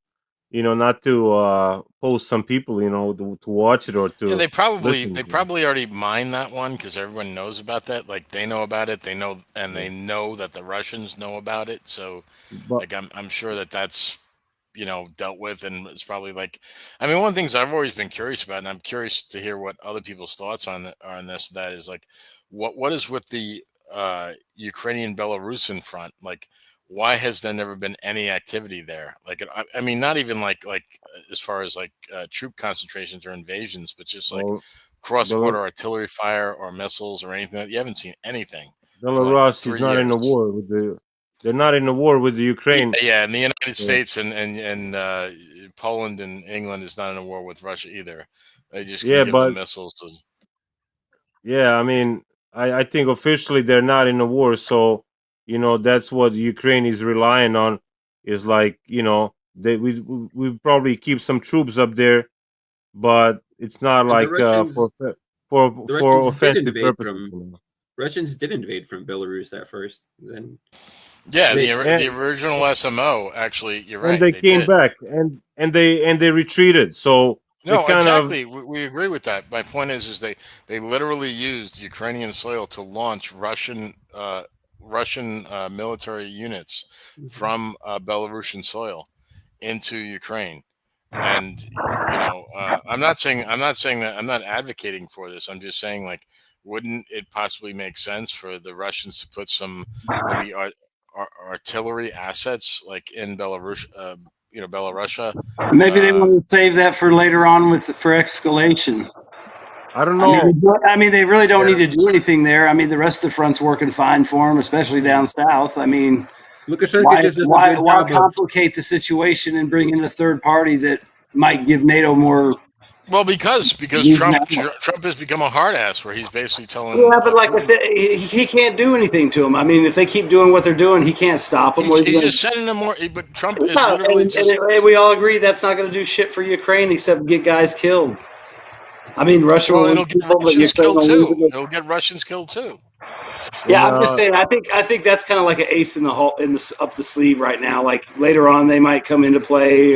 post some people, to watch it or to.
Yeah, they probably already mined that one because everyone knows about that. Like they know about it, they know that the Russians know about it. So, I'm sure that's dealt with, and it's probably like, I mean, one of the things I've always been curious about, and I'm curious to hear what other people's thoughts on this. That is like, what is with the Ukrainian Belarusian front like? Why has there never been any activity there? Like, I mean, not even like as far as like troop concentrations or invasions, but just like cross-border artillery fire or missiles or anything. You haven't seen anything.
Belarus is not in a war with the. They're not in a war with the Ukraine.
Yeah, and the United States and Poland and England is not in a war with Russia either. They just give them missiles.
Yeah, I mean, I think officially they're not in a war, so. That's what Ukraine is relying on. Is like we probably keep some troops up there, but it's not like for offensive purposes.
Russians did invade from Belarus at first. Then
the original SMO actually. You're right.
And they came back and they retreated. So
no, exactly. We agree with that. My point is they literally used Ukrainian soil to launch Russian military units from Belarusian soil into Ukraine, and I'm not saying that I'm not advocating for this. I'm just saying, like, wouldn't it possibly make sense for the Russians to put some maybe artillery assets like in Belarus? Belarusia.
Maybe they want to save that for later on for escalation.
I don't know.
I mean, they really don't need to do anything there. I mean, the rest of the front's working fine for them, especially down south. I mean, why complicate the situation and bring in a third party that might give NATO more?
Well, because Trump has become a hard ass where he's basically telling.
Yeah, but like I said, he can't do anything to them. I mean, if they keep doing what they're doing, he can't stop them.
He's just sending them more. But Trump is literally
and we all agree that's not going to do shit for Ukraine except get guys killed. I mean, Russia will
it'll get Russians killed too. It'll get Russians killed too.
Yeah, I'm just saying. I think that's kind of like an ace in the hole up the sleeve right now. Like later on, they might come into play,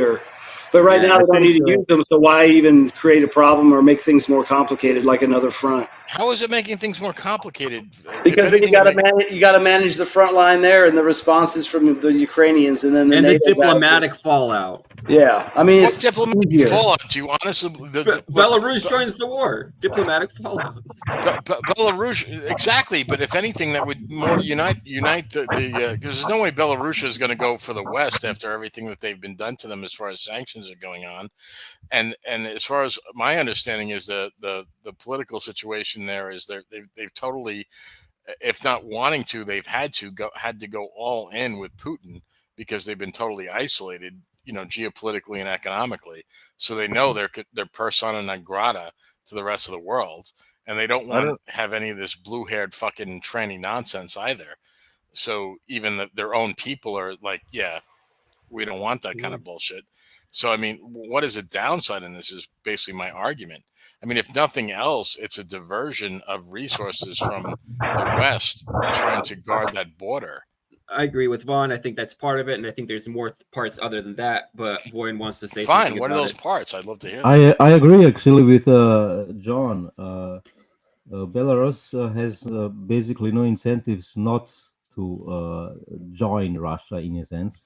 but right now they don't need to use them. So why even create a problem or make things more complicated like another front?
How is it making things more complicated?
Because then you got to manage the front line there and the responses from the Ukrainians, and then the
diplomatic fallout.
Yeah, I mean,
what diplomatic fallout? Do you honestly?
Belarus joins the war. Diplomatic fallout.
Belarus, exactly. But if anything, that would more unite the because there's no way Belarus is going to go for the West after everything that they've been done to them as far as sanctions are going on, and as far as my understanding is the political situation there is they've totally, if not wanting to, they've had to go all in with Putin because they've been totally isolated, geopolitically and economically. So they know they're persona non grata to the rest of the world, and they don't want to have any of this blue-haired fucking tranny nonsense either. So even their own people are like, yeah, we don't want that kind of bullshit. So, I mean, what is a downside in this is basically my argument. I mean, if nothing else, it's a diversion of resources from the West trying to guard that border.
I agree with Vaughn. I think that's part of it, and I think there's more parts other than that. But Voyan wants to say
Fine.
something
What are
about
those
it.
parts? I'd love to hear that.
I agree actually with John. Belarus has basically no incentives not to join Russia in a sense.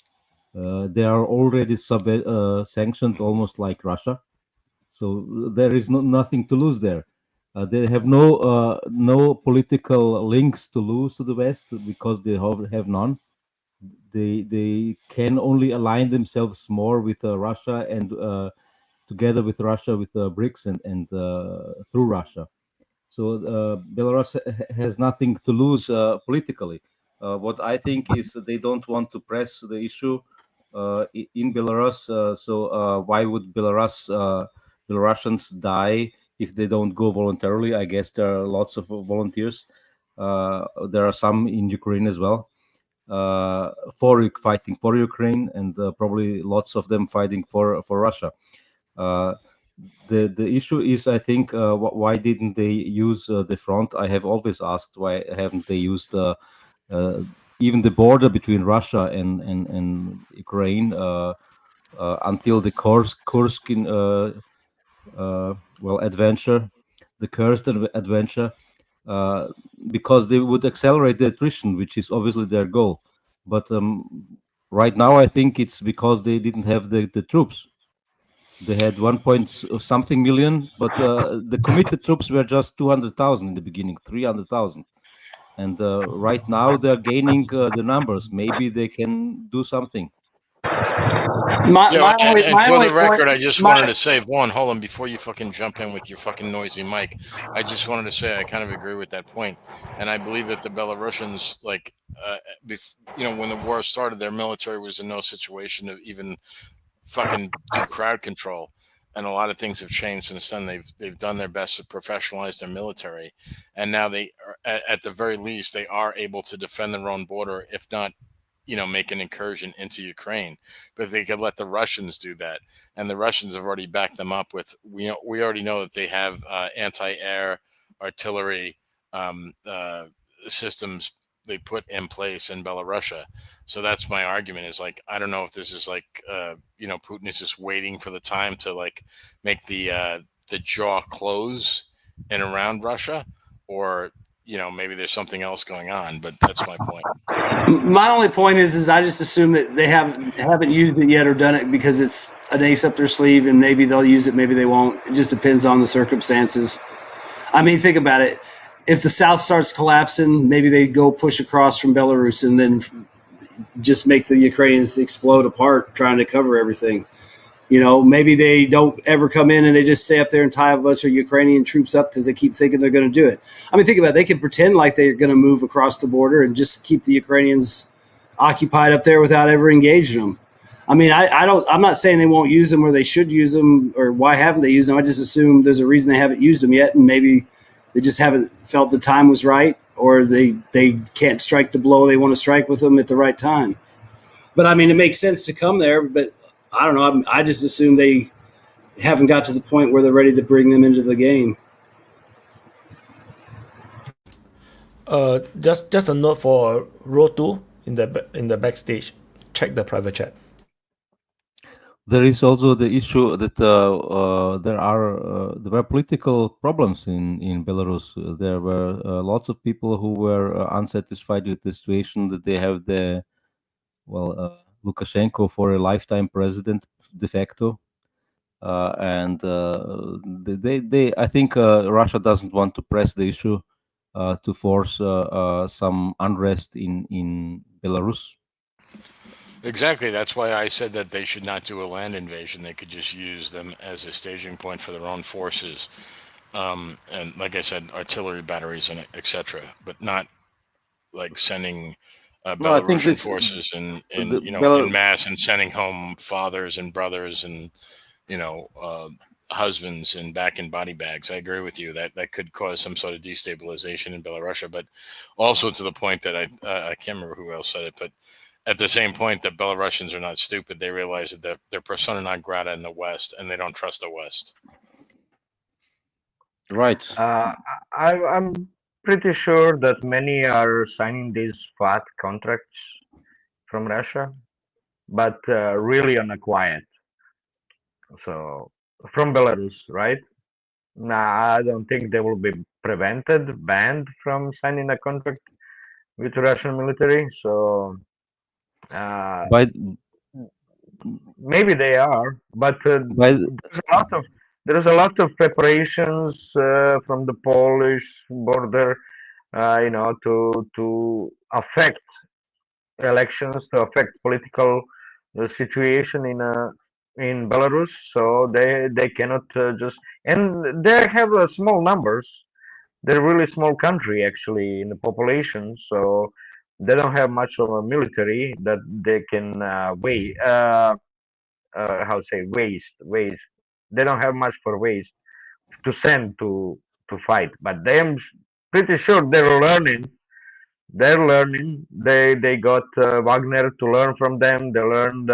They are already sanctioned almost like Russia, so there is nothing to lose there. They have no political links to lose to the West because they have none. They can only align themselves more with Russia and together with Russia with BRICS and through Russia. So Belarus has nothing to lose politically. What I think is they don't want to press the issue in Belarus. So why would Belarusians die if they don't go voluntarily? I guess there are lots of volunteers. There are some in Ukraine as well, fighting for Ukraine, and probably lots of them fighting for Russia. The issue is, I think, why didn't they use the front? I have always asked why haven't they used even the border between Russia and Ukraine until the Kursk adventure, the cursed adventure, because they would accelerate the attrition, which is obviously their goal. But right now, I think it's because they didn't have the troops. They had 1 million, but the committed troops were just 200,000 in the beginning, 300,000. And right now they're gaining the numbers. Maybe they can do something.
And for the record, I just wanted to say, Vaughn, hold on, before you fucking jump in with your fucking noisy mic, I just wanted to say I kind of agree with that point. And I believe that the Belarusians, like, when the war started, their military was in no situation to even fucking do crowd control, and a lot of things have changed since then. They've done their best to professionalize their military, and now they are, at the very least, they are able to defend their own border, if not, make an incursion into Ukraine. But they could let the Russians do that, and the Russians have already backed them up with. We already know that they have anti-air artillery systems they put in place in Belarusia. So that's my argument, is like, I don't know if this is like, Putin is just waiting for the time to like make the jaw close in around Russia, or, maybe there's something else going on, but that's my point.
My only point is I just assume that they haven't used it yet or done it because it's an ace up their sleeve, and maybe they'll use it, maybe they won't. It just depends on the circumstances. I mean, think about it. If the South starts collapsing, maybe they go push across from Belarus and then just make the Ukrainians explode apart trying to cover everything. Maybe they don't ever come in and they just stay up there and tie a bunch of Ukrainian troops up because they keep thinking they're going to do it. I mean, think about it. They can pretend like they're going to move across the border and just keep the Ukrainians occupied up there without ever engaging them. I mean, I'm not saying they won't use them or they should use them, or why haven't they used them. I just assume there's a reason they haven't used them yet, and maybe they just haven't felt the time was right, or they can't strike the blow they want to strike with them at the right time. But I mean, it makes sense to come there, but I don't know. I just assume they haven't got to the point where they're ready to bring them into the game.
Just a note for row 2 in the backstage. Check the private chat.
There is also the issue that there were political problems in Belarus. There were lots of people who were unsatisfied with the situation that they have Lukashenko for a lifetime president de facto, and I think Russia doesn't want to press the issue to force some unrest in Belarus.
Exactly. That's why I said that they should not do a land invasion. They could just use them as a staging point for their own forces. And like I said, artillery batteries and etc., but not like sending Belarusian forces in mass and sending home fathers and brothers and, husbands and back in body bags. I agree with you that could cause some sort of destabilization in Belarus, but also to the point that I can't remember who else said it, but at the same point that Belarusians are not stupid. They realize that they're persona non grata in the West, and they don't trust the West.
Right.
I'm pretty sure that many are signing these FAT contracts from Russia, but really on a quiet. So from Belarus, right? Nah, I don't think they will be banned from signing a contract with Russian military. So
By
maybe they are, but
by
there's a lot of preparations from the Polish border, to affect elections, to affect political situation in Belarus. So they cannot just, and they have small numbers. They're a really small country actually in the population, so they don't have much of a military that they can waste. They don't have much for waste to send to fight, but I'm pretty sure they're learning. They got Wagner to learn from them. They learned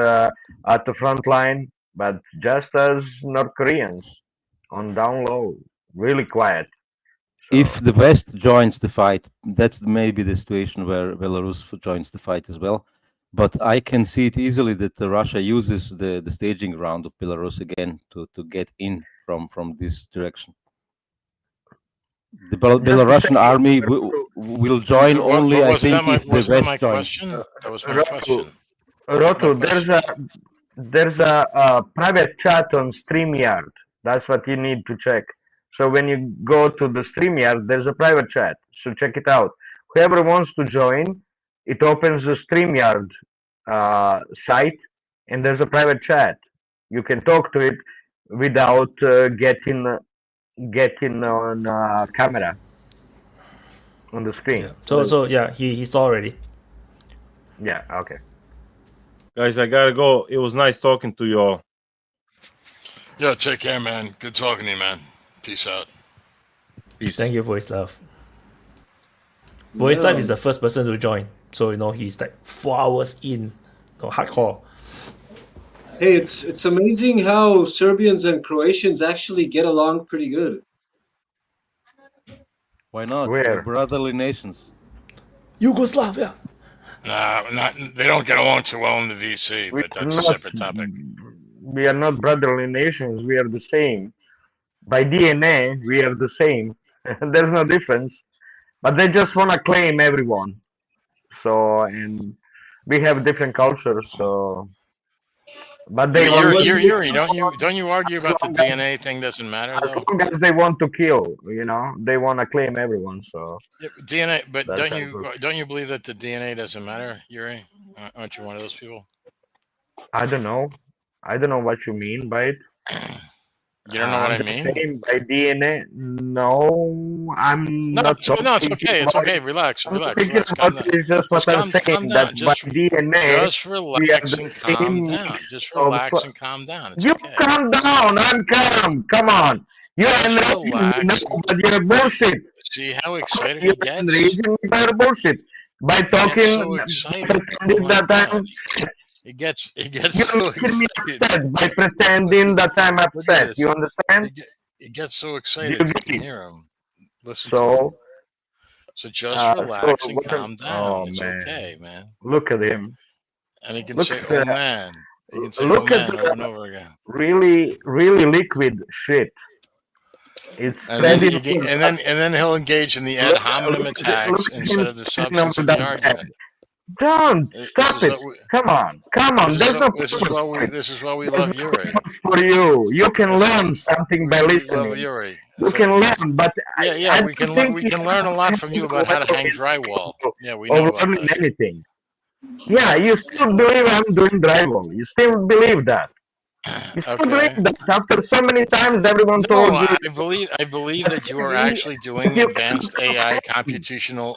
at the front line, but just as North Koreans on down low, really quiet.
if the West joins the fight, that's maybe the situation where Belarus joins the fight as well. But I can see it easily that Russia uses the staging ground of Belarus again to get in from this direction. The Belarusian army will join only, I think, if the West joins.
That was my question.
Rotu, there's a private chat on Streamyard. That's what you need to check. So when you go to the Streamyard, there's a private chat. So check it out. Whoever wants to join, it opens the Streamyard site, and there's a private chat. You can talk to it without getting on camera on the screen.
Yeah. So yeah, he saw already.
Yeah. Okay.
Guys, I gotta go. It was nice talking to you all.
Yeah, take care, man. Good talking to you, man. Peace out.
Peace.
Thank you, Voice Love. Voice Love is the first person to join, so he's like 4 hours in, hardcore.
Hey, it's amazing how Serbians and Croatians actually get along pretty good.
Why not?
Where?
We're brotherly nations.
Yugoslavia.
Nah, they don't get along too well in the VC, but that's a separate topic.
We are not brotherly nations. We are the same. By DNA, we are the same. There's no difference. But they just want to claim everyone. So, and we have different cultures. So, but they
Yuri, don't you argue about the DNA thing doesn't matter
as
though?
long as they want to kill, they want to claim everyone. So
Yeah, DNA, but
that's
don't you believe that the DNA doesn't matter, Yuri? Aren't you one of those people?
I don't know what you mean by it.
You don't know what I mean?
Saying by DNA, no, I'm not.
It's okay. It's okay. Relax. Calm down.
Just what I'm saying. That by DNA,
Just relax and calm down. Just relax and calm down. It's
you
okay.
calm down. I'm calm. Come on. You're but you're bullshit.
See how excited he gets?
You're bullshit. By talking, pretending that I'm upset.
He gets so excited.
By pretending that I'm upset. You understand?
He gets so excited you can hear him. Listen to him. So just relax and calm down. It's okay, man.
Look at him.
And he can say, "Oh man." He can say, "Oh man," over and over again.
Really, really liquid shit. It's
and then he'll engage in the ad hominem attacks instead of the substance of the argument.
Don't stop it. Come on.
This is why we love Yuri.
For you can learn something by listening.
Love Yuri.
You can learn, but
we can learn a lot from you about how to hang drywall. Yeah, we know about that.
Anything. Yeah, you still believe I'm doing drywall. You still believe that. You still believe that after so many times everyone told you.
I believe that you are actually doing advanced AI computational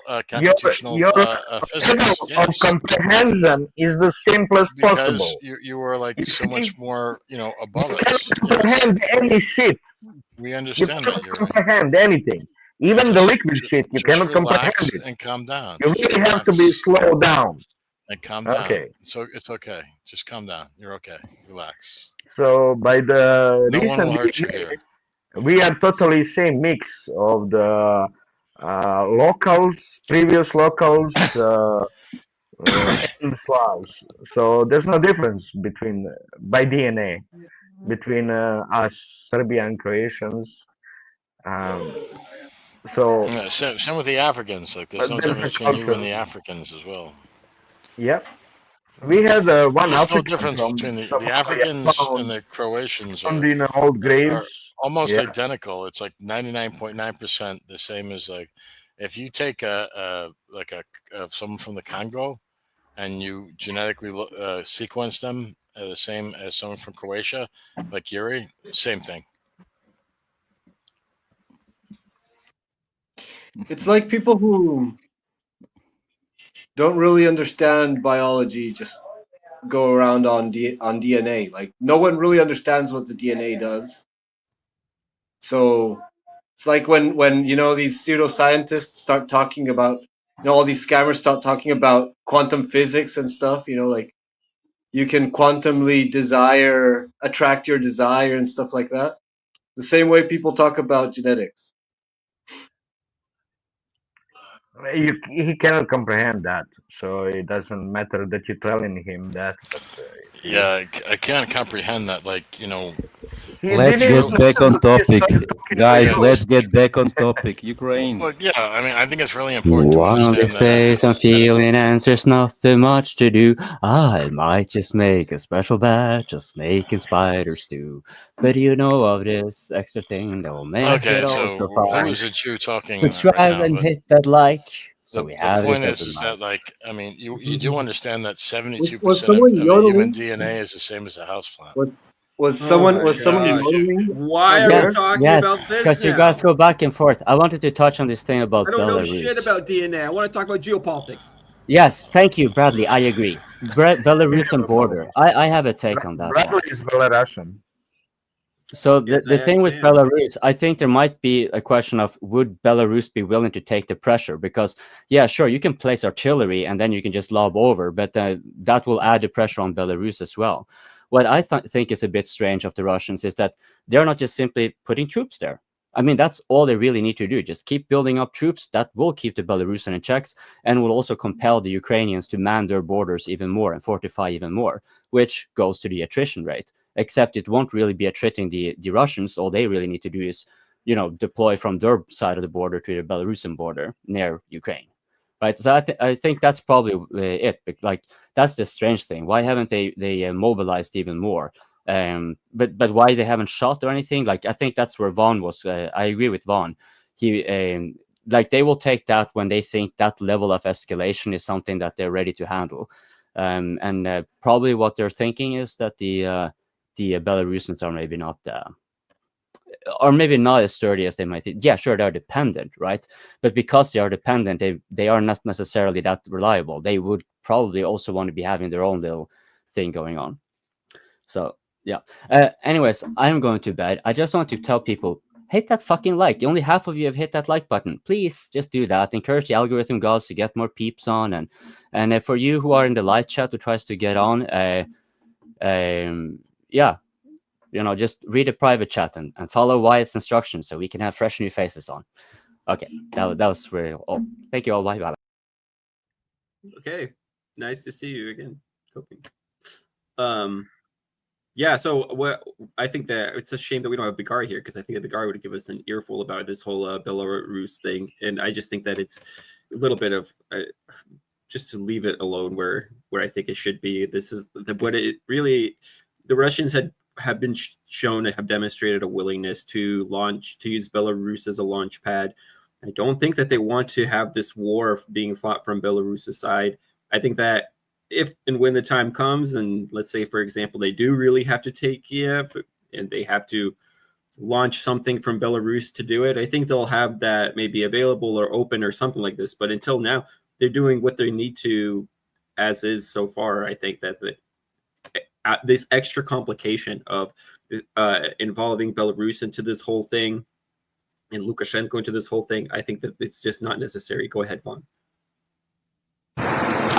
physics.
Yes. Of comprehension is the simplest possible.
Because you are like so much more, above
us.
You
can't comprehend any shit.
We understand
you
that.
You can't comprehend anything. Even the liquid shit, you cannot comprehend it.
And calm down.
You really have to be slowed down.
And calm down.
Okay.
So it's okay. Just calm down. You're okay. Relax.
So by the
no
recent
one will hurt you here.
We are totally same mix of the locals, previous locals, Slavs. So there's no difference between by DNA between us Serbian Croatians. Um, so
Yeah, same with the Africans. Like, there's no
there's a
difference between you and
culture.
the Africans as well.
Yep. We had one
There's no
African
difference
from
between the
Somalia
Africans and
found
the Croatians
in old graves.
are almost
Yeah.
identical. It's like 99.9% the same as, like, if you take someone from the Congo and you genetically sequence them the same as someone from Croatia, like Yuri, same thing.
It's like people who don't really understand biology just go around on DNA. Like, no one really understands what the DNA does. So it's like when these pseudoscientists start talking about, all these scammers start talking about quantum physics and stuff. Like, you can quantumly attract your desire and stuff like that. The same way people talk about genetics.
He cannot comprehend that, so it doesn't matter that you're telling him that. But
Yeah, I can't comprehend that. Like,
Let's get back on topic, guys. Let's get back on topic. Ukraine.
Look, yeah, I mean, I think it's really important to
One of these
understand that.
days I'm feeling answers, nothing much to do. I might just make a special batch of snake and spider stew. But you know of this extra thing that will make
Okay,
it all
so
so
who
fine.
is it you talking
Subscribe
right now?
and
But
hit that like. So
the
we have
point
this
is
every
that,
month.
like, I mean, you do understand that 72%
Was
of
someone
human
yodeling?
DNA is the same as a houseplant.
Was
Oh
someone
my
gosh.
yodeling?
Why
out
are we
there?
talking
Yes,
about this
because you
now?
guys go back and forth. I wanted to touch on this thing about
I don't know
Belarus.
shit about DNA. I want to talk about geopolitics.
Yes, thank you, Bradley. I agree. Belarusian border. I have a take on that one.
Bradley is Belarusian.
So
Yes,
the
I
thing with
actually am.
Belarus, I think there might be a question of would Belarus be willing to take the pressure? Because yeah, sure, you can place artillery and then you can just lob over, but that will add the pressure on Belarus as well. What I think is a bit strange of the Russians is that they're not just simply putting troops there. I mean, that's all they really need to do. Just keep building up troops. That will keep the Belarusian in checks and will also compel the Ukrainians to man their borders even more and fortify even more, which goes to the attrition rate. Except it won't really be attriting the Russians. All they really need to do is, deploy from their side of the border to the Belarusian border near Ukraine, right? So I think that's probably it. Like, that's the strange thing. Why haven't they mobilized even more? But why they haven't shot or anything? Like, I think that's where Vaughn was. I agree with Vaughn. He like, they will take that when they think that level of escalation is something that they're ready to handle. And probably what they're thinking is that the Belarusians are maybe not, or maybe not as sturdy as they might think. Yeah, sure, they're dependent, right? But because they are dependent, they are not necessarily that reliable. They would probably also want to be having their own little thing going on. So yeah. Anyways, I'm going to bed. I just want to tell people, hit that fucking like. Only half of you have hit that like button. Please just do that. Encourage the algorithm gods to get more peeps on, and for you who are in the live chat who tries to get on, yeah, just read the private chat and follow Wyatt's instructions so we can have fresh new faces on. Okay, that was really all. Thank you all. Bye bye.
Okay, nice to see you again, Coping. Yeah, so what I think that it's a shame that we don't have Bigari here, because I think that Bigari would give us an earful about this whole Belarus thing, and I just think that it's a little bit of just to leave it alone where I think it should be. This is what it really. The Russians have been shown to have demonstrated a willingness to use Belarus as a launch pad. I don't think that they want to have this war being fought from Belarus's side. I think that if and when the time comes, and let's say, for example, they do really have to take Kiev and they have to launch something from Belarus to do it, I think they'll have that maybe available or open or something like this. But until now, they're doing what they need to as is so far. I think that this extra complication of involving Belarus into this whole thing and Lukashenko into this whole thing, I think that it's just not necessary. Go ahead, Vaughn.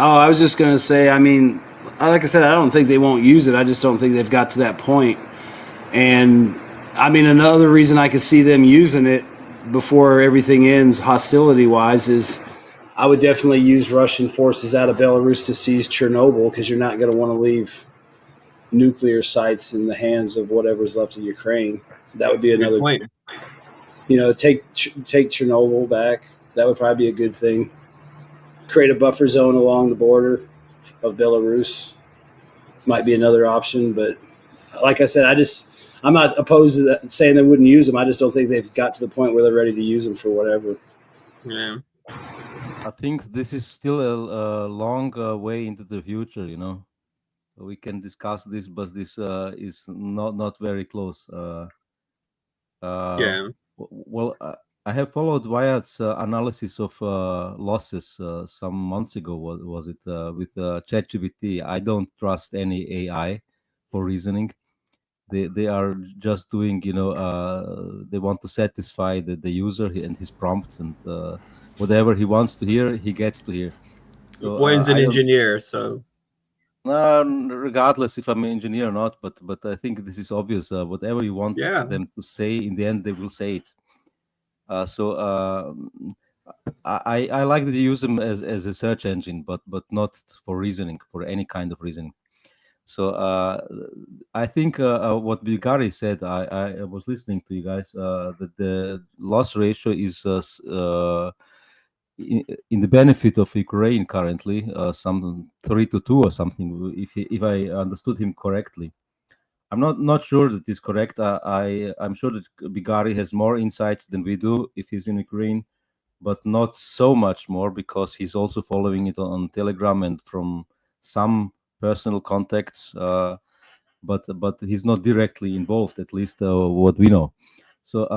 Oh, I was just going to say, I mean, like I said, I don't think they won't use it. I just don't think they've got to that point. And I mean, another reason I could see them using it before everything ends hostility-wise is I would definitely use Russian forces out of Belarus to seize Chernobyl, because you're not going to want to leave nuclear sites in the hands of whatever's left of Ukraine. That would be
Good
another
point.
take Chernobyl back. That would probably be a good thing. Create a buffer zone along the border of Belarus might be another option. But like I said, I'm not opposed to that, saying they wouldn't use them. I just don't think they've got to the point where they're ready to use them for whatever.
Yeah.
I think this is still a long way into the future. We can discuss this, but this is not very close.
Yeah.
Well, I have followed Wyatt's analysis of losses some months ago. Was it with ChatGPT? I don't trust any AI for reasoning. They are just doing, they want to satisfy the user and his prompts, and whatever he wants to hear, he gets to hear. So
Boyd's an engineer, so.
Regardless if I'm an engineer or not, but I think this is obvious. Whatever you want them to say, in the end they will say it. I like that you use them as a search engine, but not for reasoning, for any kind of reasoning. So I think what Bulgari said, I was listening to you guys, that the loss ratio is in the benefit of Ukraine currently, some 3-2 or something, if I understood him correctly. I'm not sure that is correct. I'm sure that Bigari has more insights than we do if he's in Ukraine, but not so much more, because he's also following it on Telegram and from some personal contacts, but he's not directly involved, at least what we know. So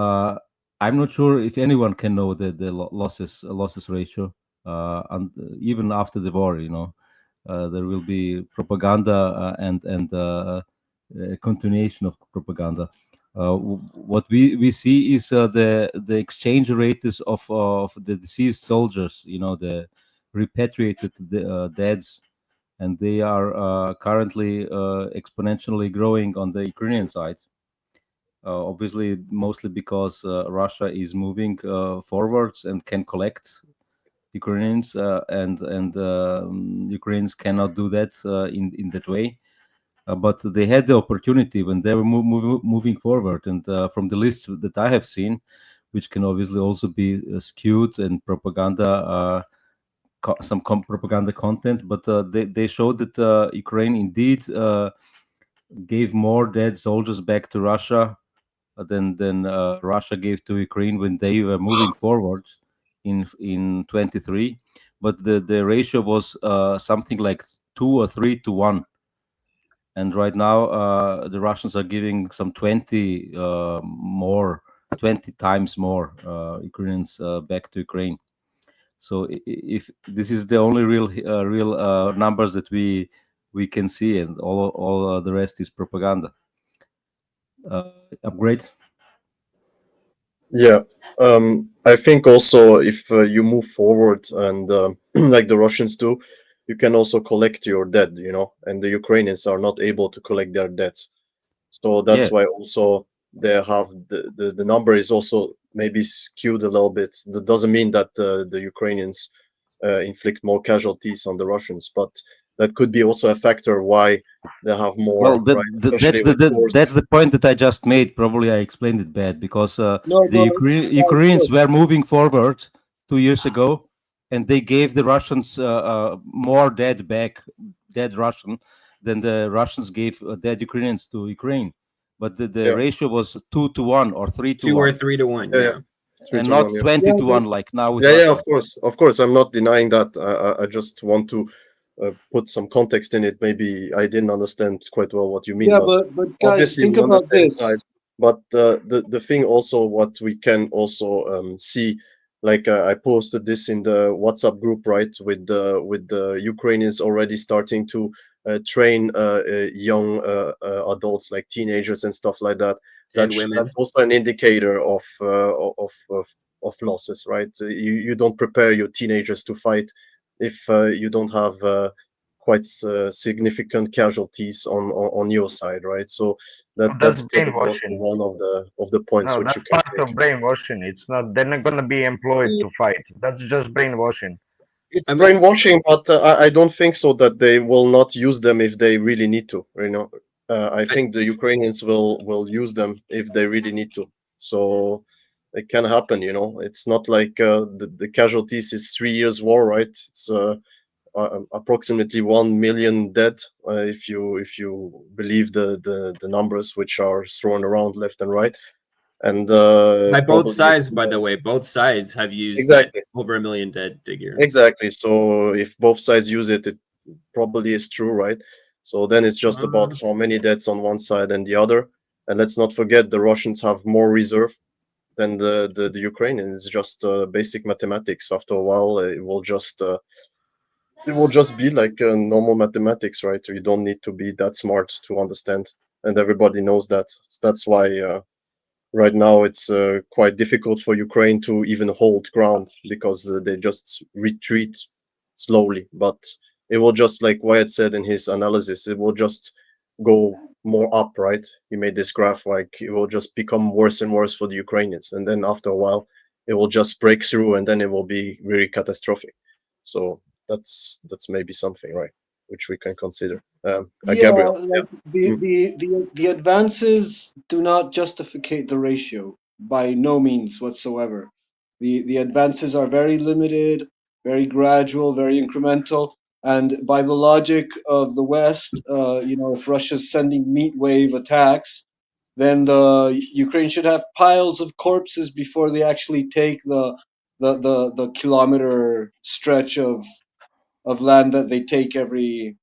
I'm not sure if anyone can know the losses ratio, and even after the war, there will be propaganda and continuation of propaganda. What we see is the exchange rates of the deceased soldiers, the repatriated deads, and they are currently exponentially growing on the Ukrainian side. Obviously, mostly because Russia is moving forwards and can collect Ukrainians, and Ukrainians cannot do that in that way. But they had the opportunity when they were moving forward, and from the lists that I have seen, which can obviously also be skewed and propaganda, some propaganda content, but they showed that Ukraine indeed gave more dead soldiers back to Russia than Russia gave to Ukraine when they were moving forward in 23. But the ratio was something like 2 or 3 to 1. And right now, the Russians are giving some 20 times more Ukrainians back to Ukraine. So if this is the only real numbers that we can see, and all the rest is propaganda. Upgrade.
Yeah, I think also if you move forward and like the Russians do, you can also collect your dead, and the Ukrainians are not able to collect their debts. So that's why also they have the number is also maybe skewed a little bit. That doesn't mean that the Ukrainians inflict more casualties on the Russians, but that could be also a factor why they have more.
Well,
right?
that's the point that I just made. Probably I explained it bad, because the Ukrainians were moving forward 2 years ago, and they gave the Russians more dead Russian, than the Russians gave dead Ukrainians to Ukraine. But the ratio was 2 to 1 or 3 to 1.
2 or 3 to 1, yeah.
And not 20 to 1 like now with
yeah,
Russia.
of course. I'm not denying that. I just want to put some context in it. Maybe I didn't understand quite well what you mean.
Yeah, but guys, think about this.
But the thing also, what we can also see, like I posted this in the WhatsApp group, right, with the Ukrainians already starting to train young adults, like teenagers and stuff like that. That's also an indicator of losses, right? You don't prepare your teenagers to fight if you don't have quite significant casualties on your side, right? So that's also one of the points which you can
part of brainwashing. It's not. They're not going to be employed to fight. That's just brainwashing.
it's brainwashing, but I don't think so that they will not use them if they really need to. You know, I think the Ukrainians will use them if they really need to. So it can happen. You know, it's not like the casualties is 3 years war, right? It's approximately 1 million dead if you believe the numbers which are thrown around left and right. And
by both
probably
sides, by the way, both sides have used
exactly
that over 1 million dead figure.
exactly. So if both sides use it, it probably is true, right? So then it's just about how many deaths on one side and the other. And let's not forget the Russians have more reserve than the Ukrainians. It's just basic mathematics. After a while, it will just be like normal mathematics, right? You don't need to be that smart to understand, and everybody knows that. That's why right now it's quite difficult for Ukraine to even hold ground because they just retreat slowly. But it will just, like Wyatt said in his analysis, it will just go more up, right? He made this graph, like it will just become worse and worse for the Ukrainians, and then after a while, it will just break through, and then it will be really catastrophic. So that's maybe something, right, which we can consider. Gabriel,
Like
yeah.
the advances do not justify the ratio by no means whatsoever. The advances are very limited, very gradual, very incremental, and by the logic of the West, if Russia's sending meat wave attacks, then the Ukraine should have piles of corpses before they actually take the kilometer stretch of land that they take every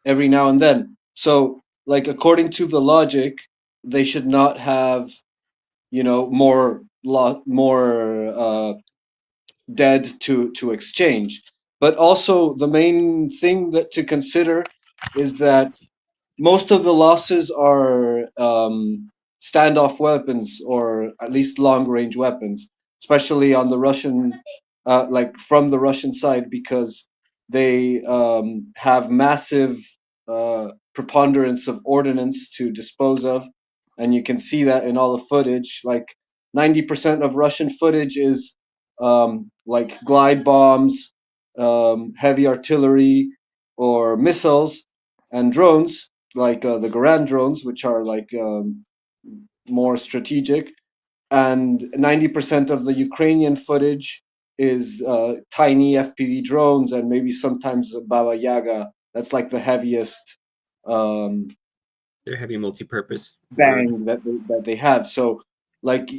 now and then. So, like according to the logic, they should not have, more dead to exchange. But also, the main thing that to consider is that most of the losses are standoff weapons or at least long range weapons, especially on the Russian, like from the Russian side, because they have massive preponderance of ordnance to dispose of. And you can see that in all the footage. Like 90% of Russian footage is like glide bombs, heavy artillery, or missiles and drones like the Garand drones, which are like more strategic, and 90% of the Ukrainian footage is tiny FPV drones and maybe sometimes Baba Yaga. That's like the heaviest
They're heavy multi-purpose
bang that they have. So, like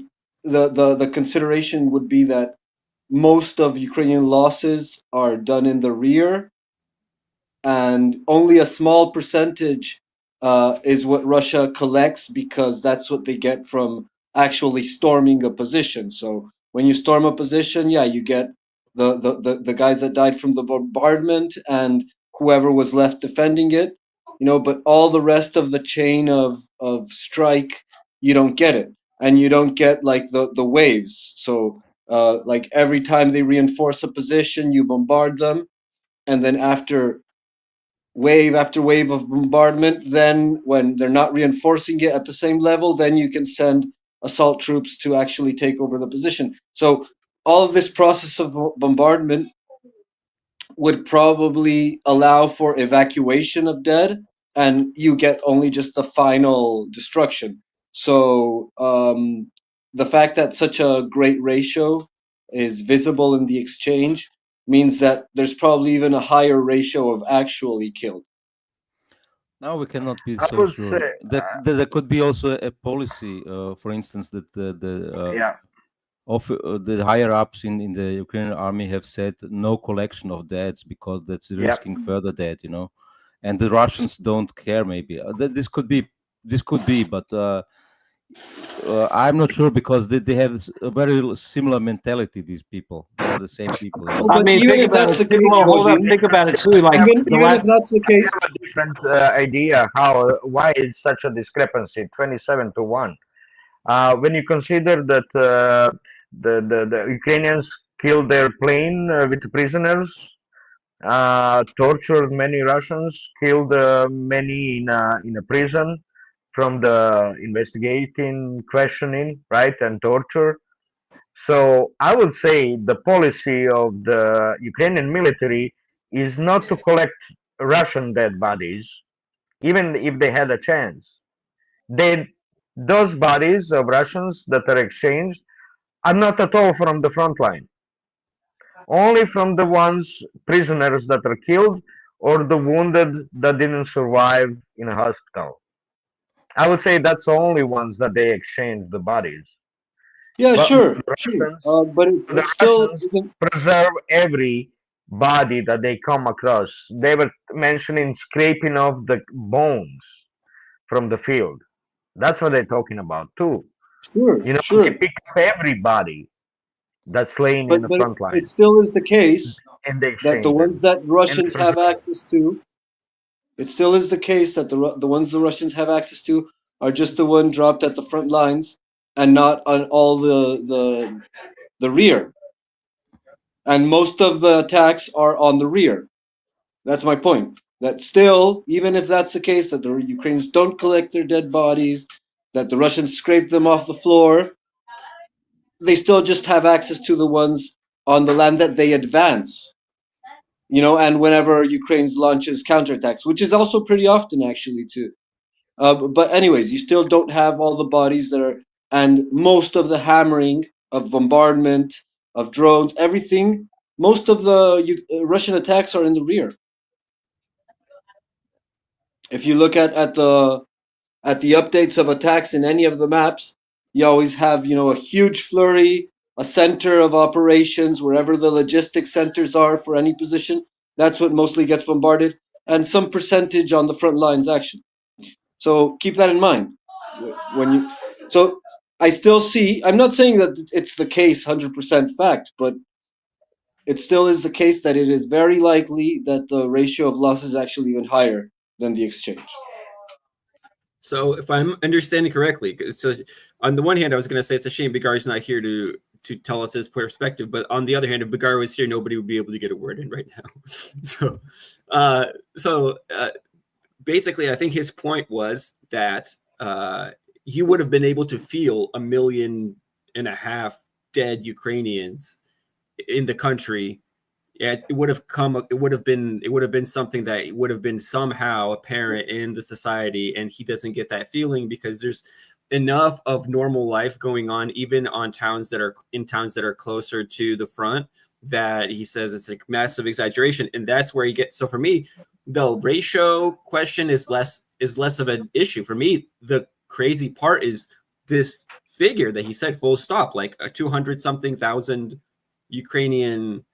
the consideration would be that most of Ukrainian losses are done in the rear, and only a small percentage is what Russia collects because that's what they get from actually storming a position. So when you storm a position, yeah, you get the guys that died from the bombardment and whoever was left defending it, but all the rest of the chain of strike, you don't get it. And you don't get like the waves. So like every time they reinforce a position, you bombard them, and then after wave of bombardment, then when they're not reinforcing it at the same level, then you can send assault troops to actually take over the position. So all of this process of bombardment would probably allow for evacuation of dead, and you get only just the final destruction. So the fact that such a great ratio is visible in the exchange means that there's probably even a higher ratio of actually killed.
Now we cannot be
I
so
would
sure.
say,
There could be also a policy, for instance, that
yeah,
the higher ups in the Ukrainian army have said no collection of deads because that's
yeah.
risking further death, and the Russians don't care. Maybe this could be, but I'm not sure because they have a very similar mentality. These people, they are the same people.
Oh,
I
but
mean,
even
think
if
about
that's
it.
the case,
Hold up.
Bojin,
Think about it too. Like
Yeah,
the
even if
last.
that's the
I
case,
have a different idea why is such a discrepancy, 27-1. When you consider that the Ukrainians killed their plane with prisoners, tortured many Russians, killed many in a prison from the investigating, questioning, right, and torture. So I would say the policy of the Ukrainian military is not to collect Russian dead bodies, even if they had a chance. Those bodies of Russians that are exchanged are not at all from the front line, only from the ones prisoners that are killed or the wounded that didn't survive in a hospital. I would say that's the only ones that they exchange the bodies.
Yeah,
But
sure,
the
sure.
Russians,
But
the
it still
Russians
isn't.
preserve every body that they come across. They were mentioning scraping off the bones from the field. That's what they're talking about too.
Sure,
You know, they
sure.
pick up every body that's laying in the
But
front
it
line
still is the case
and they
that the
exchange
ones
them
that
and they
Russians have
preserve.
access to, it still is the case that the ones the Russians have access to are just the one dropped at the front lines and not on all the rear. And most of the attacks are on the rear. That's my point. That still, even if that's the case, that the Ukrainians don't collect their dead bodies, that the Russians scrape them off the floor, they still just have access to the ones on the land that they advance. You know, and whenever Ukraine launches counterattacks, which is also pretty often actually too. But anyways, you still don't have all the bodies that are, and most of the hammering of bombardment of drones, everything. Most of the Russian attacks are in the rear. If you look at the updates of attacks in any of the maps, you always have, you know, a huge flurry, a center of operations wherever the logistic centers are for any position. That's what mostly gets bombarded, and some percentage on the front lines action. So keep that in mind when you. So I still see. I'm not saying that it's the case, 100% fact, but it still is the case that it is very likely that the ratio of loss is actually even higher than the exchange.
So if I'm understanding correctly, so on the one hand, I was going to say it's a shame Bigar's not here to tell us his perspective, but on the other hand, if Bigar was here, nobody would be able to get a word in right now. So basically, I think his point was that you would have been able to feel 1.5 million dead Ukrainians in the country. Yeah, it would have been something that would have been somehow apparent in the society, and he doesn't get that feeling because there's enough of normal life going on, even on towns that are closer to the front, that he says it's a massive exaggeration, and that's where he gets. So for me, the ratio question is less of an issue. For me, the crazy part is this figure that he said, full stop, like a 200-something thousand Ukrainian.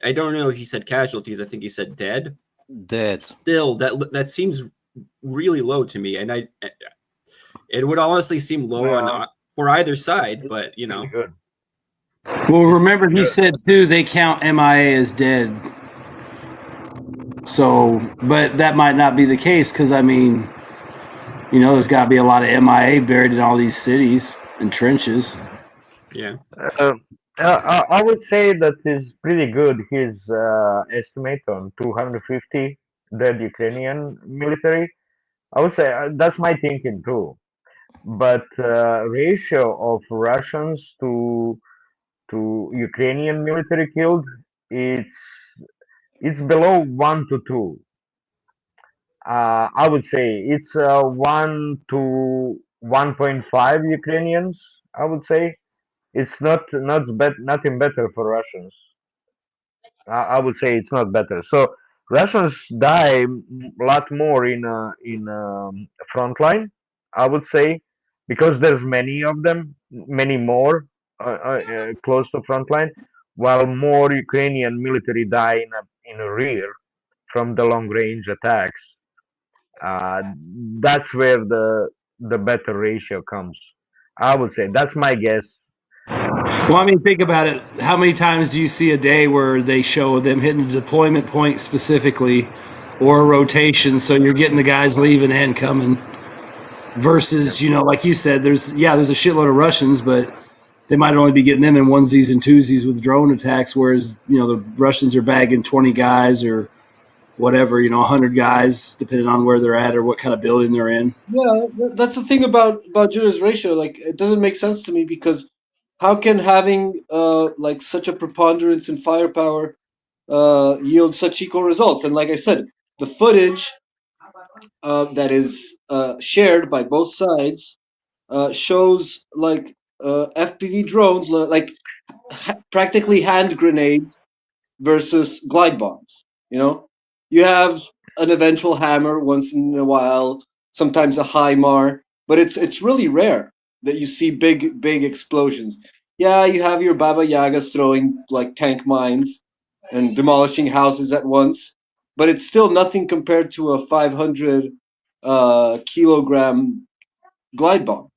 I don't know if he said casualties. I think he said dead.
Dead.
Still, that seems really low to me, and it would honestly seem low on for either side. But you know,
well, remember he said too they count MIA as dead. So, but that might not be the case because I mean, you know, there's got to be a lot of MIA buried in all these cities and trenches.
Yeah.
I would say that is pretty good. His estimate on 250 dead Ukrainian military. I would say that's my thinking too. But ratio of Russians to Ukrainian military killed, it's below 1 to 2. I would say it's 1 to 1.5 Ukrainians. I would say it's nothing better for Russians. I would say it's not better. So Russians die a lot more in frontline. I would say because there's many of them, many more close to frontline, while more Ukrainian military die in a rear from the long range attacks. That's where the better ratio comes. I would say that's my guess.
Well, I mean, think about it. How many times do you see a day where they show them hitting a deployment point specifically or a rotation? So you're getting the guys leaving and coming versus, you know, like you said, there's a shitload of Russians, but they might only be getting them in onesies and twosies with drone attacks. Whereas, you know, the Russians are bagging 20 guys or whatever, you know, 100 guys, depending on where they're at or what kind of building they're in.
Yeah, that's the thing about Judah's ratio. Like, it doesn't make sense to me because how can having like such a preponderance in firepower yield such equal results? And like I said, the footage that is shared by both sides shows like FPV drones, like practically hand grenades versus glide bombs. You know, you have an eventual hammer once in a while, sometimes a HIMAR, but it's really rare that you see big explosions. Yeah, you have your Baba Yagas throwing like tank mines and demolishing houses at once, but it's still nothing compared to a 500 kilogram glide bomb.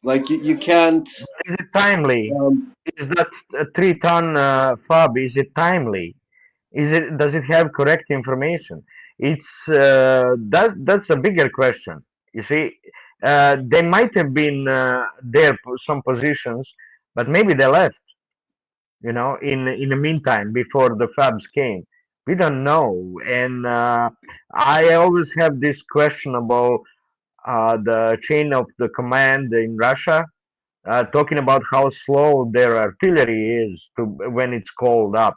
Like you can't.
Is it timely? Is that a 3-ton fob? Is it timely? Does it have correct information? It's that's a bigger question. You see, they might have been there some positions, but maybe they left. You know, in the meantime, before the fabs came, we don't know. And I always have this questionable the chain of the command in Russia, talking about how slow their artillery is to when it's called up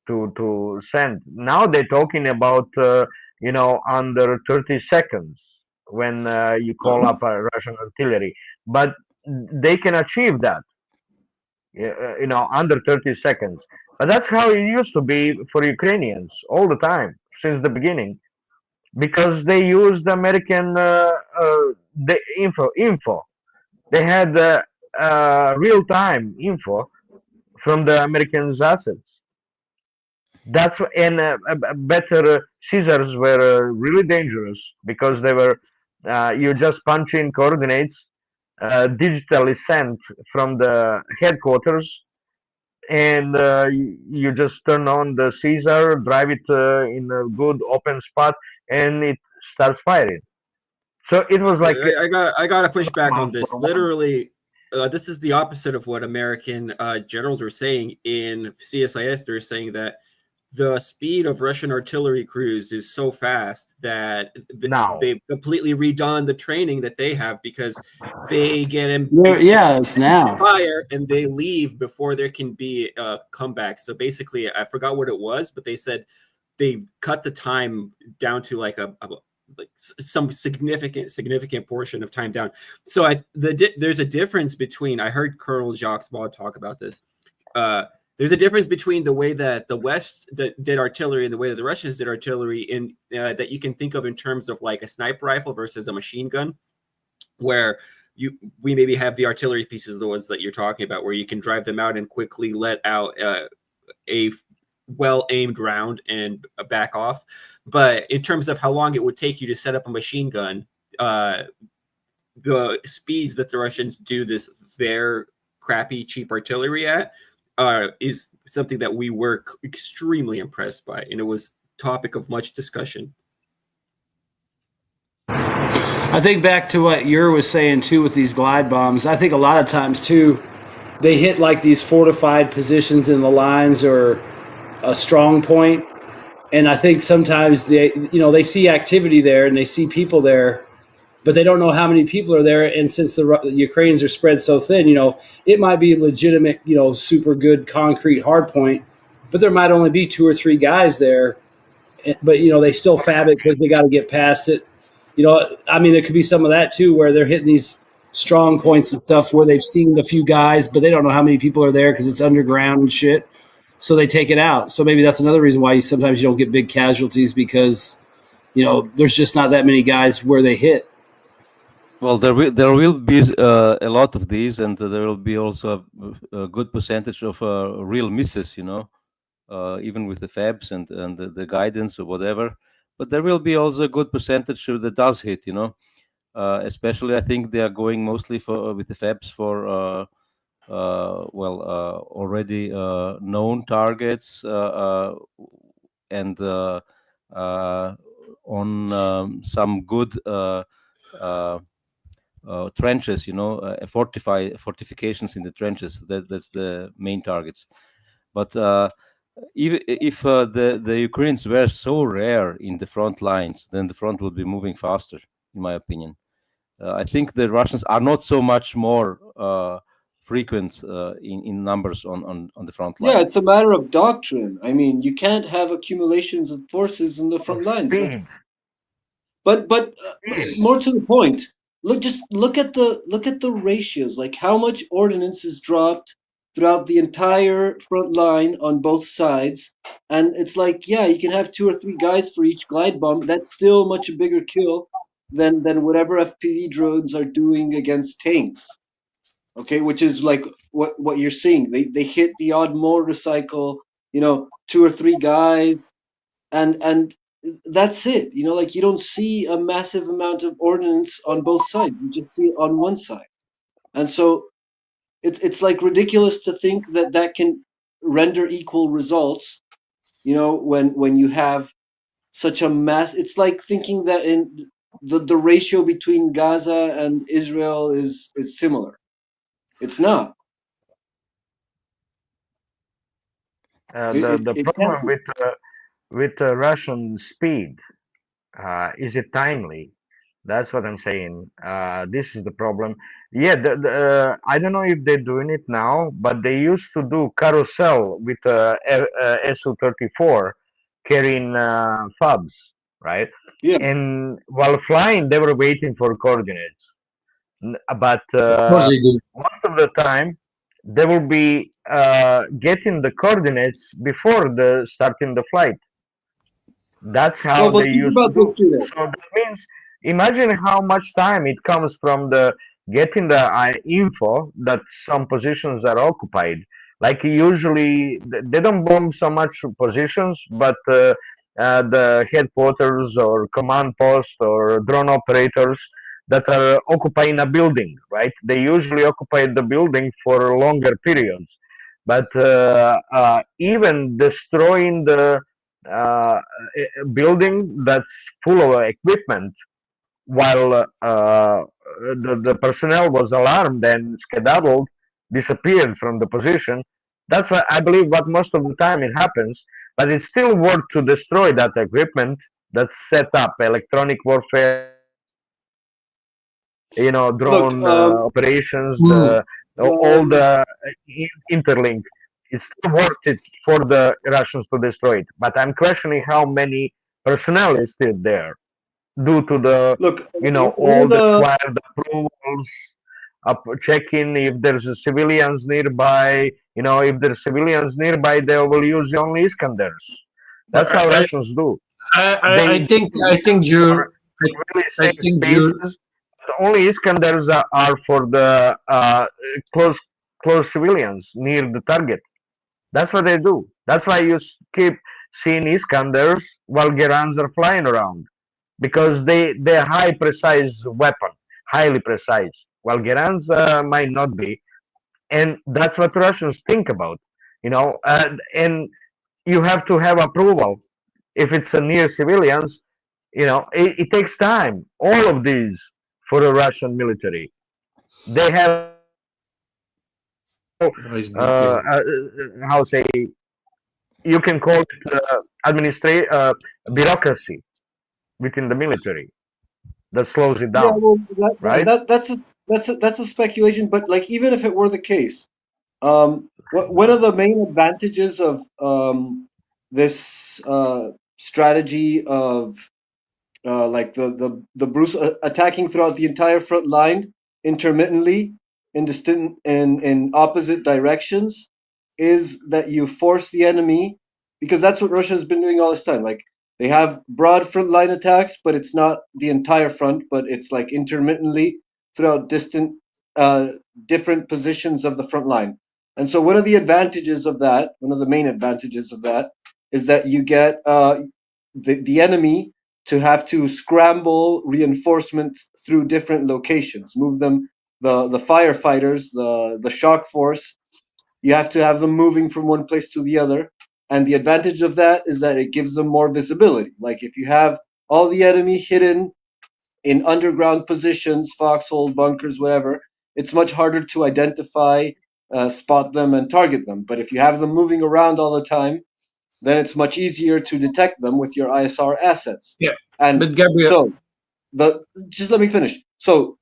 to send. Now they're talking about under 30 seconds when you call up a Russian artillery, but they can achieve that, under 30 seconds. But that's how it used to be for Ukrainians all the time since the beginning, because they used American the info. They had real time info from the Americans' assets. That's and better scissors were really dangerous because they were you just punch in coordinates digitally sent from the headquarters, and you just turn on the Caesar, drive it in a good open spot, and it starts firing. So it was like
I got to push back on this. Literally, this is the opposite of what American generals are saying in CSIS. They're saying that the speed of Russian artillery crews is so fast that they've completely redone the training that they have, because they get
it's now
fire and they leave before there can be a comeback. So basically, I forgot what it was, but they said they cut the time down to like some significant portion of time down. So there's a difference between, I heard Colonel Jacques Baud talk about this. There's a difference between the way that the West did artillery and the way that the Russians did artillery in that you can think of in terms of like a sniper rifle versus a machine gun, where we maybe have the artillery pieces, the ones that you're talking about, where you can drive them out and quickly let out a well-aimed round and back off. But in terms of how long it would take you to set up a machine gun, the speeds that the Russians do this their crappy, cheap artillery at is something that we were extremely impressed by, and it was topic of much discussion.
I think back to what Ur was saying too with these glide bombs. I think a lot of times too, they hit like these fortified positions in the lines or a strong point, and I think sometimes they see activity there and they see people there, but they don't know how many people are there. And since the Ukrainians are spread so thin, it might be legitimate, super good concrete hard point, but there might only be 2 or 3 guys there. But, they still fab it because they got to get past it. It could be some of that too, where they're hitting these strong points and stuff where they've seen a few guys, but they don't know how many people are there because it's underground and shit. So they take it out. So maybe that's another reason why sometimes you don't get big casualties, because, there's just not that many guys where they hit.
Well, there will be a lot of these, and there will be also a good percentage of real misses, even with the fabs and the guidance or whatever. But there will be also a good percentage that does hit, especially I think they are going mostly with the fabs for already known targets and on some good trenches, fortifications in the trenches. That's the main targets. But even if the Ukrainians were so rare in the front lines, then the front will be moving faster, in my opinion. I think the Russians are not so much more frequent in numbers on the front
Yeah,
line.
it's a matter of doctrine. I mean, you can't have accumulations of forces in the front lines.
Speed.
But more to the point, look at the ratios. Like how much ordnance is dropped throughout the entire front line on both sides, and it's like, yeah, you can have 2 or 3 guys for each glide bomb. That's still much a bigger kill than whatever FPV drones are doing against tanks. Okay, which is like what you're seeing. They hit the odd motorcycle, 2 or 3 guys, and that's it. Like you don't see a massive amount of ordnance on both sides. You just see it on one side, and so it's like ridiculous to think that can render equal results. When you have such a mass, it's like thinking that in the ratio between Gaza and Israel is similar. It's not.
The problem with Russian speed is it timely? That's what I'm saying. This is the problem. Yeah, I don't know if they're doing it now, but they used to do carousel with Su-34 carrying FOBs, right?
Yeah.
And while flying, they were waiting for coordinates. But
course they do.
most of the time, they will be getting the coordinates before starting the flight. That's how
but
they
think
used to
about
do.
this too, though.
So that means, imagine how much time it comes from the getting the info that some positions are occupied. Like usually, they don't bomb so much positions, but the headquarters or command post or drone operators that are occupying a building, right? They usually occupy the building for longer periods. But even destroying the building that's full of equipment while the personnel was alarmed and skedaddled, disappeared from the position. That's what I believe what most of the time it happens, but it's still worth to destroy that equipment that's set up, electronic warfare, drone operations, all the interlink. It's still worth it for the Russians to destroy it. But I'm questioning how many personnel is still there due to the, all the required approvals, checking if there's civilians nearby. If there's civilians nearby, they will use only Iskanders. That's how Russians do.
I think you're.
I think spaces. Only Iskanders are for the close civilians near the target. That's what they do. That's why you keep seeing Iskanders while Gerans are flying around, because they're high precise weapon, highly precise. While Gerans might not be, and that's what Russians think about. And you have to have approval if it's near civilians. It takes time. All of these for the Russian military, they have how say, you can call it bureaucracy within the military that slows it down.
Yeah, well,
right?
That's a speculation. But like, even if it were the case, one of the main advantages of this strategy of like the Bruce attacking throughout the entire front line intermittently in opposite directions is that you force the enemy, because that's what Russia has been doing all this time. Like, they have broad front line attacks, but it's not the entire front, but it's like intermittently throughout different positions of the front line. And so one of the main advantages of that is that you get the enemy to have to scramble reinforcement through different locations, move them, the firefighters, the shock force, you have to have them moving from one place to the other. And the advantage of that is that it gives them more visibility. Like, if you have all the enemy hidden in underground positions, foxhole, bunkers, whatever, it's much harder to identify, spot them, and target them. But if you have them moving around all the time, then it's much easier to detect them with your ISR assets.
Yeah.
And
but Gabriel,
so just let me finish. So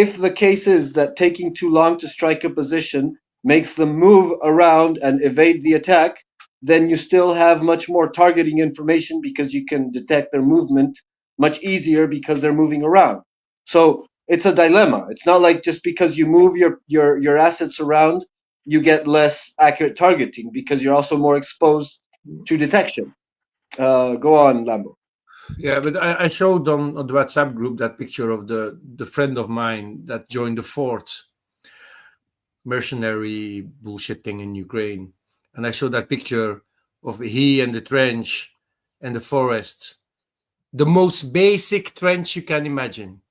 if the case is that taking too long to strike a position makes them move around and evade the attack, then you still have much more targeting information because you can detect their movement much easier because they're moving around. So it's a dilemma. It's not like just because you move your assets around, you get less accurate targeting because you're also more exposed to detection. Go on, Lambo.
Yeah, but I showed on the WhatsApp group that picture of the friend of mine that joined the fourth mercenary bullshit thing in Ukraine. And I showed that picture of he and the trench and the forest. The most basic trench you can imagine.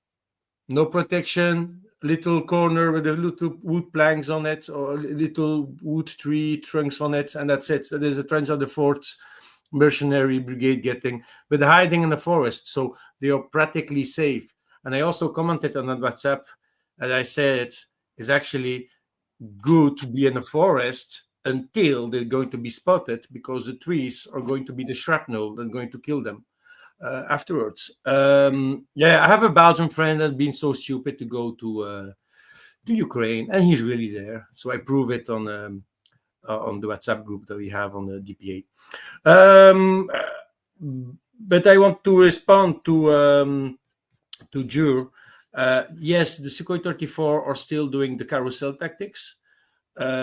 No protection, little corner with a little wood planks on it or little wood tree trunks on it, and that's it. So there's a trench of the fourth mercenary brigade getting, but hiding in the forest, so they are practically safe. And I also commented on that WhatsApp, and I said it's actually good to be in the forest until they're going to be spotted, because the trees are going to be the shrapnel that's going to kill them afterwards. I have a Belgian friend that's been so stupid to go to Ukraine, and he's really there. So I prove it on the WhatsApp group that we have on the DPA. But I want to respond to Jur. Yes, the Sukhoi 34 are still doing the carousel tactics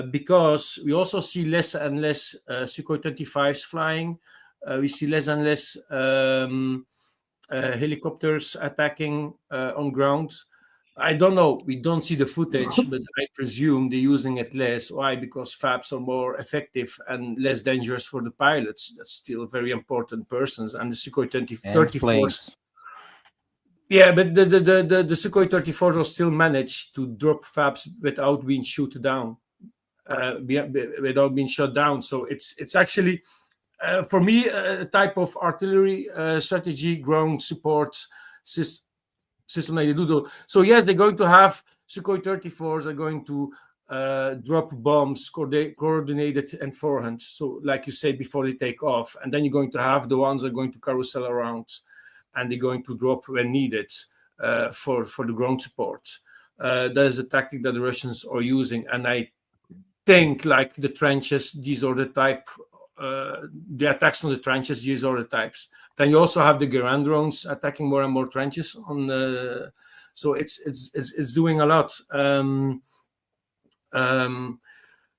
because we also see less and less Sukhoi 25s flying. We see less and less helicopters attacking on ground. I don't know. We don't see the footage, but I presume they're using it less. Why? Because FABs are more effective and less dangerous for the pilots. That's still very important persons. And the Sukhoi 34s. Yeah, but the Sukhoi 34s will still manage to drop FABs without being shot down. Without being shot down. So it's actually... for me, a type of artillery strategy, ground support system that you do. So yes, they're going to have Sukhoi 34s are going to drop bombs coordinated and forehand. So like you said, before they take off. And then you're going to have the ones that are going to carousel around and they're going to drop when needed for the ground support. That is a tactic that the Russians are using. And I think like the trenches, these are the type... the attacks on the trenches, these are the types. Then you also have the Garand drones attacking more and more trenches on the, so it's doing a lot.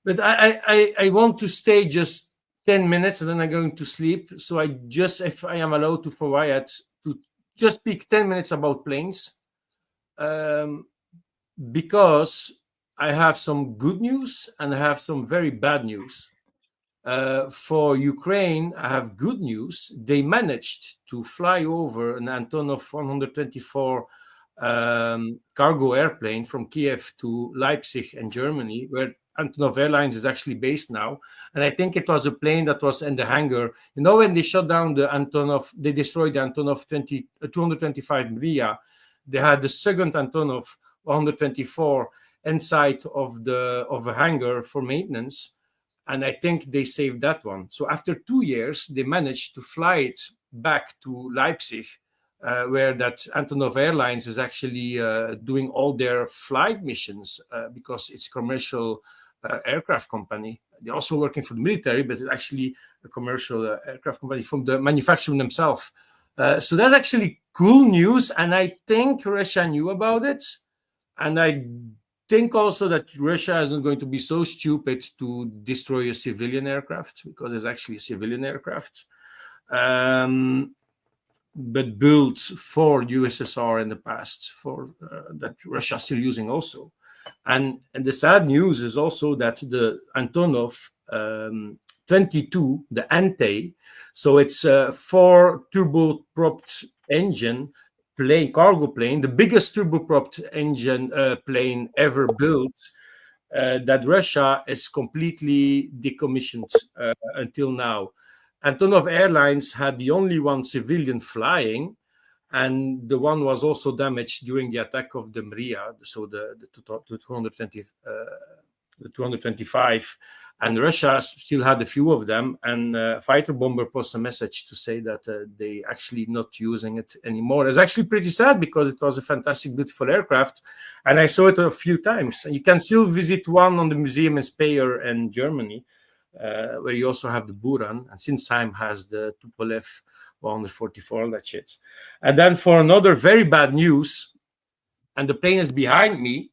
But I want to stay just 10 minutes and then I'm going to sleep. So I just, if I am allowed to for Wyatt, to just speak 10 minutes about planes, because I have some good news and I have some very bad news. For Ukraine, I have good news. They managed to fly over an Antonov 124 cargo airplane from Kiev to Leipzig in Germany, where Antonov Airlines is actually based now. And I think it was a plane that was in the hangar. You know, when they shot down the Antonov, they destroyed the Antonov 225 Mriya. They had the second Antonov 124 inside of a hangar for maintenance. And I think they saved that one. So after 2 years, they managed to fly it back to Leipzig, where that Antonov Airlines is actually doing all their flight missions because it's a commercial aircraft company. They're also working for the military, but it's actually a commercial aircraft company from the manufacturing themselves. So that's actually cool news. And I think Russia knew about it. And I think also that Russia isn't going to be so stupid to destroy a civilian aircraft, because it's actually a civilian aircraft, but built for USSR in the past, for that Russia is still using also. And the sad news is also that the Antonov 22, the Ante, so it's a 4 turbopropped engine plane, cargo plane, the biggest turbopropped engine plane ever built, that Russia is completely decommissioned until now. Antonov Airlines had the only one civilian flying, and the one was also damaged during the attack of the Mriya, so the 225. And Russia still had a few of them, and Fighter Bomber posted a message to say that they actually not using it anymore. It's actually pretty sad because it was a fantastic, beautiful aircraft, and I saw it a few times. And you can still visit one on the museum in Speyer in Germany, where you also have the Buran, and since time has the Tupolev 144, that shit. And then for another very bad news, and the plane is behind me,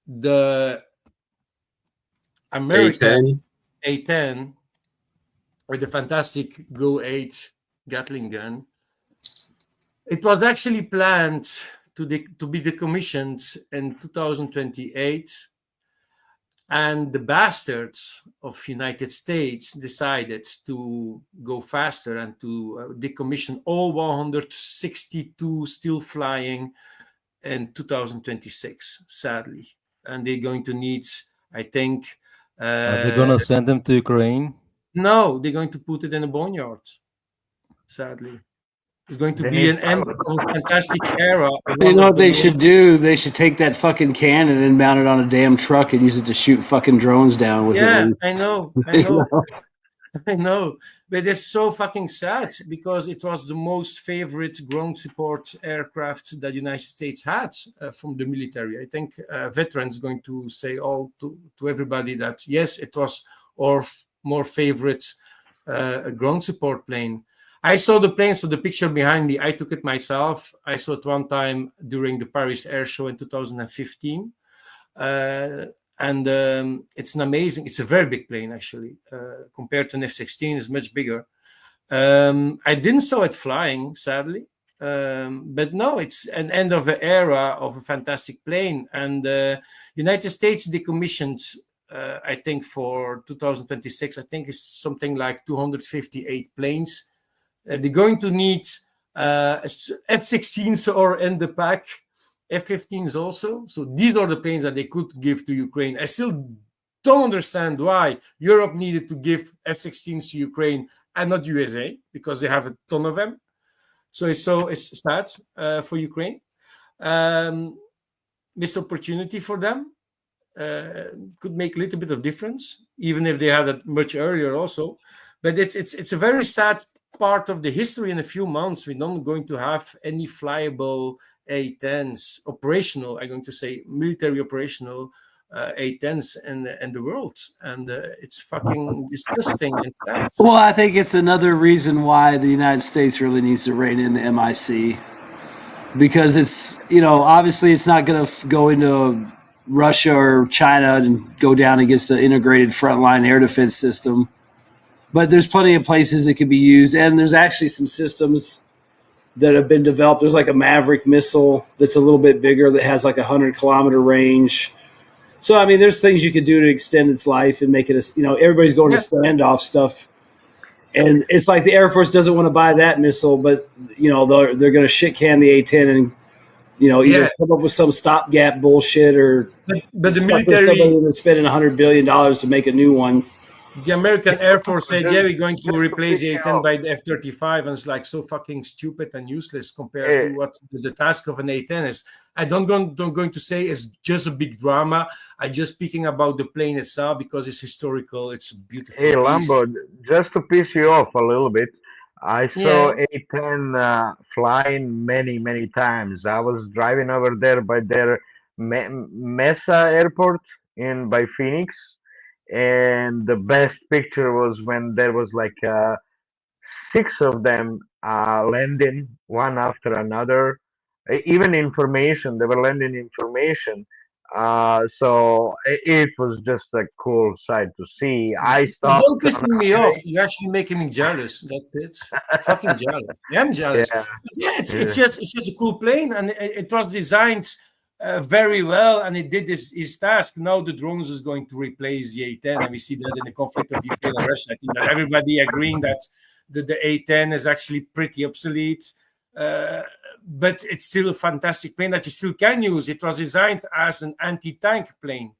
the American A-10 with the fantastic Go-8 Gatling gun. It was actually planned to be decommissioned in 2028, and the bastards of United States decided to go faster and to decommission all 162 still flying in 2026, sadly. And they're going to need, I think,
are they gonna send them to Ukraine?
No, they're going to put it in a boneyard. Sadly, it's going to be an end of a fantastic era.
You know what they should do? They should take that fucking cannon and mount it on a damn truck and use it to shoot fucking drones down with it.
Yeah, I know. I know, but it's so fucking sad because it was the most favorite ground support aircraft that the United States had from the military. I think veterans going to say all to everybody that yes, it was our more favorite ground support plane. I saw the plane, so the picture behind me, I took it myself. I saw it one time during the Paris Air Show in 2015. And it's an amazing, it's a very big plane actually, compared to an F-16, it's much bigger. I didn't saw it flying, sadly, but no, it's an end of an era of a fantastic plane. And United States decommissioned, I think for 2026, I think it's something like 258 planes. They're going to need F-16s or in the pack, F-15s also. So these are the planes that they could give to Ukraine. I still don't understand why Europe needed to give F-16s to Ukraine and not USA, because they have a ton of them. So it's sad for Ukraine. This opportunity for them could make a little bit of difference, even if they had it much earlier also. But it's a very sad part of the history. In a few months, we're not going to have any flyable A-10s, operational, I'm going to say military operational A-10s in the world. And it's fucking disgusting and sad.
Well, I think it's another reason why the United States really needs to rein in the MIC. Because it's, obviously it's not going to go into Russia or China and go down against the integrated frontline air defense system. But there's plenty of places it could be used. And there's actually some systems that have been developed. There's like a Maverick missile that's a little bit bigger that has like 100-kilometer range. So, I mean, there's things you could do to extend its life and make it everybody's going to standoff stuff. And it's like the Air Force doesn't want to buy that missile, but, they're going to shit can the A-10 and, either come up with some stopgap bullshit or
but the military,
somebody that's spending $100 billion to make a new one.
The American Air Force said, yeah, we're going to replace the A-10 by the F-35, and it's like so fucking stupid and useless compared to what the task of an A-10 is. I don't going to say it's just a big drama. I'm just speaking about the plane itself because it's historical. It's a beautiful
Hey,
piece.
Lambo, just to piss you off a little bit, I saw A-10 flying many, many times. I was driving over there by their Mesa airport by Phoenix. And the best picture was when there was like 6 of them landing one after another. Even information, they were landing information. So it was just a cool sight to see. I stopped.
Don't piss me off. You're actually making me jealous. That's it. Fucking jealous. I'm jealous. Yeah, it's just a cool plane, and it was designed very well, and it did his task. Now the drones is going to replace the A-10, and we see that in the conflict of Ukraine and Russia. I think that everybody agreeing that the A-10 is actually pretty obsolete, but it's still a fantastic plane that you still can use. It was designed as an anti-tank plane.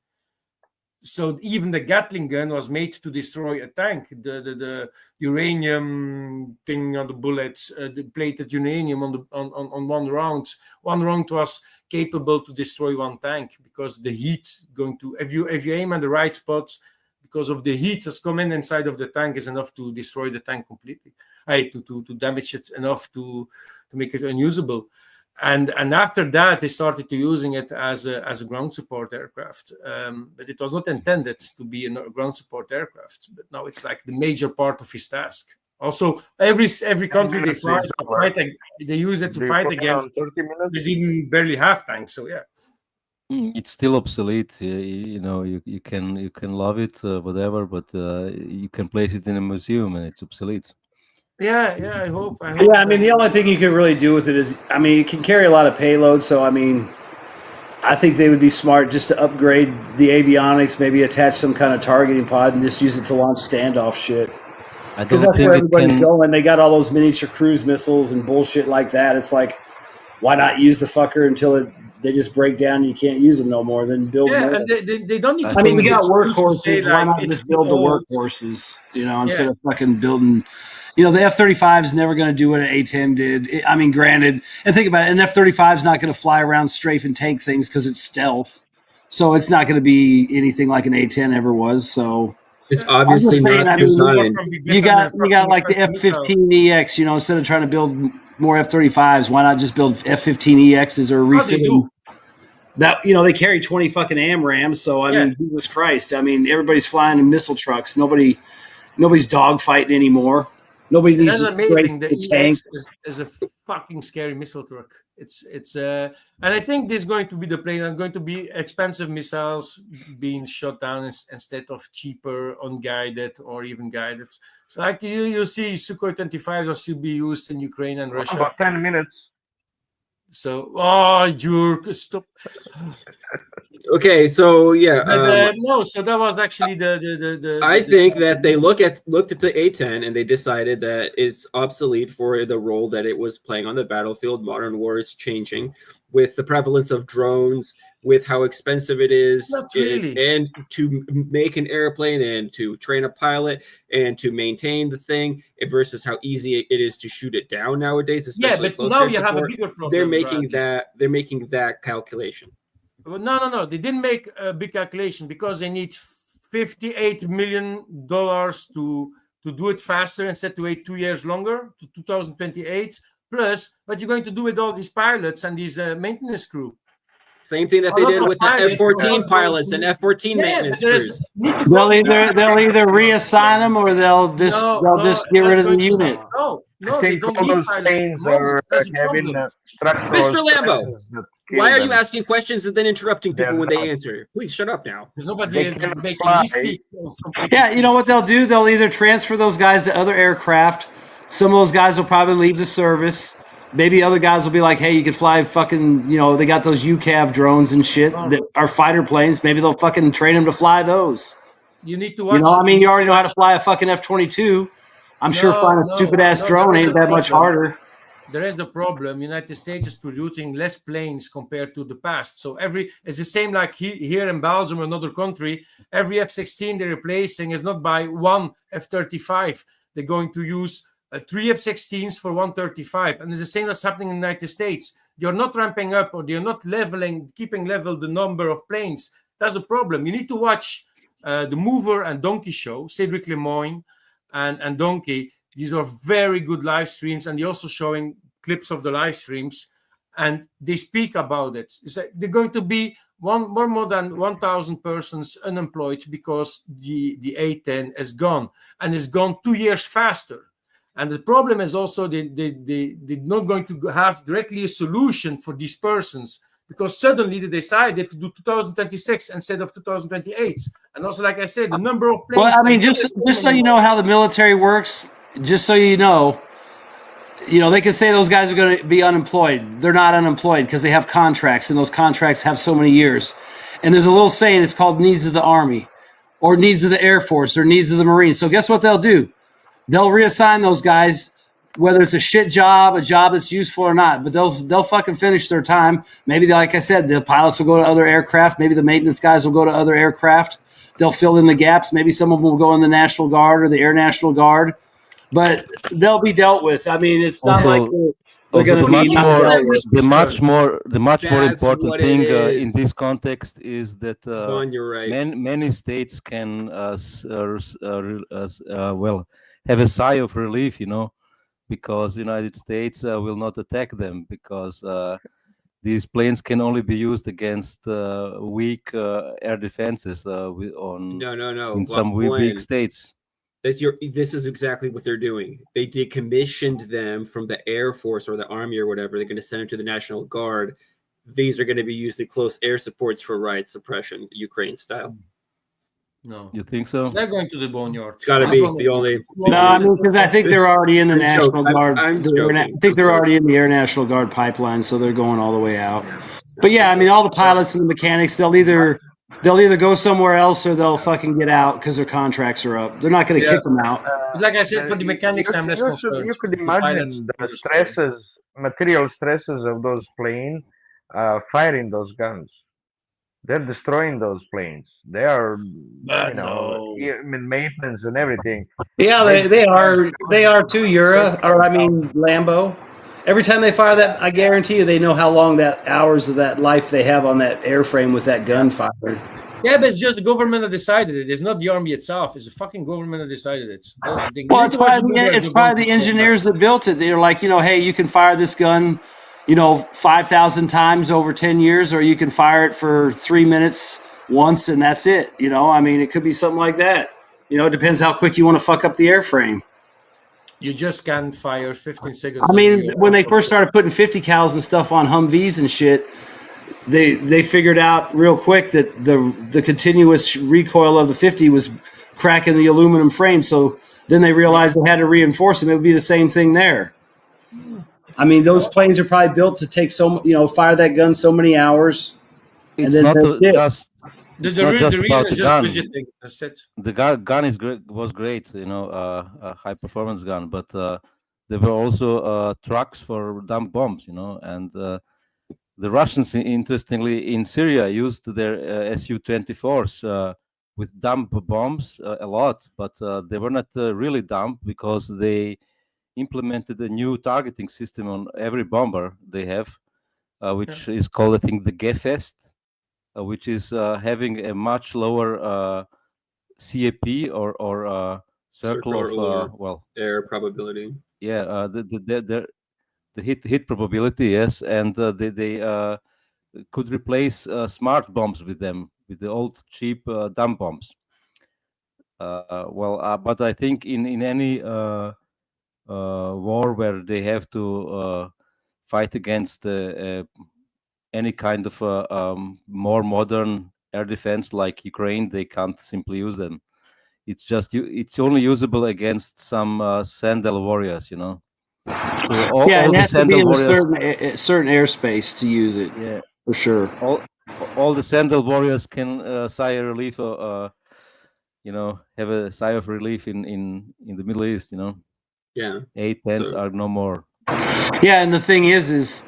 So even the Gatling gun was made to destroy a tank. The uranium thing on the bullets, the plated uranium on one round. One round was capable to destroy one tank because the heat going to, if you aim at the right spots, because of the heat that's coming inside of the tank is enough to destroy the tank completely. To damage it enough to make it unusable. And after that, they started to using it as a ground support aircraft. But it was not intended to be a ground support aircraft. But now it's like the major part of his task. Also, every country they use it to fight against. They didn't barely have tanks, so yeah.
It's still obsolete. You can love it, whatever, but you can place it in a museum and it's obsolete.
Yeah, I hope.
Yeah, I mean, the only thing you can really do with it is, I mean, it can carry a lot of payload. So, I mean, I think they would be smart just to upgrade the avionics, maybe attach some kind of targeting pod and just use it to launch standoff shit. Because that's where everybody's going. They got all those miniature cruise missiles and bullshit like that. It's like, why not use the fucker until they just break down and you can't use them no more, then build more.
And they don't need to.
I mean, we got workhorses.
Say,
why not just build the workhorses, instead of fucking building... the F-35 is never going to do what an A-10 did. I mean, granted, and think about it, an F-35 is not going to fly around strafe and tank things because it's stealth. So it's not going to be anything like an A-10 ever was. So
it's obviously not designed.
You got like the F-15EX, instead of trying to build more F-35s, why not just build F-15EXs or refit them? That, they carry 20 fucking AMRAAMs. So, I mean, Jesus Christ. I mean, everybody's flying in missile trucks. Nobody's dogfighting anymore. Nobody needs to scrape the tank.
Is a fucking scary missile truck. It's and I think this is going to be the plane. And going to be expensive missiles being shot down instead of cheaper, unguided or even guided. So like you see, Sukhoi 25s will still be used in Ukraine and Russia.
About 10 minutes.
So, jerk, stop.
Okay, so yeah,
no. So that was actually the
I think that they looked at the A-10 and they decided that it's obsolete for the role that it was playing on the battlefield. Modern war is changing with the prevalence of drones, with how expensive it is, and to make an airplane and to train a pilot and to maintain the thing versus how easy it is to shoot it down nowadays. Especially
but now you have a bigger problem.
They're making that calculation.
Well, no. They didn't make a big calculation because they need $58 million to do it faster instead to wait 2 years longer to 2028. Plus, what you're going to do with all these pilots and these maintenance crew?
Same thing that they did with the F-14 pilots and F-14 maintenance crews.
They'll either reassign them or they'll just get rid of the unit.
No, they don't need pilots.
Mr. Lambo, why are you asking questions and then interrupting people when they answer? Please shut up now.
There's nobody making these people.
Yeah, you know what they'll do? They'll either transfer those guys to other aircraft. Some of those guys will probably leave the service. Maybe other guys will be like, hey, you can fly fucking, they got those UCAV drones and shit that are fighter planes. Maybe they'll fucking train them to fly those.
You need to watch.
You already know how to fly a fucking F-22. I'm sure flying a stupid-ass drone ain't that much harder.
There is the problem. United States is producing less planes compared to the past. So it's the same like here in Belgium or another country. Every F-16 they're replacing is not by one F-35. They're going to use 3 F-16s for 135, and it's the same that's happening in the United States. You're not ramping up, or they're not keeping level the number of planes. That's the problem. You need to watch the Mover and Donkey show, Cedric Lemoyne and Donkey. These are very good live streams, and they're also showing clips of the live streams, and they speak about it. It's like they're going to be more than 1,000 persons unemployed because the A-10 is gone, and it's gone 2 years faster. And the problem is also they're not going to have directly a solution for these persons because suddenly they decided to do 2026 instead of 2028. And also, like I said, the number of planes...
Well, I mean, just so you know how the military works, just so you know, they can say those guys are going to be unemployed. They're not unemployed because they have contracts, and those contracts have so many years. And there's a little saying, it's called needs of the Army or needs of the Air Force or needs of the Marines. So guess what they'll do? They'll reassign those guys, whether it's a shit job, a job that's useful or not, but they'll fucking finish their time. Maybe, like I said, the pilots will go to other aircraft. Maybe the maintenance guys will go to other aircraft. they'll fill in the gaps. Maybe some of them will go in the National Guard or the Air National Guard, but they'll be dealt with. I mean, it's not like they're going to be not dealt with.
The much more
That's
important
what
thing
it
in
is.
this context is that
Vaughn, you're right.
many states can well have a sigh of relief, because the United States will not attack them, because these planes can only be used against weak air defenses in some weak states.
This is exactly what they're doing. They decommissioned them from the Air Force or the Army or whatever. They're going to send them to the National Guard. These are going to be used in close air supports for riot suppression, Ukraine style.
No.
You think so?
They're going to the boneyard.
It's got to be the only.
No, I mean, because I think they're already in the National Guard.
I'm
I think they're already in the Air National Guard pipeline, so they're going all the way out. But yeah, I mean, all the pilots and the mechanics, they'll either go somewhere else or they'll fucking get out because their contracts are up. They're not going to kick them out.
Like I said, for the mechanics, I'm less concerned.
You could imagine the stresses, material stresses of those planes firing those guns. They're destroying those planes. They are, maintenance and everything.
Yeah, they are. They are too, Lambo. Every time they fire that, I guarantee you, they know how long hours of that life they have on that airframe with that gun fired.
Yeah, but it's just the government that decided it. It's not the army itself. It's the fucking government that decided it.
Well, it's probably the engineers that built it. They're like, hey, you can fire this gun, 5,000 times over 10 years, or you can fire it for 3 minutes once and that's it. I mean, it could be something like that. It depends how quick you want to fuck up the airframe.
You just can't fire 15 seconds.
I mean, when they first started putting 50 cals and stuff on Humvees and shit, they figured out real quick that the continuous recoil of the 50 was cracking the aluminum frame. So then they realized they had to reinforce them. It would be the same thing there. I mean, those planes are probably built to take fire that gun so many hours.
It's not just
the
gun was great, a high performance gun, but there were also trucks for dump bombs, and the Russians, interestingly, in Syria used their Su-24s with dump bombs a lot, but they were not really dump because they implemented a new targeting system on every bomber they have, which is called, I think, the GEFEST, which is having a much lower CAP or circle of
air probability.
Yeah, the hit probability, yes, and they could replace smart bombs with them, with the old cheap dump bombs. But I think in any war where they have to fight against any kind of more modern air defense like Ukraine, they can't simply use them. It's only usable against some Sandal warriors, So
it has to be in a certain airspace to use it.
Yeah,
for sure.
All the Sandal warriors can sigh a relief, have a sigh of relief in the Middle East,
Yeah.
A-10s are no more.
Yeah, and the thing is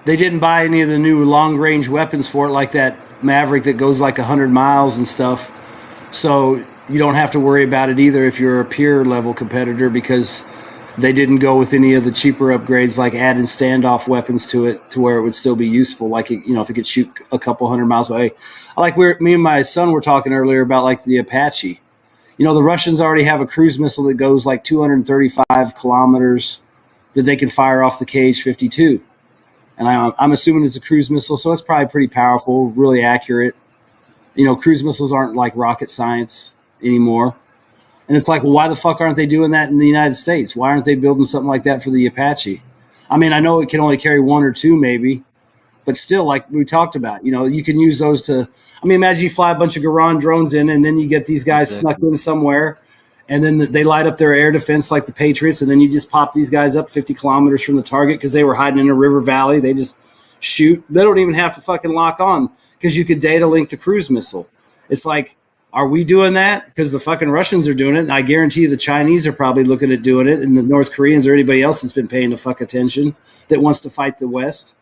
they didn't buy any of the new long-range weapons for it, like that Maverick that goes like 100 miles and stuff. So you don't have to worry about it either if you're a peer-level competitor, because they didn't go with any of the cheaper upgrades, like adding standoff weapons to it to where it would still be useful, like if it could shoot a couple hundred miles away. Me and my son were talking earlier about like the Apache. The Russians already have a cruise missile that goes like 235 kilometers that they can fire off the KH-52. And I'm assuming it's a cruise missile, so it's probably pretty powerful, really accurate. Cruise missiles aren't like rocket science anymore. And it's like, well, why the fuck aren't they doing that in the United States? Why aren't they building something like that for the Apache? I mean, I know it can only carry one or two maybe, but still, like we talked about, you can use those to, imagine you fly a bunch of Garan drones in and then you get these guys snuck in somewhere and then they light up their air defense like the Patriots, and then you just pop these guys up 50 kilometers from the target because they were hiding in a river valley. They just shoot. They don't even have to fucking lock on because you could data link the cruise missile. It's like, are we doing that? Because the fucking Russians are doing it, and I guarantee you the Chinese are probably looking at doing it, and the North Koreans or anybody else that's been paying the fuck attention that wants to fight the West.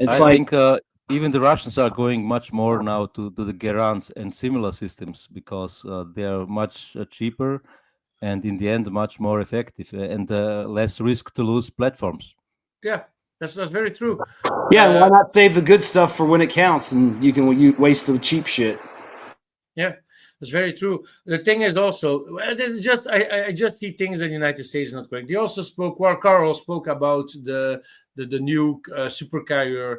It's
I think even the Russians are going much more now to the Gerans and similar systems because they are much cheaper and in the end much more effective and less risk to lose platforms.
Yeah, that's very true.
Yeah, why not save the good stuff for when it counts, and you waste the cheap shit.
Yeah, that's very true. The thing is also, I just see things in the United States not correct. They also Carl spoke about the new supercarrier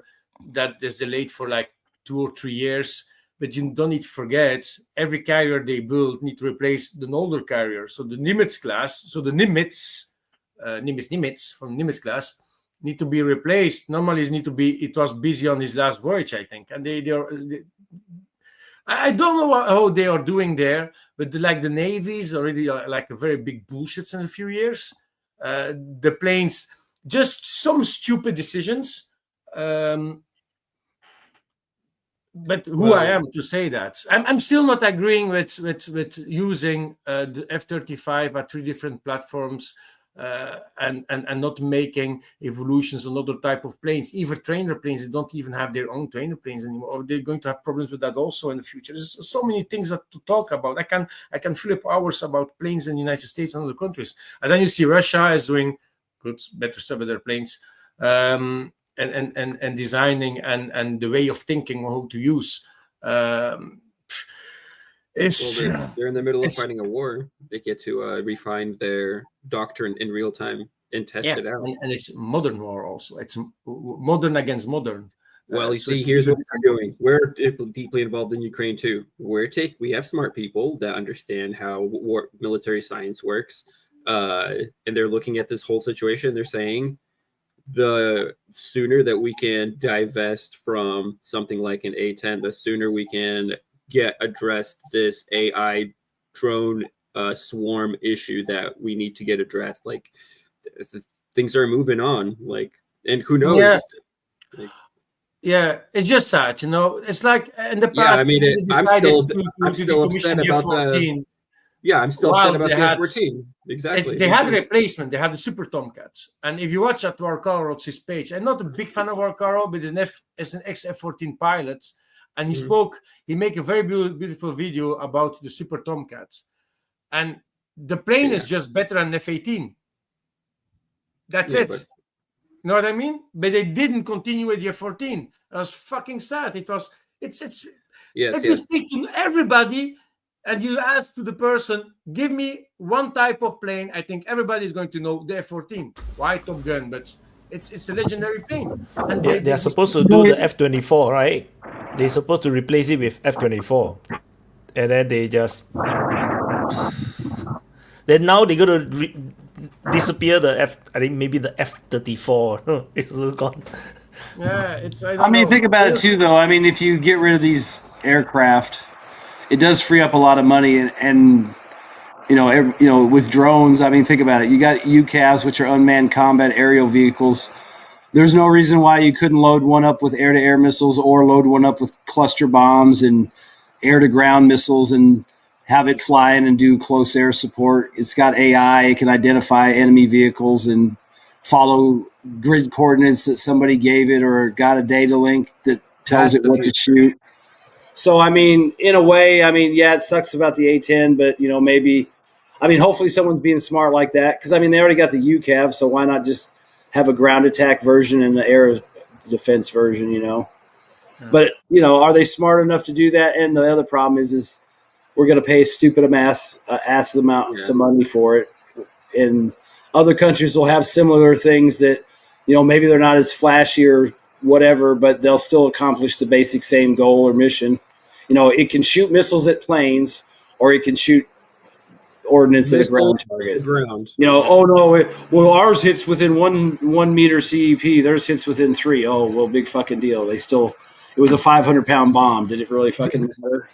that is delayed for like 2 or 3 years. But you don't need to forget, every carrier they build need to replace an older carrier. So the Nimitz class, so the Nimitz from Nimitz class, need to be replaced. Normally it was busy on his last voyage, I think. And I don't know how they are doing there, but the Navy is already like a very big bullshit in a few years. The planes, just some stupid decisions. But who I am to say that? I'm still not agreeing with using the F-35 at 3 different platforms and not making evolutions on other type of planes. Even trainer planes, they don't even have their own trainer planes anymore. Or they're going to have problems with that also in the future. There's so many things to talk about. I can fill up hours about planes in the United States and other countries. And then you see Russia is doing better stuff with their planes. And designing and the way of thinking how to use.
They're in the middle of fighting a war. They get to refine their doctrine in real time and test it out.
And it's modern war also. It's modern against modern.
Well, you see, here's what we're doing. We're deeply involved in Ukraine too. We have smart people that understand how military science works, and they're looking at this whole situation. They're saying, the sooner that we can divest from something like an A-10, the sooner we can get addressed this AI drone swarm issue that we need to get addressed. Like things are moving on. Like, and who knows?
Yeah, it's just sad, you know. It's like in the past.
Yeah, I mean, I'm still upset about the. Yeah, I'm still upset about the F-14. Exactly.
They had a replacement. They had the Super Tomcats. And if you watch at Warkarol's page, I'm not a big fan of Warkarol, but he's an ex-F-14 pilot. And he made a very beautiful video about the Super Tomcats. And the plane is just better than F-18. That's it. You know what I mean? But they didn't continue with the F-14. That was fucking sad. If you speak to everybody, and you ask to the person, give me one type of plane, I think everybody is going to know the F-14. Why Top Gun? But it's a legendary plane. And
they are supposed to do the F-24, right? They're supposed to replace it with F-24. And then they just... Then now they're going to disappear I think maybe the F-34. It's gone.
Yeah,
I mean, think about it too, though. I mean, if you get rid of these aircraft, it does free up a lot of money, and with drones. I mean, think about it. You got UCAVs, which are unmanned combat aerial vehicles. There's no reason why you couldn't load one up with air-to-air missiles or load one up with cluster bombs and air-to-ground missiles and have it fly in and do close air support. It's got AI. It can identify enemy vehicles and follow grid coordinates that somebody gave it or got a data link that tells it what to shoot. So, I mean, in a way, I mean, yeah, it sucks about the A-10, but, hopefully someone's being smart like that. Because, I mean, they already got the UCAV, so why not just have a ground attack version and an air defense version, Yeah. But, are they smart enough to do that? And the other problem is we're going to pay a stupid ass amount some money for it. And other countries will have similar things that, maybe they're not as flashy or whatever, but they'll still accomplish the basic same goal or mission. It can shoot missiles at planes, or it can shoot ordnance at a ground target. Ours hits within 1 meter CEP. Theirs hits within 3. Oh, well, big fucking deal. It was a 500-pound bomb. Did it really fucking matter?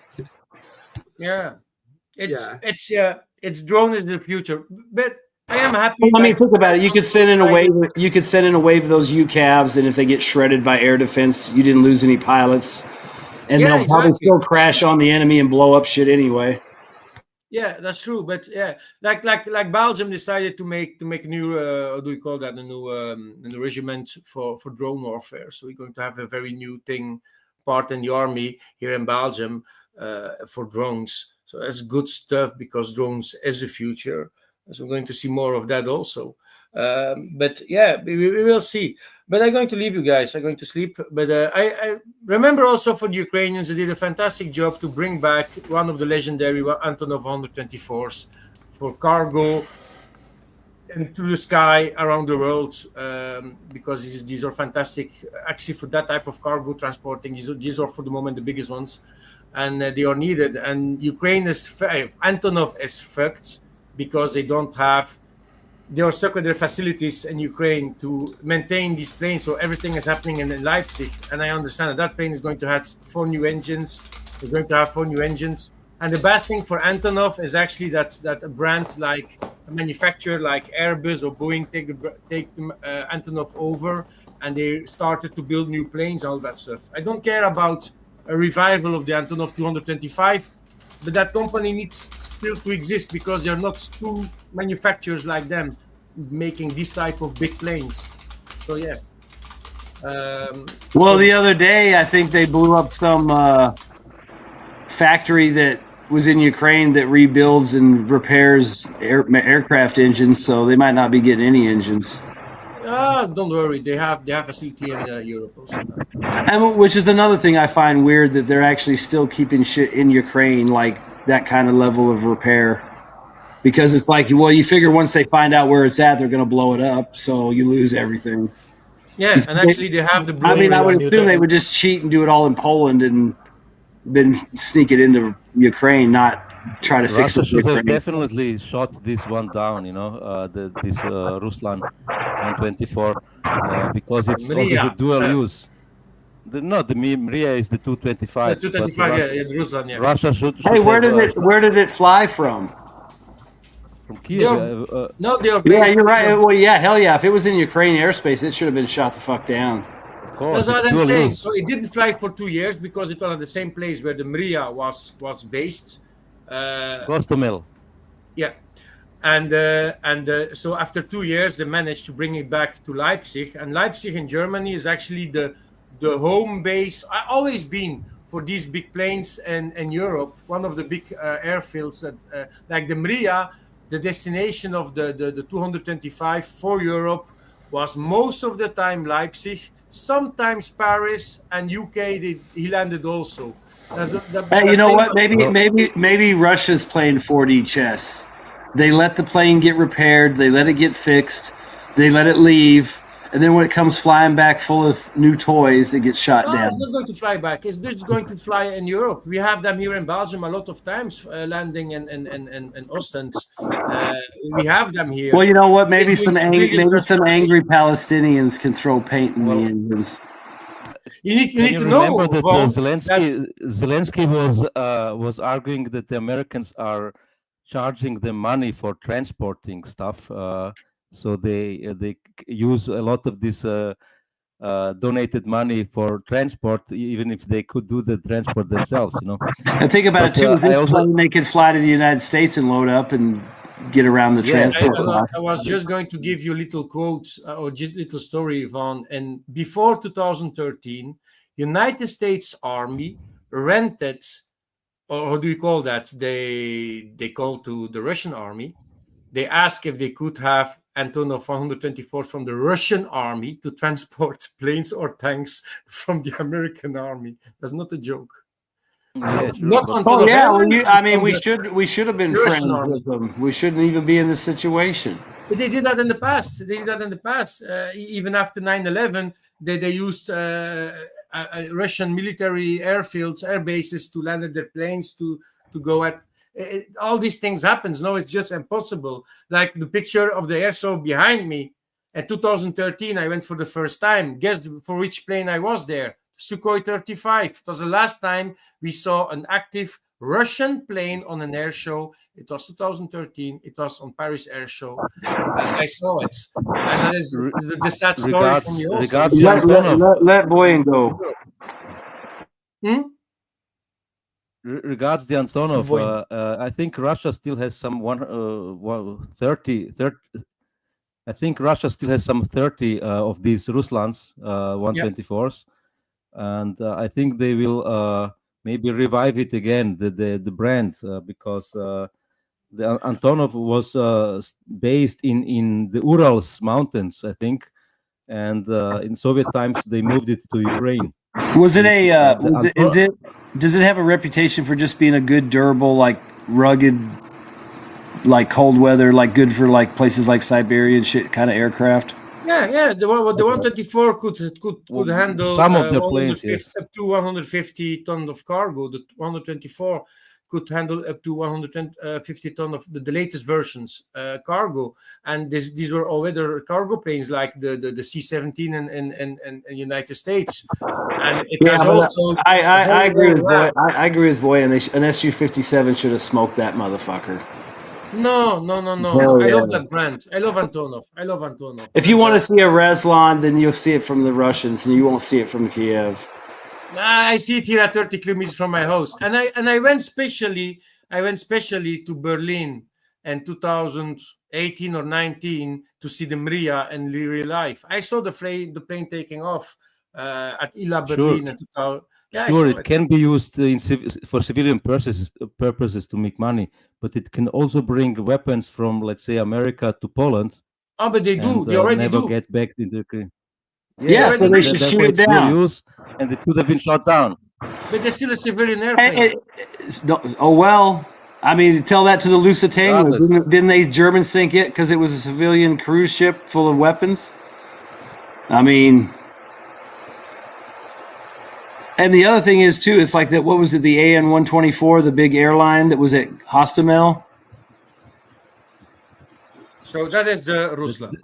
Yeah, it's drone is the future, but I am happy.
I mean, think about it. You could send in a wave. You could send in a wave of those UCAVs, and if they get shredded by air defense, you didn't lose any pilots, and they'll probably still crash on the enemy and blow up shit anyway.
Yeah, that's true. But yeah, like Belgium decided to make a new what do we call that, a new regiment for drone warfare. So we're going to have a very new part in the army here in Belgium for drones. So that's good stuff because drones is the future. So we're going to see more of that also. But yeah, we will see. But I'm going to leave you guys. I'm going to sleep. But I remember also for the Ukrainians, they did a fantastic job to bring back one of the legendary Antonov 124s for cargo into the sky around the world, because these are fantastic. Actually, for that type of cargo transporting, these are for the moment the biggest ones, and they are needed. And Ukraine Antonov is fucked because they are stuck with their facilities in Ukraine to maintain these planes. So everything is happening in Leipzig. And I understand that plane is going to have 4 new engines. They're going to have 4 new engines. And the best thing for Antonov is actually that a brand like a manufacturer like Airbus or Boeing take Antonov over, and they started to build new planes, all that stuff. I don't care about a revival of the Antonov 225, but that company needs still to exist because there are not 2 manufacturers like them making this type of big planes. So yeah.
Well, the other day I think they blew up some factory that was in Ukraine that rebuilds and repairs aircraft engines, so they might not be getting any engines.
Don't worry, they have facility in Europe also.
And which is another thing I find weird, that they're actually still keeping shit in Ukraine, like that kind of level of repair. Because it's like, well, you figure once they find out where it's at, they're going to blow it up, so you lose everything.
Yeah, and actually they have the.
I mean, I would assume they would just cheat and do it all in Poland and then sneak it into Ukraine, not try to fix it.
Russia should have definitely shot this one down, this Ruslan 124, because it's obviously dual use. The Mriya is the 225.
The 225, yeah, Ruslan, yeah.
Russia should.
Hey, where did it fly from?
From Kiev.
No, they are.
Yeah, you're right. Well, yeah, hell yeah. If it was in Ukrainian airspace, it should have been shot the fuck down.
That's what I'm saying. So it didn't fly for 2 years because it was at the same place where the Mriya was based.
Gostomel.
Yeah, and so after 2 years, they managed to bring it back to Leipzig, and Leipzig in Germany is actually the home base. I always been for these big planes in Europe. One of the big airfields that, like the Mriya, the destination of the 225 for Europe was most of the time Leipzig, sometimes Paris and UK. He landed also.
Hey, you know what? Maybe Russia's playing 4D chess. They let the plane get repaired. They let it get fixed. They let it leave. And then when it comes flying back full of new toys, it gets shot down.
It's not going to fly back. It's just going to fly in Europe. We have them here in Belgium a lot of times, landing in Ostend. We have them here.
Well, you know what? Maybe some angry Palestinians can throw paint in the engines.
You need to know
that Zelensky was arguing that the Americans are charging them money for transporting stuff. So they use a lot of this donated money for transport, even if they could do the transport themselves.
And think about it too. This plane, they could fly to the United States and load up and get around the transport.
I was just going to give you little quotes or just little story, Yvonne. And before 2013, United States Army rented, or how do you call that? They called to the Russian Army. They asked if they could have Antonov 124 from the Russian Army to transport planes or tanks from the American Army. That's not a joke. So
we should have been friends with them. We shouldn't even be in this situation.
But they did that in the past. Even after 9/11, they used Russian military airfields, air bases to land their planes to go at. All these things happens. No, it's just impossible. Like the picture of the air show behind me. In 2013, I went for the first time. Guess for which plane I was there? Sukhoi 35. It was the last time we saw an active Russian plane on an air show. It was 2013. It was on Paris Air Show. I saw it. And that is the sad story from you also.
Let Boeing go.
regards the Antonov,
Voin.
I think Russia still has some 30. I think Russia still has some 30 of these Ruslans 124s, and I think they will maybe revive it again, the brand, because the Antonov was based in the Urals mountains, I think, and in Soviet times they moved it to Ukraine.
Was it a? Does it have a reputation for just being a good, durable, like rugged, like cold weather, like good for like places like Siberia and shit kind of aircraft?
Yeah. The 124 could handle
some of the planes, yes.
up to 150 tons of cargo. The 124 could handle up to 150 tons of the latest versions cargo, and these were all-weather cargo planes like the C-17 in United States. And it has also.
I agree with Voy. I agree with Voy, and an Su-57 should have smoked that motherfucker.
No. I love that brand. I love Antonov.
If you want to see a Reslan, then you'll see it from the Russians, and you won't see it from Kiev.
I see it here at 30 kilometers from my house, and I went specially to Berlin in 2018 or 19 to see the Mria in real life. I saw the plane taking off at Ila Berlin.
Sure, it can be used for civilian purposes to make money, but it can also bring weapons from, let's say, America to Poland.
Oh, but they do. They already
never
do.
Get back into Ukraine.
Yeah, so they should shoot it down.
And it could have been shot down.
But they're still a civilian airplane.
Oh, well. I mean, tell that to the Lusitania. Didn't they German sink it because it was a civilian cruise ship full of weapons? I mean... And the other thing is, too, it's like that, what was it, the AN-124, the big airline that was at Hostomel?
So that is Ruslan.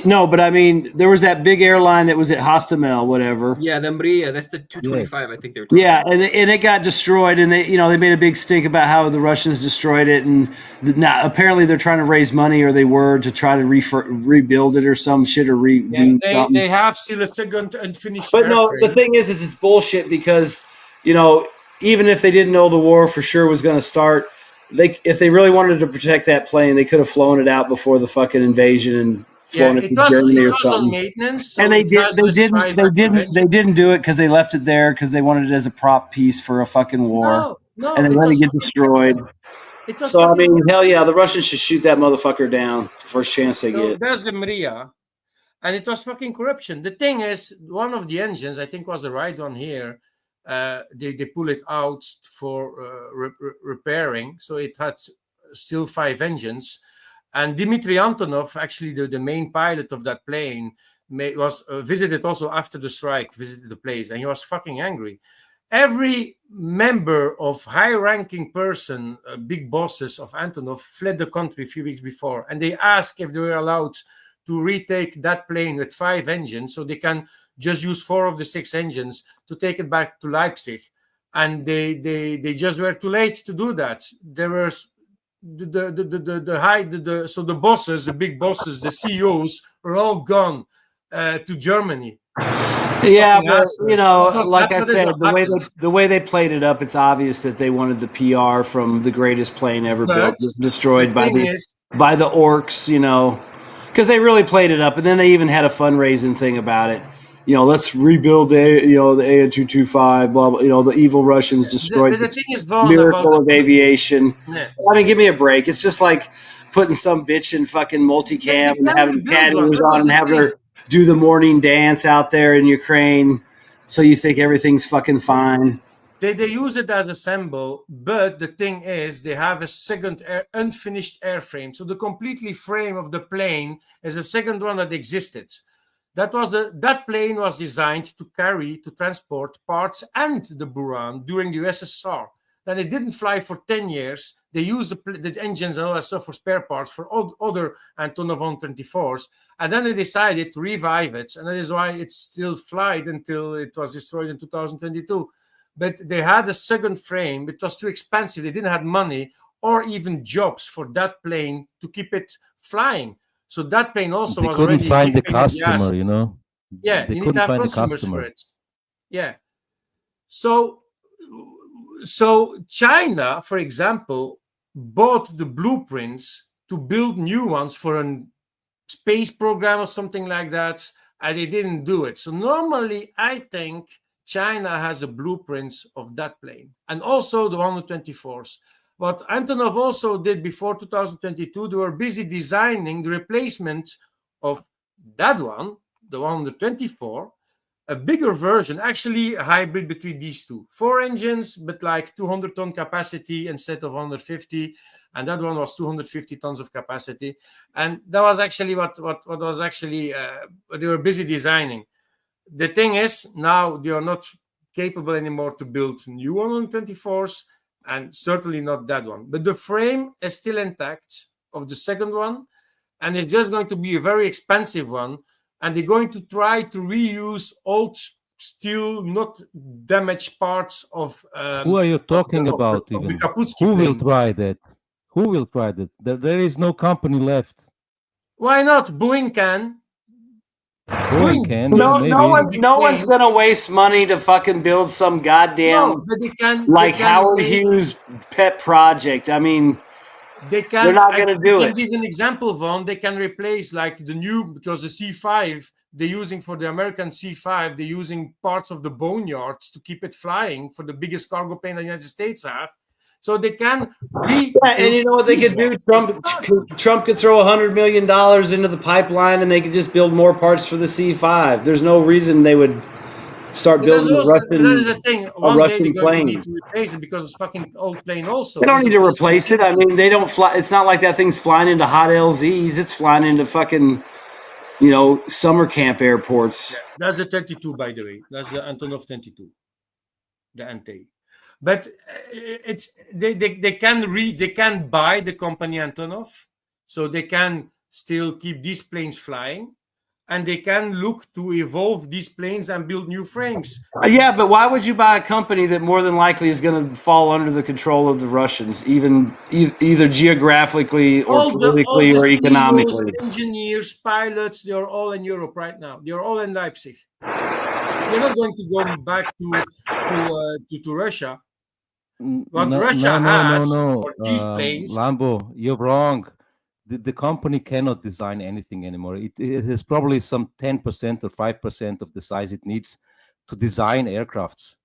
No, but I mean, there was that big airline that was at Hostomel, whatever.
Yeah, the Mria, that's the 225, I think they were talking
about. And it got destroyed, and they made a big stink about how the Russians destroyed it, and now apparently they're trying to raise money, or they were, to try to rebuild it or some shit, or redo something.
They have still a second unfinished
But no, the thing is it's bullshit because, even if they didn't know the war for sure was going to start, if they really wanted to protect that plane, they could have flown it out before the fucking invasion and flown it to Germany or something.
Maintenance,
and they didn't do it because they left it there because they wanted it as a prop piece for a fucking war.
No,
and they let it get destroyed. So I mean, hell yeah, the Russians should shoot that motherfucker down the first chance they get.
There's the Mria, and it was fucking corruption. The thing is, one of the engines, I think, was the right one here. They pull it out for repairing, so it had still 5 engines. And Dmitry Antonov, actually the main pilot of that plane, was visited also after the strike, visited the place, and he was fucking angry. Every member of high-ranking person, big bosses of Antonov, fled the country a few weeks before, and they asked if they were allowed to retake that plane with 5 engines, so they can just use 4 of the 6 engines to take it back to Leipzig, and they just were too late to do that. There were so the bosses, the big bosses, the CEOs were all gone to Germany.
Yeah, but like I said, the way they played it up, it's obvious that they wanted the PR from the greatest plane ever built, destroyed by the orcs, because they really played it up, and then they even had a fundraising thing about it. Let's rebuild the AN-225, blah, blah, the evil Russians destroyed the miracle of aviation. Yeah. I mean, give me a break. It's just like putting some bitch in fucking multicam and having panties on and having her do the morning dance out there in Ukraine, so you think everything's fucking fine.
They use it as a symbol, but the thing is, they have a second unfinished airframe. So the completely frame of the plane is a second one that existed. That plane was designed to transport parts and the Buran during the USSR. Then it didn't fly for 10 years. They used the engines and all that stuff for spare parts for other Antonov 124s. And then they decided to revive it. And that is why it still flied until it was destroyed in 2022. But they had a second frame. It was too expensive. They didn't have money or even jobs for that plane to keep it flying. So that plane also was already...
They couldn't find the customer,
Yeah,
they
you need to have
find
customers for it. Yeah. So So China, for example, bought the blueprints to build new ones for a space program or something like that, and they didn't do it. So normally, I think China has a blueprints of that plane, and also the 124s. What Antonov also did before 2022, they were busy designing the replacement of that one, the 124, a bigger version, actually a hybrid between these two. 4 engines, but like 200-ton capacity instead of 150. And that one was 250 tons of capacity. And that was actually what was actually, they were busy designing. The thing is, now they are not capable anymore to build new 124s, and certainly not that one. But the frame is still intact of the second one, and it's just going to be a very expensive one. And they're going to try to reuse old steel, not damaged parts of.
Who are you talking about? Even who will try that? Who will try that? There is no company left.
Why not? Boeing can.
Boeing can.
No one's gonna waste money to fucking build some goddamn
but they can,
Howard Hughes pet project. I mean, they're not gonna do it.
Give an example, Vaughn. They can replace like the new, because the C5 they're using for the American C5, they're using parts of the boneyard to keep it flying for the biggest cargo plane the United States have. So they can
and you know what they could do? Trump could throw $100 million into the pipeline, and they could just build more parts for the C5. There's no reason they would start building a Russian,
that is the thing. One day
Russian
they're going to
plane.
need to replace it because it's fucking old plane also.
They don't need to replace it. I mean, they don't fly. It's not like that thing's flying into hot LZs. It's flying into fucking, summer camp airports.
Yeah, that's the 22, by the way. That's the Antonov 22, the Ante. But it's they can buy the company Antonov, so they can still keep these planes flying, and they can look to evolve these planes and build new frames.
Yeah, but why would you buy a company that more than likely is going to fall under the control of the Russians, either geographically or politically or economically?
Engineers, pilots, they are all in Europe right now. They are all in Leipzig. They're not going to go back to Russia. What Russia has for these planes.
Lambo, you're wrong. The company cannot design anything anymore. It has probably some 10% or 5% of the size it needs to design aircrafts.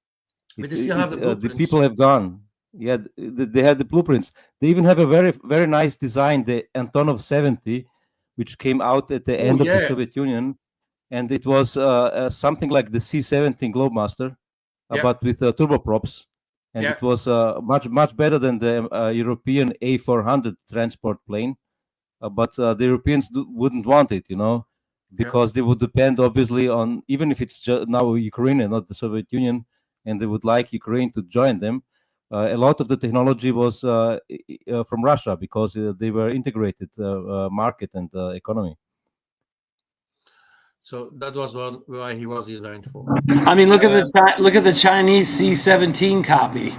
But they still have the blueprints.
The people have gone. Yeah, they had the blueprints. They even have a very, very nice design, the Antonov 70, which came out at the end of the Soviet Union. And it was something like the C-17 Globemaster, but with turboprops. And it was much better than the European A400 transport plane. But the Europeans wouldn't want it, because they would depend obviously on, even if it's now Ukraine and not the Soviet Union, and they would like Ukraine to join them. A lot of the technology was from Russia because they were integrated market and economy.
So that was why he was designed for.
I mean, look at the Chinese C-17 copy.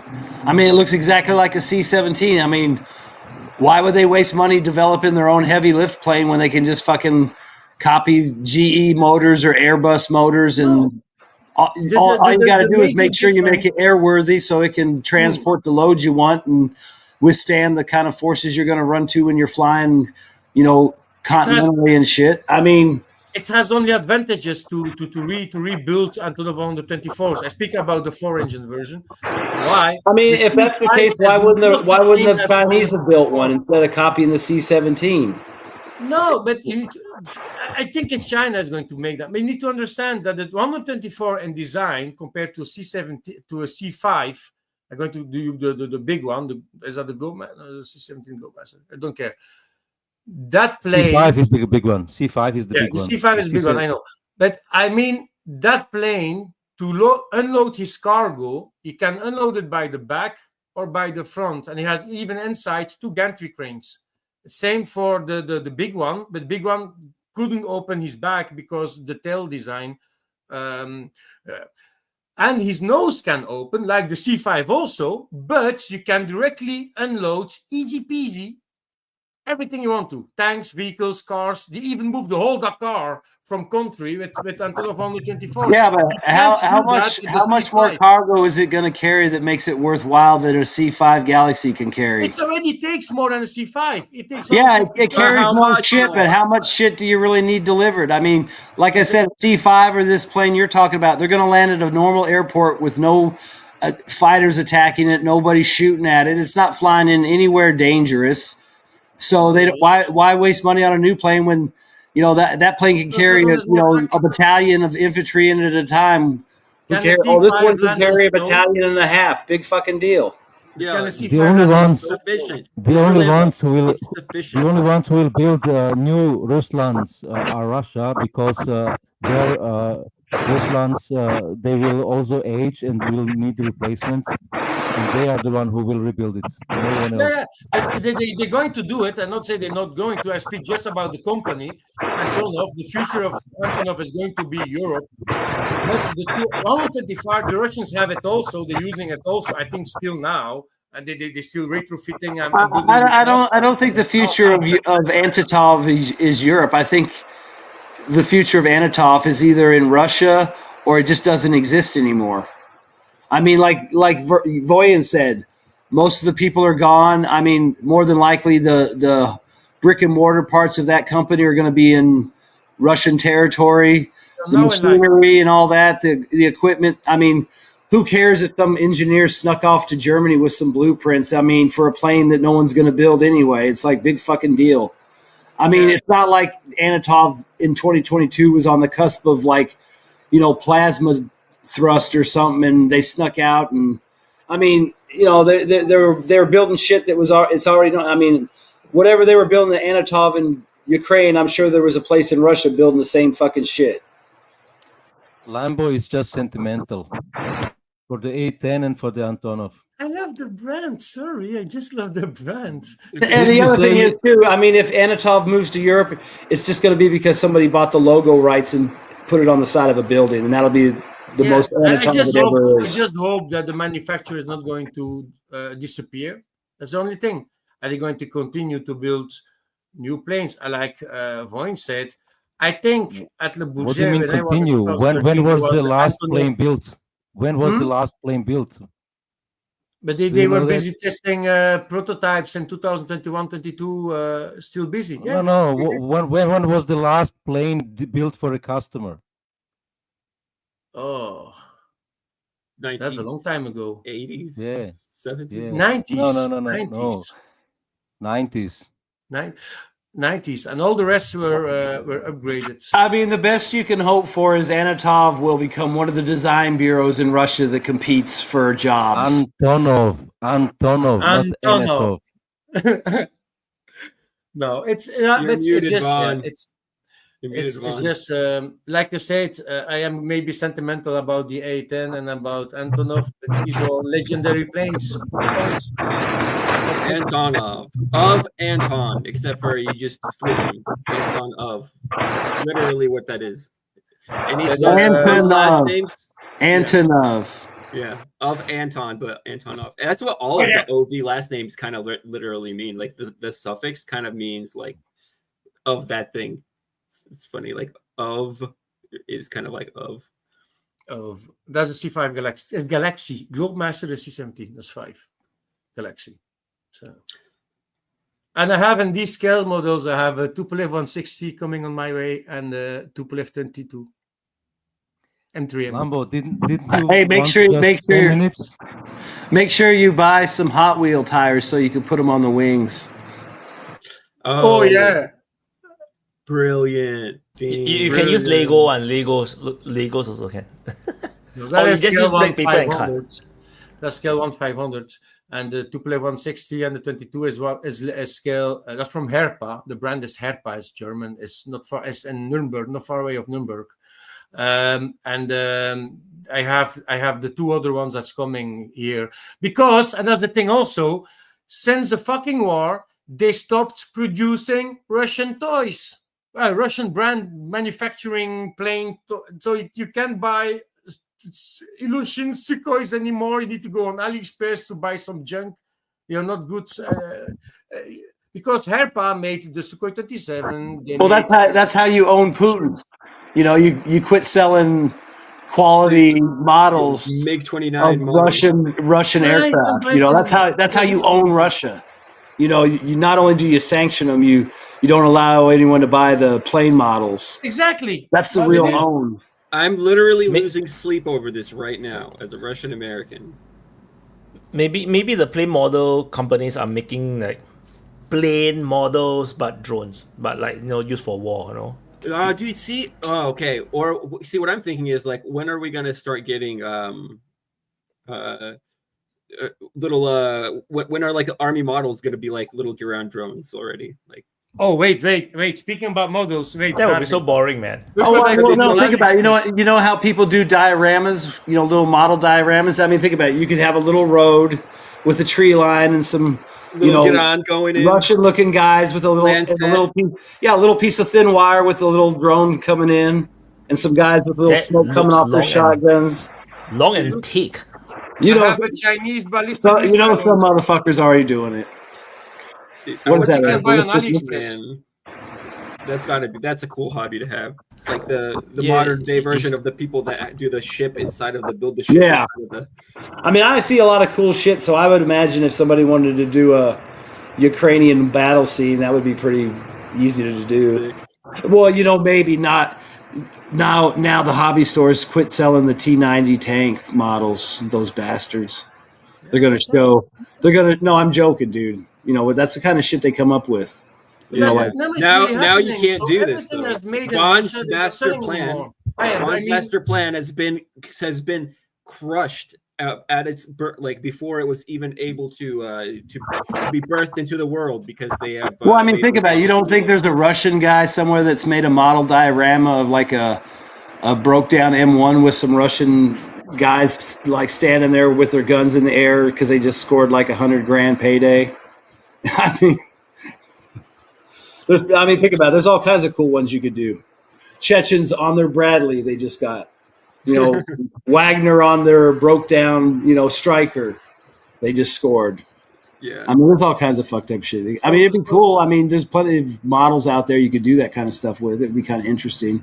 I mean, it looks exactly like a C-17. I mean, why would they waste money developing their own heavy lift plane when they can just fucking copy GE motors or Airbus motors? And all you got to do is make sure you make it airworthy so it can transport the loads you want and withstand the kind of forces you're going to run to when you're flying, continentally and shit. I mean,
it has only advantages to rebuild Antonov 124s. I speak about the 4-engine version. Why?
I mean, if that's the case, why wouldn't the Chinese have built one instead of copying the C-17?
No, but I think it's China is going to make that. We need to understand that the 124 in design compared to a C-17 to a C-5. I'm going to do the big one. Is that the Globemaster? The C-17 Globemaster? I don't care. That plane
C5 is the big one. C5 is the big one.
C5 is the big one, I know. But I mean, that plane, to unload his cargo, he can unload it by the back or by the front. And he has even inside 2 gantry cranes. Same for the big one, but the big one couldn't open his back because the tail design. And his nose can open, like the C5 also, but you can directly unload, easy peasy, everything you want to. Tanks, vehicles, cars. They even move the whole Dakar from country with Antonov 124.
Yeah, but how much more cargo is it going to carry that makes it worthwhile that a C5 Galaxy can carry?
It already takes more than a C5. It takes
it carries more shit, but how much shit do you really need delivered? I mean, like I said, C5 or this plane you're talking about, they're going to land at a normal airport with no fighters attacking it, nobody shooting at it. It's not flying in anywhere dangerous. So why waste money on a new plane when that plane can carry a battalion of infantry in it at a time? This one can carry a battalion and a half. Big fucking deal.
Yeah,
the only ones who will build new Ruslans are Russia, because their Ruslans they will also age and will need replacement, and they are the one who will rebuild it. No one else.
They're going to do it. I'm not saying they're not going to. I speak just about the company. Antonov, the future of Antonov is going to be Europe. But the 125, the Russians have it also. They're using it also, I think, still now. And they're still retrofitting.
I don't think the future of Antonov is Europe. I think the future of Antonov is either in Russia or it just doesn't exist anymore. I mean, like Voyan said, most of the people are gone. I mean, more than likely the brick and mortar parts of that company are going to be in Russian territory. The machinery and all that, the equipment. I mean, who cares if some engineer snuck off to Germany with some blueprints? I mean, for a plane that no one's going to build anyway. It's like big fucking deal. I mean, it's not like Antonov in 2022 was on the cusp of plasma thrust or something, and they snuck out. And I mean, they were building shit that it's already done. I mean, whatever they were building at Antonov in Ukraine, I'm sure there was a place in Russia building the same fucking shit.
Lambo is just sentimental for the A10 and for the Antonov.
I love the brand. Sorry, I just love the brand.
And the other thing is too, I mean, if Antonov moves to Europe, it's just going to be because somebody bought the logo rights and put it on the side of a building, and that'll be the most Antonov it ever is.
I just hope that the manufacturer is not going to disappear. That's the only thing. Are they going to continue to build new planes? Like Voin said, I think at Le Bourget.
What do you mean continue? When was the last plane built? When was the last plane built?
But they were busy testing prototypes in 2021-22. Still busy. Yeah.
No. When was the last plane built for a customer?
Oh,
90s,
that's a long time ago.
80s,
yeah,
70s,
90s.
No. 90s.
90s, and all the rest were upgraded.
I mean, the best you can hope for is Antonov will become one of the design bureaus in Russia that competes for jobs.
Antonov, not Antonov.
No, it's just like I said, I am maybe sentimental about the A10 and about Antonov, but these are legendary planes.
Antonov of Anton, except for you just switching Anton of. That's literally what that is. Any last names?
Antonov.
Yeah, of Anton, but Antonov. And that's what all of the OV last names kind of literally mean. Like the suffix kind of means like of that thing. It's funny, like of is kind of like of.
That's a C5 Galaxy. It's Galaxy. Globemaster is C17. That's 5 Galaxy. So, and I have in these scale models, I have a Tupolev 160 coming on my way and a Tupolev 22 M3M.
Lambo, didn't you?
Hey, make sure you buy some Hot Wheel tires so you can put them on the wings.
Oh yeah.
Brilliant.
You can use Lego and Legos also can.
No,
you just use black paper and cut.
That's scale 1/500, and the Tupolev 160 and the 22 is a scale. That's from Herpa. The brand is Herpa. It's German. It's not far. It's in Nuremberg, not far away of Nuremberg. I have the 2 other ones that's coming here because, and that's the thing also. Since the fucking war, they stopped producing Russian toys. Russian brand manufacturing plane, so you can't buy Ilyushin Sukhois anymore. You need to go on AliExpress to buy some junk. You're not good because Herpa made the Sukhoi 27.
Well, that's how you own Putin. You know, you quit selling quality models
MiG-29
of
models.
Russian aircraft. You know, that's how you own Russia. You know, you not only do you sanction them, you don't allow anyone to buy the plane models.
Exactly.
That's the real own.
I'm literally losing sleep over this right now as a Russian American.
Maybe the plane model companies are making like plane models but drones, but like, you know, used for war, you know.
Do you see? Oh, okay. Or see, what I'm thinking is like, when are we gonna start getting little when are like army models gonna be like little ground drones already? Like,
oh wait. Speaking about models,
that would be so boring, man.
Oh, well, no, think about it. You know how people do dioramas, you know, little model dioramas? I mean, think about it. You could have a little road with a tree line and some, you know,
going in.
Russian-looking guys with a little piece of thin wire with a little drone coming in, and some guys with a little smoke coming off their shotguns.
Long and thick.
You know,
a Chinese ballistic
so you know some motherfuckers already doing it. What is that?
Man, that's a cool hobby to have. It's like the modern day version of the people that do the ship inside of the build the ship.
Yeah. I mean, I see a lot of cool shit, so I would imagine if somebody wanted to do a Ukrainian battle scene, that would be pretty easy to do. Well, you know, maybe not. Now the hobby stores quit selling the T-90 tank models. Those bastards. They're gonna show. No, I'm joking, dude. You know, that's the kind of shit they come up with. You know, like
now you can't do this though. Bond's master plan. Bond's master plan has been crushed at its birth, like before it was even able to be birthed into the world, because they have.
Well, I mean, think about it. You don't think there's a Russian guy somewhere that's made a model diorama of like a broke down M1 with some Russian guys like standing there with their guns in the air because they just scored like $100,000 payday? I mean, think about it. There's all kinds of cool ones you could do. Chechens on their Bradley, they just got. You know, Wagner on their broke down, you know, Striker, they just scored.
Yeah.
I mean, there's all kinds of fucked up shit. I mean, it'd be cool. I mean, there's plenty of models out there you could do that kind of stuff with. It'd be kind of interesting.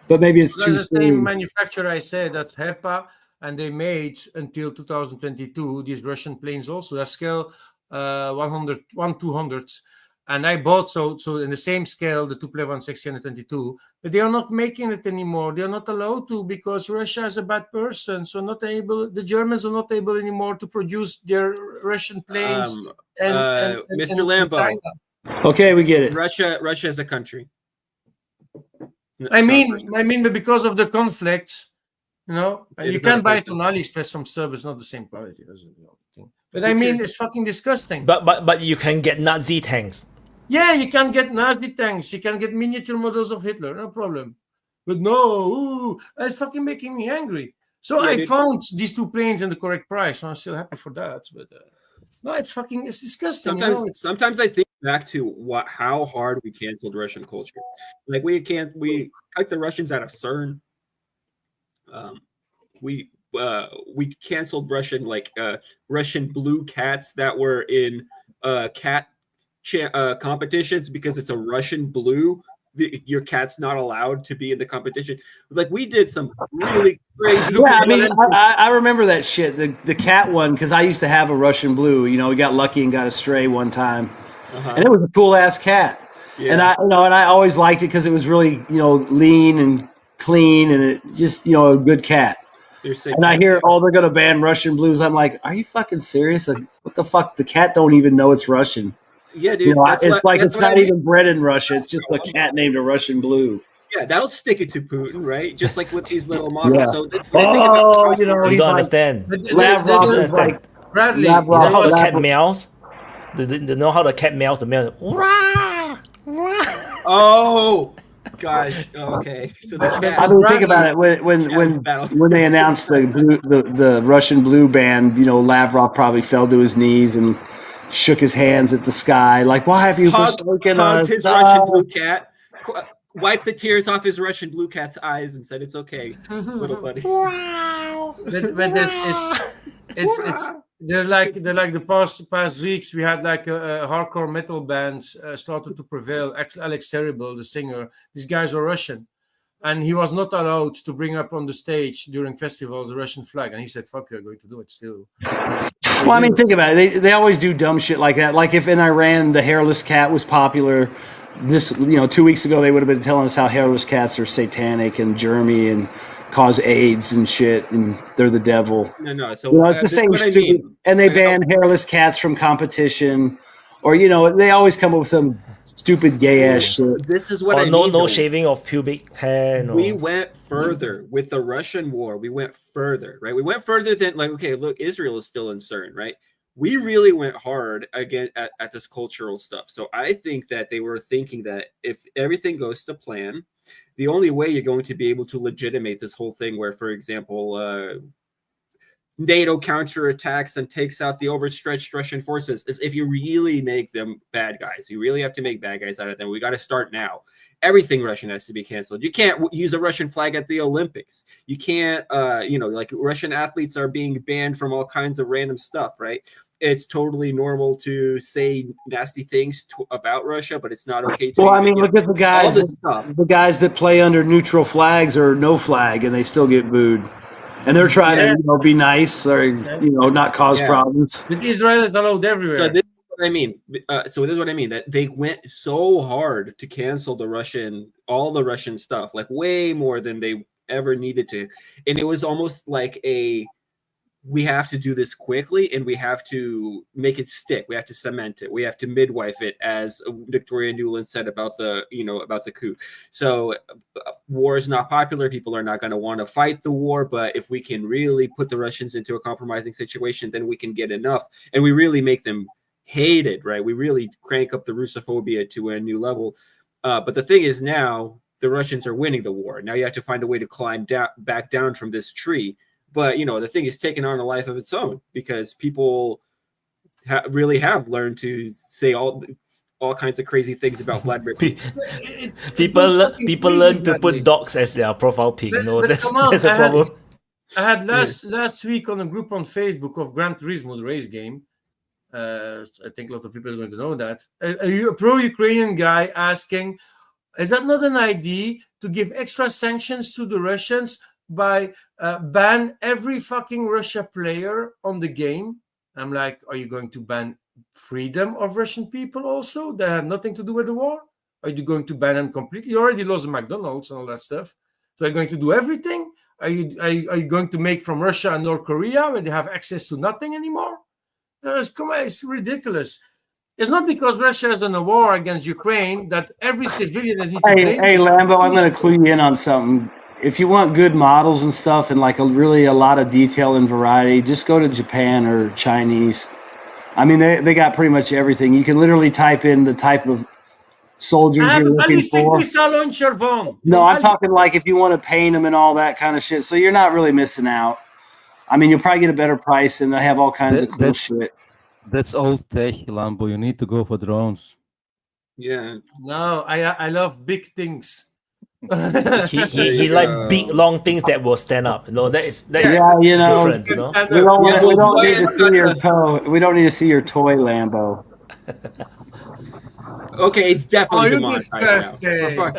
But maybe it's too
the
soon.
same manufacturer I said, that's Herpa, and they made until 2022 these Russian planes also. That scale 1/200. And I bought so in the same scale the Tupolev 160-122, but they are not making it anymore. They are not allowed to, because Russia is a bad person. So the Germans are not able anymore to produce their Russian planes.
Mr. Lambo.
Okay, we get it.
Russia is a country.
I mean, but because of the conflict, you know, you can't buy it on AliExpress from servers. It's not the same quality. But I mean, it's fucking disgusting.
But you can get Nazi tanks.
Yeah, you can get Nazi tanks. You can get miniature models of Hitler. No problem. But no, that's fucking making me angry. So I found these two planes in the correct price. So I'm still happy for that. But no, it's disgusting.
Sometimes I think back to how hard we canceled Russian culture. Like we cut the Russians out of CERN. We canceled Russian blue cats that were in cat competitions because it's a Russian blue. Your cat's not allowed to be in the competition. Like, we did some really crazy.
Yeah, I mean, I remember that shit. The cat one, because I used to have a Russian blue. You know, we got lucky and got a stray one time, and it was a cool ass cat. Yeah. And I always liked it because it was really, you know, lean and clean, and it just, you know, a good cat. And I hear, they're going to ban Russian blues. I'm like, are you fucking serious? Like, what the fuck? The cat don't even know it's Russian.
Yeah, dude.
You know, it's not even bred in Russia. It's just a cat named a Russian blue.
Yeah, that'll stick it to Putin, right? Just like with these little models.
Yeah.
So
you know, you don't understand.
Lavrov is like
Bradley.
You know how the cat meows? They know how the cat meows? The meow.
Oh, gosh. Okay. So the cat.
I mean, think about it. When they announced the Russian blue ban, you know, Lavrov probably fell to his knees and shook his hands at the sky, like, why have you forsaken us?
His Russian blue cat, wiped the tears off his Russian blue cat's eyes, and said, "It's okay, little buddy."
Wow. But they're like the past weeks. We had like a hardcore metal band started to prevail. Alex Terrible, the singer. These guys are Russian. and he was not allowed to bring up on the stage during festivals the Russian flag, and he said, "Fuck, you're going to do it still."
Well, I mean, think about it. They always do dumb shit like that. Like if in Iran the hairless cat was popular, 2 weeks ago they would have been telling us how hairless cats are satanic and germy and cause AIDS and shit, and they're the devil.
No. So
it's the same stupid. And they ban hairless cats from competition, or they always come up with some stupid gay ass shit.
This is what
or
I
no
mean.
no
though.
shaving of pubic hair. No.
We went further with the Russian war. We went further, right? We went further than okay, look, Israel is still concerned, right? We really went hard again at this cultural stuff. So I think that they were thinking that if everything goes to plan, the only way you're going to be able to legitimate this whole thing, where, for example, NATO counterattacks and takes out the overstretched Russian forces, is if you really make them bad guys. You really have to make bad guys out of them. We got to start now. Everything Russian has to be canceled. You can't use a Russian flag at the Olympics. You can't, like Russian athletes are being banned from all kinds of random stuff, right? It's totally normal to say nasty things about Russia, but it's not okay to.
Well, I mean, look at the guys that play under neutral flags or no flag, and they still get booed. And they're trying to, be nice or, not cause problems.
But Israel is allowed everywhere.
So this is what I mean. That they went so hard to cancel all the Russian stuff, like way more than they ever needed to. And it was almost like we have to do this quickly, and we have to make it stick. We have to cement it. We have to midwife it, as Victoria Nuland said about the coup. So war is not popular. People are not going to want to fight the war. But if we can really put the Russians into a compromising situation, then we can get enough, and we really make them hated, right? We really crank up the Russophobia to a new level. But the thing is, now the Russians are winning the war. Now you have to find a way to climb back down from this tree. But, the thing is taking on a life of its own, because people really have learned to say all kinds of crazy things about Vladimir.
People learn to put dogs as their profile pic. That's a problem.
I had last week on a group on Facebook of Gran Turismo, the race game. I think a lot of people are going to know that. A pro-Ukrainian guy asking, is that not an idea to give extra sanctions to the Russians by ban every fucking Russia player on the game? I'm like, are you going to ban freedom of Russian people also that have nothing to do with the war? Are you going to ban them completely? You already lost the McDonald's and all that stuff. So are you going to do everything? Are you going to make from Russia and North Korea where they have access to nothing anymore? It's ridiculous. It's not because Russia is in a war against Ukraine that every civilian is need to blame.
Hey, Lambo, I'm going to clue you in on something. If you want good models and stuff and like a lot of detail and variety, just go to Japan or Chinese. I mean, they got pretty much everything. You can literally type in the type of soldiers you're looking for. No, I'm talking like if you want to paint them and all that kind of shit. So you're not really missing out. I mean, you'll probably get a better price, and they have all kinds of cool shit.
That's old tech, Lambo. You need to go for drones.
Yeah.
No, I love big things.
he like big long things that will stand up. That is different.
We don't need to see your toe. We don't need to see your toy, Lambo.
Okay, it's definitely
demonetized
now.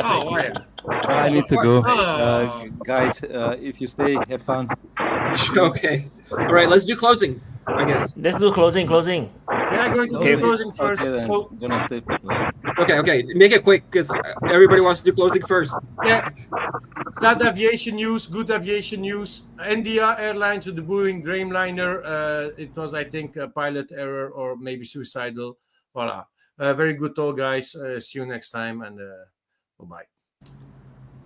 I need to go, guys. If you stay, have fun.
Okay. All right, let's do closing. I guess.
Let's do closing.
Yeah, I'm going to do closing first.
Okay, gonna stay.
Okay. Make it quick because everybody wants to do closing first.
Yeah. Start aviation news, good aviation news. India Airlines with the Boeing Dreamliner. It was, I think, a pilot error or maybe suicidal. Voila. Very good talk, guys. See you next time, and bye-bye.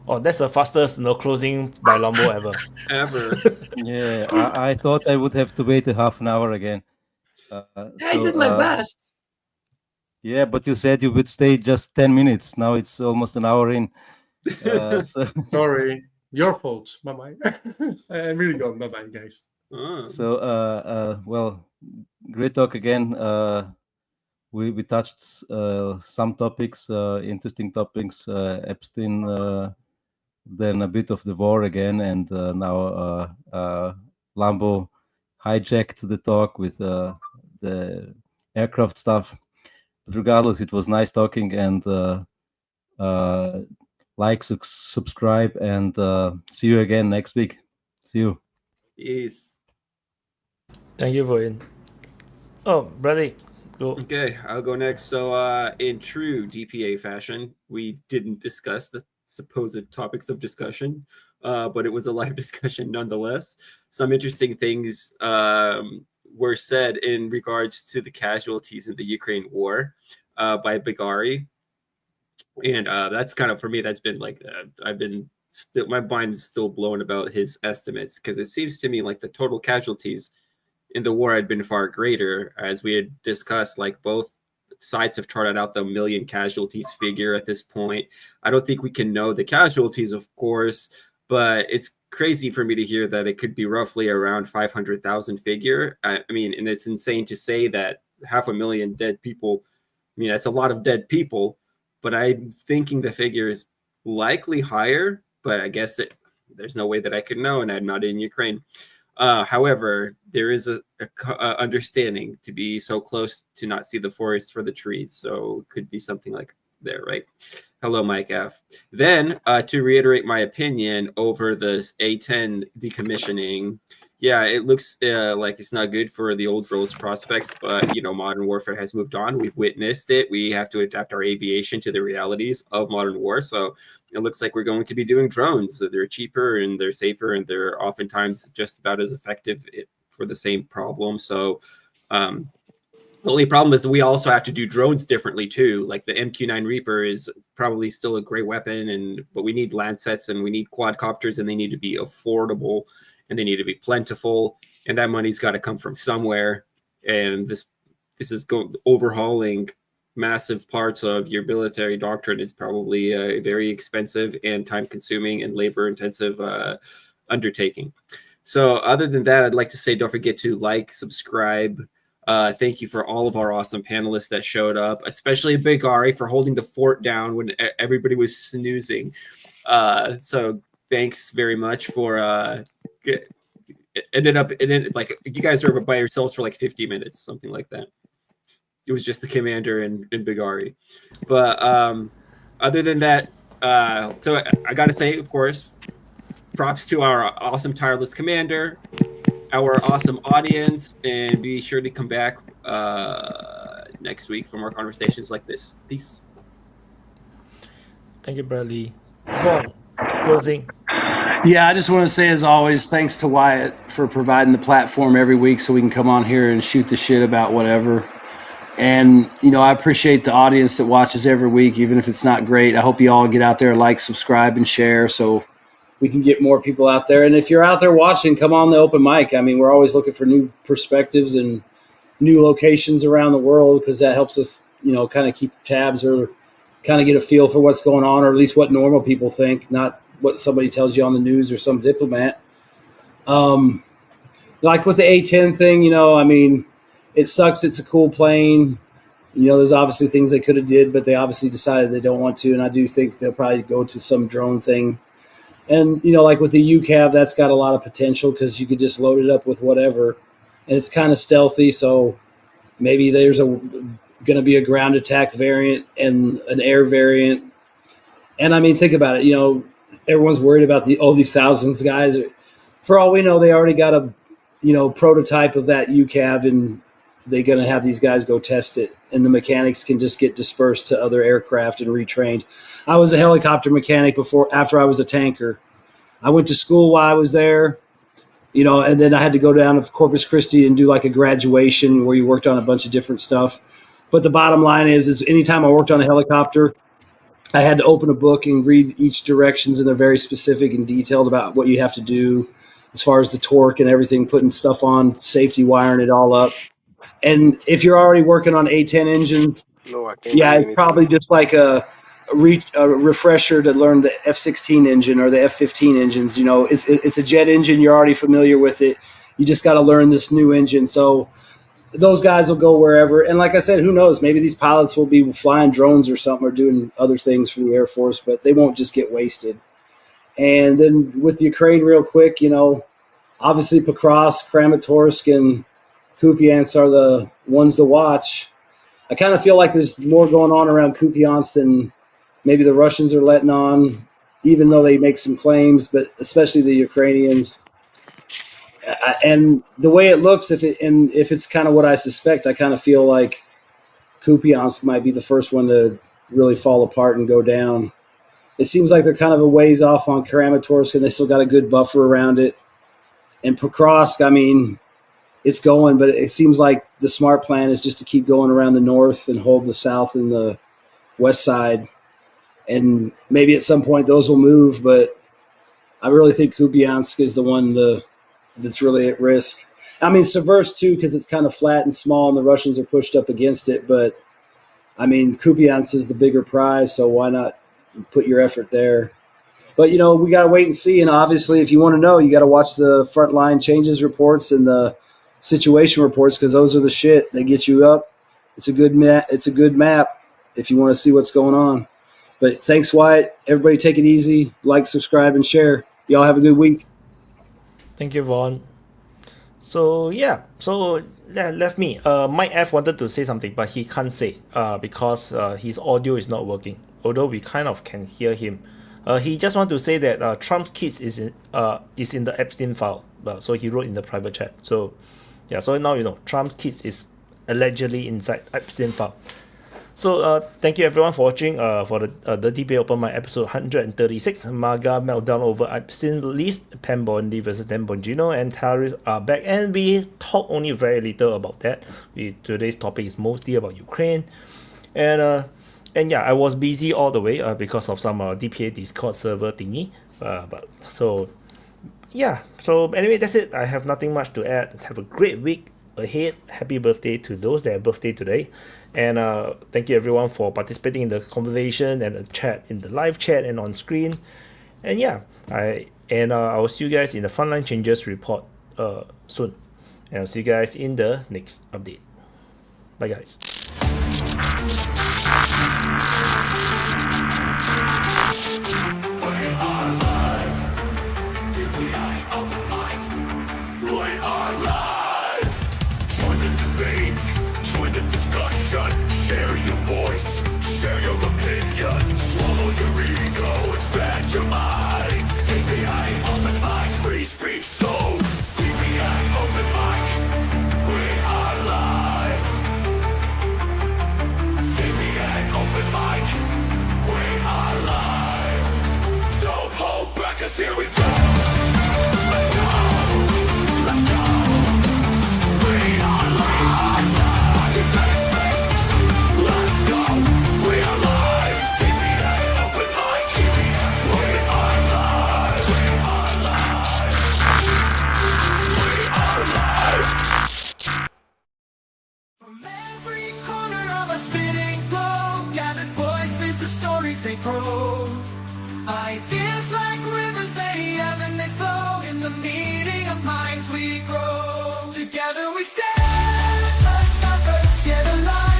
Oh, that's the fastest closing by Lambo
ever.
Yeah, I thought I would have to wait a half an hour again.
I did my best.
Yeah, but you said you would stay just 10 minutes. Now it's almost an hour in.
Sorry, your fault. Bye-bye. I'm really gone. Bye-bye, guys.
So, well, great talk again. We touched some topics, interesting topics, Epstein, then a bit of the war again, and now Lambo hijacked the talk with the aircraft stuff. But regardless, it was nice talking, and like, subscribe, and see you again next week. See you.
Peace.
Thank you for it. Oh, Bradley, go.
Okay, I'll go next. So, in true DPA fashion, we didn't discuss the supposed topics of discussion, but it was a live discussion nonetheless. Some interesting things were said in regards to the casualties in the Ukraine war by Bigari. And that's kind of, for me, that's been like, my mind is still blown about his estimates, because it seems to me like the total casualties in the war had been far greater, as we had discussed. Like, both sides have charted out the million casualties figure at this point. I don't think we can know the casualties, of course, but it's crazy for me to hear that it could be roughly around 500,000 figure. I mean, and it's insane to say that 500,000 dead people. I mean, that's a lot of dead people, but I'm thinking the figure is likely higher, but I guess there's no way that I could know, and I'm not in Ukraine. However, there is a understanding to be so close to not see the forest for the trees. So it could be something like there, right? Hello, Mike F. Then to reiterate my opinion over this A10 decommissioning, yeah, it looks like it's not good for the old girls' prospects, but, you know, modern warfare has moved on. We've witnessed it. We have to adapt our aviation to the realities of modern war. So it looks like we're going to be doing drones. So they're cheaper and they're safer, and they're oftentimes just about as effective for the same problem. So the only problem is we also have to do drones differently too. Like the MQ-9 Reaper is probably still a great weapon, but we need Landsets and we need quadcopters, and they need to be affordable and they need to be plentiful, and that money's got to come from somewhere. And this is overhauling massive parts of your military doctrine is probably a very expensive and time-consuming and labor-intensive undertaking. So other than that, I'd like to say don't forget to like, subscribe. Thank you for all of our awesome panelists that showed up, especially Big Ari for holding the fort down when everybody was snoozing. So thanks very much for it ended like you guys were by yourselves for like 50 minutes, something like that. It was just the commander and Big Ari. But other than that, so I got to say, of course, props to our awesome tireless commander, our awesome audience, and be sure to come back next week for more conversations like this. Peace.
Thank you, Bradley. Vaughn, closing.
Yeah, I just want to say, as always, thanks to Wyatt for providing the platform every week so we can come on here and shoot the shit about whatever. And, you know, I appreciate the audience that watches every week, even if it's not great. I hope you all get out there, like, subscribe, and share so we can get more people out there. And if you're out there watching, come on the open mic. I mean, we're always looking for new perspectives and new locations around the world, because that helps us, you know, kind of keep tabs or kind of get a feel for what's going on, or at least what normal people think, not what somebody tells you on the news or some diplomat. Like with the A10 thing, you know, I mean, it sucks. It's a cool plane. You know, there's obviously things they could have did, but they obviously decided they don't want to. And I do think they'll probably go to some drone thing. And, you know, like with the UCAV, that's got a lot of potential because you could just load it up with whatever. And it's kind of stealthy. So maybe there's going to be a ground attack variant and an air variant. And I mean, think about it. You know, everyone's worried about these thousands of guys. For all we know, they already got a, you know, prototype of that UCAV, and they're going to have these guys go test it. And the mechanics can just get dispersed to other aircraft and retrained. I was a helicopter mechanic after I was a tanker. I went to school while I was there, you know, and then I had to go down to Corpus Christi and do like a graduation where you worked on a bunch of different stuff. But the bottom line is anytime I worked on a helicopter, I had to open a book and read each directions, and they're very specific and detailed about what you have to do as far as the torque and everything, putting stuff on, safety, wiring it all up. And if you're already working on A10 engines, it's probably just like a refresher to learn the F-16 engine or the F-15 engines. You know, it's a jet engine. You're already familiar with it. You just got to learn this new engine. So those guys will go wherever. And like I said, who knows? Maybe these pilots will be flying drones or something, or doing other things for the Air Force, but they won't just get wasted. And then with Ukraine, real quick, you know, obviously Pokrovsk, Kramatorsk, and Kupiansk are the ones to watch. I kind of feel like there's more going on around Kupiansk than maybe the Russians are letting on. even though they make some claims, but especially the Ukrainians. And the way it looks, if it's kind of what I suspect, I kind of feel like Kupiansk might be the first one to really fall apart and go down. It seems like they're kind of a ways off on Kramatorsk, and they still got a good buffer around it. And Pokrovsk, I mean, it's going, but it seems like the smart plan is just to keep going around the north and hold the south and the west side. And maybe at some point those will move, but I really think Kupiansk is the one that's really at risk. I mean, Seversk too, because it's kind of flat and small and the Russians are pushed up against it. But, I mean, Kupiansk is the bigger prize, so why not put your effort there? But, you know, we got to wait and see. And obviously, if you want to know, you got to watch the frontline changes reports and the situation reports, because those are the shit. They get you up. It's a good map if you want to see what's going on. But thanks, Wyatt. Everybody take it easy. Like, subscribe, and share. Y'all have a good week.
Thank you, Vaughn. So left me. Mike F wanted to say something, but he can't say because his audio is not working. Although we kind of can hear him. He just want to say that Trump's kids is in the Epstein file. So he wrote in the private chat. So yeah, so now you know Trump's kids is allegedly inside Epstein file. So thank you everyone for watching for the DPA Open Mic episode 136. MAGA meltdown over Epstein list. Pam Bondi versus Dan Bongino and Tariffs are back, and we talk only very little about that. Today's topic is mostly about Ukraine, and yeah, I was busy all the way because of some DPA Discord server thingy. So anyway, that's it. I have nothing much to add. Have a great week ahead. Happy birthday to those that have birthday today. And thank you everyone for participating in the conversation and the chat, in the live chat and on screen. And yeah, I will see you guys in the frontline changes report soon. And I'll see you guys in the next update. Bye guys.
Share your voice, share your opinion, swallow your ego, expand your mind. DPA Open Mic, free speech zone. DPA Open Mic, we are live. DPA Open Mic, we are live. Don't hold back, 'cause here we go. Let's go, let's go. We are live. Let's go, we are live. DPA Open Mic, we are live. We are live. We are live. From every corner of a spinning globe, gathered voices, the stories they probe. Ideas like rivers they ebb and they flow. In the meeting of minds we grow. Together we stand, like diverse yet alive.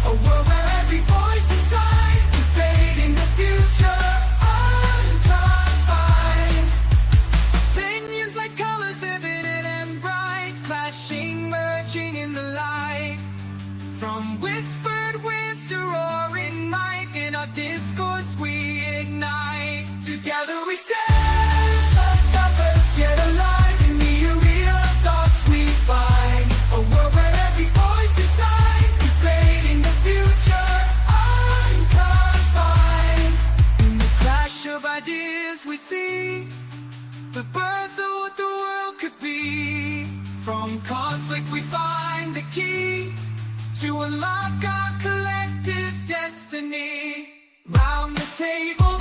A world where every voice decides, debating the future, unconfined. Opinions like colors, vivid and bright, clashing, merging in the light. From whispered winds to roaring mic, in our discourse we ignite. Together we stand, like diverse yet alive. In the arena of thoughts we find. A world where every voice decides, debating the future, unconfined. In the clash of ideas we see the birth of what the world could be. From conflict we find the key to unlock our collective destiny. Round the table